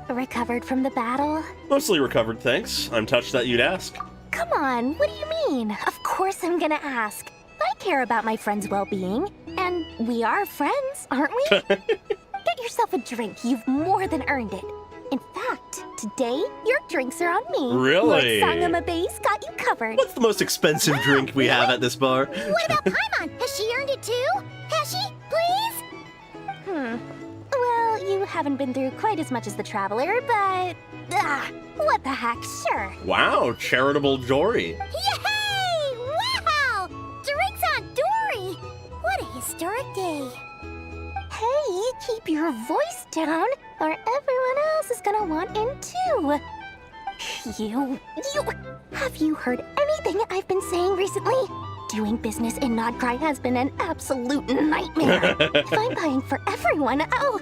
Recovered from the battle? Mostly recovered, thanks. I'm touched that you'd ask. Come on, what do you mean? Of course I'm gonna ask. I care about my friend's well-being, and we are friends, aren't we? Get yourself a drink. You've more than earned it. In fact, today, your drinks are on me. Really? Lord Sangamabe's got you covered. What's the most expensive drink we have at this bar? What about Paimon? Has she earned it too? Has she? Please? Well, you haven't been through quite as much as the Traveler, but... what the heck, sure. Wow, charitable Dory. Yay! Wow! Drinks on Dory! What a historic day. Hey, keep your voice down, or everyone else is gonna want in too. You... Have you heard anything I've been saying recently? Doing business in Nodcry has been an absolute nightmare. If I'm buying for everyone, I'll...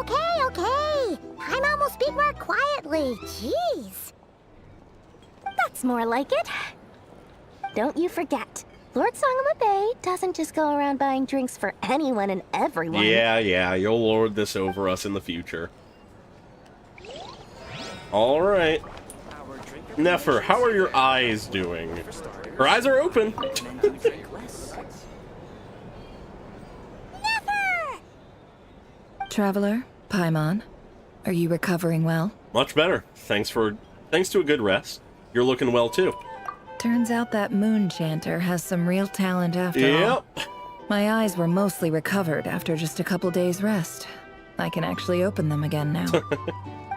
Okay. Paimon will speak more quietly. Jeez. That's more like it. Don't you forget, Lord Sangamabe doesn't just go around buying drinks for anyone and everyone. Yeah, you'll lord this over us in the future. Alright. Nefer, how are your eyes doing? Her eyes are open. Traveler, Paimon, are you recovering well? Much better. Thanks to a good rest. You're looking well too. Turns out that moon chanter has some real talent after all. My eyes were mostly recovered after just a couple days rest. I can actually open them again now.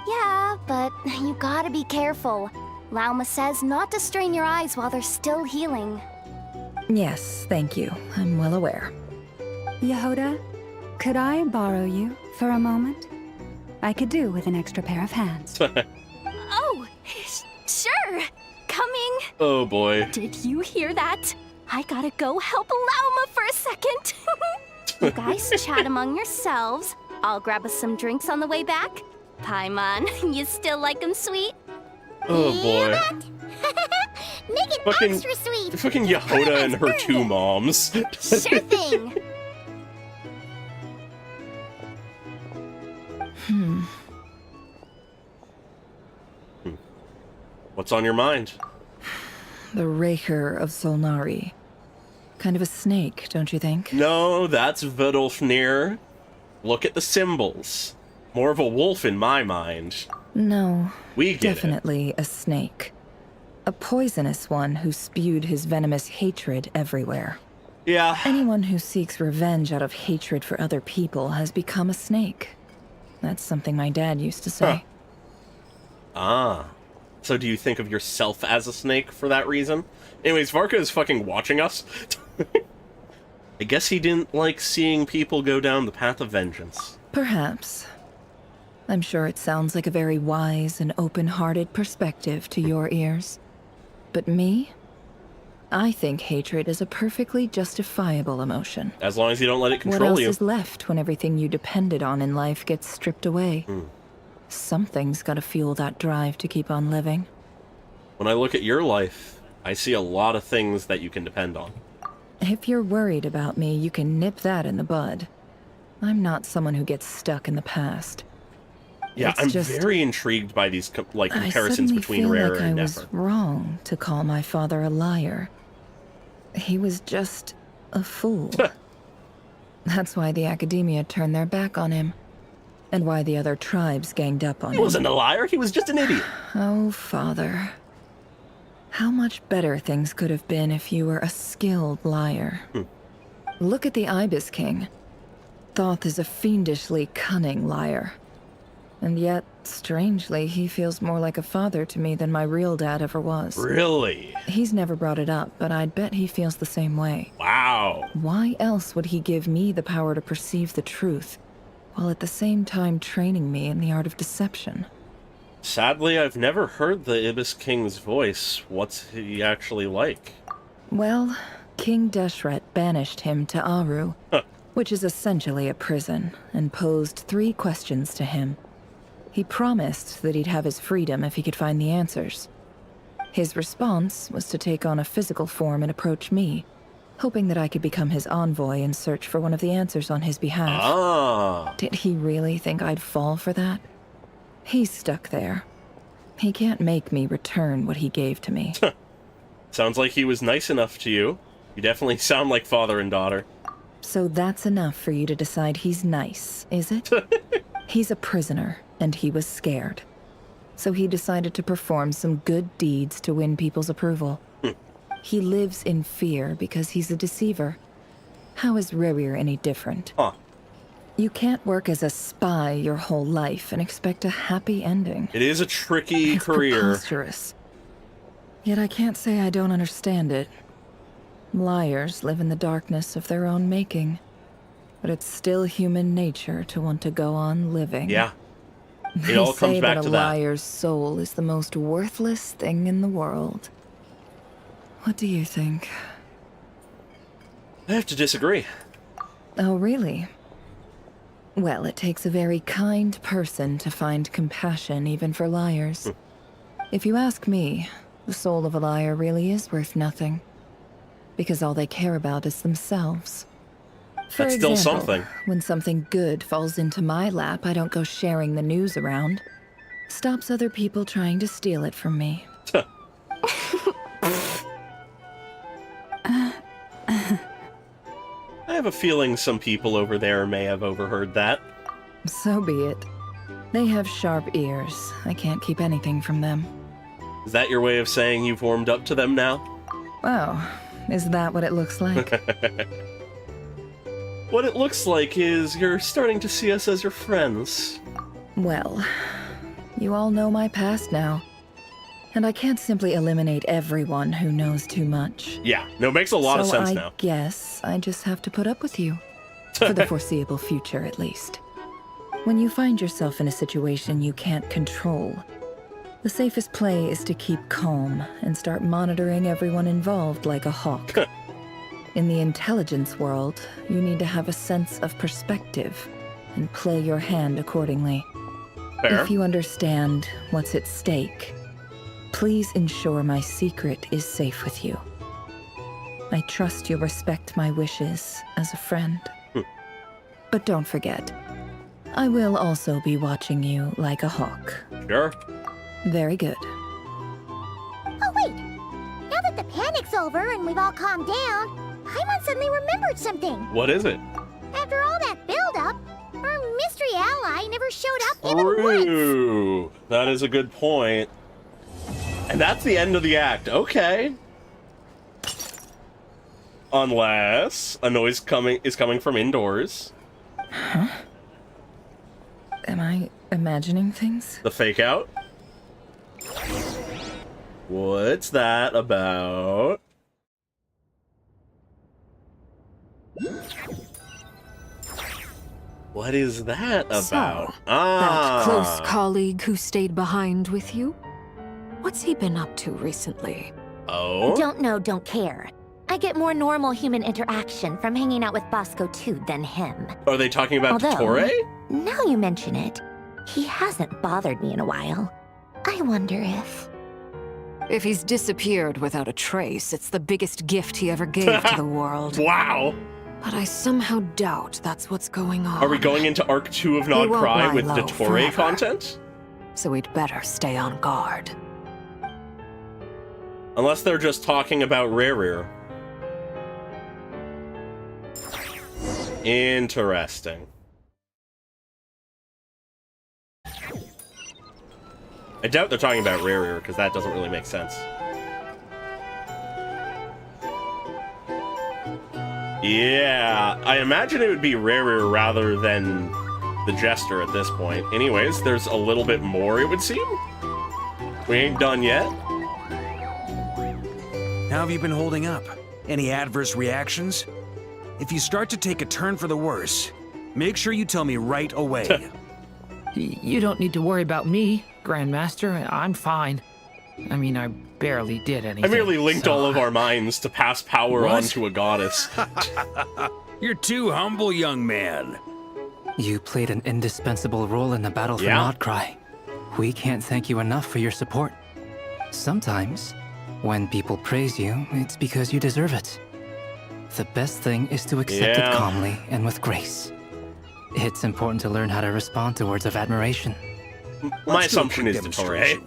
Yeah, but you gotta be careful. Lauma says not to strain your eyes while they're still healing. Yes, thank you. I'm well aware. Yehoda, could I borrow you for a moment? I could do with an extra pair of hands. Oh, sure. Coming. Oh boy. Did you hear that? I gotta go help Lauma for a second. You guys chat among yourselves. I'll grab us some drinks on the way back. Paimon, you still like them sweet? Oh boy. Make it Fucking- extra sweet. Fucking Yehoda and her two moms. Sure thing. What's on your mind? The Raker of Solnari. Kind of a snake, don't you think? No, that's Vidolfnir. Look at the symbols. More of a wolf in my mind. No, we get definitely a snake. A poisonous one who spewed his venomous hatred everywhere. Yeah. Anyone who seeks revenge out of hatred for other people has become a snake. That's something my dad used to say. Ah. So do you think of yourself as a snake for that reason? Anyways, Varka is fucking watching us. I guess he didn't like seeing people go down the path of vengeance. Perhaps. I'm sure it sounds like a very wise and open-hearted perspective to your ears. But me? I think hatred is a perfectly justifiable emotion. As long as you don't let it control you. What else is left when everything you depended on in life gets stripped away? Something's gotta fuel that drive to keep on living. When I look at your life, I see a lot of things that you can depend on. If you're worried about me, you can nip that in the bud. I'm not someone who gets stuck in the past. Yeah, It's I'm just, very intrigued by these comparisons between I Rare feel like and I Nefer. was wrong to call my father a liar. He was just a fool. That's why the academia turned their back on him. And why the other tribes ganged up on him. He wasn't a liar, he was just an idiot. Oh, father. How much better things could have been if you were a skilled liar. Look at the Ibis King. Thoth is a fiendishly cunning liar. And yet, strangely, he feels more like a father to me than my real dad ever was. Really? He's never brought it up, but I'd bet he feels the same way. Wow. Why else would he give me the power to perceive the truth, while at the same time training me in the art of deception? Sadly, I've never heard the Ibis King's voice. What's he actually like? Well, King Deshret banished him to Aru, which is essentially a prison, and posed 3 questions to him. He promised that he'd have his freedom if he could find the answers. His response was to take on a physical form and approach me, hoping that I could become his envoy and search for one of the answers on his behalf. Ah. Did he really think I'd fall for that? He's stuck there. He can't make me return what he gave to me. Sounds like he was nice enough to you. You definitely sound like father and daughter. So that's enough for you to decide he's nice, is it? He's a prisoner, and he was scared. So he decided to perform some good deeds to win people's approval. He lives in fear because he's a deceiver. How is Rerir any different? You can't work as a spy your whole life and expect a happy ending. It is a tricky It's career. preposterous. Yet I can't say I don't understand it. Liars live in the darkness of their own making. But it's still human nature to want to go on living. Yeah. They It all comes say back that to a that. liar's soul is the most worthless thing in the world. What do you think? I have to disagree. Oh, really? Well, it takes a very kind person to find compassion even for liars. If you ask me, the soul of a liar really is worth nothing. Because all they care about is themselves. For That's still example, something. when something good falls into my lap, I don't go sharing the news around. Stops other people trying to steal it from me. I have a feeling some people over there may have overheard that. So be it. They have sharp ears. I can't keep anything from them. Is that your way of saying you've warmed up to them now? Oh, is that what it looks like? What it looks like is you're starting to see us as your friends. Well, you all know my past now. And I can't simply eliminate everyone who knows too much. Yeah, no, it makes a lot of sense now. So I guess I just have to put up with you. For the foreseeable future, at least. When you find yourself in a situation you can't control, the safest play is to keep calm and start monitoring everyone involved like a hawk. In the intelligence world, you need to have a sense of perspective and play your hand accordingly. Fair. If you understand what's at stake, please ensure my secret is safe with you. I trust you respect my wishes as a friend. But don't forget, I will also be watching you like a hawk. Sure. Very good. Oh, wait. Now that the panic's over and we've all calmed down, Paimon suddenly remembered something. What is it? After all that build-up, our mystery ally never showed up even once. True. That is a good point. And that's the end of the act. Okay. Unless a noise is coming from indoors. Huh? Am I imagining things? The fake out? What's that about? What is that about? That close colleague who stayed behind with you? What's he been up to recently? Oh? Don't know, don't care. I get more normal human interaction from hanging out with Bosco too than him. Are they talking about Torre? Now you mention it, he hasn't bothered me in a while. I wonder if... If he's disappeared without a trace, it's the biggest gift he ever gave to the world. Wow! But I somehow doubt that's what's going on. Are we going into Arc 2 of Nod Cry with the Torre content? So we'd better stay on guard. Unless they're just talking about Rerir. Interesting. I doubt they're talking about Rerir, because that doesn't really make sense. Yeah, I imagine it would be Rerir rather than the Jester at this point. Anyways, there's a little bit more, it would seem. We ain't done yet. How have you been holding up? Any adverse reactions? If you start to take a turn for the worse, make sure you tell me right away. You don't need to worry about me, Grandmaster. I'm fine. I mean, I barely did anything. I merely linked all of our minds to pass power on to a goddess. You're too humble, young man. You played an indispensable role in the battle for Nodcry. We can't thank you enough for your support. Sometimes, when people praise you, it's because you deserve it. The best thing is to accept it calmly and with grace. It's important to learn how to respond to words of admiration. My assumption is the Torre.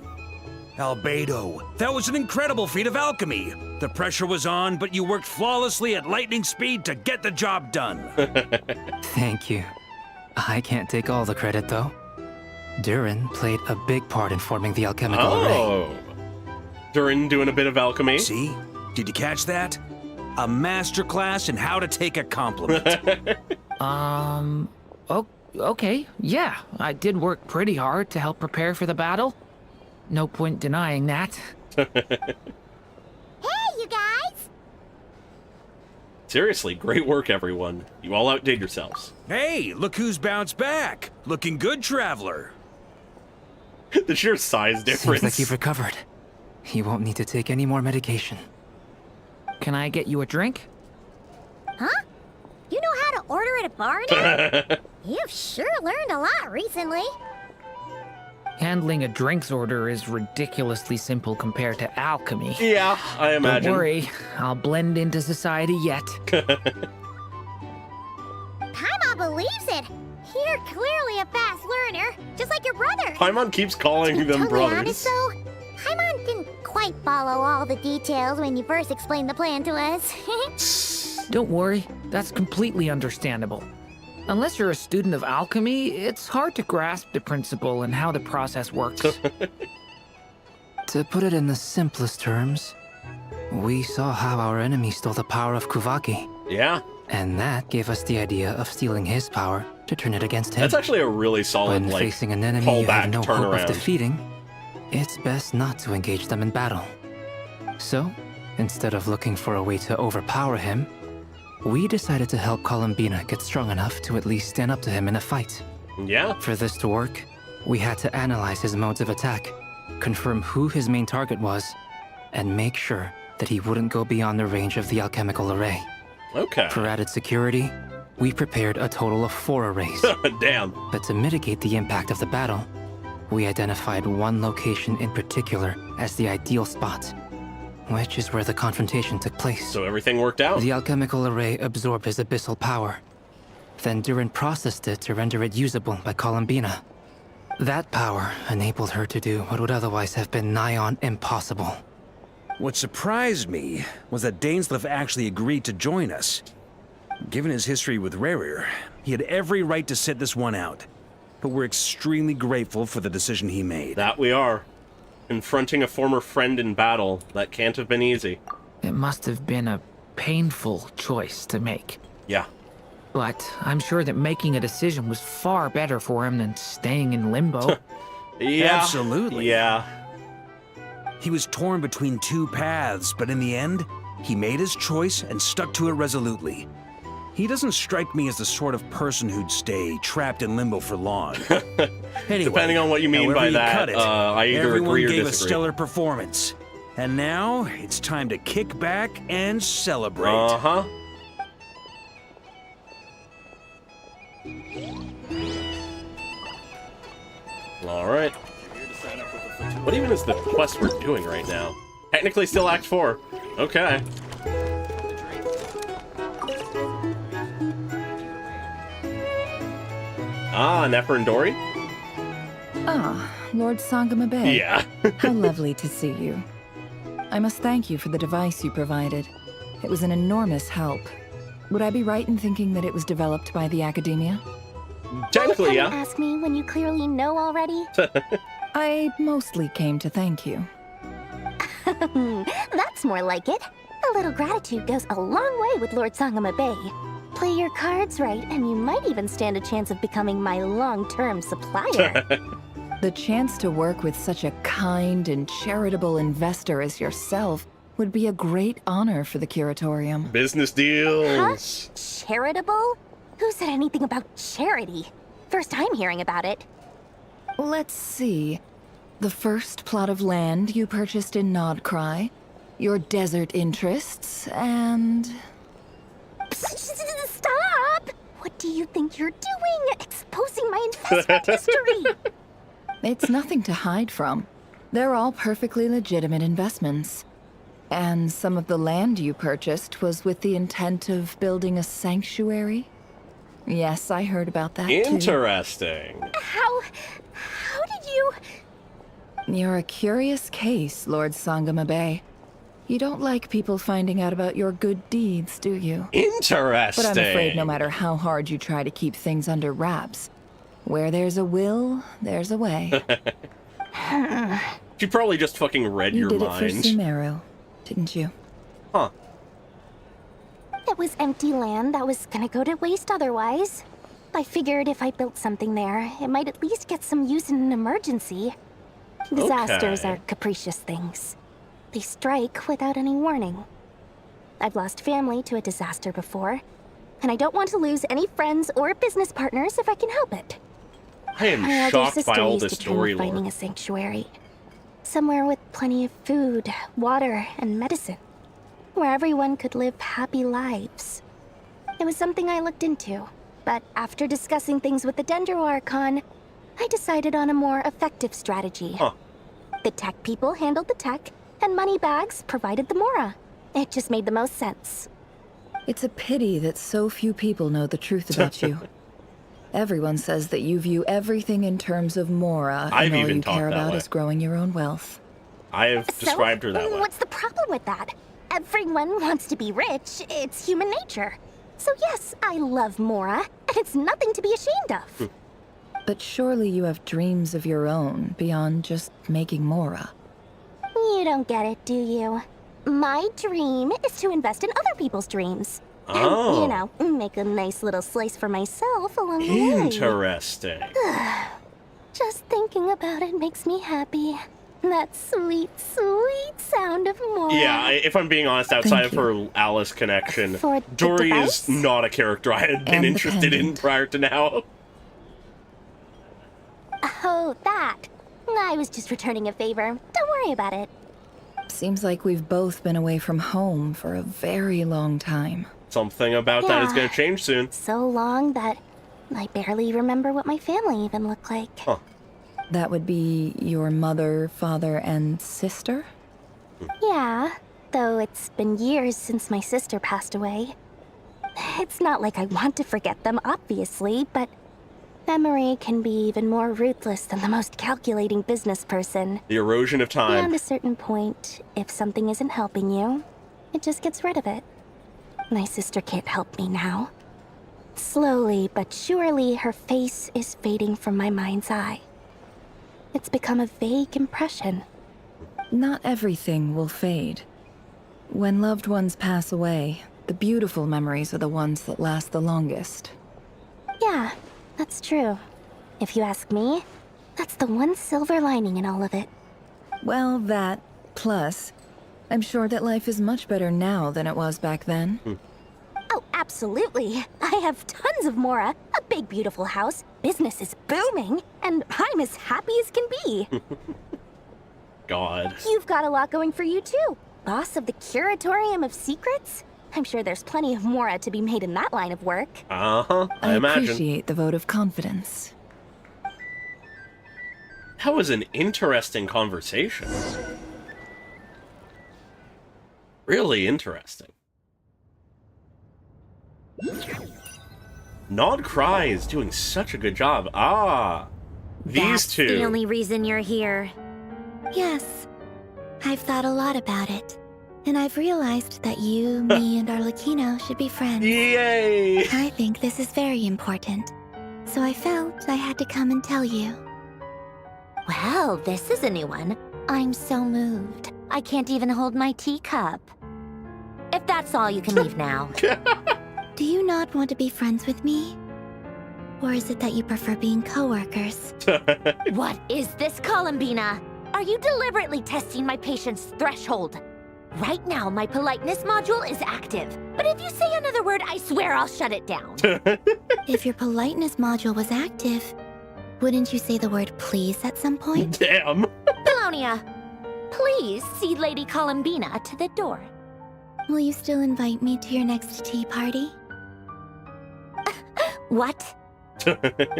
Albedo, that was an incredible feat of alchemy. The pressure was on, but you worked flawlessly at lightning speed to get the job done. Thank you. I can't take all the credit, though. Durin played a big part in forming the alchemical array. Durin doing a bit of alchemy. See? Did you catch that? A masterclass in how to take a compliment. Okay, yeah. I did work pretty hard to help prepare for the battle. No point denying that. Hey, you guys! Seriously, great work, everyone. You all outdid yourselves. Hey, look who's bounced back. Looking good, traveler. The sheer size difference. Seems like you've recovered. You won't need to take any more medication. Can I get you a drink? Huh? You know how to order at a bar now? You've sure learned a lot recently. Handling a drinks order is ridiculously simple compared to alchemy. Yeah, I imagine. Don't worry, I'll blend into society yet. Paimon believes it. You're clearly a fast learner, just like your brother. Paimon keeps calling them brothers. Honest, though, Paimon didn't quite follow all the details when you first explained the plan to us. Don't worry, that's completely understandable. Unless you're a student of alchemy, it's hard to grasp the principle and how the process works. To put it in the simplest terms, we saw how our enemy stole the power of Kuvaki. Yeah. And that gave us the idea of stealing his power to turn it against him. That's actually a really solid, when facing an enemy you have no hope of defeating, it's best not to engage them in battle. So, instead of looking for a way to overpower him, we decided to help Columbina get strong enough to at least stand up to him in a fight. Yeah. For this to work, we had to analyze his modes of attack, confirm who his main target was, and make sure that he wouldn't go beyond the range of the alchemical array. Okay. For added security, we prepared a total of 4 arrays. Damn. But to mitigate the impact of the battle, we identified one location in particular as the ideal spot, which is where the confrontation took place. So everything worked out. The alchemical array absorbed his abyssal power. Then Durin processed it to render it usable by Columbina. That power enabled her to do what would otherwise have been nigh on impossible. What surprised me was that Dainsleif actually agreed to join us. Given his history with Rerir, he had every right to sit this one out. But we're extremely grateful for the decision he made. That we are. Confronting a former friend in battle, that can't have been easy. It must have been a painful choice to make. Yeah. But I'm sure that making a decision was far better for him than staying in limbo. Yeah. Absolutely. Yeah. He was torn between two paths, but in the end, he made his choice and stuck to it resolutely. He doesn't strike me as the sort of person who'd stay trapped in limbo for long. Anyway, depending on what you mean by that, I either agree or disagree. Everyone gave a stellar performance. And now, it's time to kick back and celebrate. Uh-huh. Alright. What even is the quest we're doing right now? Technically still Act 4. Okay. Ah, Nefer and Dory? Ah, Lord Sangama Bay. Yeah. How lovely to see you. I must thank you for the device you provided. It was an enormous help. Would I be right in thinking that it was developed by the Academia? Technically, yeah. Ask me when you clearly know already. I mostly came to thank you. That's more like it. A little gratitude goes a long way with Lord Sangama Bay. Play your cards right, and you might even stand a chance of becoming my long-term supplier. The chance to work with such a kind and charitable investor as yourself would be a great honor for the Curatorium. Business deals. Huh? Charitable? Who said anything about charity? First time hearing about it. Let's see. The first plot of land you purchased in Nodcry, your desert interests, and... Stop! What do you think you're doing? Exposing my investment history! It's nothing to hide from. They're all perfectly legitimate investments. And some of the land you purchased was with the intent of building a sanctuary? Yes, I heard about that too. Interesting. How did you... You're a curious case, Lord Sangama Bay. You don't like people finding out about your good deeds, do you? Interesting. But I'm afraid no matter how hard you try to keep things under wraps, where there's a will, there's a way. She probably just fucking read your mind. You did it for Sumeru, didn't you? Huh. It was empty land that was gonna go to waste otherwise. I figured if I built something there, it might at least get some use in an emergency. Disasters are capricious things. They strike without any warning. I've lost family to a disaster before, and I don't want to lose any friends or business partners if I can help it. I am shocked by all this story lore. Finding a sanctuary. Somewhere with plenty of food, water, and medicine. Where everyone could live happy lives. It was something I looked into, but after discussing things with the Dendro Archon, I decided on a more effective strategy. Huh. The tech people handled the tech, and Moneybags provided the Mora. It just made the most sense. It's a pity that so few people know the truth about you. Everyone says that you view everything in terms of Mora, and all you care about is growing your own wealth. I have described her that way. What's the problem with that? Everyone wants to be rich. It's human nature. So yes, I love Mora, and it's nothing to be ashamed of. But surely you have dreams of your own beyond just making Mora. You don't get it, do you? My dream is to invest in other people's dreams. Oh. And, you know, make a nice little slice for myself along the way. Interesting. Just thinking about it makes me happy. That sweet, sweet sound of Mora. Yeah, if I'm being honest, outside of her Alice connection, Dory is not a character I had been interested in prior to now. Oh, that. I was just returning a favor. Don't worry about it. Seems like we've both been away from home for a very long time. Something about that is going to change soon. So long that I barely remember what my family even looked like. Huh. That would be your mother, father, and sister? Yeah, though it's been years since my sister passed away. It's not like I want to forget them, obviously, but Memory can be even more ruthless than the most calculating business person. The erosion of time. Beyond a certain point, if something isn't helping you, it just gets rid of it. My sister can't help me now. Slowly but surely, her face is fading from my mind's eye. It's become a vague impression. Not everything will fade. When loved ones pass away, the beautiful memories are the ones that last the longest. Yeah, that's true. If you ask me, that's the one silver lining in all of it. Well, that, plus, I'm sure that life is much better now than it was back then. Oh, absolutely. I have tons of Mora, a big beautiful house, business is booming, and I'm as happy as can be. God. You've got a lot going for you too. Boss of the Curatorium of Secrets? I'm sure there's plenty of Mora to be made in that line of work. I imagine. Appreciate the vote of confidence. That was an interesting conversation. Really interesting. Nod Cry is doing such a good job. These two. That's the only reason you're here. Yes. I've thought a lot about it. And I've realized that you, me, and Arlecchino should be friends. Yay! I think this is very important. So I felt I had to come and tell you. Well, this is a new one. I'm so moved. I can't even hold my teacup. If that's all, you can leave now. Do you not want to be friends with me? Or is it that you prefer being coworkers? What is this, Columbina? Are you deliberately testing my patience threshold? Right now, my politeness module is active. But if you say another word, I swear I'll shut it down. If your politeness module was active, wouldn't you say the word please at some point? Damn. Pelonia, please see Lady Columbina to the door. Will you still invite me to your next tea party? What?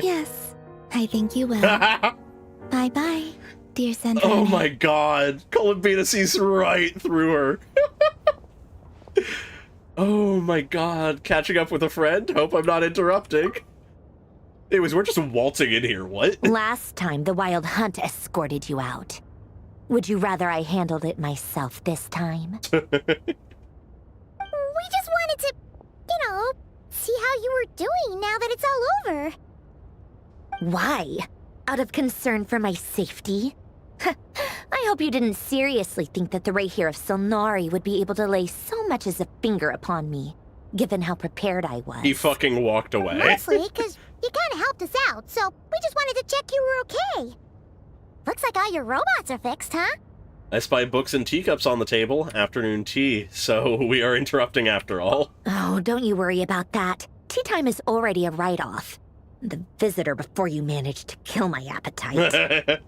Yes, I think you will. Bye-bye, dear Sandrine. Oh my god. Columbina sees right through her. Oh my god. Catching up with a friend? Hope I'm not interrupting. Anyways, we're just waltzing in here. What? Last time, the Wild Hunt escorted you out. Would you rather I handled it myself this time? We just wanted to, see how you were doing now that it's all over. Why? Out of concern for my safety? I hope you didn't seriously think that the Rayhir of Solnari would be able to lay so much as a finger upon me, given how prepared I was. He fucking walked away. Mostly because you kind of helped us out, so we just wanted to check you were okay. Looks like all your robots are fixed, huh? I spy books and teacups on the table. Afternoon tea, so we are interrupting after all. Oh, don't you worry about that. Tea time is already a write-off. The visitor before you managed to kill my appetite.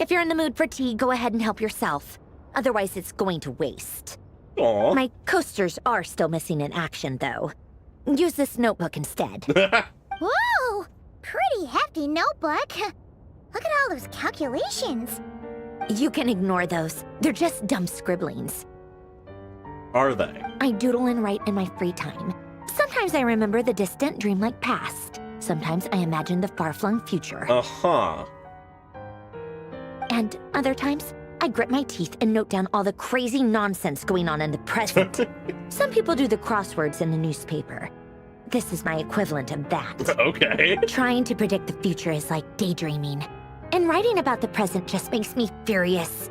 If you're in the mood for tea, go ahead and help yourself. Otherwise, it's going to waste. Aww. My coasters are still missing in action, though. Use this notebook instead. Whoa! Pretty hefty notebook. Look at all those calculations. You can ignore those. They're just dumb scribblings. Are they? I doodle and write in my free time. Sometimes I remember the distant, dreamlike past. Sometimes I imagine the far-flung future. Uh-huh. And other times, I grit my teeth and note down all the crazy nonsense going on in the present. Some people do the crosswords in the newspaper. This is my equivalent of that. Okay. Trying to predict the future is like daydreaming. And writing about the present just makes me furious.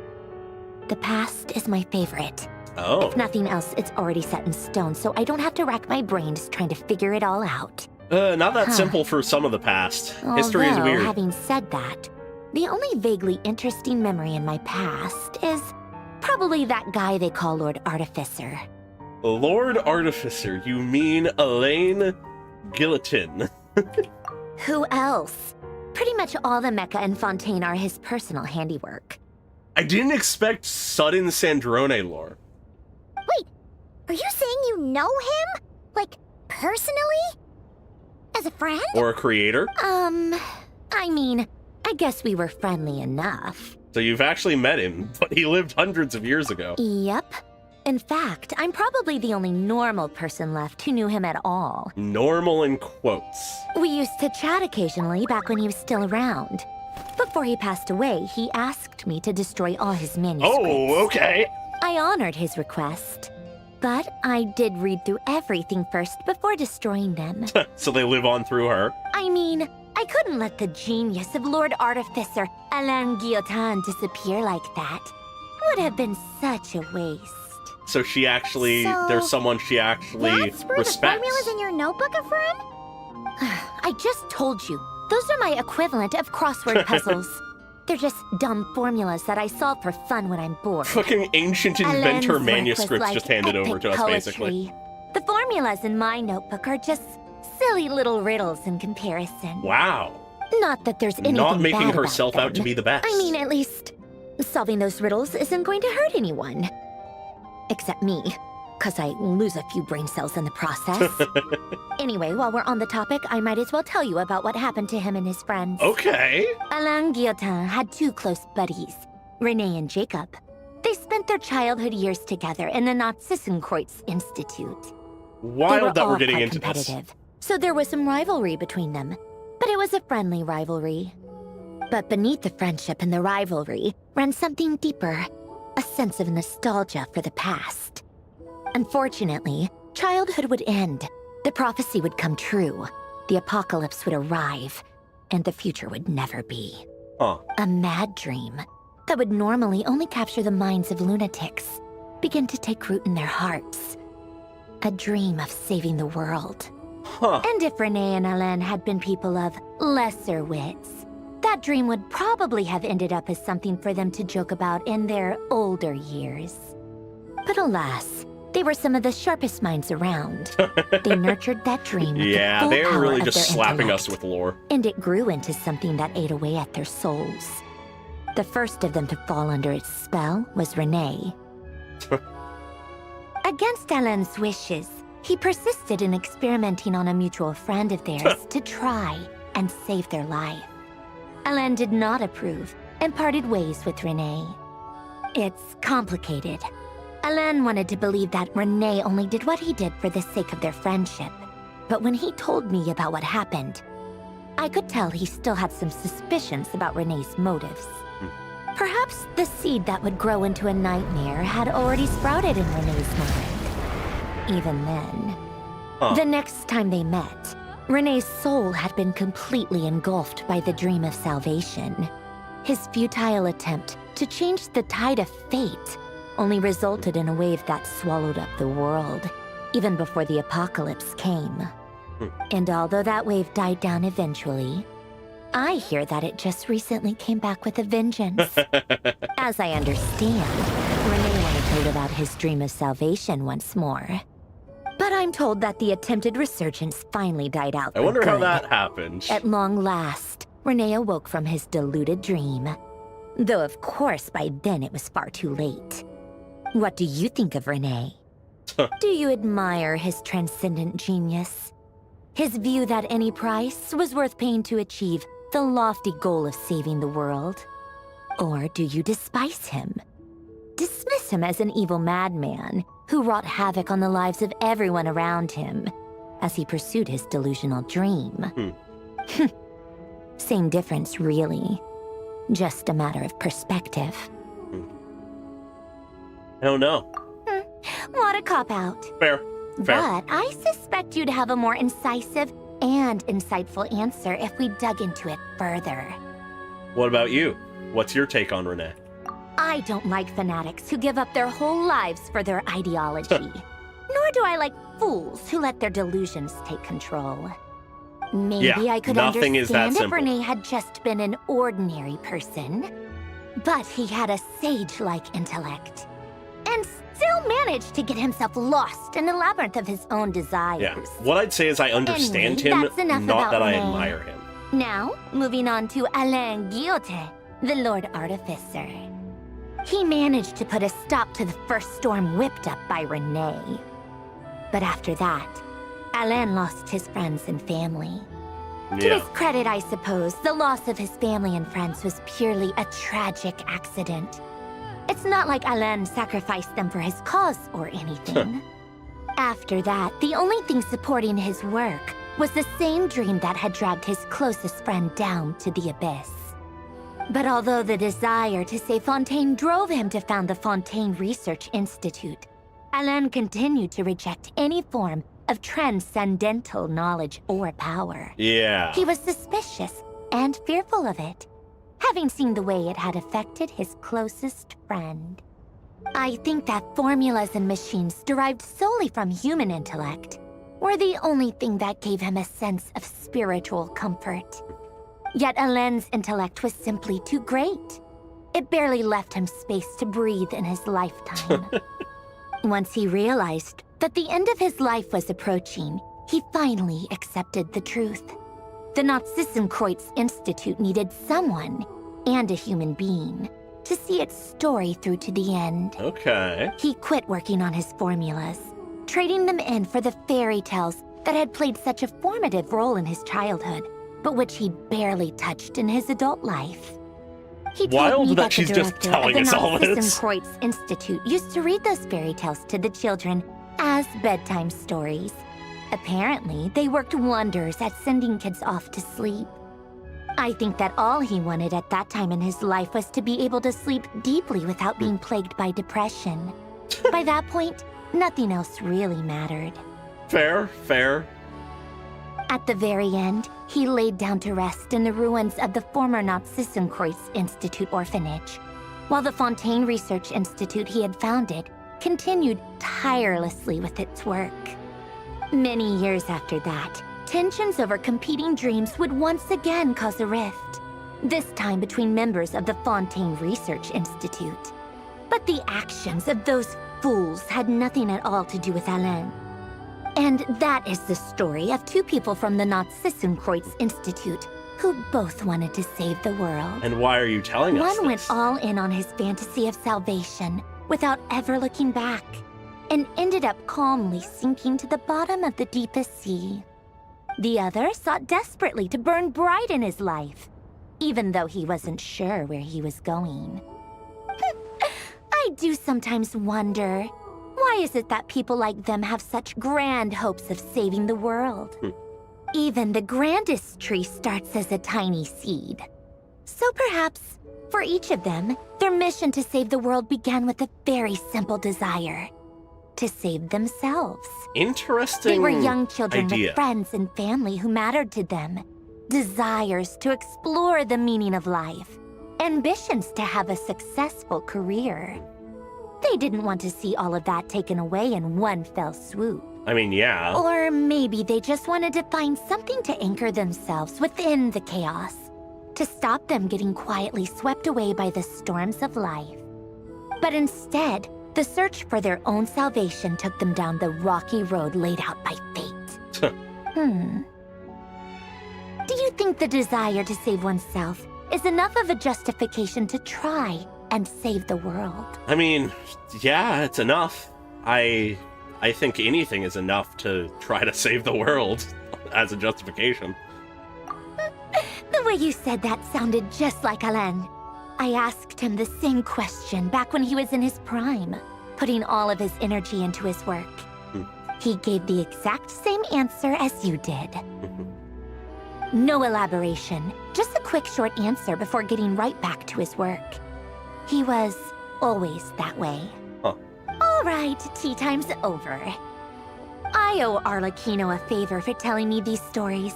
The past is my favorite. Oh. If nothing else, it's already set in stone, so I don't have to rack my brains trying to figure it all out. Not that simple for some of the past. History is weird. Having said that, the only vaguely interesting memory in my past is probably that guy they call Lord Artificer. Lord Artificer? You mean Elaine Guillotine? Who else? Pretty much all the mecha and Fontaine are his personal handiwork. I didn't expect sudden Sandrone lore. Wait, are you saying you know him? Like, personally? As a friend? Or a creator? I mean, I guess we were friendly enough. So you've actually met him, but he lived hundreds of years ago. Yep. In fact, I'm probably the only normal person left who knew him at all. Normal in quotes. We used to chat occasionally back when he was still around. Before he passed away, he asked me to destroy all his manuscripts. Oh, okay. I honored his request, but I did read through everything first before destroying them. So they live on through her. I mean, I couldn't let the genius of Lord Artificer Alain Guillotin disappear like that. Would have been such a waste. So she actually, there's someone she actually That's where respects. the formulas in your notebook are from? I just told you. Those are my equivalent of crossword puzzles. They're just dumb formulas that I solve for fun when I'm bored. Fucking ancient inventor Alain's work manuscripts was like just handed over epic to us, poetry. basically. The formulas in my notebook are just silly little riddles in comparison. Wow. Not that there's anything Not making bad herself about out to them. be the best. I mean, at least solving those riddles isn't going to hurt anyone. Except me, because I lose a few brain cells in the process. Anyway, while we're on the topic, I might as well tell you about what happened to him and his friends. Okay. Alain Guillotin had two close buddies, Renee and Jacob. They spent their childhood years together in the Narzissenkreuz Institute. Wild that we're getting quite into this. competitive, so there was some rivalry between them, but it was a friendly rivalry. But beneath the friendship and the rivalry ran something deeper, a sense of nostalgia for the past. Unfortunately, childhood would end, the prophecy would come true, the apocalypse would arrive, and the future would never be. Huh. A mad dream that would normally only capture the minds of lunatics begin to take root in their hearts. A dream of saving the world. Huh. And if Renee and Alain had been people of lesser wits, that dream would probably have ended up as something for them to joke about in their older years. But alas, they were some of the sharpest minds around. They nurtured that dream with Yeah, the full they were power really of just their slapping intellect, us with lore. and it grew into something that ate away at their souls. The first of them to fall under its spell was Renee. Against Alain's wishes, he persisted in experimenting on a mutual friend of theirs to try and save their life. Alain did not approve and parted ways with Renee. It's complicated. Alain wanted to believe that Renee only did what he did for the sake of their friendship. But when he told me about what happened, I could tell he still had some suspicions about Renee's motives. Perhaps the seed that would grow into a nightmare had already sprouted in Renee's mind. Even then. The next time they met, Renee's soul had been completely engulfed by the dream of salvation. His futile attempt to change the tide of fate only resulted in a wave that swallowed up the world, even before the apocalypse came. And although that wave died down eventually, I hear that it just recently came back with a vengeance. As I understand, Renee wanted to live out his dream of salvation once more. But I'm told that the attempted resurgence finally died out. I wonder for how good. that happened. At long last, Renee awoke from his deluded dream. Though of course by then it was far too late. What do you think of Renee? Do you admire his transcendent genius? His view that any price was worth paying to achieve the lofty goal of saving the world? Or do you despise him? Dismiss him as an evil madman who wrought havoc on the lives of everyone around him as he pursued his delusional dream? Same difference, really. Just a matter of perspective. I don't know. What a cop-out. Fair. But I suspect you'd have a more incisive and insightful answer if we dug into it further. What about you? What's your take on Renee? I don't like fanatics who give up their whole lives for their ideology. Nor do I like fools who let their delusions take control. Maybe Yeah, I could nothing is that understand if simple. Renee had just been an ordinary person. But he had a sage-like intellect. And still managed to get himself lost in the labyrinth of his own desires. Yeah. What I'd say is I understand Anyway, him, that's enough not about that I Renee. admire him. Now, moving on to Alain Guillotin, the Lord Artificer. He managed to put a stop to the first storm whipped up by Renee. But after that, Alain lost his friends and family. To Yeah. his credit, I suppose, the loss of his family and friends was purely a tragic accident. It's not like Alain sacrificed them for his cause or anything. After that, the only thing supporting his work was the same dream that had dragged his closest friend down to the abyss. But although the desire to save Fontaine drove him to found the Fontaine Research Institute, Alain continued to reject any form of transcendental knowledge or power. Yeah. He was suspicious and fearful of it, having seen the way it had affected his closest friend. I think that formulas and machines derived solely from human intellect were the only thing that gave him a sense of spiritual comfort. Yet Alain's intellect was simply too great. It barely left him space to breathe in his lifetime. Once he realized that the end of his life was approaching, he finally accepted the truth. The Nazissenkreuz Institute needed someone, and a human being, to see its story through to the end. Okay. He quit working on his formulas, trading them in for the fairy tales that had played such a formative role in his childhood, but which he barely touched in his adult life. He told me that she's the just director telling of us the all this. Nazissenkreuz Institute used to read those fairy tales to the children as bedtime stories. Apparently, they worked wonders at sending kids off to sleep. I think that all he wanted at that time in his life was to be able to sleep deeply without being plagued by depression. By that point, nothing else really mattered. Fair, fair. At the very end, he laid down to rest in the ruins of the former Nazissenkreuz Institute orphanage, while the Fontaine Research Institute he had founded continued tirelessly with its work. Many years after that, tensions over competing dreams would once again cause a rift, this time between members of the Fontaine Research Institute. But the actions of those fools had nothing at all to do with Alain. And that is the story of two people from the Nazissenkreuz Institute who both wanted to save the world. And why are you telling us One this? went all in on his fantasy of salvation without ever looking back, and ended up calmly sinking to the bottom of the deepest sea. The other sought desperately to burn bright in his life, even though he wasn't sure where he was going. I do sometimes wonder, why is it that people like them have such grand hopes of saving the world? Even the grandest tree starts as a tiny seed. So perhaps, for each of them, their mission to save the world began with a very simple desire: to save themselves. Interesting They were young children idea. with friends and family who mattered to them, desires to explore the meaning of life, ambitions to have a successful career. They didn't want to see all of that taken away in one fell swoop. I mean, yeah. Or maybe they just wanted to find something to anchor themselves within the chaos, to stop them getting quietly swept away by the storms of life. But instead, the search for their own salvation took them down the rocky road laid out by fate. Do you think the desire to save oneself is enough of a justification to try and save the world? I mean, yeah, it's enough. I think anything is enough to try to save the world as a justification. The way you said that sounded just like Alain. I asked him the same question back when he was in his prime, putting all of his energy into his work. He gave the exact same answer as you did. No elaboration, just a quick short answer before getting right back to his work. He was always that way. All right, tea time's over. I owe Arlecchino a favor for telling me these stories.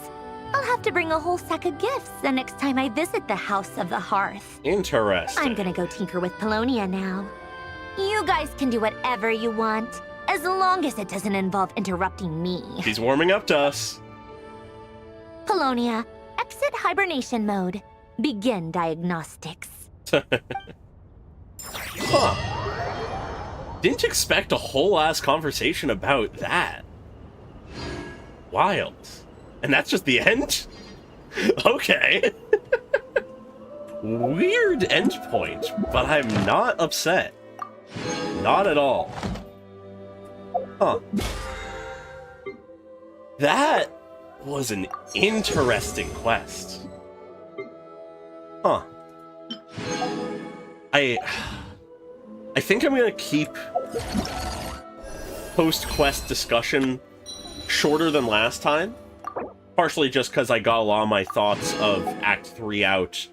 I'll have to bring a whole sack of gifts the next time I visit the House of the Hearth. Interesting. I'm gonna go tinker with Polonia now. You guys can do whatever you want, as long as it doesn't involve interrupting me. She's warming up to us. Polonia, exit hibernation mode. Begin diagnostics. Huh. Didn't expect a whole ass conversation about that. Wild. And that's just the end? Okay. Weird endpoint, but I'm not upset. Not at all. Huh. That was an interesting quest. Huh. I think I'm gonna keep post-quest discussion shorter than last time. Partially just because I got a lot of my thoughts of Act 3 out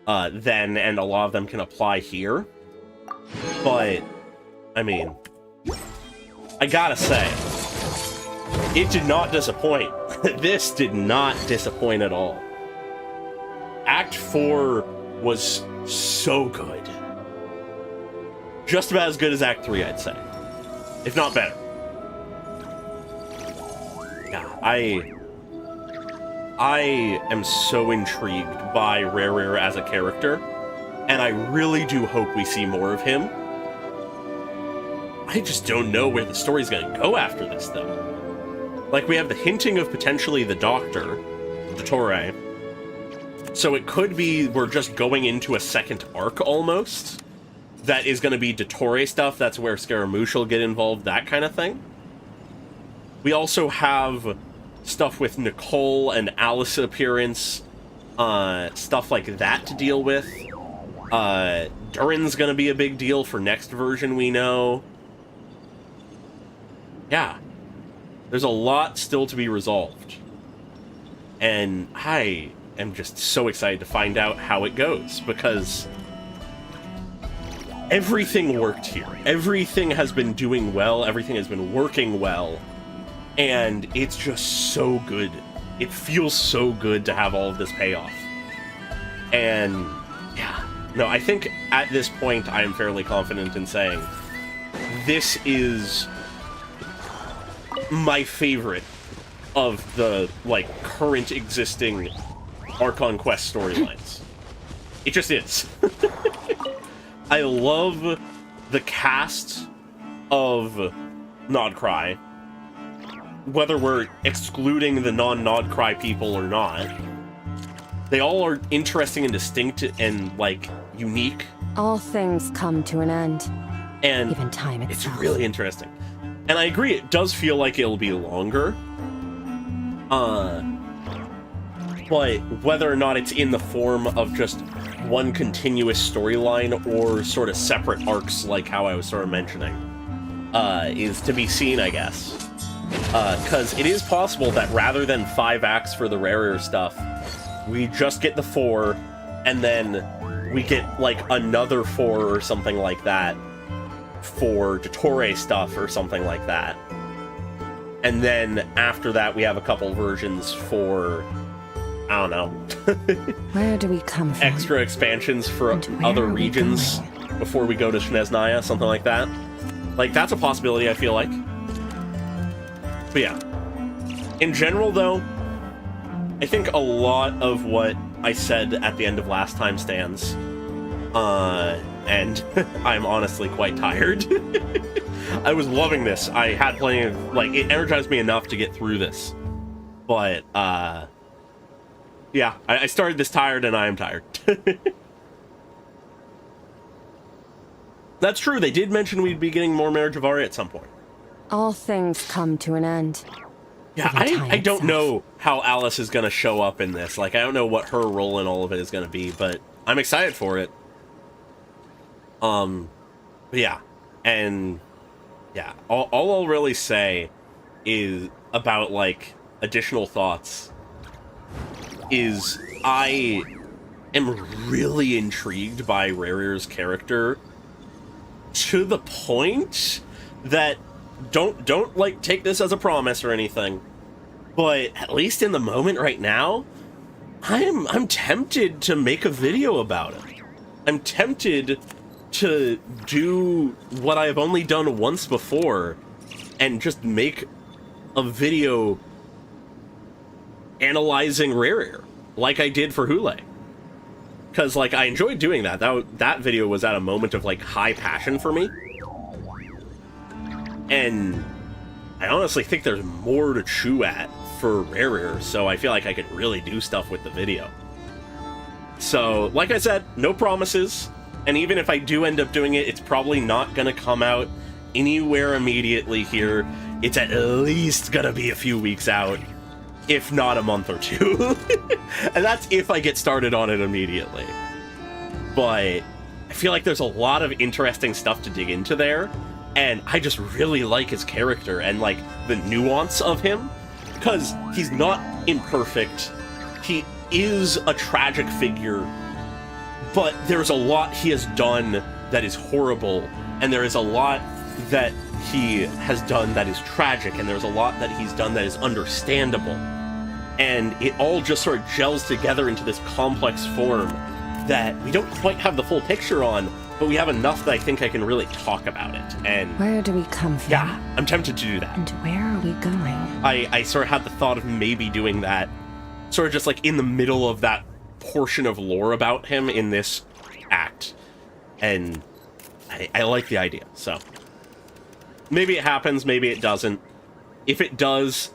then, and a lot of them can apply here. But, I mean, I gotta say, it did not disappoint. This did not disappoint at all. Act 4 was so good. Just about as good as Act 3, I'd say. If not better. Yeah, I am so intrigued by Rare as a character, and I really do hope we see more of him. I just don't know where the story's gonna go after this, though. Like, we have the hinting of potentially the Doctor, Dottore, so it could be we're just going into a second arc, almost, that is gonna be Dottore stuff, that's where Scaramouche will get involved, that kind of thing. We also have stuff with Nicole and Alice's appearance, stuff like that to deal with. Durin's gonna be a big deal for next version, we know. Yeah. There's a lot still to be resolved. And I am just so excited to find out how it goes, because everything worked here. Everything has been doing well, everything has been working well. And it's just so good. It feels so good to have all of this payoff. And, yeah. No, I think at this point, I am fairly confident in saying this is my favorite of the, like, current existing Archon Quest storylines. It just is. I love the cast of Nodcry. Whether we're excluding the non-Nodcry people or not, they all are interesting and distinct and, like, unique. All things come to an end. And even time itself. It's really interesting. And I agree, it does feel like it'll be longer. But whether or not it's in the form of just one continuous storyline or sort of separate arcs, like how I was sort of mentioning, is to be seen, I guess. Because it is possible that rather than 5 acts for the rarer stuff, we just get the 4, and then we get, like, another 4 or something like that for Dottore stuff or something like that. And then after that, we have a couple versions for, I don't know. Where do we come from? Extra expansions for other regions before we go to Snezhnaya, something like that. Like, that's a possibility, I feel like. But yeah, in general, though, I think a lot of what I said at the end of last time stands. And I'm honestly quite tired. I was loving this. I had plenty of, like, it energized me enough to get through this. But, yeah, I started this tired and I am tired. That's true, they did mention we'd be getting more Marriage of Ari at some point. All things come to an end. Yeah, I don't know how Alice is going to show up in this. Like, I don't know what her role in all of it is going to be, but I'm excited for it. Yeah. And, yeah, all I'll really say is about, like, additional thoughts is I am really intrigued by Rare's character to the point that don't like take this as a promise or anything, but at least in the moment right now, I'm tempted to make a video about it. I'm tempted to do what I've only done once before and just make a video analyzing Rare like I did for Hule. Because, like, I enjoyed doing that. That video was at a moment of, like, high passion for me. And I honestly think there's more to chew at for Rare, so I feel like I could really do stuff with the video. So, like I said, no promises, and even if I do end up doing it, it's probably not gonna come out anywhere immediately here. It's at least gonna be a few weeks out, if not a month or two. And that's if I get started on it immediately. But, I feel like there's a lot of interesting stuff to dig into there, and I just really like his character and, like, the nuance of him, because he's not imperfect. He is a tragic figure, but there's a lot he has done that is horrible, and there is a lot that he has done that is tragic, and there's a lot that he's done that is understandable. And it all just sort of gels together into this complex form that we don't quite have the full picture on, but we have enough that I think I can really talk about it. And where do we come from? Yeah, I'm tempted to do that. And where are we going? I sort of had the thought of maybe doing that, sort of just like in the middle of that portion of lore about him in this act. And I like the idea, so maybe it happens, maybe it doesn't. If it does,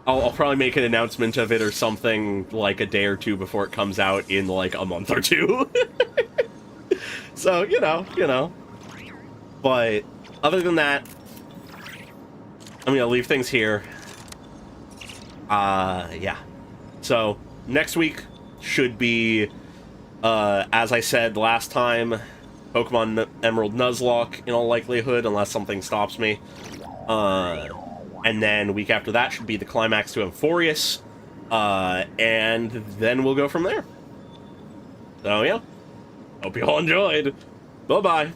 I'll probably make an announcement of it or something like a day or two before it comes out in like a month or two. So, you know. But other than that, I'm gonna leave things here. Yeah. So next week should be, as I said last time, Pokemon Emerald Nuzlocke in all likelihood, unless something stops me. And then week after that should be the climax to Amphorius, and then we'll go from there. So yeah, hope you all enjoyed. Bye-bye.